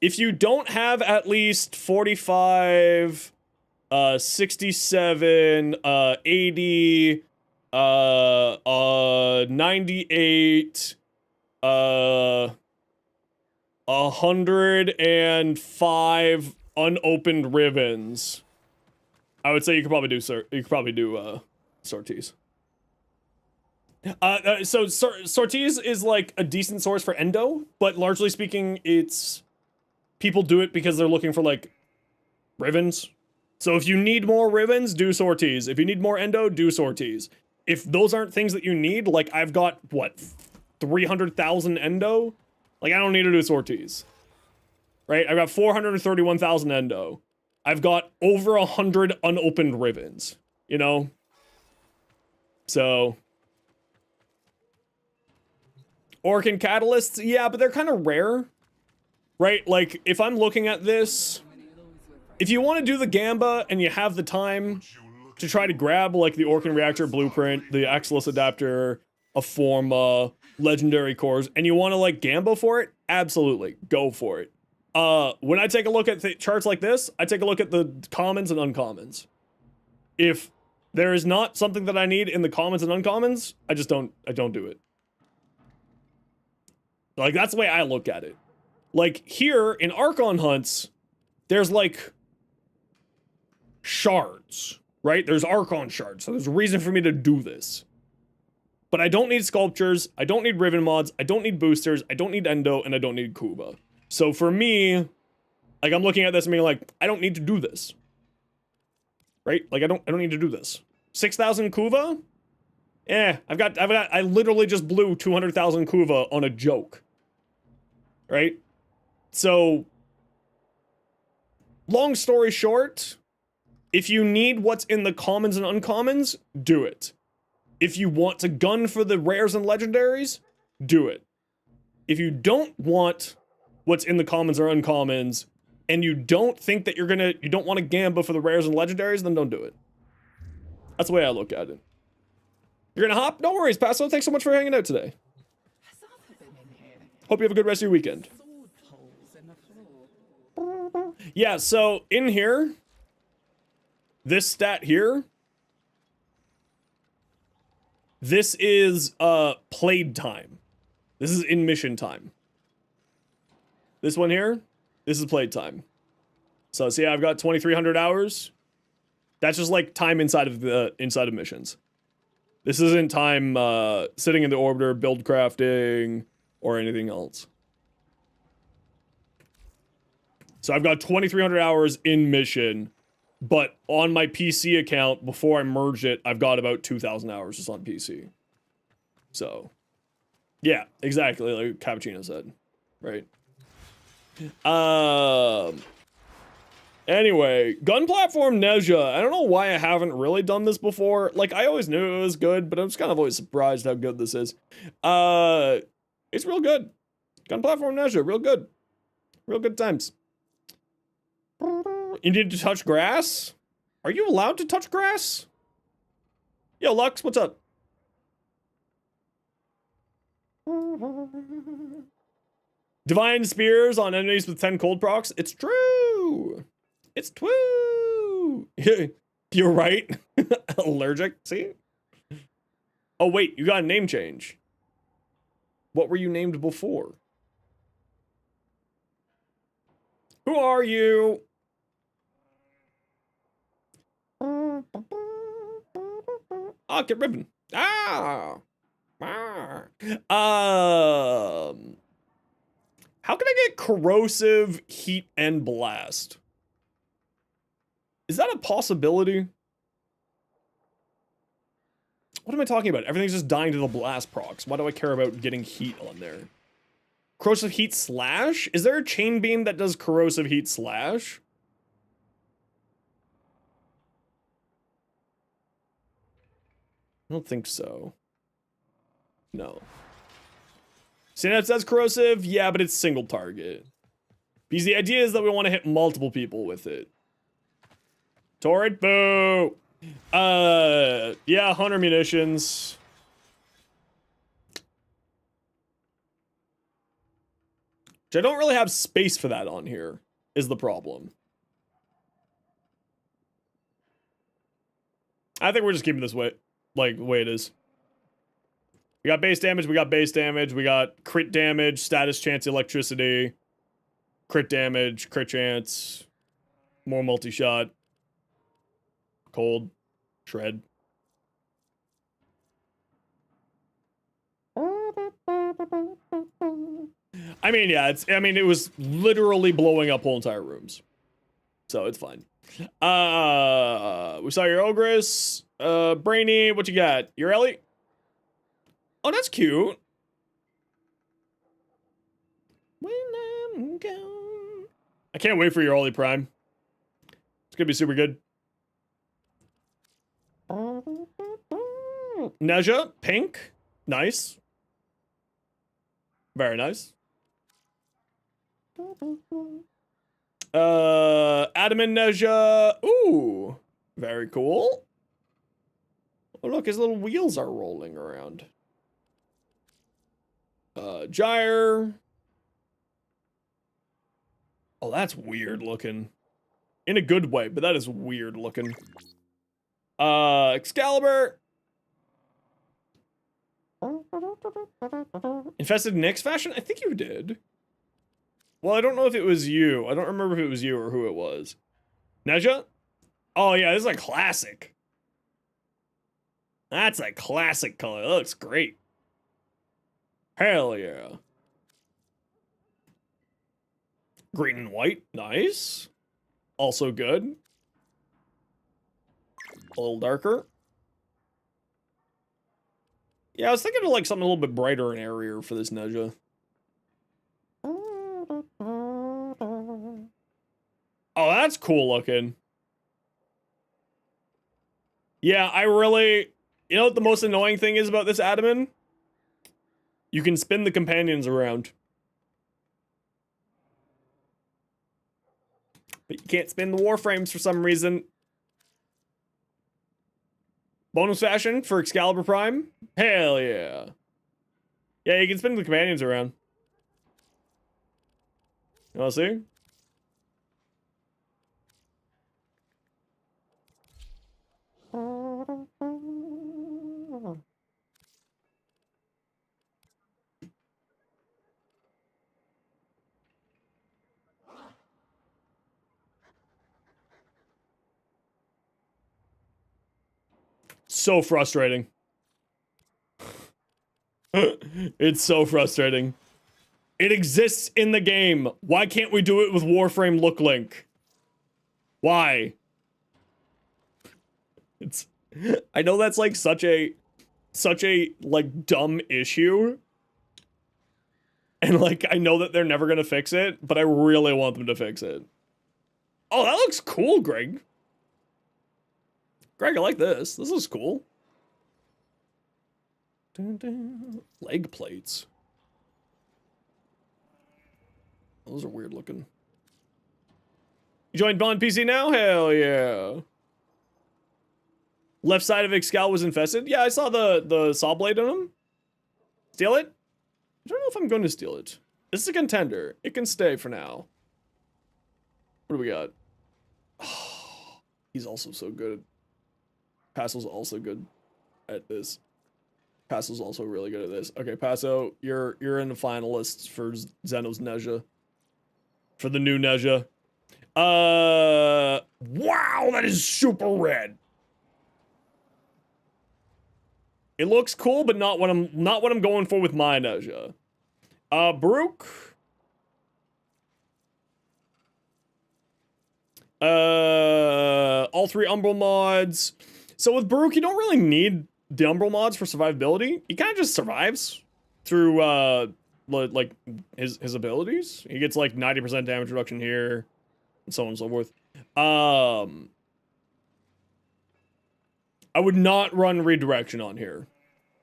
Speaker 1: If you don't have at least 45, 67, 80, 98, 105 unopened Rivens, I would say you could probably do sorties. So sorties is like a decent source for endo, but largely speaking, it's people do it because they're looking for like Rivens. So if you need more Rivens, do sorties. If you need more endo, do sorties. If those aren't things that you need, like I've got what 300,000 endo, like I don't need to do sorties. Right? I've got 431,000 endo. I've got over 100 unopened Rivens, you know? So Orcan Catalysts, yeah, but they're kind of rare. Right? Like, if I'm looking at this, if you want to do the Gamba and you have the time to try to grab, like, the Orcan Reactor Blueprint, the Axelis Adapter, a Forma, Legendary Cores, and you want to, like, Gamba for it, absolutely, go for it. When I take a look at charts like this, I take a look at the commons and uncommons. If there is not something that I need in the commons and uncommons, I don't do it. Like, that's the way I look at it. Like, here, in Archon hunts, there's, like, shards, right? There's Archon shards, so there's a reason for me to do this. But I don't need sculptures, I don't need Riven mods, I don't need boosters, I don't need endo, and I don't need Kuba. So for me, like, I'm looking at this and being like, I don't need to do this. Right? Like, I don't need to do this. 6,000 Kuva? I literally just blew 200,000 Kuva on a joke. Right? So, long story short, if you need what's in the commons and uncommons, do it. If you want to gun for the rares and legendaries, do it. If you don't want what's in the commons or uncommons, and you don't think that you don't want to Gamba for the rares and legendaries, then don't do it. That's the way I look at it. You're gonna hop? No worries, Paso. Thanks so much for hanging out today. Hope you have a good rest of your weekend. Yeah, so in here, this stat here, this is played time. This is in mission time. This one here, this is played time. So see, I've got 2,300 hours. That's just like time inside of missions. This isn't time sitting in the orbiter, build crafting, or anything else. So I've got 2,300 hours in mission, but on my PC account, before I merge it, I've got about 2,000 hours just on PC. So, yeah, exactly like Cappuccino said, right? Anyway, gun platform Neza. I don't know why I haven't really done this before. Like, I always knew it was good, but I'm just kind of always surprised how good this is. It's real good. Gun platform Neza, real good. Real good times. You need to touch grass? Are you allowed to touch grass? Yo, Lux, what's up? Divine spears on enemies with 10 cold procs. It's true. It's true. You're right. Allergic. See? Oh, wait. You got a name change. What were you named before? Who are you? Ah, get Riven. Ah. How can I get corrosive, heat, and blast? Is that a possibility? What am I talking about? Everything's just dying to the blast procs. Why do I care about getting heat on there? Corrosive heat slash? Is there a chain beam that does corrosive heat slash? I don't think so. No. Synapse says corrosive? Yeah, but it's single target. Because the idea is that we want to hit multiple people with it. Torrid, boo! Yeah, hunter munitions. Which I don't really have space for that on here, is the problem. I think we're just keeping this way, like, the way it is. We got base damage, we got crit damage, status chance, electricity, crit damage, crit chance, more multi-shot, cold, shred. I mean, yeah, it was literally blowing up whole entire rooms. So it's fine. We saw your Ogress, Brainy, what you got? Your Ellie? Oh, that's cute. When I'm gone. I can't wait for your Oli Prime. It's gonna be super good. Neza, pink. Nice. Very nice. Adamant Neza. Ooh. Very cool. Oh, look, his little wheels are rolling around. Gyre. Oh, that's weird looking. In a good way, but that is weird looking. Excalibur. Infested Nyx fashion? I think you did. Well, I don't know if it was you. I don't remember if it was you or who it was. Neza? Oh, yeah, this is a classic. That's a classic color. That looks great. Hell yeah. Green and white. Nice. Also good. A little darker. Yeah, I was thinking of like something a little bit brighter and airier for this Neza. Oh, that's cool looking. Yeah, I really... You know what the most annoying thing is about this admin? You can spin the companions around. But you can't spin the warframes for some reason. Bonus fashion for Excalibur Prime? Hell yeah. Yeah, you can spin the companions around. You wanna see? So frustrating. It's so frustrating. It exists in the game. Why can't we do it with Warframe Look Link? Why? It's... I know that's like such a like dumb issue. And like I know that they're never gonna fix it, but I really want them to fix it. Oh, that looks cool, Greg. Greg, I like this. This looks cool. Dun, dun. Leg plates. Those are weird looking. You joined Bond PC now? Hell yeah. Left side of Excal was infested. Yeah, I saw the saw blade on him. Steal it? I don't know if I'm going to steal it. This is a contender. It can stay for now. What do we got? Oh, he's also so good. Passo's also good at this. Passo's also really good at this. Okay, Passo, you're in the finalists for Zeno's Neza. For the new Neza. Wow, that is super red. It looks cool, but not what I'm going for with my Neza. Baruch. All 3 Umbral mods. So with Baruch, you don't really need the Umbral mods for survivability. He kind of just survives through like his abilities. He gets like 90% damage reduction here, and so on and so forth. I would not run redirection on here.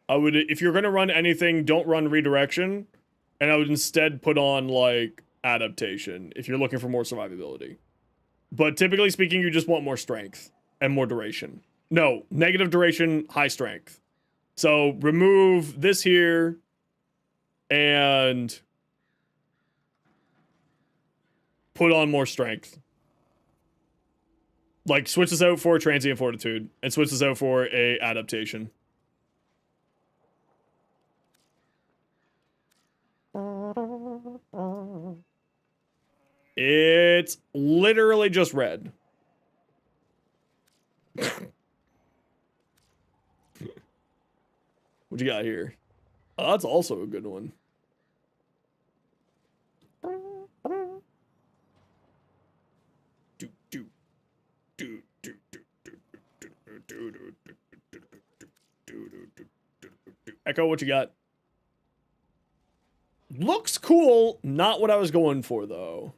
Speaker 1: I would, if you're gonna run anything, don't run redirection, and I would instead put on like adaptation if you're looking for more survivability. But typically speaking, you just want more strength and more duration. No, negative duration, high strength. So remove this here and put on more strength. Like, switch this out for transient fortitude and switch this out for a adaptation. It's literally just red. What you got here? Oh, that's also a good one. Echo, what you got? Looks cool, not what I was going for, though.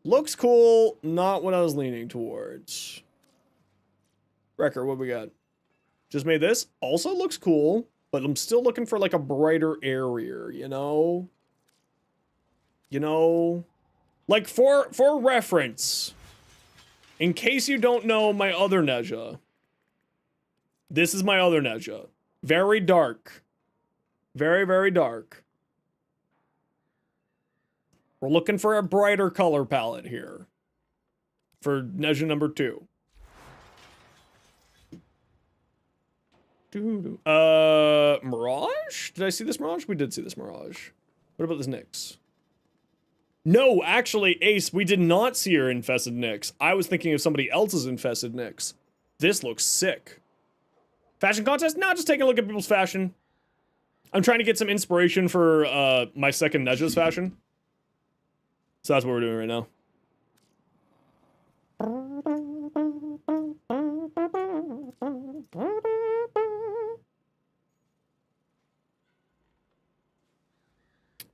Speaker 1: Looks cool, not what I was leaning towards. Wrecker, what we got? Just made this. Also looks cool, but I'm still looking for, like, a brighter area, you know? You know? Like, for reference, in case you don't know my other Neza, this is my other Neza. Very dark. Very, very dark. We're looking for a brighter color palette here. For Neza number 2. Mirage? Did I see this Mirage? We did see this Mirage. What about this Nyx? No, actually, Ace, we did not see her infested Nyx. I was thinking of somebody else's infested Nyx. This looks sick. Fashion contest? No, just taking a look at people's fashion. I'm trying to get some inspiration for my second Neza's fashion. So that's what we're doing right now.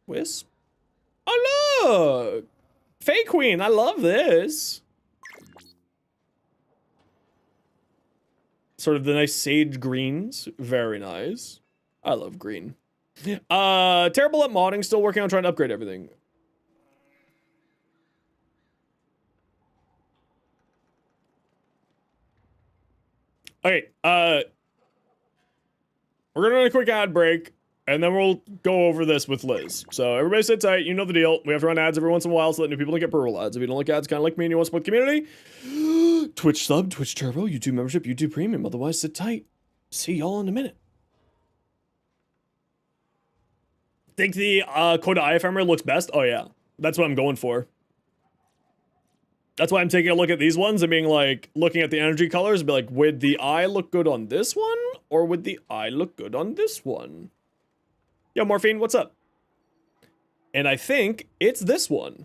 Speaker 1: Wisp? Oh, look! Fey Queen, I love this. Sort of the nice sage greens. Very nice. I love green. Terrible at modding, still working on trying to upgrade everything. Okay, we're gonna run a quick ad break, and then we'll go over this with Liz. So everybody sit tight, you know the deal. We have to run ads every once in a while so that new people don't get brutal ads. If you don't like ads, kind of like me and you want to support the community, Twitch sub, Twitch turbo, YouTube membership, YouTube premium. Otherwise, sit tight. See y'all in a minute. Think the Coda Eye ephemeral looks best? Oh yeah, that's what I'm going for. That's why I'm taking a look at these ones and being like, looking at the energy colors and be like, would the eye look good on this one? Or would the eye look good on this one? Yo, Morphine, what's up? And I think it's this one.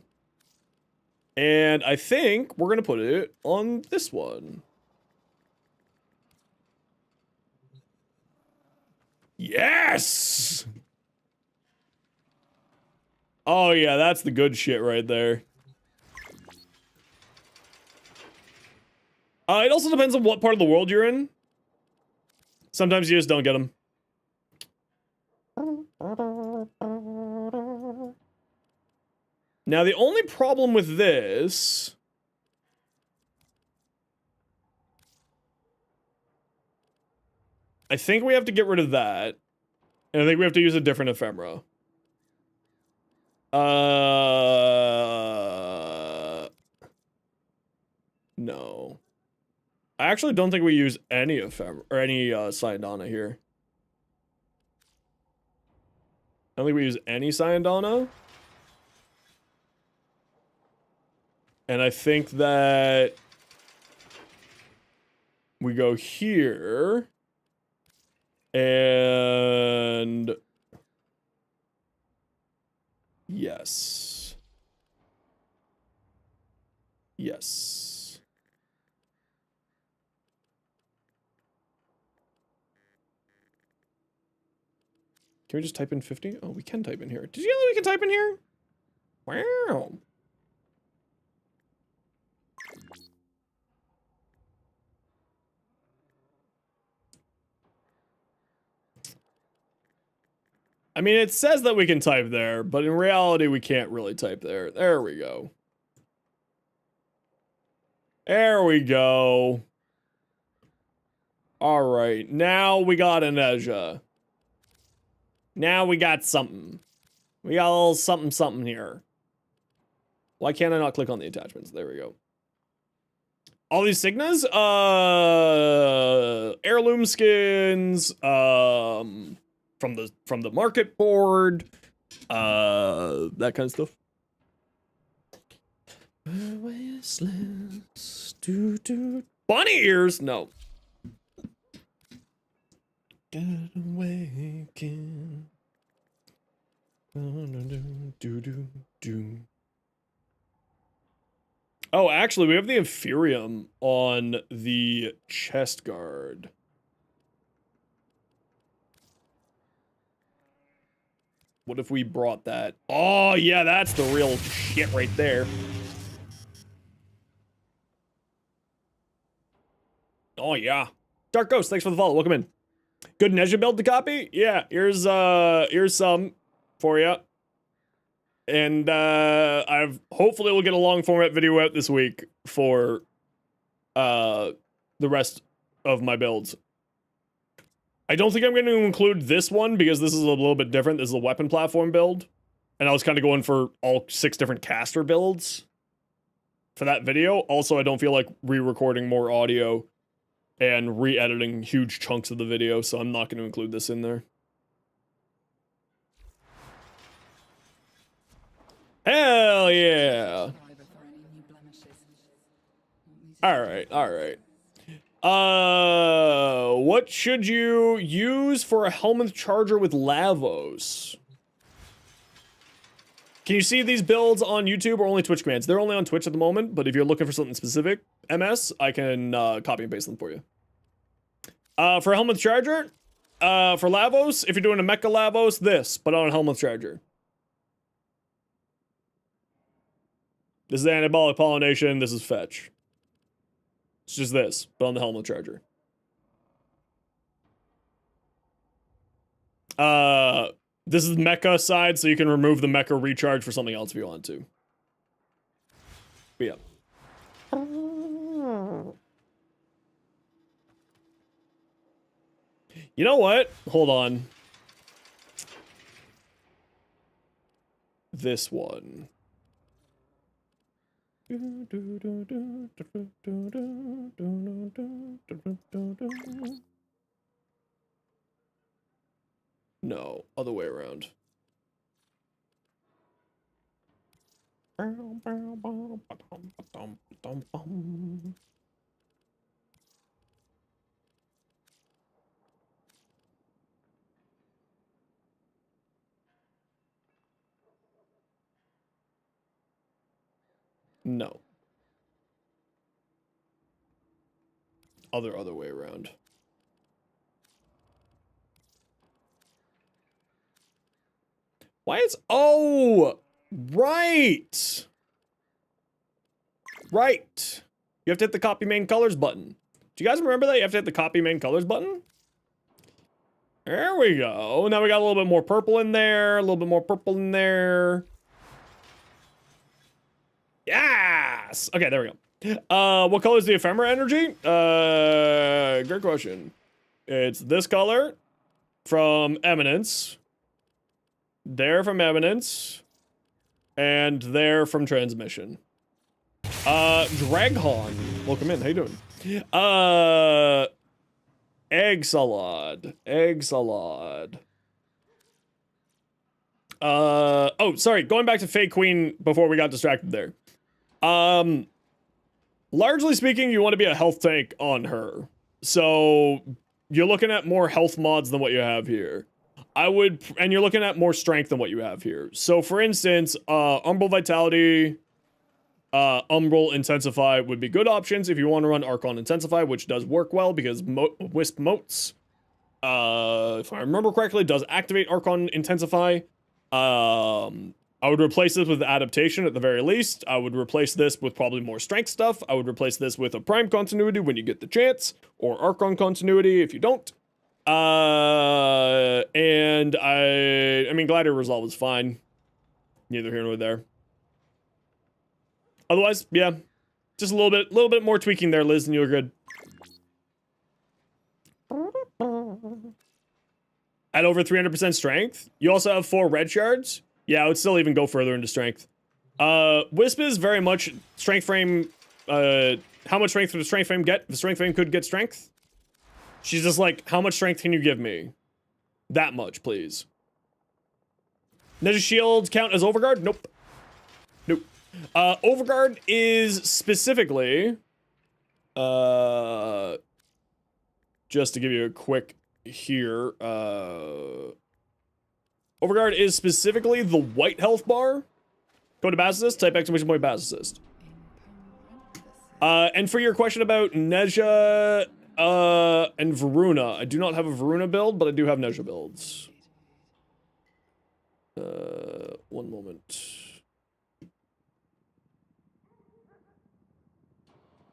Speaker 1: And I think we're going to put it on this one. Yes! Oh yeah, that's the good shit right there. It also depends on what part of the world you're in. Sometimes you just don't get them. Now, the only problem with this... I think we have to get rid of that. And I think we have to use a different ephemera. No. I actually don't think we use any ephemera, or any Syndana here. I don't think we use any Syndana. And I think that we go here. And yes. Yes. Can we just type in 50? Oh, we can type in here. Did you know that we can type in here? Wow. I mean, it says that we can type there, but in reality, we can't really type there. There we go. There we go. All right, now we got a Neza. Now we got something. We got a little something something here. Why can't I not click on the attachments? There we go. All these Signas, heirloom skins, from the market board, that kind of stuff. Bunny ears? No. Get awaken. Oh, actually, we have the Inferium on the chest guard. What if we brought that? Oh, yeah, that's the real shit right there. Oh, yeah. Dark Ghost, thanks for the follow. Welcome in. Good Neza build to copy? Yeah, here's some for you. And hopefully we'll get a long format video out this week for the rest of my builds. I don't think I'm going to include this one because this is a little bit different. This is a weapon platform build. And I was kind of going for all 6 different caster builds for that video. Also, I don't feel like re-recording more audio and re-editing huge chunks of the video, so I'm not going to include this in there. Hell yeah! Alright, alright. What should you use for a helmet charger with Lavos? Can you see these builds on YouTube or only Twitch commands? They're only on Twitch at the moment, but if you're looking for something specific, MS, I can copy and paste them for you. For a helmet charger, for Lavos, if you're doing a Mecha Lavos, this, but on a helmet charger. This is anabolic pollination, this is fetch. It's just this, but on the helmet charger. This is mecha side, so you can remove the mecha recharge for something else if you want to. But yeah. You know what? Hold on. This one. No, other way around. No. Other way around. Why is... Oh! Right! Right. You have to hit the copy main colors button. Do you guys remember that? You have to hit the copy main colors button? There we go. Now we got a little bit more purple in there. A little bit more purple in there. Yes! Okay, there we go. What color is the ephemera energy? Great question. It's this color from Eminence. There from Eminence. And there from Transmission. Draghon. Welcome in. How you doing? Egg salad. Egg salad. Oh, sorry. Going back to Fey Queen before we got distracted there. Largely speaking, you want to be a health tank on her. So you're looking at more health mods than what you have here. And you're looking at more strength than what you have here. So for instance, Umbral Vitality, Umbral Intensify would be good options if you want to run Archon Intensify, which does work well because Wisp Motes, if I remember correctly, does activate Archon Intensify. I would replace this with Adaptation at the very least. I would replace this with probably more strength stuff. I would replace this with a Prime Continuity when you get the chance, or Archon Continuity if you don't. And I mean, Glider Resolve is fine. Neither here nor there. Otherwise, yeah, just a little bit more tweaking there, Liz, and you're good. At over 300% strength, you also have 4 red shards. Yeah, I would still even go further into strength. Wisp is very much strength frame. How much strength does the strength frame get? The strength frame could get strength. She's just like, how much strength can you give me? That much, please. Ninja shields count as overguard? Nope. Nope. Overguard is specifically, just to give you a quick here, Overguard is specifically the white health bar. Go to Basilisk, type exclamation point Basilisk. And for your question about Neza and Varuna, I do not have a Varuna build, but I do have Neza builds. One moment.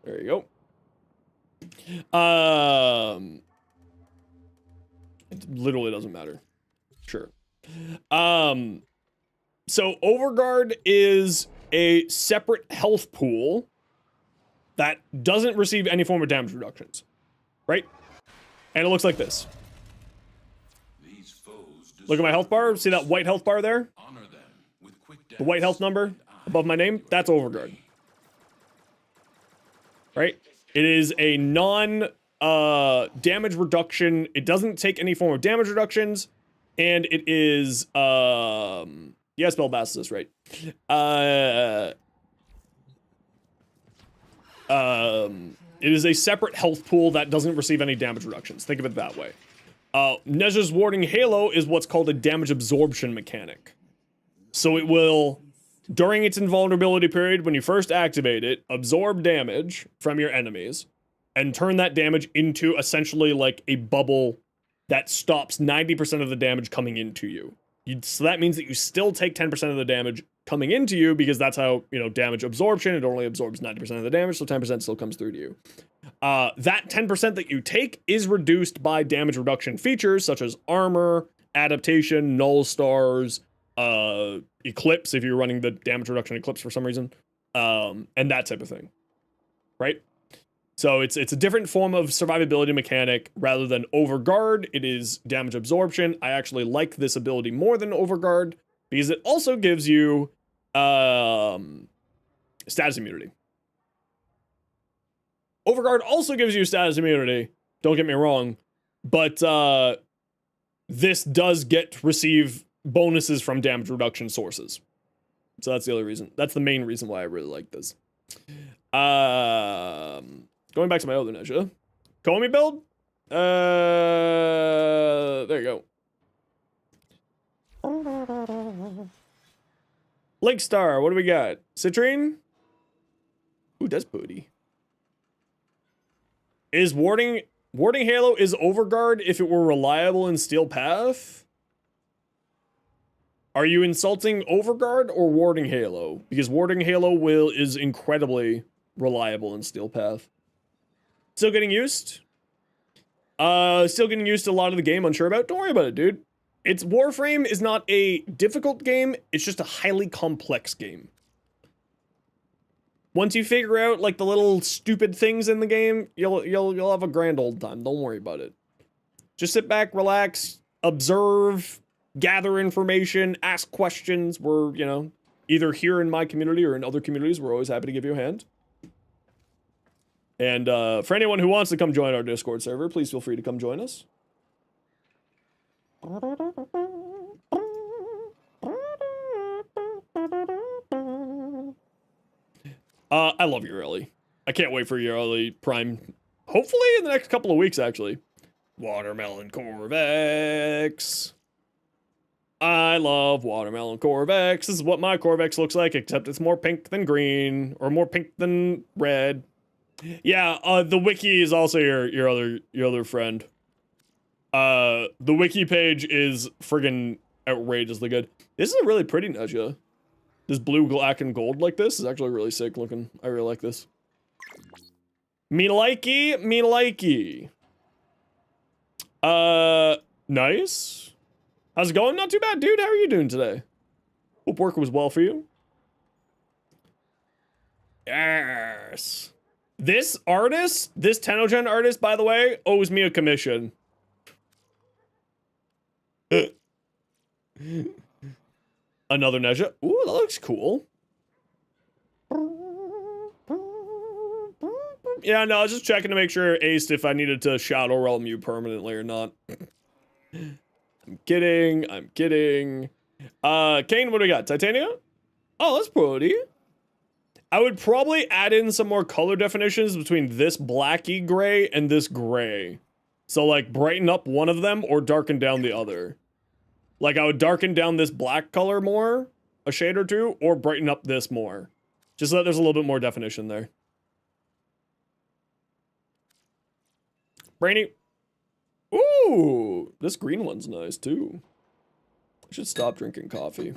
Speaker 1: There you go. It literally doesn't matter. Sure. So Overguard is a separate health pool that doesn't receive any form of damage reductions, right? And it looks like this. Look at my health bar. See that white health bar there? The white health number above my name? That's Overguard. Right? It is a damage reduction. It doesn't take any form of damage reductions. And it is, yeah, spell Basilisk, right? It is a separate health pool that doesn't receive any damage reductions. Think of it that way. Neza's Warding Halo is what's called a damage absorption mechanic. So it will, during its invulnerability period, when you first activate it, absorb damage from your enemies and turn that damage into essentially like a bubble that stops 90% of the damage coming into you. So that means that you still take 10% of the damage coming into you because that's how, damage absorption, it only absorbs 90% of the damage, so 10% still comes through to you. That 10% that you take is reduced by damage reduction features such as armor, adaptation, null stars, eclipse if you're running the damage reduction eclipse for some reason, and that type of thing, right? So it's a different form of survivability mechanic rather than Overguard. It is damage absorption. I actually like this ability more than Overguard because it also gives you status immunity. Overguard also gives you status immunity. Don't get me wrong, but this does receive bonuses from damage reduction sources. So that's the other reason. That's the main reason why I really like this. Going back to my other Neza. Comey build? There you go. Lake Star, what do we got? Citrine? Ooh, that's booty. Is Warding Halo is Overguard if it were reliable in Steel Path? Are you insulting Overguard or Warding Halo? Because Warding Halo is incredibly reliable in Steel Path. Still getting used. Still getting used to a lot of the game, unsure about. Don't worry about it, dude. It's Warframe is not a difficult game, it's just a highly complex game. Once you figure out like the little stupid things in the game, you'll have a grand old time. Don't worry about it. Just sit back, relax, observe, gather information, ask questions. We're, you know, either here in my community or in other communities, we're always happy to give you a hand. And for anyone who wants to come join our Discord server, please feel free to come join us. I love your early. I can't wait for your early Prime. Hopefully in the next couple of weeks, actually. Watermelon Corvex. I love Watermelon Corvex. This is what my Corvex looks like, except it's more pink than green, or more pink than red. Yeah, the wiki is also your other friend. The wiki page is friggin' outrageously good. This is a really pretty Neza. This blue, black, and gold like this is actually really sick looking. I really like this. Me likey, me likey. Nice. How's it going? Not too bad, dude. How are you doing today? Hope work was well for you. Yes. This artist, this Tenogen artist, by the way, owes me a commission. Another Neza. Ooh, that looks cool. Yeah, no, I was just checking to make sure aced if I needed to Shadow Realm you permanently or not. I'm kidding. I'm kidding. Kane, what do we got? Titania? Oh, that's pretty. I would probably add in some more color definitions between this blacky gray and this gray. So, like, brighten up one of them or darken down the other. Like, I would darken down this black color more, a shade or two, or brighten up this more. Just so that there's a little bit more definition there. Brainy. Ooh, this green one's nice, too. I should stop drinking coffee.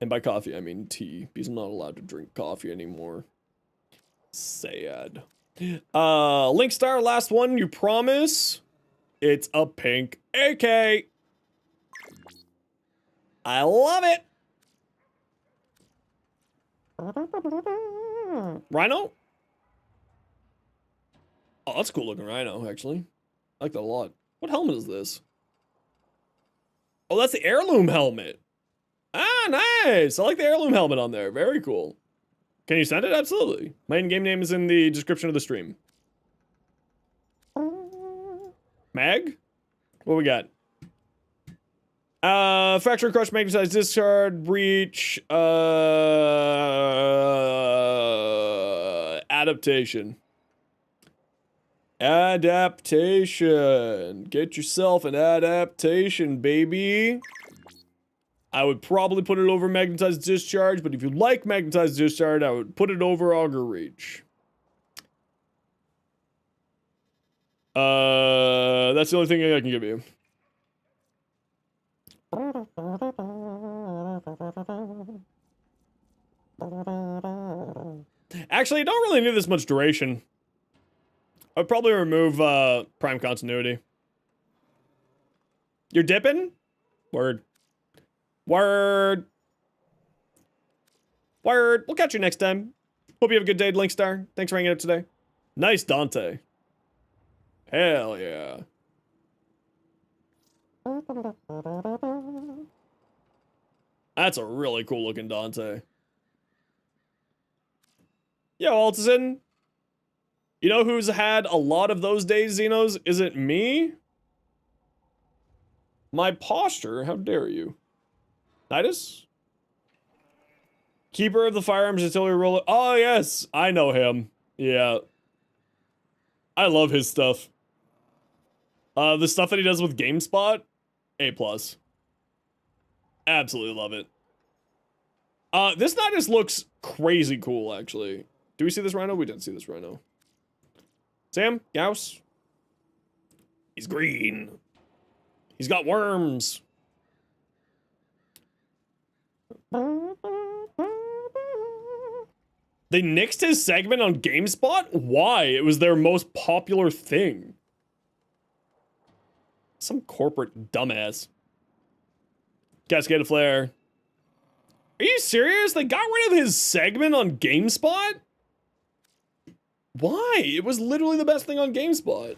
Speaker 1: And by coffee, I mean tea, because I'm not allowed to drink coffee anymore. Sad. Linkstar, last one, you promise? It's a pink AK. I love it. Rhino? Oh, that's a cool looking Rhino, actually. I like that a lot. What helmet is this? Oh, that's the heirloom helmet. Ah, nice. I like the heirloom helmet on there. Very cool. Can you send it? Absolutely. My in-game name is in the description of the stream. Mag? What we got? Fracture, crush, magnetized discharge, breach, adaptation. Adaptation. Get yourself an adaptation, baby. I would probably put it over magnetized discharge, but if you like magnetized discharge, I would put it over auger reach. That's the only thing I can give you. Actually, I don't really need this much duration. I'd probably remove prime continuity. You're dipping? Word. Word. Word. We'll catch you next time. Hope you have a good day, Linkstar. Thanks for hanging out today. Nice Dante. Hell yeah. That's a really cool looking Dante. Yo, Altison. You know who's had a lot of those days, Zenos? Is it me? My posture? How dare you? Nidus? Keeper of the firearms artillery roller. Oh, yes. I know him. Yeah. I love his stuff. The stuff that he does with GameSpot, A+. Absolutely love it. This Nidus looks crazy cool, actually. Do we see this Rhino? We didn't see this Rhino. Sam? Gauss? He's green. He's got worms. They nixed his segment on GameSpot? Why? It was their most popular thing. Some corporate dumbass. Cascade Flare. Are you serious? They got rid of his segment on GameSpot? Why? It was literally the best thing on GameSpot.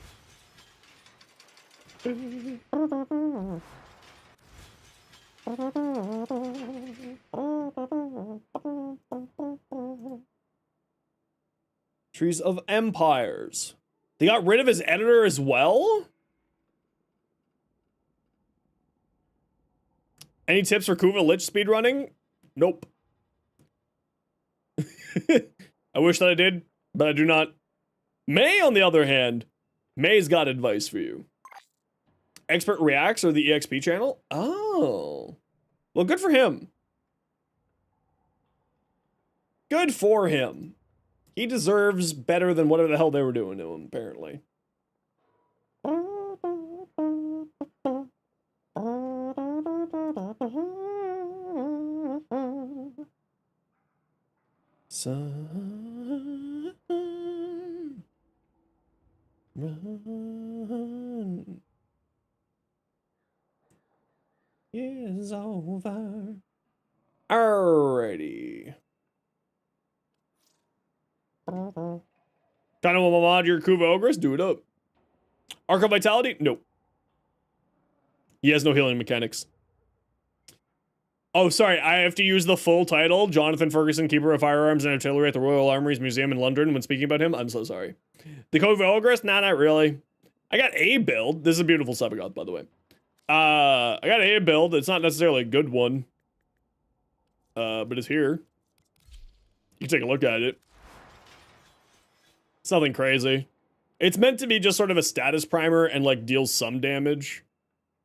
Speaker 1: Trees of Empires. They got rid of his editor as well? Any tips for Kuva Lich speedrunning? Nope. I wish that I did, but I do not. May, on the other hand, May's got advice for you. Expert Reacts or the EXP channel? Oh. Well, good for him. Good for him. He deserves better than whatever the hell they were doing to him, apparently. Sun, run is over. Alrighty. Kind of a mod your Kuva Ogress? Do it up. Arc of Vitality? Nope. He has no healing mechanics. Oh, sorry, I have to use the full title. Jonathan Ferguson, Keeper of Firearms and Artillery at the Royal Armouries Museum in London when speaking about him. I'm so sorry. The Kuva Ogress? Nah, not really. I got a build. This is a beautiful Sabagoth, by the way. I got a build. It's not necessarily a good one. But it's here. You can take a look at it. It's nothing crazy. It's meant to be just sort of a status primer and like deals some damage.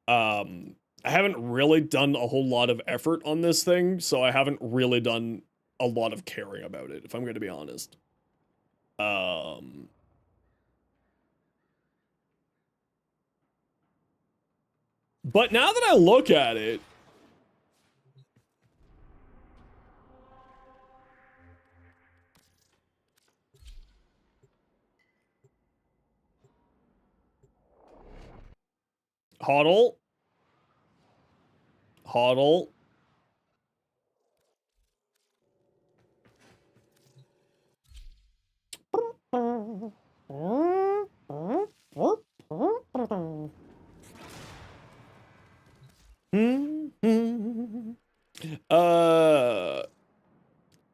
Speaker 1: I haven't really done a whole lot of effort on this thing, so I haven't really done a lot of caring about it, if I'm going to be honest. But now that I look at it, Hodl. Hodl.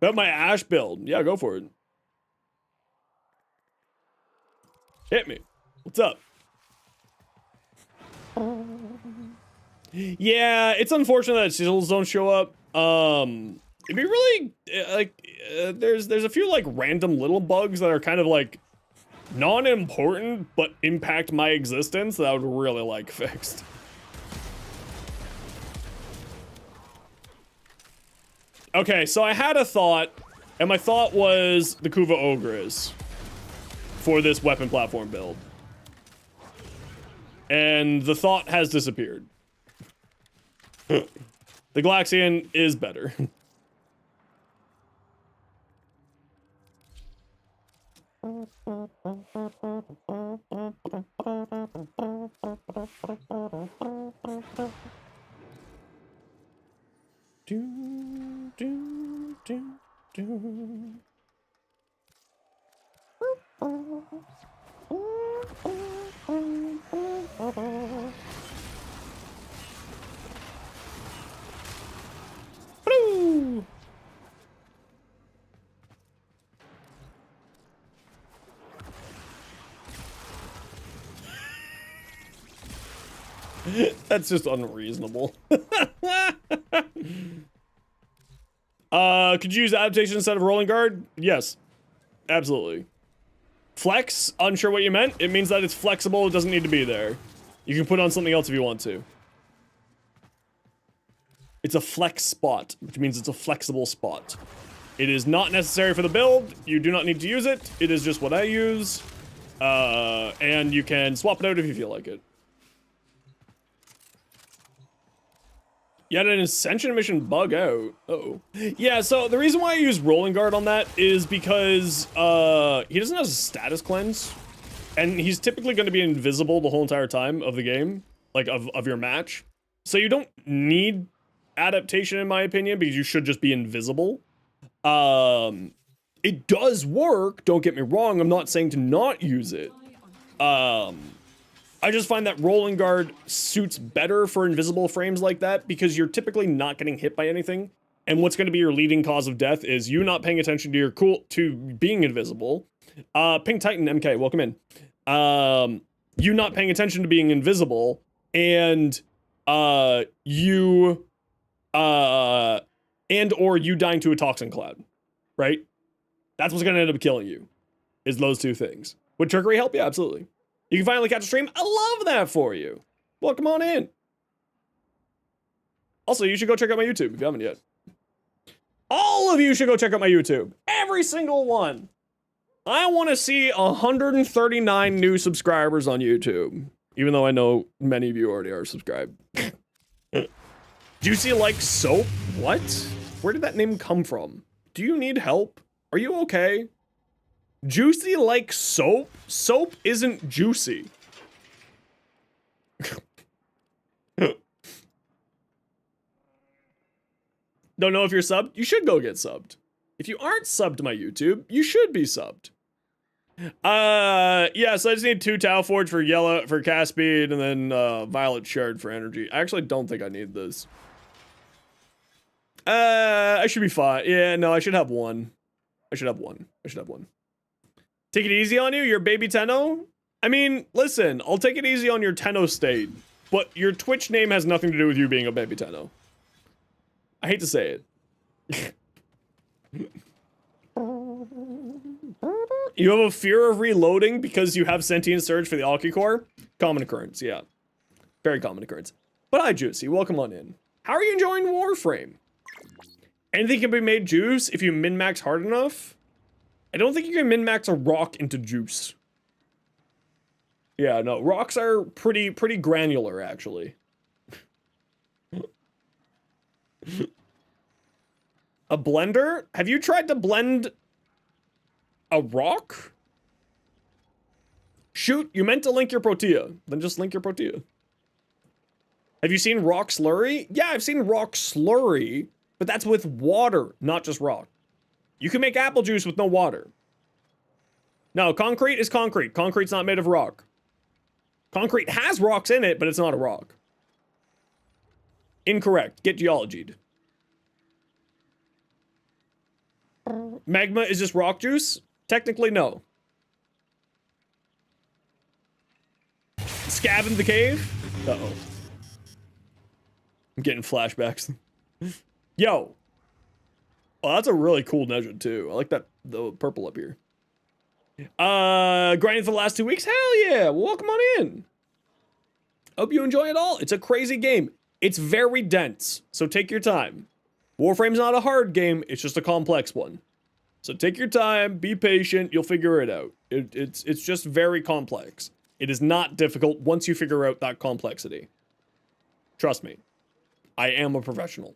Speaker 1: About my Ash build. Yeah, go for it. Hit me. What's up? Yeah, it's unfortunate that seals don't show up. It'd be really there's a few like random little bugs that are kind of like non-important but impact my existence that I would really like fixed. Okay, so I had a thought, and my thought was the Kuva Ogress for this weapon platform build. And the thought has disappeared. The Galaxian is better. That's just unreasonable. Could you use adaptation instead of rolling guard? Yes, absolutely. Flex, unsure what you meant. It means that it's flexible. It doesn't need to be there. You can put on something else if you want to. It's a flex spot, which means it's a flexible spot. It is not necessary for the build. You do not need to use it. It is just what I use. And you can swap it out if you feel like it. You had an Ascension mission bug out. Uh-oh. Yeah, so the reason why I use Rolling Guard on that is because he doesn't have a status cleanse. And he's typically going to be invisible the whole entire time of the game, like of your match. So you don't need adaptation in my opinion, because you should just be invisible. It does work, don't get me wrong, I'm not saying to not use it. I just find that Rolling Guard suits better for invisible frames like that because you're typically not getting hit by anything. And what's going to be your leading cause of death is you not paying attention to being invisible. Pink Titan MK, welcome in. You not paying attention to being invisible and you or you dying to a toxin cloud, right? That's what's going to end up killing you, is those two things. Would trickery help? Yeah, absolutely. You can finally catch a stream. I love that for you. Welcome on in. Also, you should go check out my YouTube if you haven't yet. All of you should go check out my YouTube. Every single one. I want to see 139 new subscribers on YouTube. Even though I know many of you already are subscribed. Juicy like soap? What? Where did that name come from? Do you need help? Are you okay? Juicy like soap? Soap isn't juicy. Don't know if you're subbed? You should go get subbed. If you aren't subbed to my YouTube, you should be subbed. Yeah, so I just need 2 Tau Forge for yellow, for cast speed, and then Violet Shard for energy. I actually don't think I need this. I should be fine. Yeah, no, I should have 1. I should have 1. I should have 1. Take it easy on you? You're baby Tenno? I mean, listen, I'll take it easy on your Tenno state, but your Twitch name has nothing to do with you being a baby Tenno. I hate to say it. You have a fear of reloading because you have Sentient Surge for the Alki Core? Common occurrence, yeah. Very common occurrence. But hi, Juicy. Welcome on in. How are you enjoying Warframe? Anything can be made juice if you min-max hard enough? I don't think you can min-max a rock into juice. Yeah, no, rocks are pretty granular, actually. A blender? Have you tried to blend a rock? Shoot, you meant to link your Protea. Then just link your Protea. Have you seen rock slurry? Yeah, I've seen rock slurry, but that's with water, not just rock. You can make apple juice with no water. No, concrete is concrete. Concrete's not made of rock. Concrete has rocks in it, but it's not a rock. Incorrect. Get geologied. Magma is just rock juice? Technically, no. Scab in the cave? Uh-oh. I'm getting flashbacks. Yo. Oh, that's a really cool Neza too. I like that, the purple up here. Grinding for the last 2 weeks? Hell yeah! Well, welcome on in. Hope you enjoy it all. It's a crazy game. It's very dense, so take your time. Warframe's not a hard game, it's just a complex one. So take your time, be patient, you'll figure it out. It's just very complex. It is not difficult once you figure out that complexity. Trust me. I am a professional.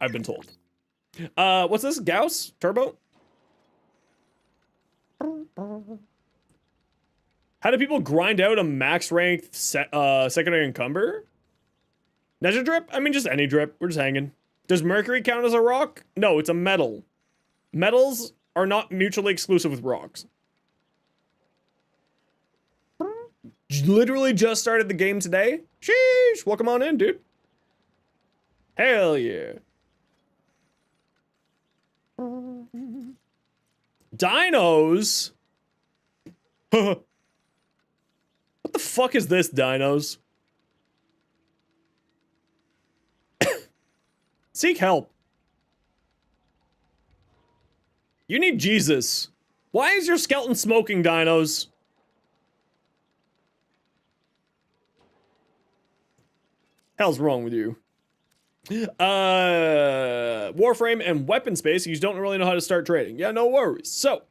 Speaker 1: I've been told. What's this? Gauss? Turbo? How do people grind out a max ranked secondary encumber? Neza drip? I mean, just any drip. We're just hanging. Does mercury count as a rock? No, it's a metal. Metals are not mutually exclusive with rocks. Literally just started the game today. Sheesh, welcome on in, dude. Hell yeah. Dinos? What the fuck is this, dinos? Seek help. You need Jesus. Why is your skeleton smoking, dinos? Hell's wrong with you? Warframe and weapon space, you don't really know how to start trading. Yeah, no worries. So,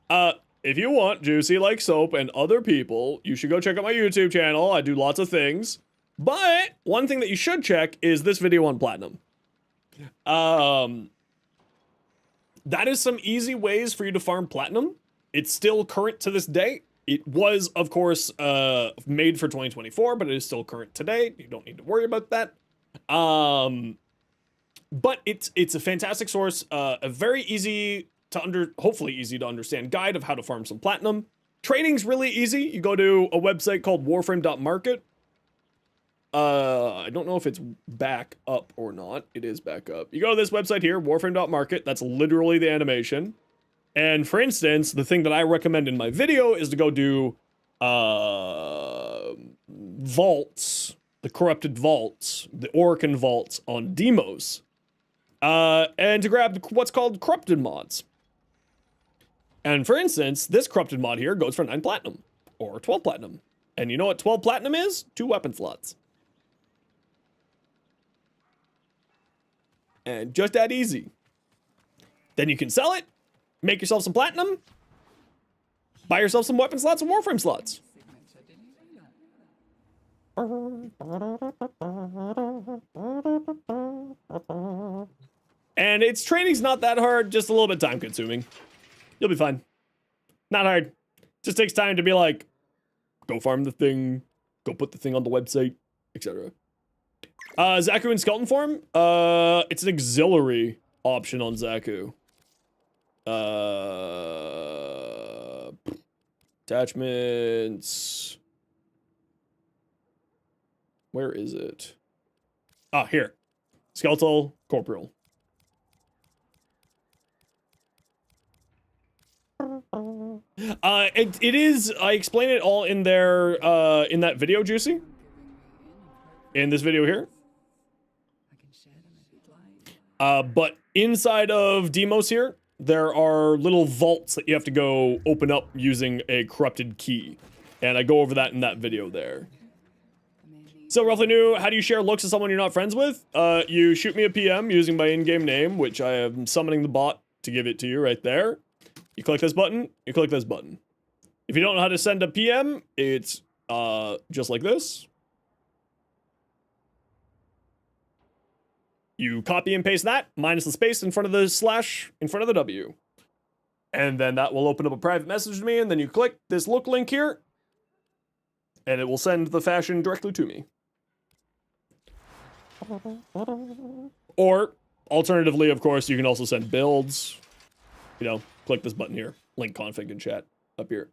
Speaker 1: if you want Juicy like soap and other people, you should go check out my YouTube channel. I do lots of things. But one thing that you should check is this video on platinum. That is some easy ways for you to farm platinum. It's still current to this day. It was, of course, made for 2024, but it is still current today. You don't need to worry about that. But it's a fantastic source, a very easy to hopefully easy to understand guide of how to farm some platinum. Trading's really easy. You go to a website called warframe.market. I don't know if it's back up or not. It is back up. You go to this website here, warframe.market. That's literally the animation. And for instance, the thing that I recommend in my video is to go do vaults, the corrupted vaults, the Orokin vaults on Demos. And to grab what's called corrupted mods. And for instance, this corrupted mod here goes for 9 platinum or 12 platinum. And you know what 12 platinum is? 2 weapon slots. And just that easy. Then you can sell it, make yourself some platinum, buy yourself some weapon slots and warframe slots. And its training's not that hard, just a little bit time consuming. You'll be fine. Not hard. Just takes time to be like, go farm the thing, go put the thing on the website, etc. Zaku in skeleton form, it's an auxiliary option on Zaku. Attachments. Where is it? Ah, here. Skeletal, corporeal. It is, I explain it all in there, in that video, Juicy. In this video here. But inside of Demos here, there are little vaults that you have to go open up using a corrupted key. And I go over that in that video there. So, roughly new, how do you share looks to someone you're not friends with? You shoot me a PM using my in-game name, which I am summoning the bot to give it to you right there. You click this button, you click this button. If you don't know how to send a PM, it's just like this. You copy and paste that, minus the space in front of the slash, in front of the W. And then that will open up a private message to me, and then you click this look link here, and it will send the fashion directly to me. Or, alternatively, of course, you can also send builds. You know, click this button here, link config in chat, up here.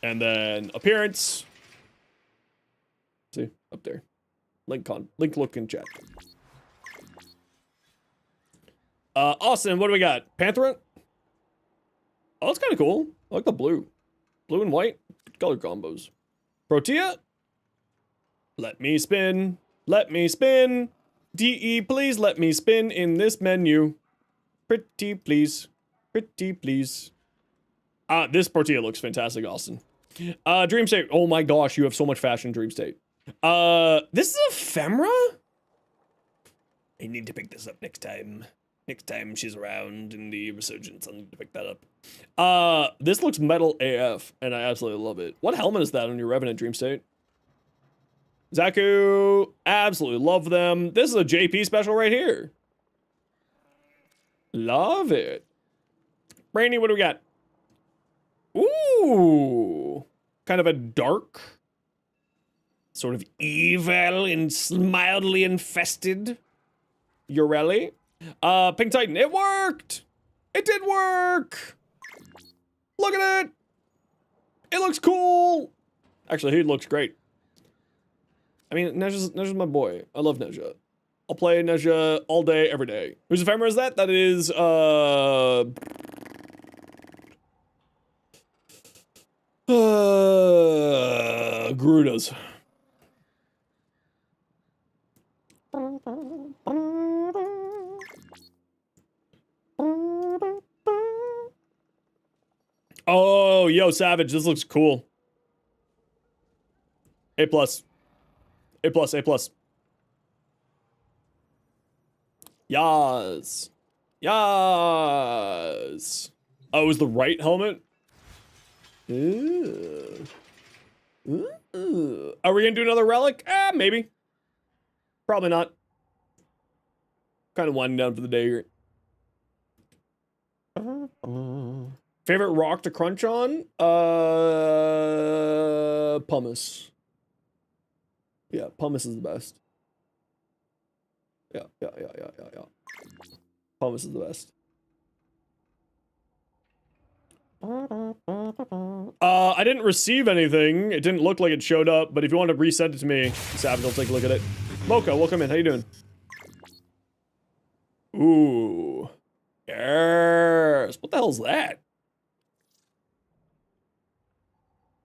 Speaker 1: And then appearance. See, up there. Link look in chat. Austin, what do we got? Panther? Oh, that's kind of cool. I like the blue. Blue and white. Good color combos. Protea? Let me spin. Let me spin. DE, please let me spin in this menu. Pretty please. Pretty please. This Protea looks fantastic, Austin. Dream State. Oh my gosh, you have so much fashion, Dream State. This is ephemera? I need to pick this up next time. Next time she's around in the resurgence, I need to pick that up. This looks metal AF, and I absolutely love it. What helmet is that on your Revenant Dream State? Zaku, absolutely love them. This is a JP special right here. Love it. Brainy, what do we got? Ooh, kind of a dark, sort of evil and mildly infested Ureli. Pink Titan, it worked! It did work! Look at it! It looks cool! Actually, he looks great. I mean, Neza's my boy. I love Neza. I'll play Neza all day, every day. Whose ephemera is that? That is, Garuda's. Oh, yo, Savage, this looks cool. A+. A+, A+. Yas. Yas. Oh, it was the right helmet? Ooh. Ooh. A we gonna do another relic? Maybe. Probably not. Kind of winding down for the day here. Favorite rock to crunch on? Pumice. Yeah, pumice is the best. Yeah. Pumice is the best. I didn't receive anything. It didn't look like it showed up, but if you want to resend it to me, Savage, I'll take a look at it. Loka, welcome in. How you doing? Ooh. Yes. What the hell's that?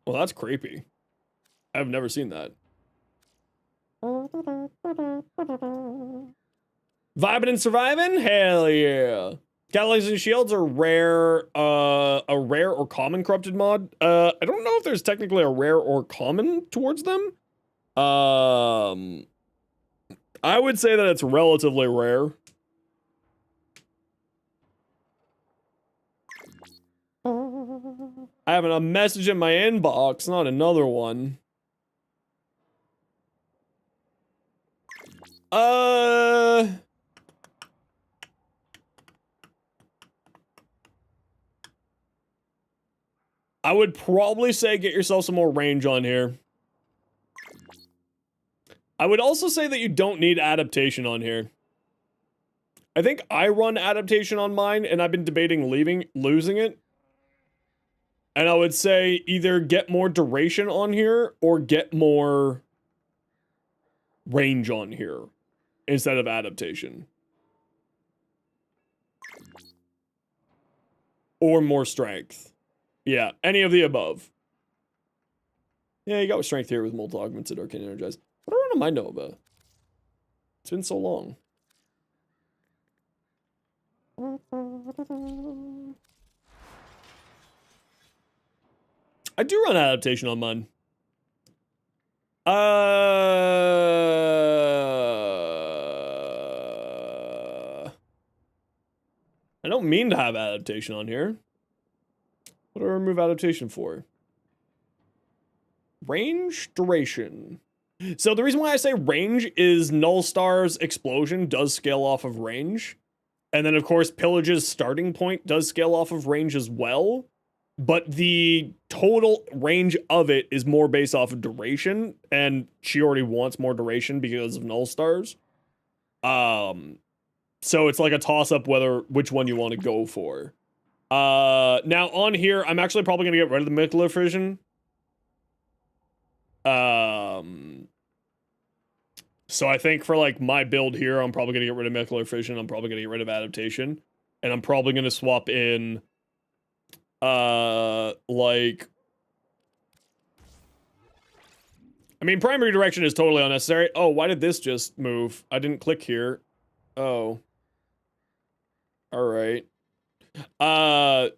Speaker 1: Well, that's creepy. I've never seen that. Vibing and surviving? Hell yeah. Catalysts and shields are rare, a rare or common corrupted mod. I don't know if there's technically a rare or common towards them. I would say that it's relatively rare. I have a message in my inbox, not another one. I would probably say get yourself some more range on here. I would also say that you don't need adaptation on here. I think I run adaptation on mine, and I've been debating losing it. And I would say either get more duration on here or get more range on here instead of adaptation. Or more strength. Yeah, any of the above. Yeah, you got strength here with multi augmented arcane energize. What am I know about? It's been so long. I do run adaptation on mine. I don't mean to have adaptation on here. What do I remove adaptation for? Range, duration. So the reason why I say range is Null Star's explosion does scale off of range. And then of course Pillage's starting point does scale off of range as well. But the total range of it is more based off of duration. And she already wants more duration because of Null Stars. So it's like a toss-up which one you want to go for. Now on here, I'm actually probably going to get rid of the Mickler Fission. So I think for like my build here, I'm probably going to get rid of Mickler Fission. I'm probably going to get rid of adaptation. And I'm probably going to swap in, like... I mean, primary direction is totally unnecessary. Oh, why did this just move? I didn't click here. Oh. Alright.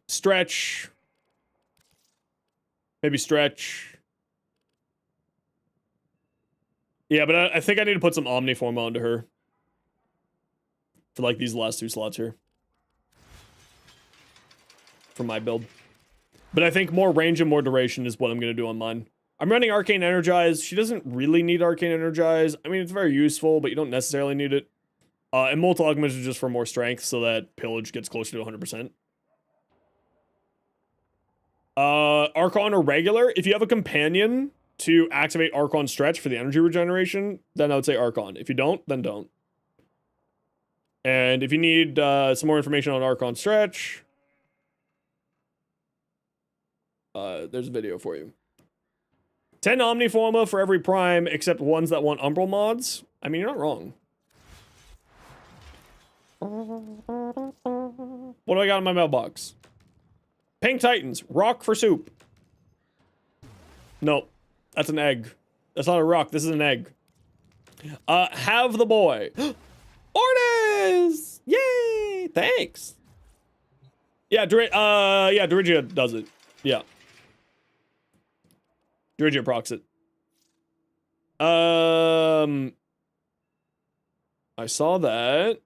Speaker 1: Stretch. Maybe stretch. Yeah, but I think I need to put some Omniform onto her. For like these last two slots here. For my build. But I think more range and more duration is what I'm going to do on mine. I'm running Arcane Energize. She doesn't really need Arcane Energize. I mean, it's very useful, but you don't necessarily need it. And Multi Augment is just for more strength so that Pillage gets closer to 100%. Archon or regular. If you have a companion to activate Archon Stretch for the energy regeneration, then I would say Archon. If you don't, then don't. And if you need some more information on Archon Stretch, there's a video for you. 10 Omniforma for every Prime, except ones that want Umbral mods. I mean, you're not wrong. What do I got in my mailbox? Pink Titans, rock for soup. Nope, that's an egg. That's not a rock, this is an egg. Have the boy. Orders! Yay! Thanks. Yeah, Dorigia does it. Yeah. Dorigia procs it. I saw that.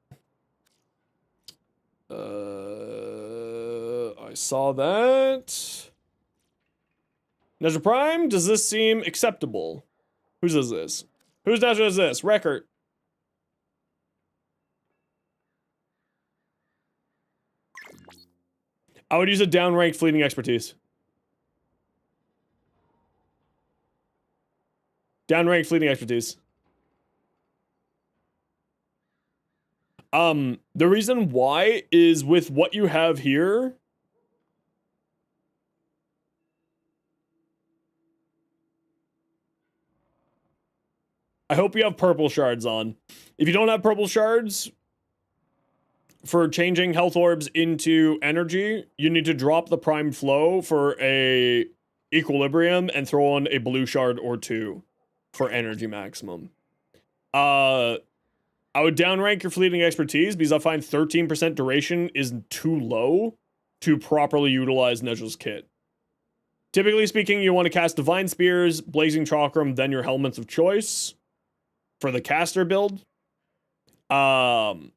Speaker 1: I saw that. Neza Prime, does this seem acceptable? Whose is this? Whose Neza is this? Record. I would use a downrank fleeting expertise. Downrank fleeting expertise. The reason why is with what you have here. I hope you have purple shards on. If you don't have purple shards for changing health orbs into energy, you need to drop the prime flow for a equilibrium and throw on a blue shard or two for energy maximum. I would downrank your fleeting expertise because I find 13% duration is too low to properly utilize Neza's kit. Typically speaking, you want to cast Divine Spears, Blazing Chakram, then your helmets of choice for the caster build. And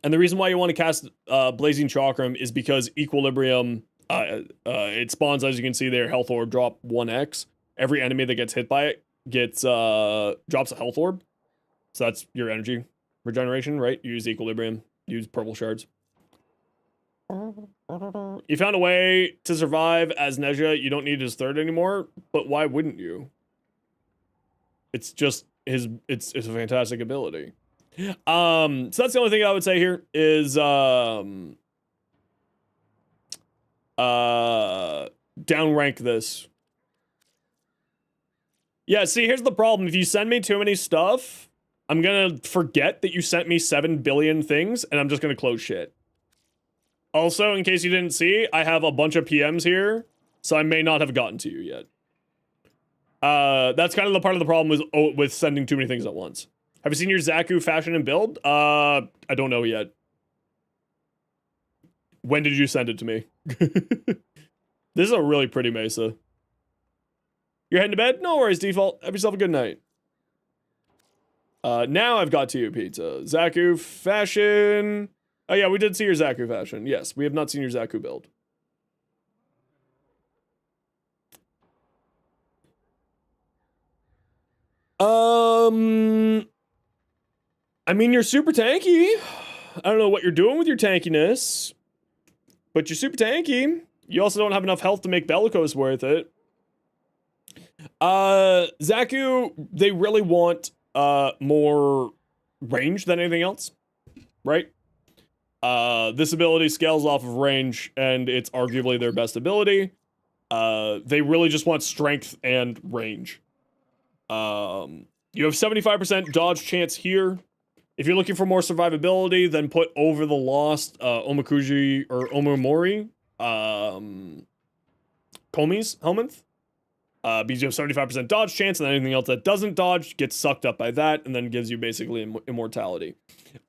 Speaker 1: the reason why you want to cast Blazing Chakram is because Equilibrium, it spawns, as you can see there, health orb drop 1x. Every enemy that gets hit by it gets drops a health orb. So that's your energy regeneration, right? Use Equilibrium, use purple shards. You found a way to survive as Neza. You don't need his third anymore, but why wouldn't you? It's just it's a fantastic ability. So that's the only thing I would say here is downrank this. Yeah, see, here's the problem. If you send me too many stuff, I'm gonna forget that you sent me 7 billion things, and I'm just gonna close shit. Also, in case you didn't see, I have a bunch of PMs here, so I may not have gotten to you yet. That's kind of the part of the problem with sending too many things at once. Have you seen your Zaku fashion and build? I don't know yet. When did you send it to me? This is a really pretty mesa. You're heading to bed? No worries, default. Have yourself a good night. Now I've got to you, pizza. Zaku fashion. Oh yeah, we did see your Zaku fashion. Yes, we have not seen your Zaku build. I mean, you're super tanky. I don't know what you're doing with your tankiness, but you're super tanky. You also don't have enough health to make Bellicose worth it. Zaku, they really want more range than anything else, right? This ability scales off of range, and it's arguably their best ability. They really just want strength and range. You have 75% dodge chance here. If you're looking for more survivability, then put over the lost Omakuji or Omamori Komi's helmet. Because you have 75% dodge chance, and anything else that doesn't dodge gets sucked up by that, and then gives you basically immortality.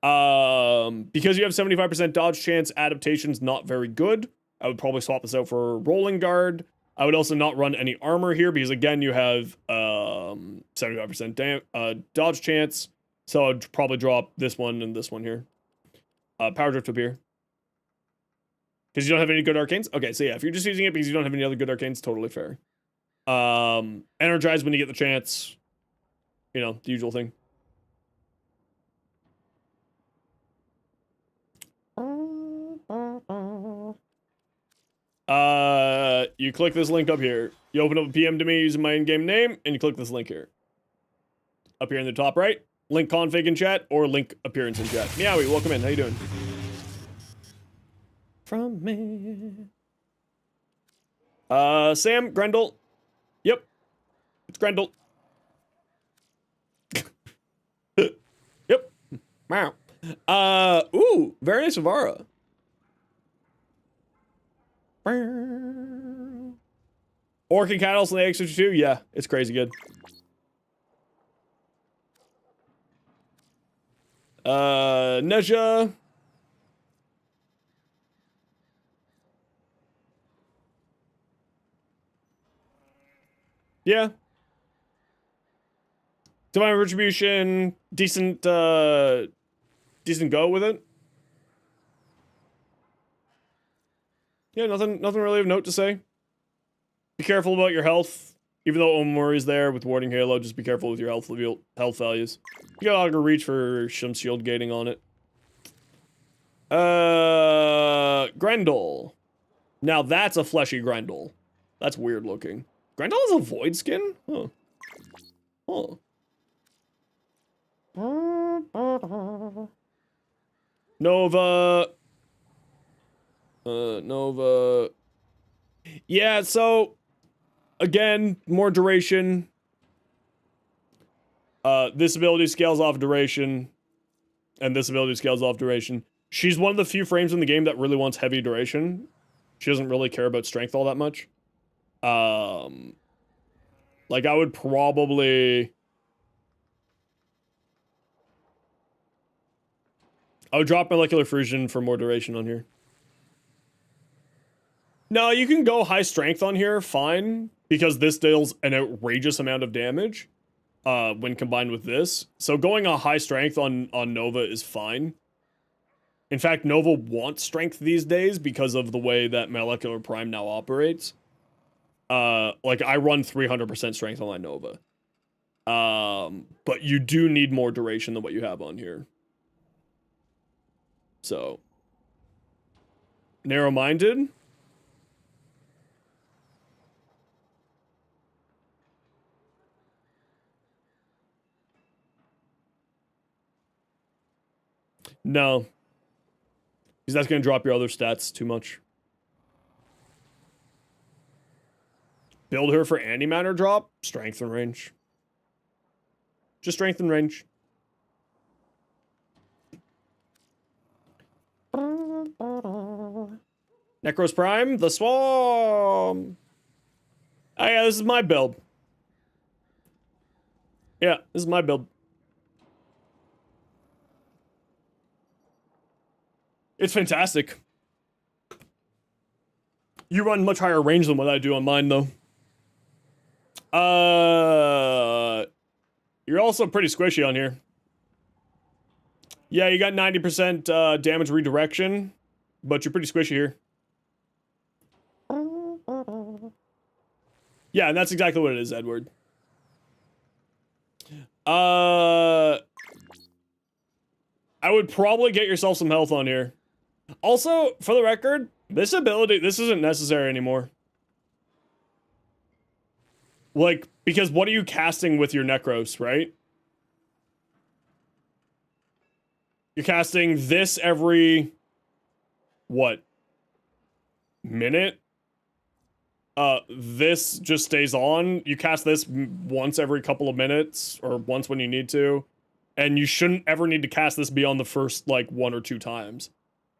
Speaker 1: Because you have 75% dodge chance, adaptation's not very good. I would probably swap this out for Rolling Guard. I would also not run any armor here, because again, you have 75% dodge chance. So I'd probably drop this one and this one here. Power Drift up here. Because you don't have any good arcanes? Okay, so yeah, if you're just using it because you don't have any other good arcanes, totally fair. Energize when you get the chance. You know, the usual thing. You click this link up here. You open up a PM to me using my in-game name, and you click this link here. Up here in the top right. Link config in chat, or link appearance in chat. Meowie, welcome in. How you doing? From me. Sam, Grendel. Yep. It's Grendel. Yep. Wow. Ooh, very nice Avara. Orc and Catalyst and the X52? Yeah, it's crazy good. Neza. Yeah. Divine Retribution, decent go with it. Yeah, nothing really of note to say. Be careful about your health. Even though Omori's there with Warding Halo, just be careful with your health values. You got Auger Reach for some shield gating on it. Grendel. Now that's a fleshy Grendel. That's weird looking. Grendel is a void skin? Huh. Huh. Nova. Nova. Yeah, so again, more duration. This ability scales off duration. And this ability scales off duration. She's one of the few frames in the game that really wants heavy duration. She doesn't really care about strength all that much. Like, I would probably... I would drop Molecular Fusion for more duration on here. No, you can go high strength on here, fine. Because this deals an outrageous amount of damage. When combined with this. So going a high strength on Nova is fine. In fact, Nova wants strength these days because of the way that Molecular Prime now operates. Like, I run 300% strength on my Nova. But you do need more duration than what you have on here. So. Narrow-minded? No. Because that's going to drop your other stats too much. Build her for antimatter drop? Strength and range. Just strength and range. Necros Prime, the Swarm. Oh yeah, this is my build. Yeah, this is my build. It's fantastic. You run much higher range than what I do on mine, though. You're also pretty squishy on here. Yeah, you got 90% damage redirection, but you're pretty squishy here. Yeah, and that's exactly what it is, Edward. I would probably get yourself some health on here. Also, for the record, this ability, this isn't necessary anymore. Like, because what are you casting with your Necros, right? You're casting this every... what? Minute? This just stays on. You cast this once every couple of minutes, or once when you need to. And you shouldn't ever need to cast this beyond the first, like, 1 or 2 times.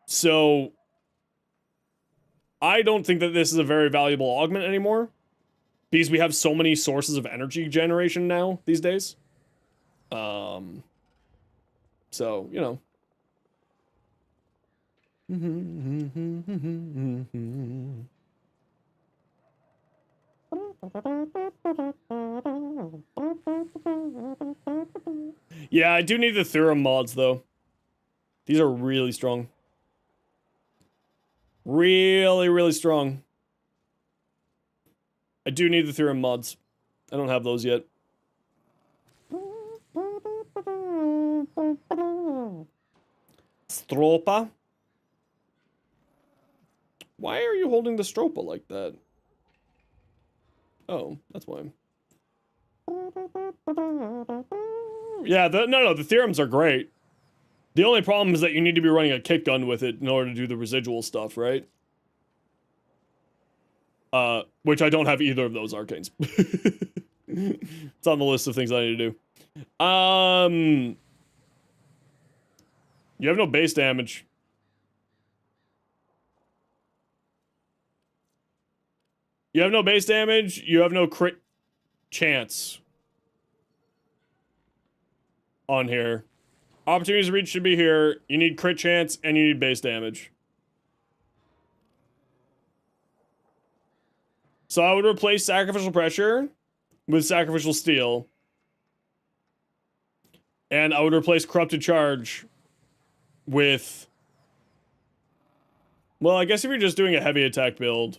Speaker 1: So, I don't think that this is a very valuable augment anymore. Because we have so many sources of energy generation now, these days. So, you know. Yeah, I do need the Thurum mods, though. These are really strong. Really, really strong. I do need the Thurum mods. I don't have those yet. Stropa? Why are you holding the Stropa like that? Oh, that's why. Yeah, no, the Theorems are great. The only problem is that you need to be running a kick gun with it in order to do the residual stuff, right? Which I don't have either of those arcanes. It's on the list of things I need to do. You have no base damage. You have no base damage, you have no crit chance on here. Opportunities to reach should be here. You need crit chance and you need base damage. So I would replace Sacrificial Pressure with Sacrificial Steel. And I would replace Corrupted Charge with... well, I guess if you're just doing a heavy attack build...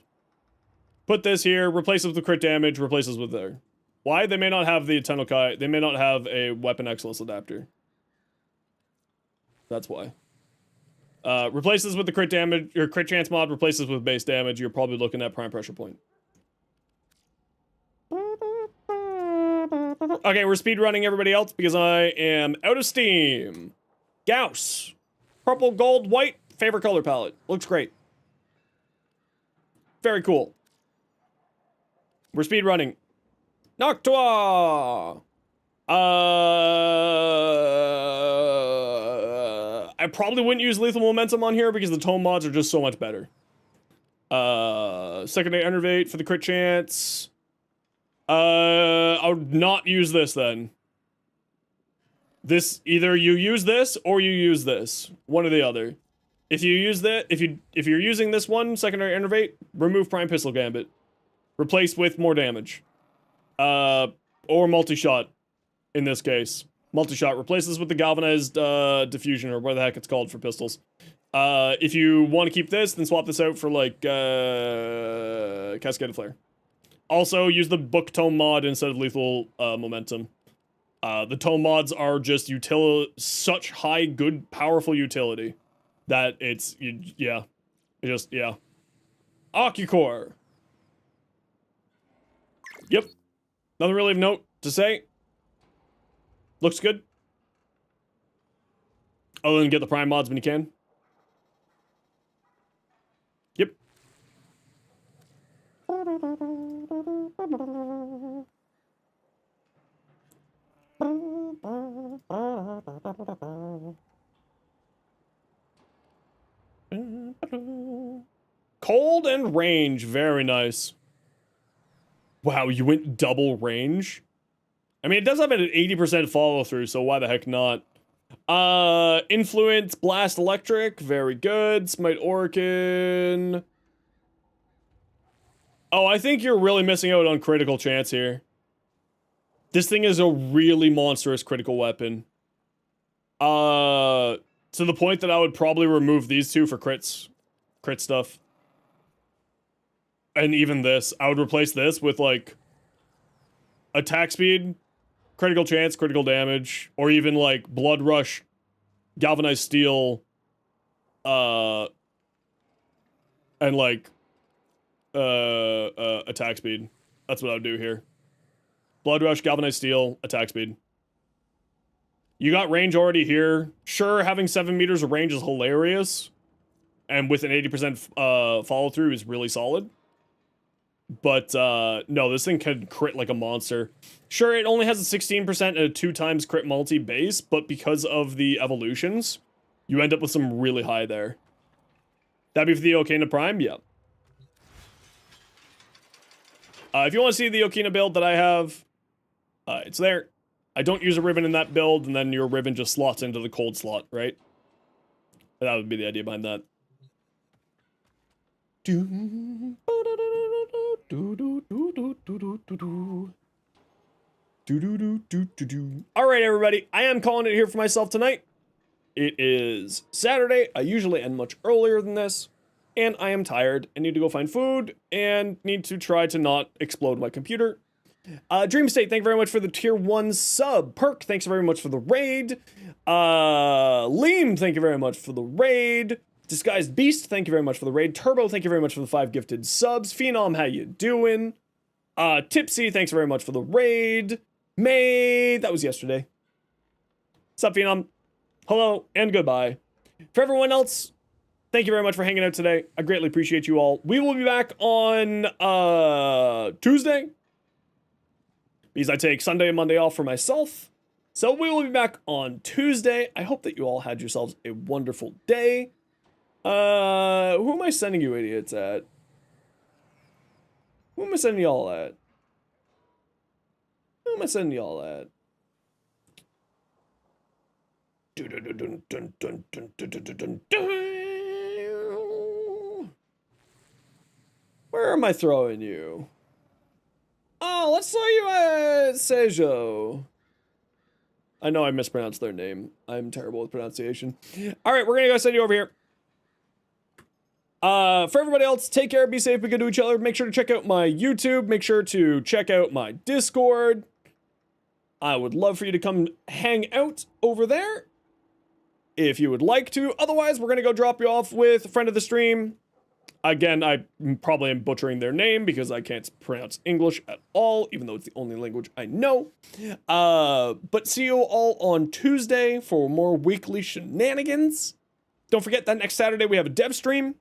Speaker 1: Put this here, replace it with the crit damage, replace this with there. Why? They may not have the Tennokai, they may not have a weapon excellence adapter. That's why. Replace this with the crit damage, or crit chance mod, replace this with base damage, you're probably looking at prime pressure point. Okay, we're speed running everybody else because I am out of steam. Gauss. Purple, gold, white, favorite color palette. Looks great. Very cool. We're speed running. Noctua! I probably wouldn't use lethal momentum on here because the tome mods are just so much better. Secondary enervate for the crit chance. I would not use this then. This, either you use this or you use this. One or the other. If you use that, if you're using this one, secondary enervate, remove prime pistol gambit. Replace with more damage. Or multi-shot, in this case. Multi-shot. Replace this with the galvanized diffusion, or what the heck it's called for pistols. If you want to keep this, then swap this out for, like, Cascaded Flare. Also, use the book tome mod instead of lethal momentum. The tome mods are just such high, good, powerful utility that it's, yeah. Ocucore. Yep. Nothing really of note to say. Looks good. Other than get the prime mods when you can. Yep. Cold and range, very nice. Wow, you went double range? I mean, it does have an 80% follow through, so why the heck not? Influence, blast, electric, very good. Smite, Orkin. Oh, I think you're really missing out on critical chance here. This thing is a really monstrous critical weapon. To the point that I would probably remove these two for crits. Crit stuff. And even this. I would replace this with, like, attack speed, critical chance, critical damage, or even, like, blood rush, galvanized steel, and, like, attack speed. That's what I would do here. Blood rush, galvanized steel, attack speed. You got range already here. Sure, having 7 meters of range is hilarious. And with an 80% follow through is really solid. But, no, this thing can crit like a monster. Sure, it only has a 16% and a 2 times crit multi base, but because of the evolutions, you end up with some really high there. That'd be for the Okina Prime? Yeah. If you want to see the Okina build that I have, it's there. I don't use a Riven in that build, and then your Riven just slots into the cold slot, right? That would be the idea behind that. Alright, everybody. I am calling it here for myself tonight. It is Saturday. I usually end much earlier than this. And I am tired. I need to go find food. And need to try to not explode my computer. Dream State, thank you very much for the tier 1 sub. Perk, thanks very much for the raid. Liam, thank you very much for the raid. Disguised Beast, thank you very much for the raid. Turbo, thank you very much for the 5 gifted subs. Phenom, how you doing? Tipsy, thanks very much for the raid. May, that was yesterday. Sup, Phenom? Hello, and goodbye. For everyone else, thank you very much for hanging out today. I greatly appreciate you all. We will be back on, Tuesday. Because I take Sunday and Monday off for myself. So we will be back on Tuesday. I hope that you all had yourselves a wonderful day. Who am I sending you idiots at? Who am I sending y'all at? Who am I sending y'all at? Where am I throwing you? Oh, let's throw you at Sejo. I know I mispronounced their name. I'm terrible with pronunciation. All right, we're gonna go send you over here. For everybody else, take care, be safe, be good to each other. Make sure to check out my YouTube. Make sure to check out my Discord. I would love for you to come hang out over there if you would like to. Otherwise, we're going to go drop you off with a friend of the stream. Again, I probably am butchering their name because I can't pronounce English at all, even though it's the only language I know. But see you all on Tuesday for more weekly shenanigans. Don't forget that next Saturday we have a dev stream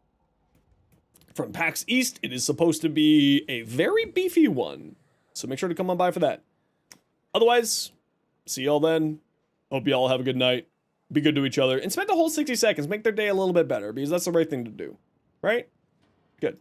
Speaker 1: from PAX East. It is supposed to be a very beefy one, so make sure to come on by for that. Otherwise, see y'all then. Hope y'all have a good night. Be good to each other. And spend the whole 60 seconds. Make their day a little bit better, because that's the right thing to do. Right? Good.